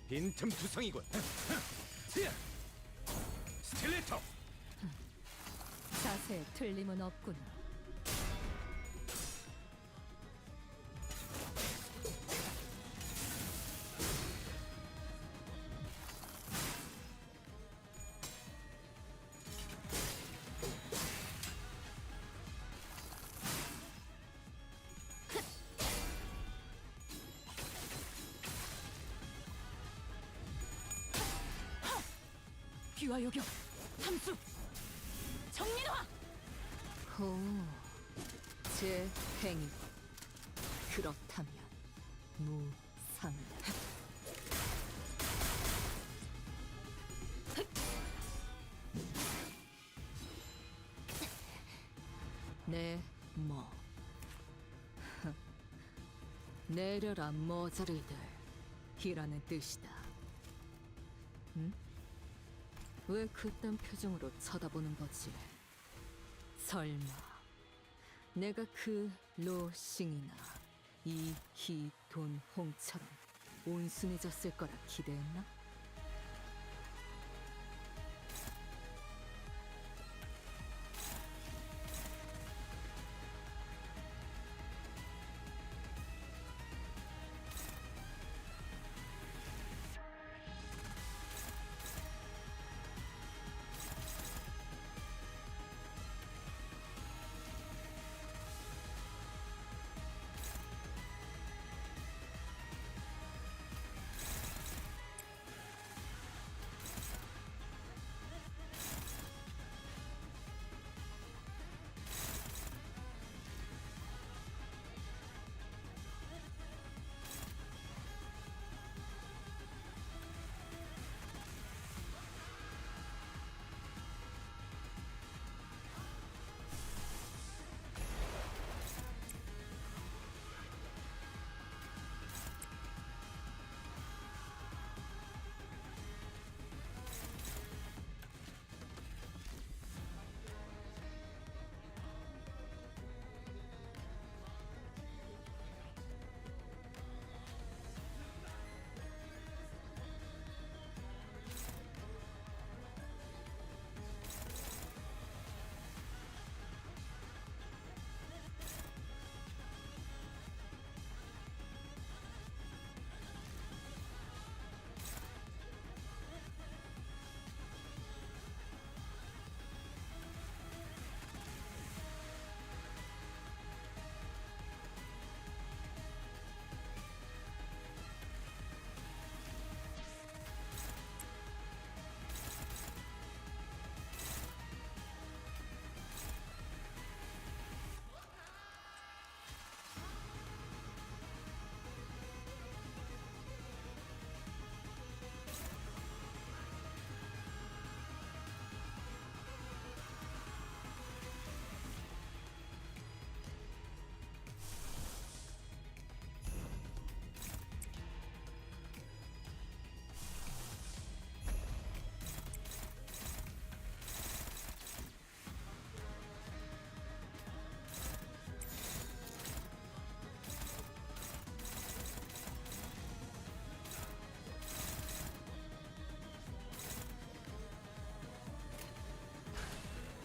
빈틈 투성이군. 스틸레이터. 자세에 틀림은 없군. 귀와 요격, 함수, 정리노화. 호, 제 행위. 그렇다면 무상이다. 네, 뭐 내려라 모자리들 이라는 뜻이다. 응? 왜 그딴 표정으로 쳐다보는 거지? 설마 내가 그 로싱이나 이희돈홍처럼 온순해졌을 거라 기대했나?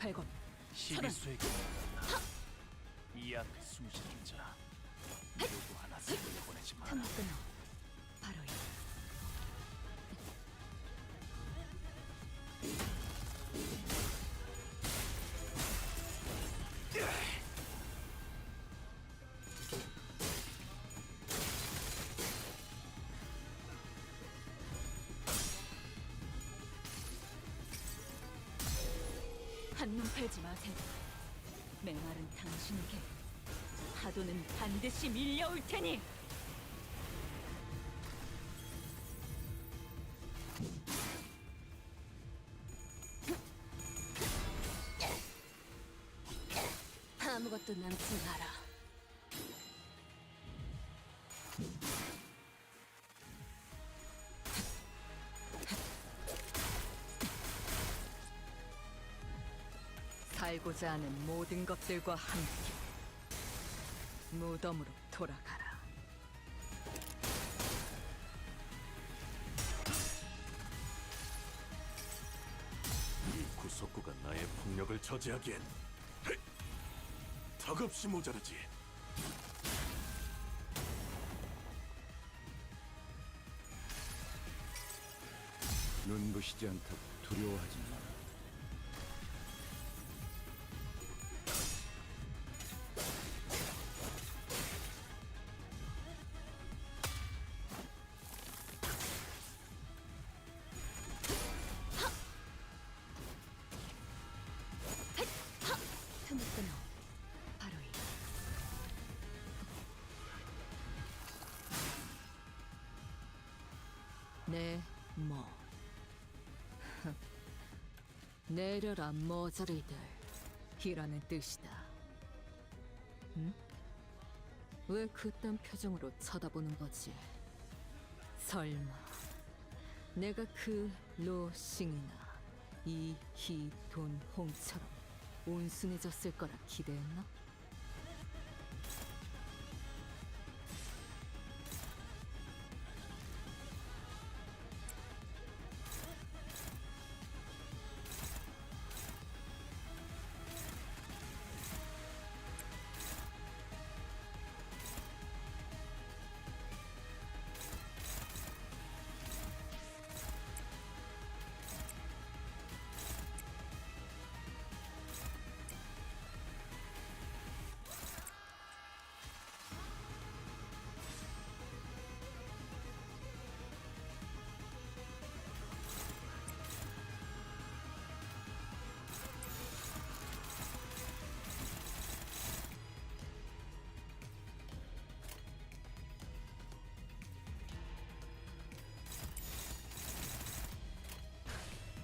팔건 시비수에게 이 앞에 숨쉬는 자 누구 하나 살려보내지 마라. 틈을 끊어 바로 이 한눈 팔지 마세요. 메마른 당신에게 파도는 반드시 밀려올 테니. 아무것도 남지 마라. 살고자 하는 모든 것들과 함께 무덤으로 돌아가라. 이 구석구가 나의 폭력을 저지하기엔 턱없이 모자르지. 눈부시지 않다고 두려워하지 마라. 틈을 끊어 바로 이 네, 뭐 내려라 머저리들 이라는 뜻이다. 응? 왜 그딴 표정으로 쳐다보는 거지? 설마 내가 그 로싱이나 이희돈홍처럼 온순해졌을 거라 기대했나?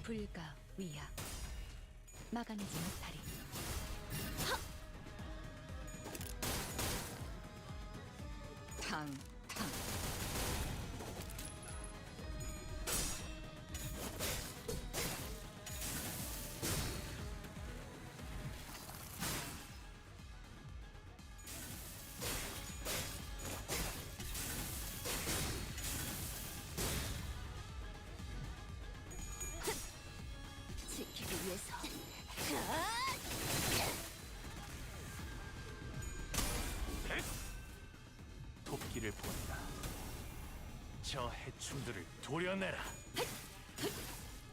불가 위약 막아내지 못하리. 탕탕 지키기 위해서. 도끼를 보낸다. 저 해충들을 도려내라.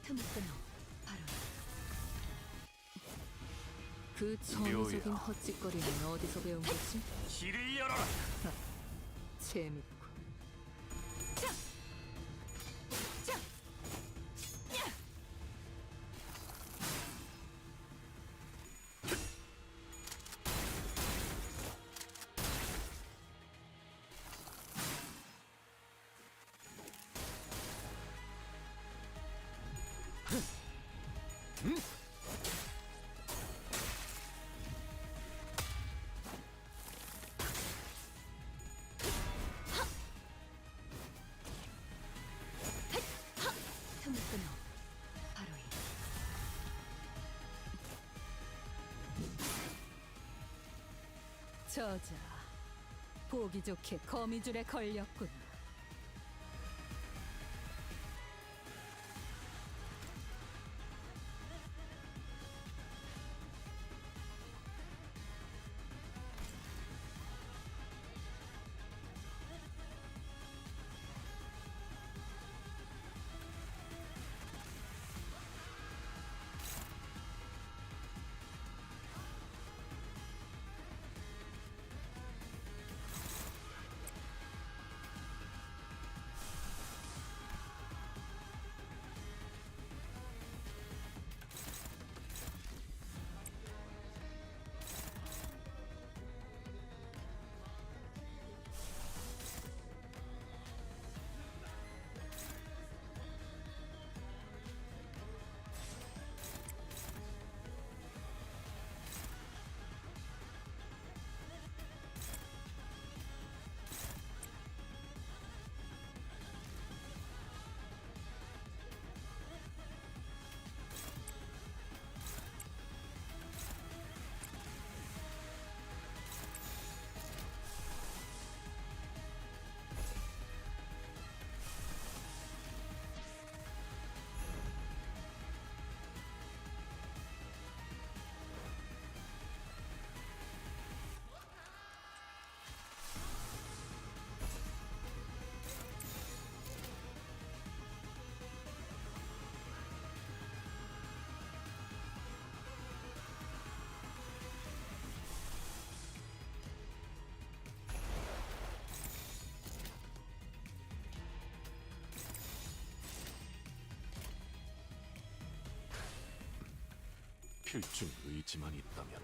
틈을 끊어 바로 그 전위적인 묘야. 헛짓거리는 어디서 배운 거지? 길을 열어라. 재밌고 틈을 끊어 바로 이 저자 보기 좋게 거미줄에 걸렸구나. 필중 의지만 있다면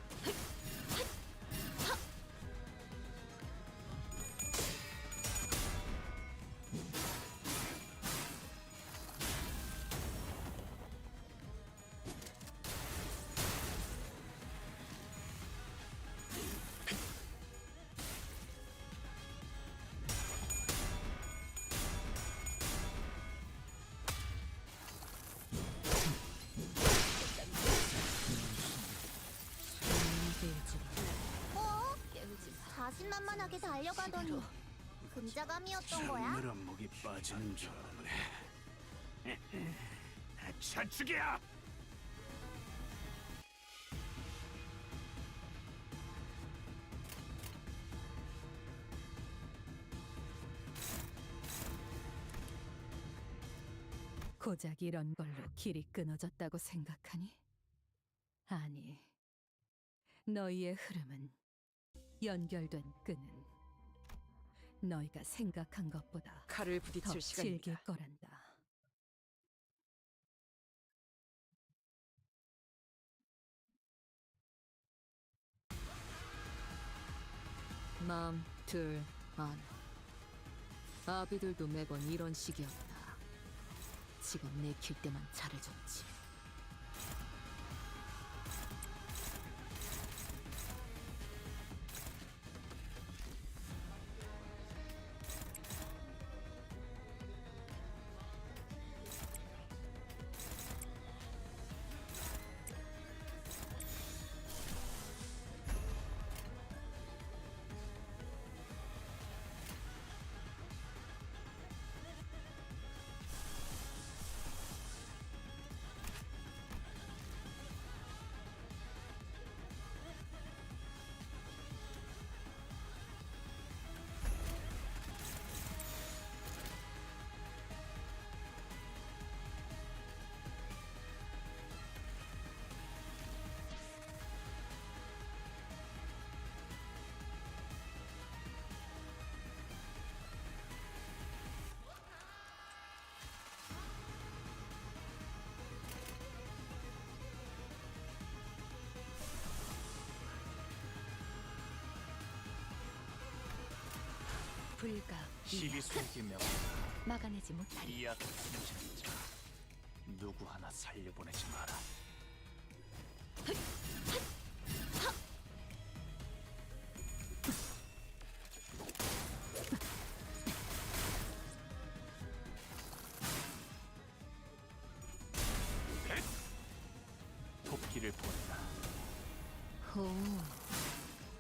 뭐? 자신만만하게 달려가더니 근자감이었던 거야? 목이 빠지는 줄 알네. 자축이야! 고작 이런 걸로 길이 끊어졌다고 생각하니? 아니, 너희의 흐름은 연결된 끈은 너희가 생각한 것보다 칼을 더 부딪힐 질길 시간입니다. 거란다. 마음 둘 안. 아비들도 매번 이런 식이었다. 지가 내킬 때만 잘해줬지. 불가 시기 속의 명 막아내지 못하리. 이 약을 숨기는 자 누구 하나 살려보내지 마라. 토끼를 보내라. 호,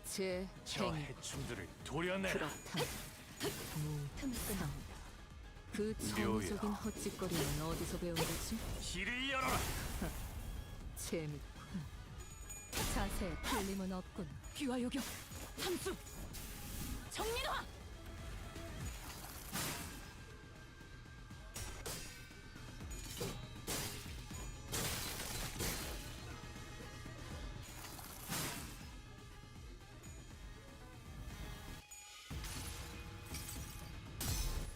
제 저 행위 해충들을 도려내라. 그렇다. 무상다. 그 묘야. 청소적인 헛짓거리는 어디서 배운 거지? 길을 열어라. 재밌군. 자세에 틀림은 없군. 귀와 요격, 함수, 정리화.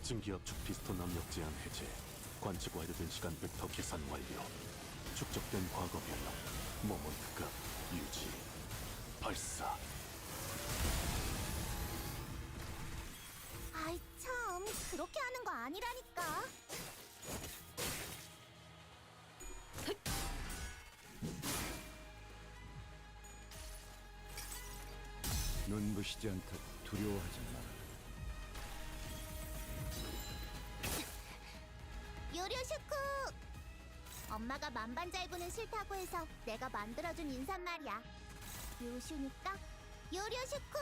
증기압축 피스톤 압력 제한 해제, 관측 완료된 시간 벡터 계산 완료, 축적된 과거 변형, 모먼트값 유지, 발사. 아이 참, 그렇게 하는 거 아니라니까. 눈부시지 않다 두려워하지 마라. 요료슈쿠! 엄마가 만반잘부는 싫다고 해서 내가 만들어준 인사말이야. 요슈니까 요료슈쿠!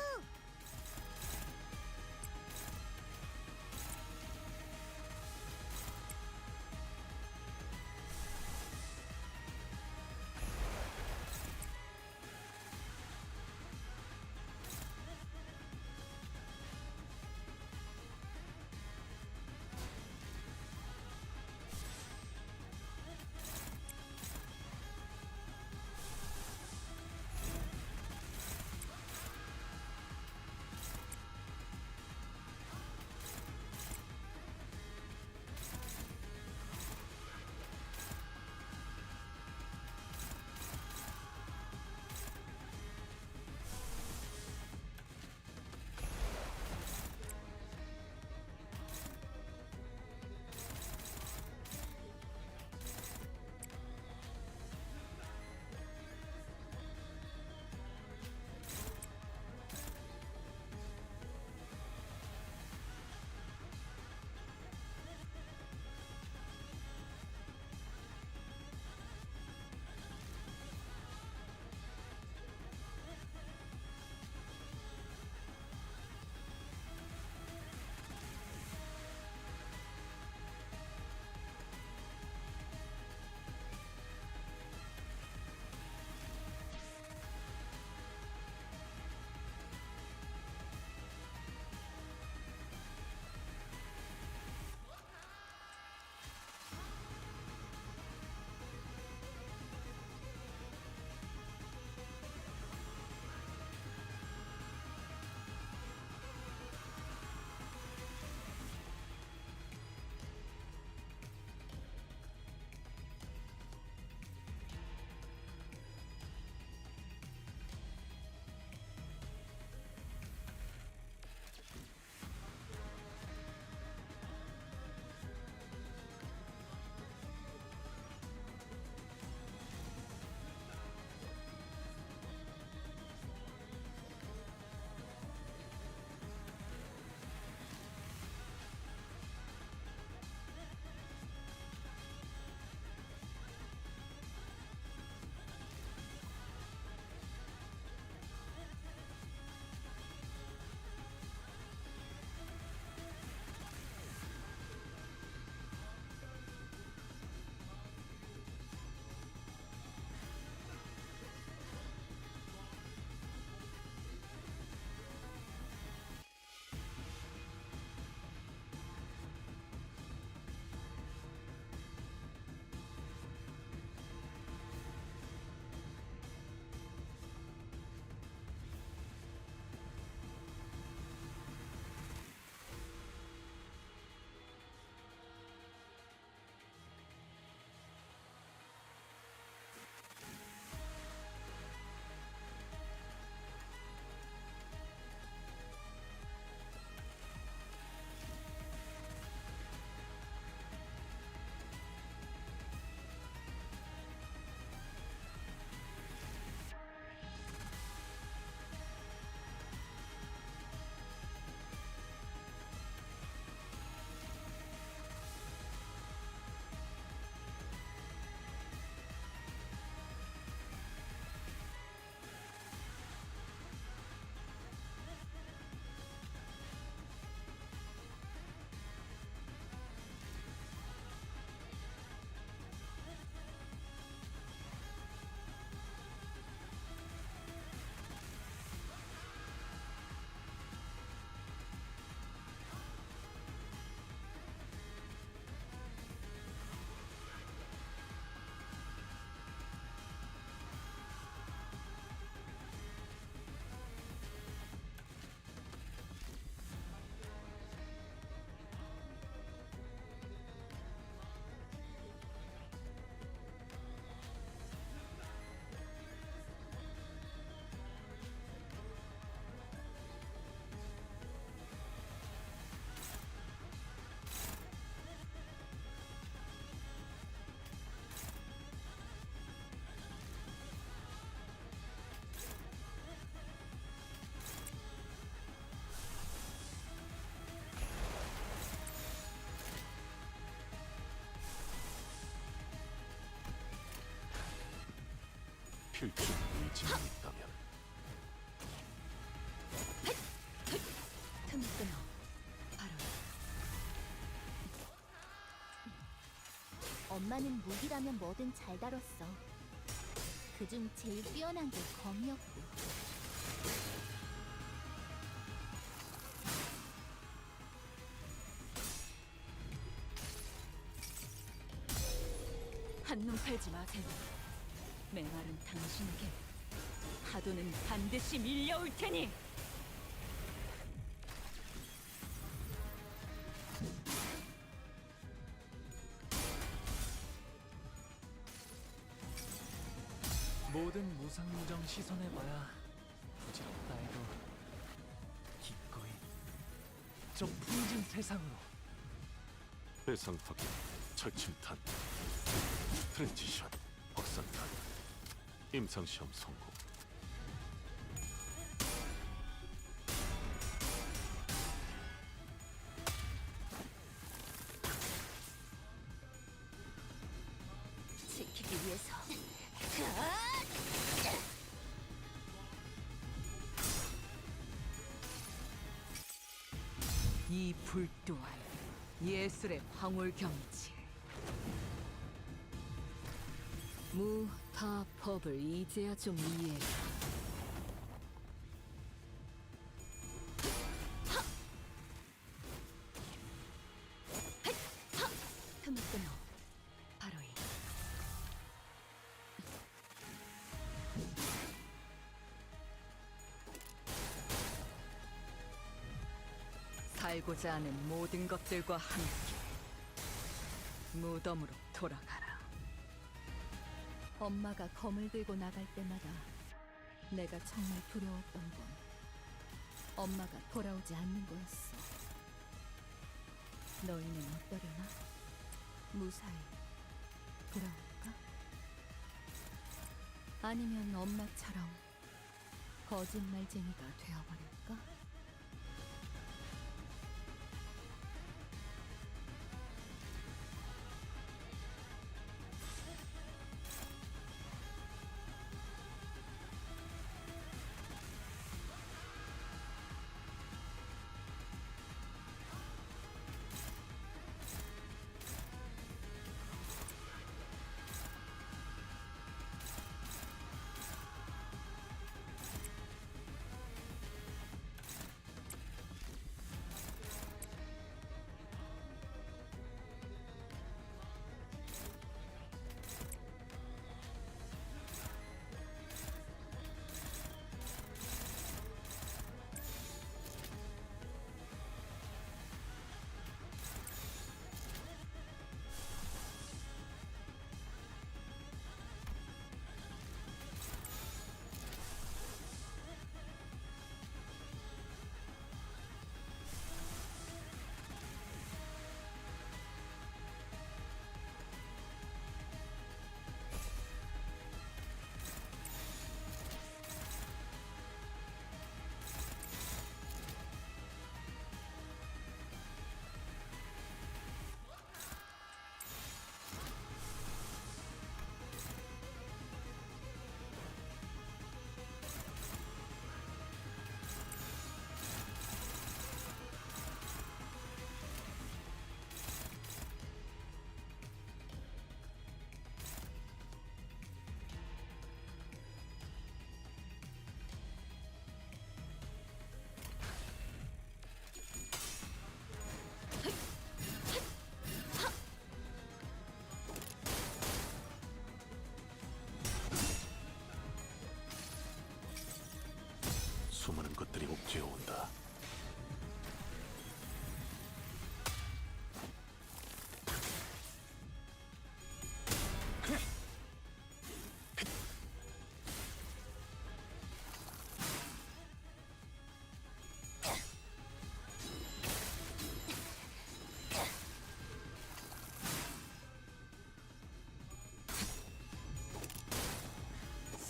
필중 의지만 있다면 틈을 끊어. 바로 엄마는 무기라면 뭐든 잘 다뤘어. 그중 제일 뛰어난 게 검이었고. 한눈 팔지 마세요. 메말은 당신에게 파도는 반드시 밀려올 테니. 모든 무상무정 시선해봐야 부질없다 해도 기꺼이 저 풍진 세상으로. 대상 확인, 철침탄, 트랜지션, 확산탄, 임상시험 성공. 지키기 위해서. 이 불 또한 예술의 황홀경치. 무타 법을 이제야 좀 이해해. 틈을 끊어. 바로 이. 살고자 하는 모든 것들과 함께 무덤으로 돌아가라. 엄마가 검을 들고 나갈 때마다 내가 정말 두려웠던 건 엄마가 돌아오지 않는 거였어. 너희는 어떠려나? 무사히 돌아올까? 아니면 엄마처럼 거짓말쟁이가 되어버릴까? 수많은 것들이 옥죄어 온다.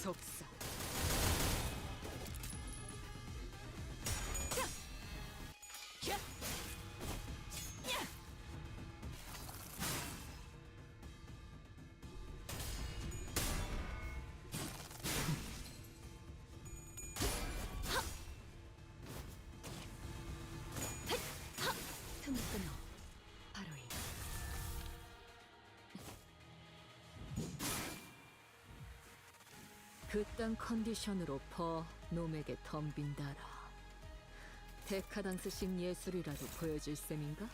속사. 그딴 컨디션으로 놈에게 덤빈다라. 데카당스식 예술이라도 보여줄 셈인가?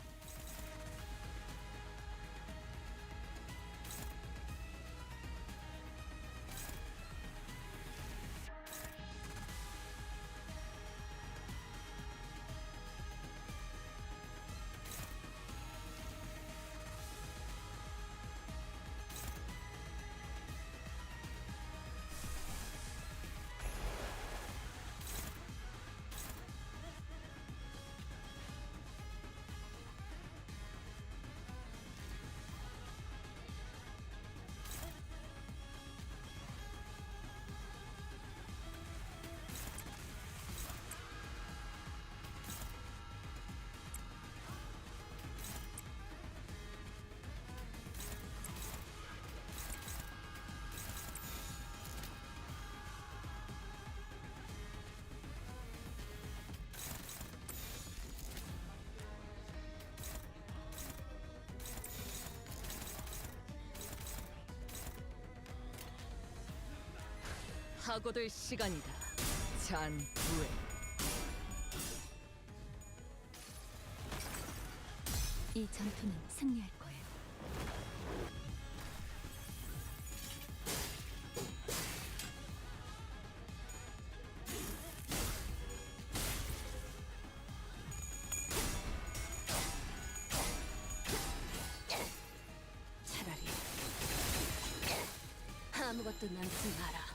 하고들 시간이다. 잔부에 이 전투는 승리할 거예요. 차라리 아무것도 남지 마라.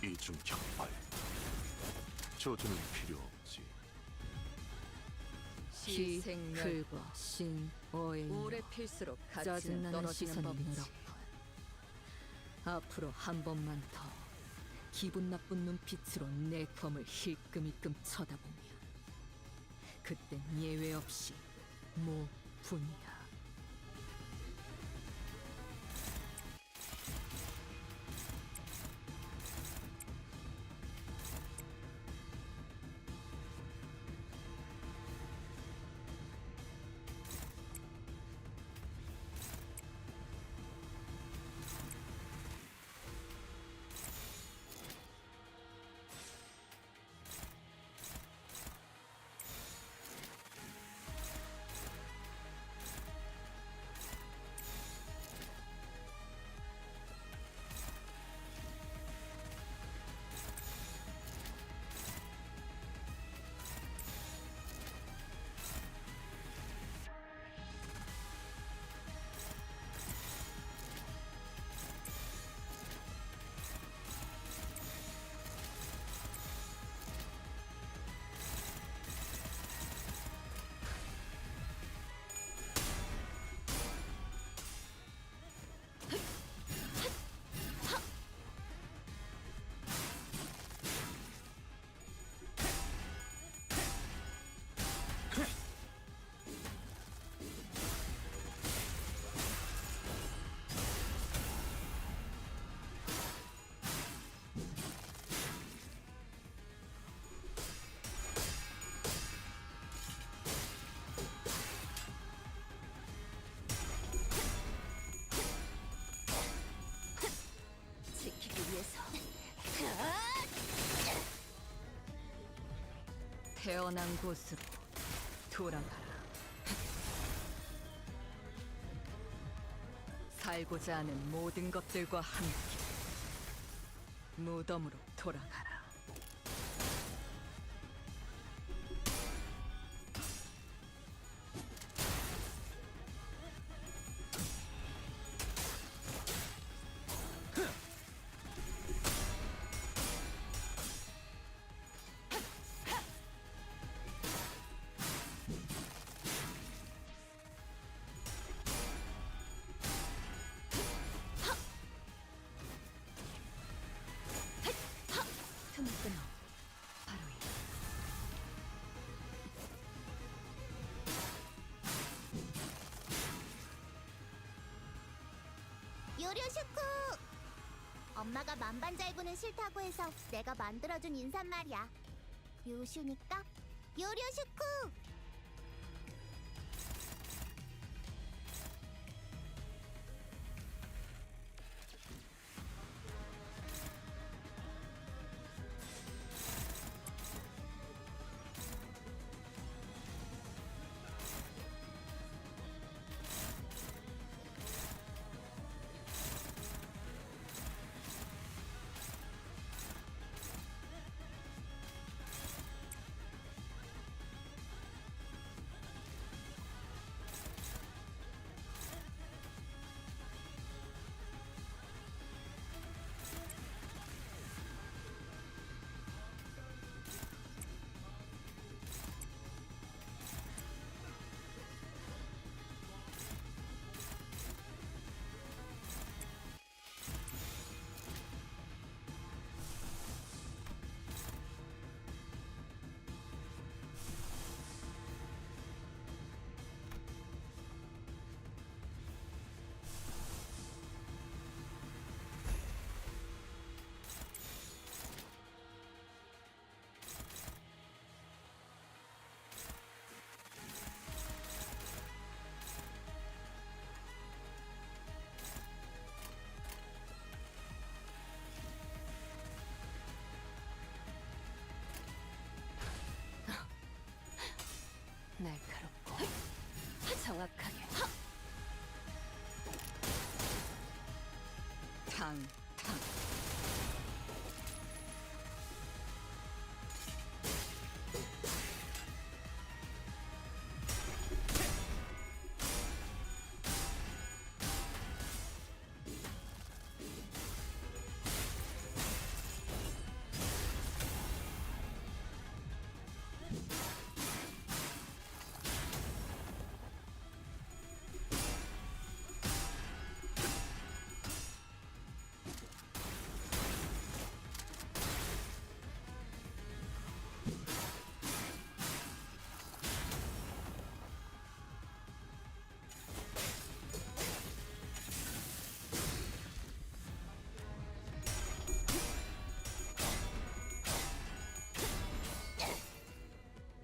이중 격발. 조주는 필요 없지. 희생풀과 신오행 오래 필수록 짜증나는 시선이 늘었군. 앞으로 한 번만 더 기분 나쁜 눈빛으로 내 검을 힐끔힐끔 쳐다보면 그땐 예외 없이 모분이다. 지키기 위해서 태어난 곳으로 돌아가라. 살고자 하는 모든 것들과 함께 무덤으로 돌아가라. 요료슈쿠! 엄마가 만반잘부는 싫다고 해서 내가 만들어준 인사말이야. 요슈니까 요료슈쿠! 날카롭고 정확하게 탕탕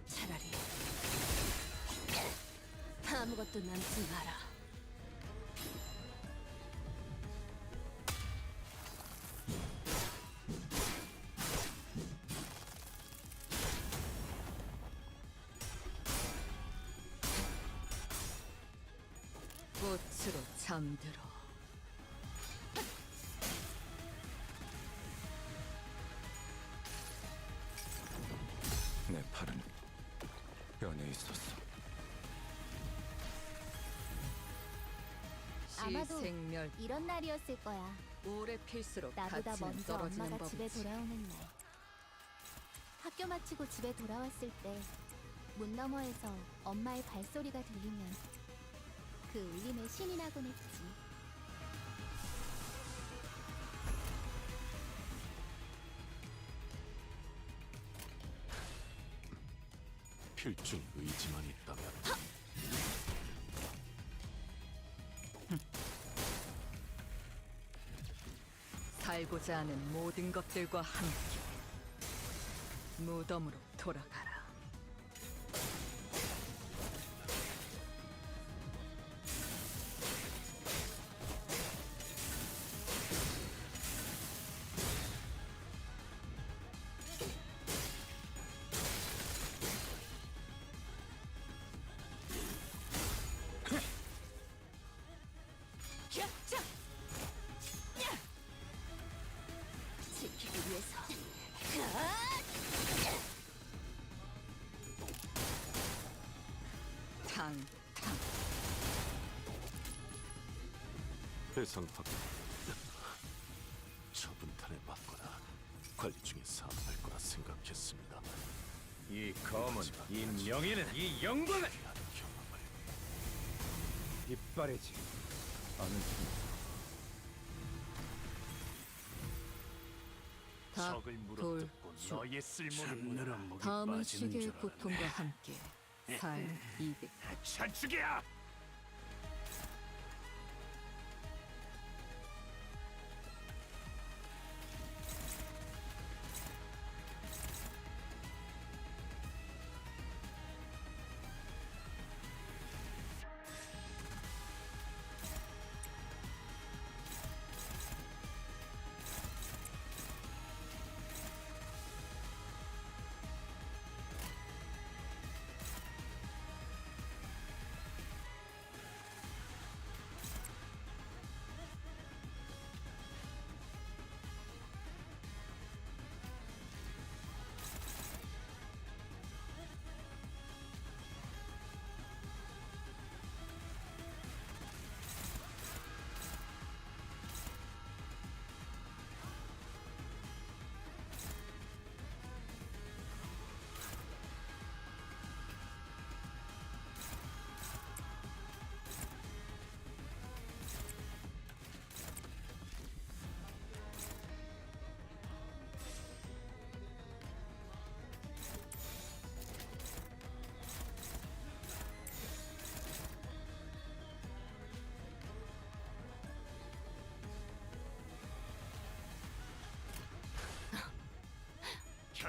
차라리 아무것도 남지 마라. 꽃으로 잠들어. 내 팔은 변해 있었어. 아마도 시생멸 이런 날이었을 거야. 오래 필수록 나보다 가치는 먼저 떨어지는 엄마가 집에 법이지. 돌아오는 날. 학교 마치고 집에 돌아왔을 때 문 너머에서 엄마의 발소리가 들리면 그 울림에 신이 나곤 했지. 필중 의지만 있다면 살고자 하는 모든 것들과 함께 무덤으로 돌아가라. 지키기 위해서. 탕탕 해상 확인. 처분탄에 맞거나 관리 중에 사망할 거라 생각했습니다. 이 검은, 이 명예는, 이 영광은 귀한 경험을 이빨이지. 아는 틈. 적을 물어뜯고 너의 쓸모를 보여라. 다음은 시계의 고통과 함께 살 200. 잔죽이야!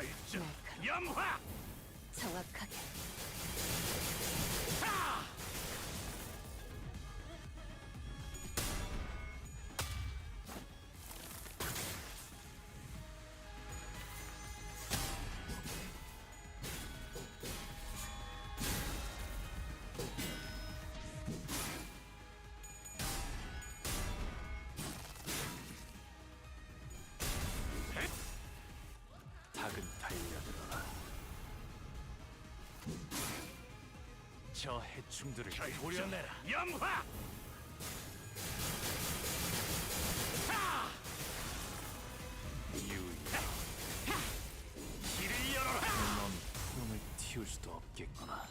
결정 날카롭 염화 정확하게 닭은 달려들어라. 저 해충들을 도려내라. 염화 유유 길을 열어라. 넌 푸름을 틔울 수도 없겠구나.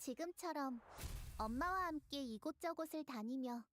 지금처럼 엄마와 함께 이곳저곳을 다니며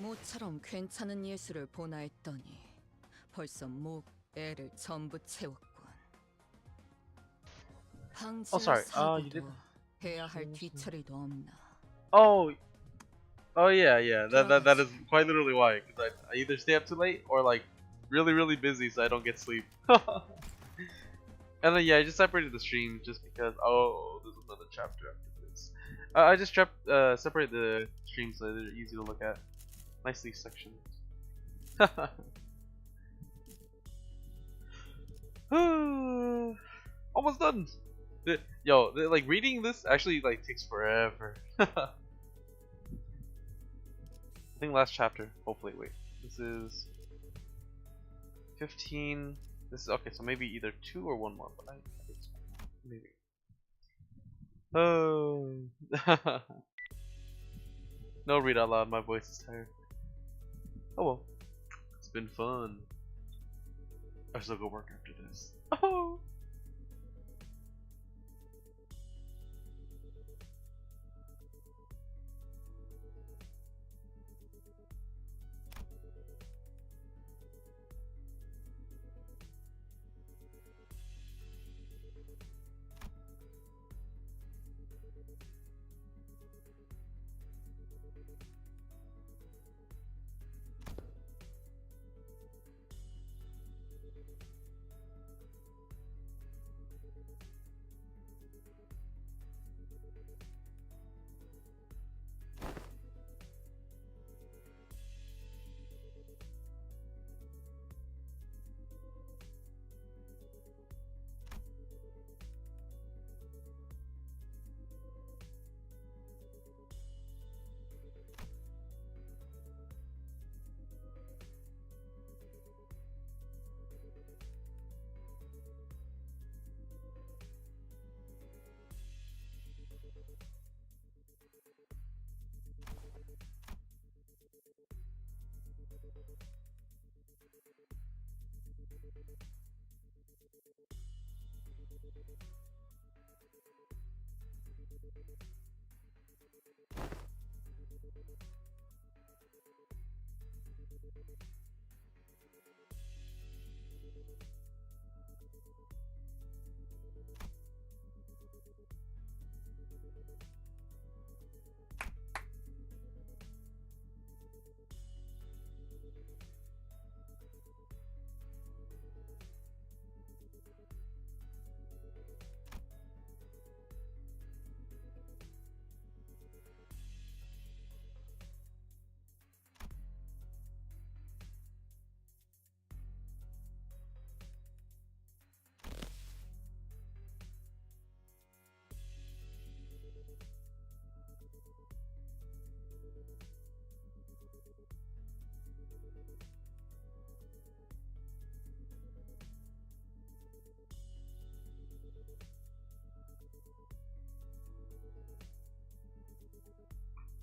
모처럼 괜찮은 예술을 보나 했더니 벌써 목, 애를 전부 채웠군. Oh, 방지를 sorry. You 살고도 did. 해야 할 뒤처리도 없나. Oh, oh yeah, yeah. That is 들어가지. quite literally why. Because I either stay up too late or like really busy, so I don't get sleep. And then yeah, I just separated the stream just because. Oh, there's another chapter after this. I just separate the streams so they're easy to look at, nicely sectioned. Almost done. Yo, like reading this actually like takes forever. I think last chapter. Hopefully, wait. This is 15. This is okay. So maybe either 2 or 1 more. But I think it's maybe. Oh. No read out loud. My voice is tired. Oh well. It's been fun. I still go work after this. Oh.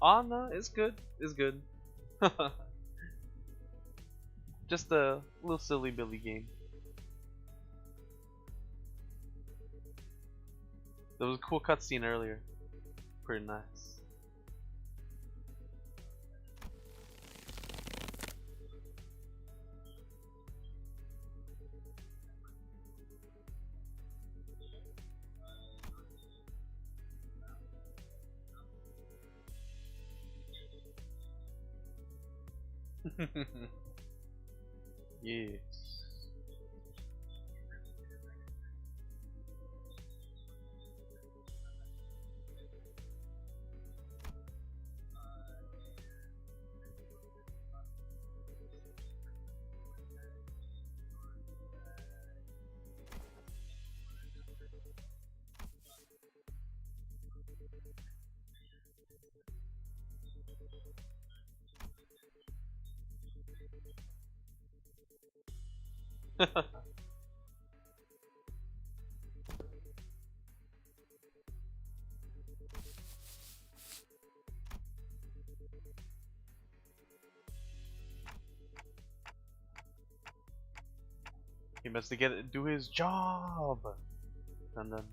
Anna is good. Is good. Just a little silly Billy game. There was a cool cutscene earlier. Pretty nice. Yeah. He must do his job, and then.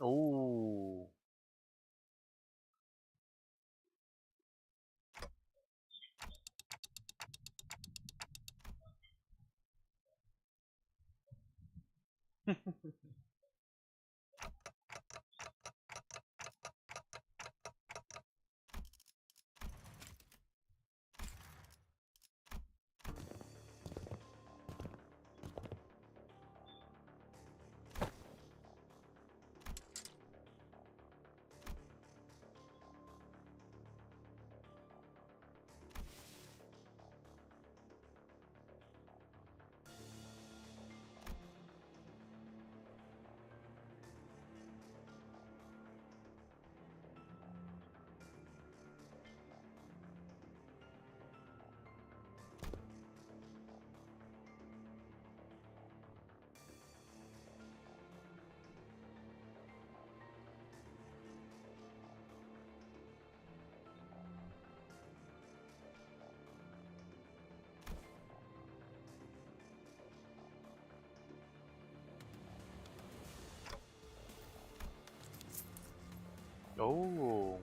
Oh. Oh.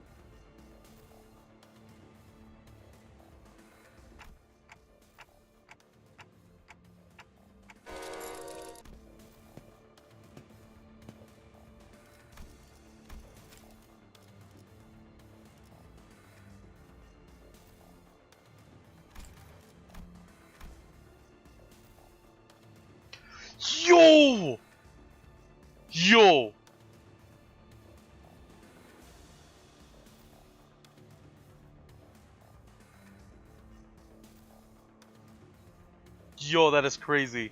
Yo! Yo! Yo, that is crazy.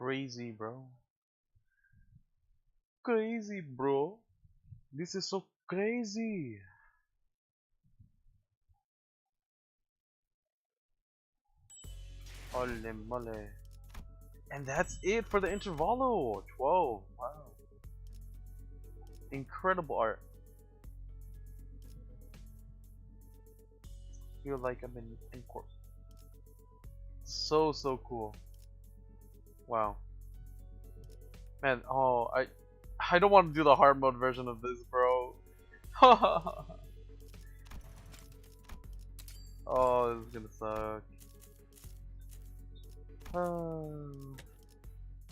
crazy, bro. Crazy, bro. This is so crazy. Ole mole. And that's it for the intervalo. 12. Wow. Incredible art. Feel like I'm in court. So cool. Wow. Man, oh, I don't want to do the hard mode version of this, bro. Oh, this is gonna suck.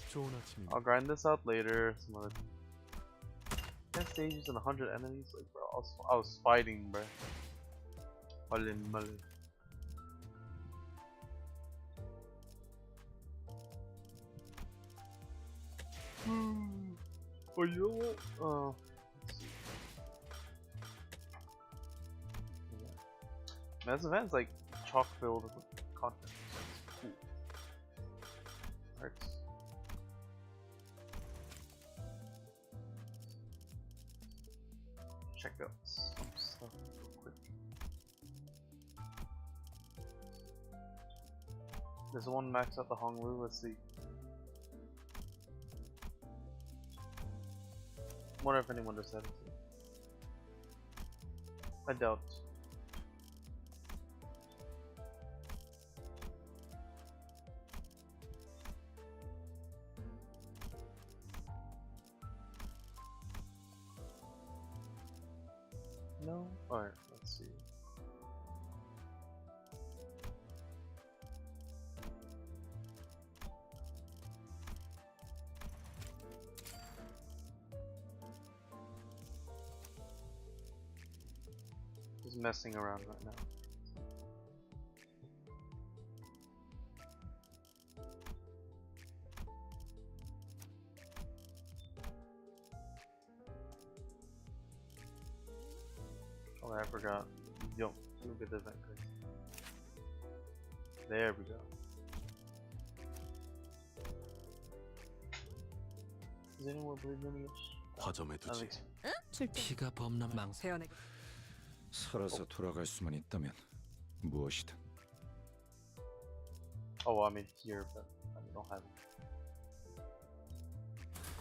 좋은 아침입니다. I'll grind this out later. Some other 10 stages and 100 enemies. Like, bro, I was fighting, bro. Holy moly. Oh, you know what? Let's see. Man, this event's like chock filled with content. It's cool. Hurts. Check out some stuff real quick. There's one max at the Honglu. Let's see. Wonder if anyone just said it. I doubt. No? Alright, let's see. Just messing around right now. Oh, I forgot. Yo, look at the event card. There we go. Does anyone believe Limbus? 화점에 That 두지. makes 피가 범람 망세연의 살아서 돌아갈 수만 있다면 무엇이든. Oh, I mean here, but I don't have it.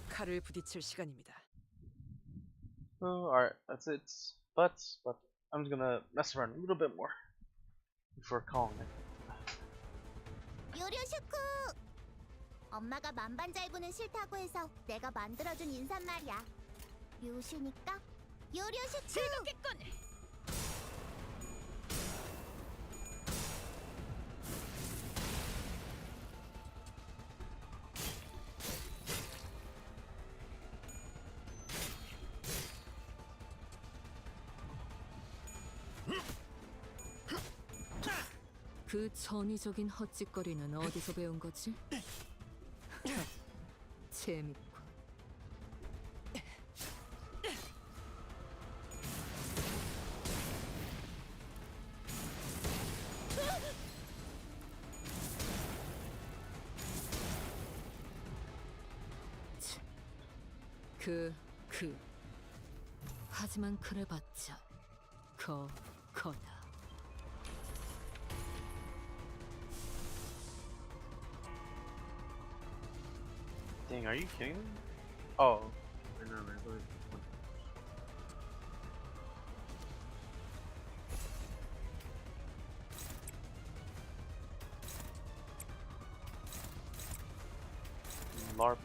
칼을 부딪힐 시간입니다. Oh, alright, that's it. But I'm just gonna mess around a little bit more before calling it. 요료슈쿠! 엄마가 만반잘부는 싫다고 해서 내가 만들어준 인사말이야. 요슈니까 요료슈쿠! 즐겁겠군! 그 전위적인 헛짓거리는 어디서 배운 거지? 재밌고. 하지만 그래봤자 거다. Dang, are you kidding me? Oh, no. LARP.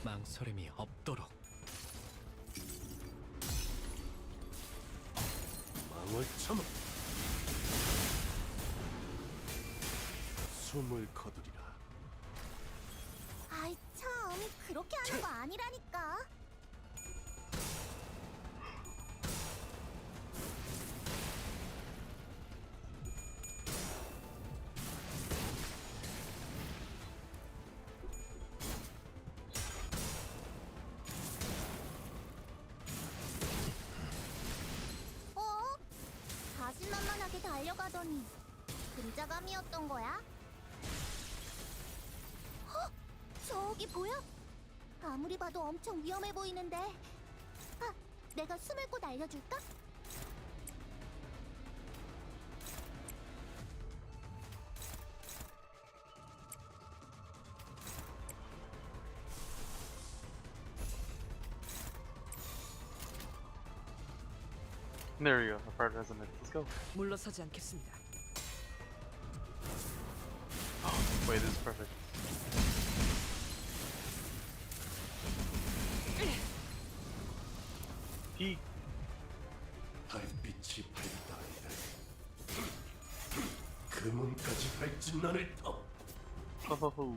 망설임이 없도록. 망을 참아. 숨을 거두리라. 아이 참, 그렇게 하는 거 아니라니까. 가더니 근자감이었던 거야? 헉! 저기 보여? 아무리 봐도 엄청 위험해 보이는데. 아, 내가 숨을 곳 알려줄까? There we go. The part resonates. Let's go. 물러서지 않겠습니다. Wait, this is perfect. P. 달빛이 밝다. 그 문까지 밝진 않을 터. Ho.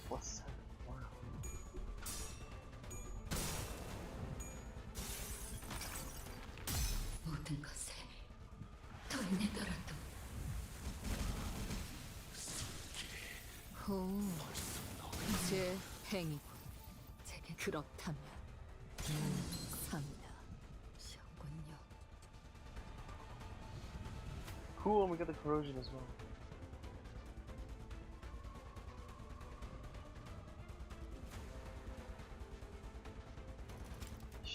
What's that? Wow. 모든 것을 토해내더라도 호, 제 행위군. 제게 그렇다면 감사합니다. 셨군요. Cool, and we get the corrosion as well.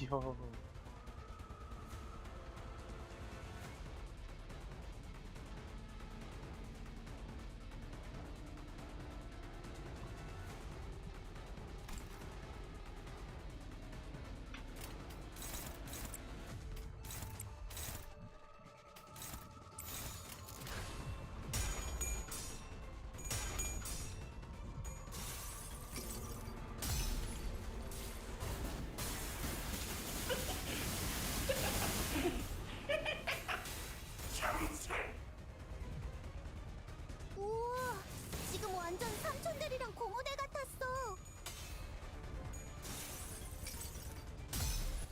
Yo. 우와, 지금 완전 삼촌들이랑 고무대 같았어.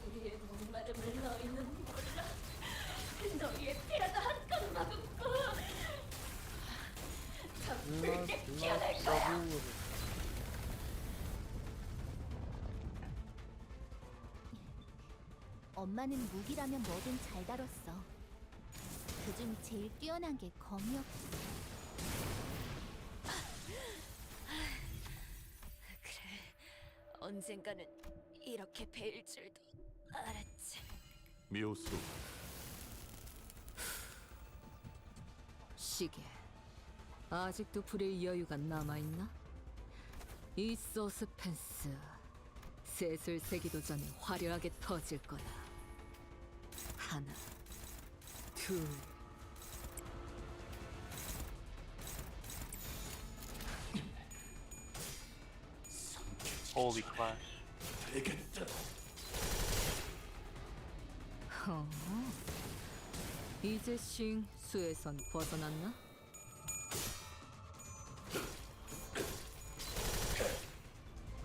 우리의 목마름을 너희는 몰라. 너희의 피라도 한 걸음만 붓고 더 붉게 피어날 거야. 엄마는 무기라면 뭐든 잘 다뤘어. 그중 제일 뛰어난 게 검이었지. 그래, 언젠가는 이렇게 배일 줄도 알았지. 묘수 시계. 아직도 불의 여유가 남아있나? 이 서스펜스 셋을 세기도 전에 화려하게 터질 거야. 하나, 둘. Holy clash. 되겠다. 이제 싱 수에선 벗어났나?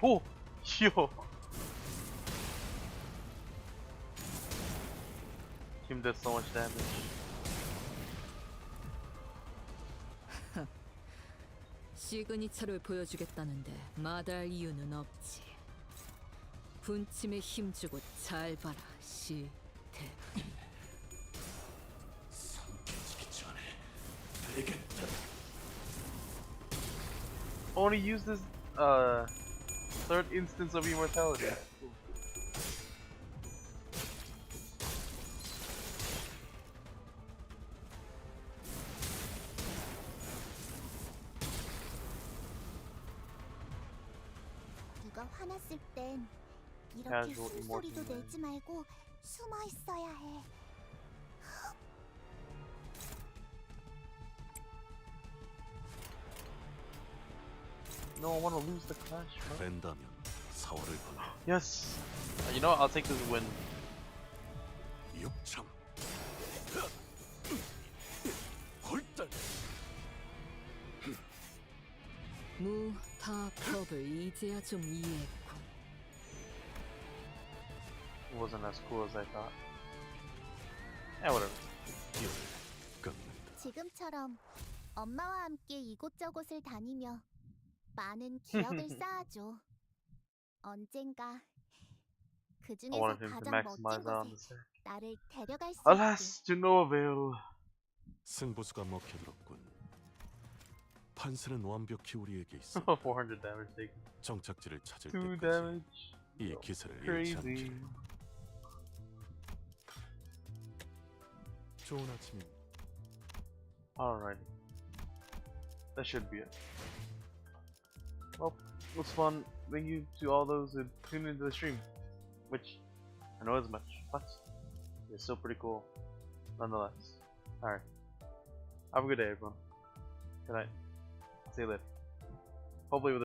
Oh! Yo! Kim did so much damage. 시그니처를 보여주겠다는데 마다할 이유는 없지. 분침에 힘주고 잘 봐라, 시대. 깨지기 전에 되겠다. Only use this third instance of immortality. 누가 화났을 땐 이렇게 Casual 숨소리도 emotion. 내지 말고 숨어 있어야 해. No, I want to lose the clash, bro. 된다면 사월을 걸어 Yes! You know what? I'll take this win. 육참 홀단 무타법을 이제야 좀 이해했군. It wasn't as cool as I thought. Yeah, whatever. 기어를 깎는다. 지금처럼 엄마와 함께 이곳저곳을 다니며 많은 기억을 쌓아줘. 언젠가 그 I 중에서 wanted him to 가장 멋진 maximize out on 곳에 the set. 나를 데려갈 수 있게. Alas, to no avail. 승부수가 먹혀들었군. 판세는 완벽히 우리에게 있어. 400 damage taken. 정착지를 찾을 2 때까지 damage. 이 기세를 잃지 Crazy. 않기를. 좋은 아침입니다. Alrighty. That should be it. Well, it was fun. Thank you to all those who tuned into the stream. Which, I know isn't much, but it's still pretty cool nonetheless. Alright. Have a good day, everyone. Good night. See you later. Hopefully with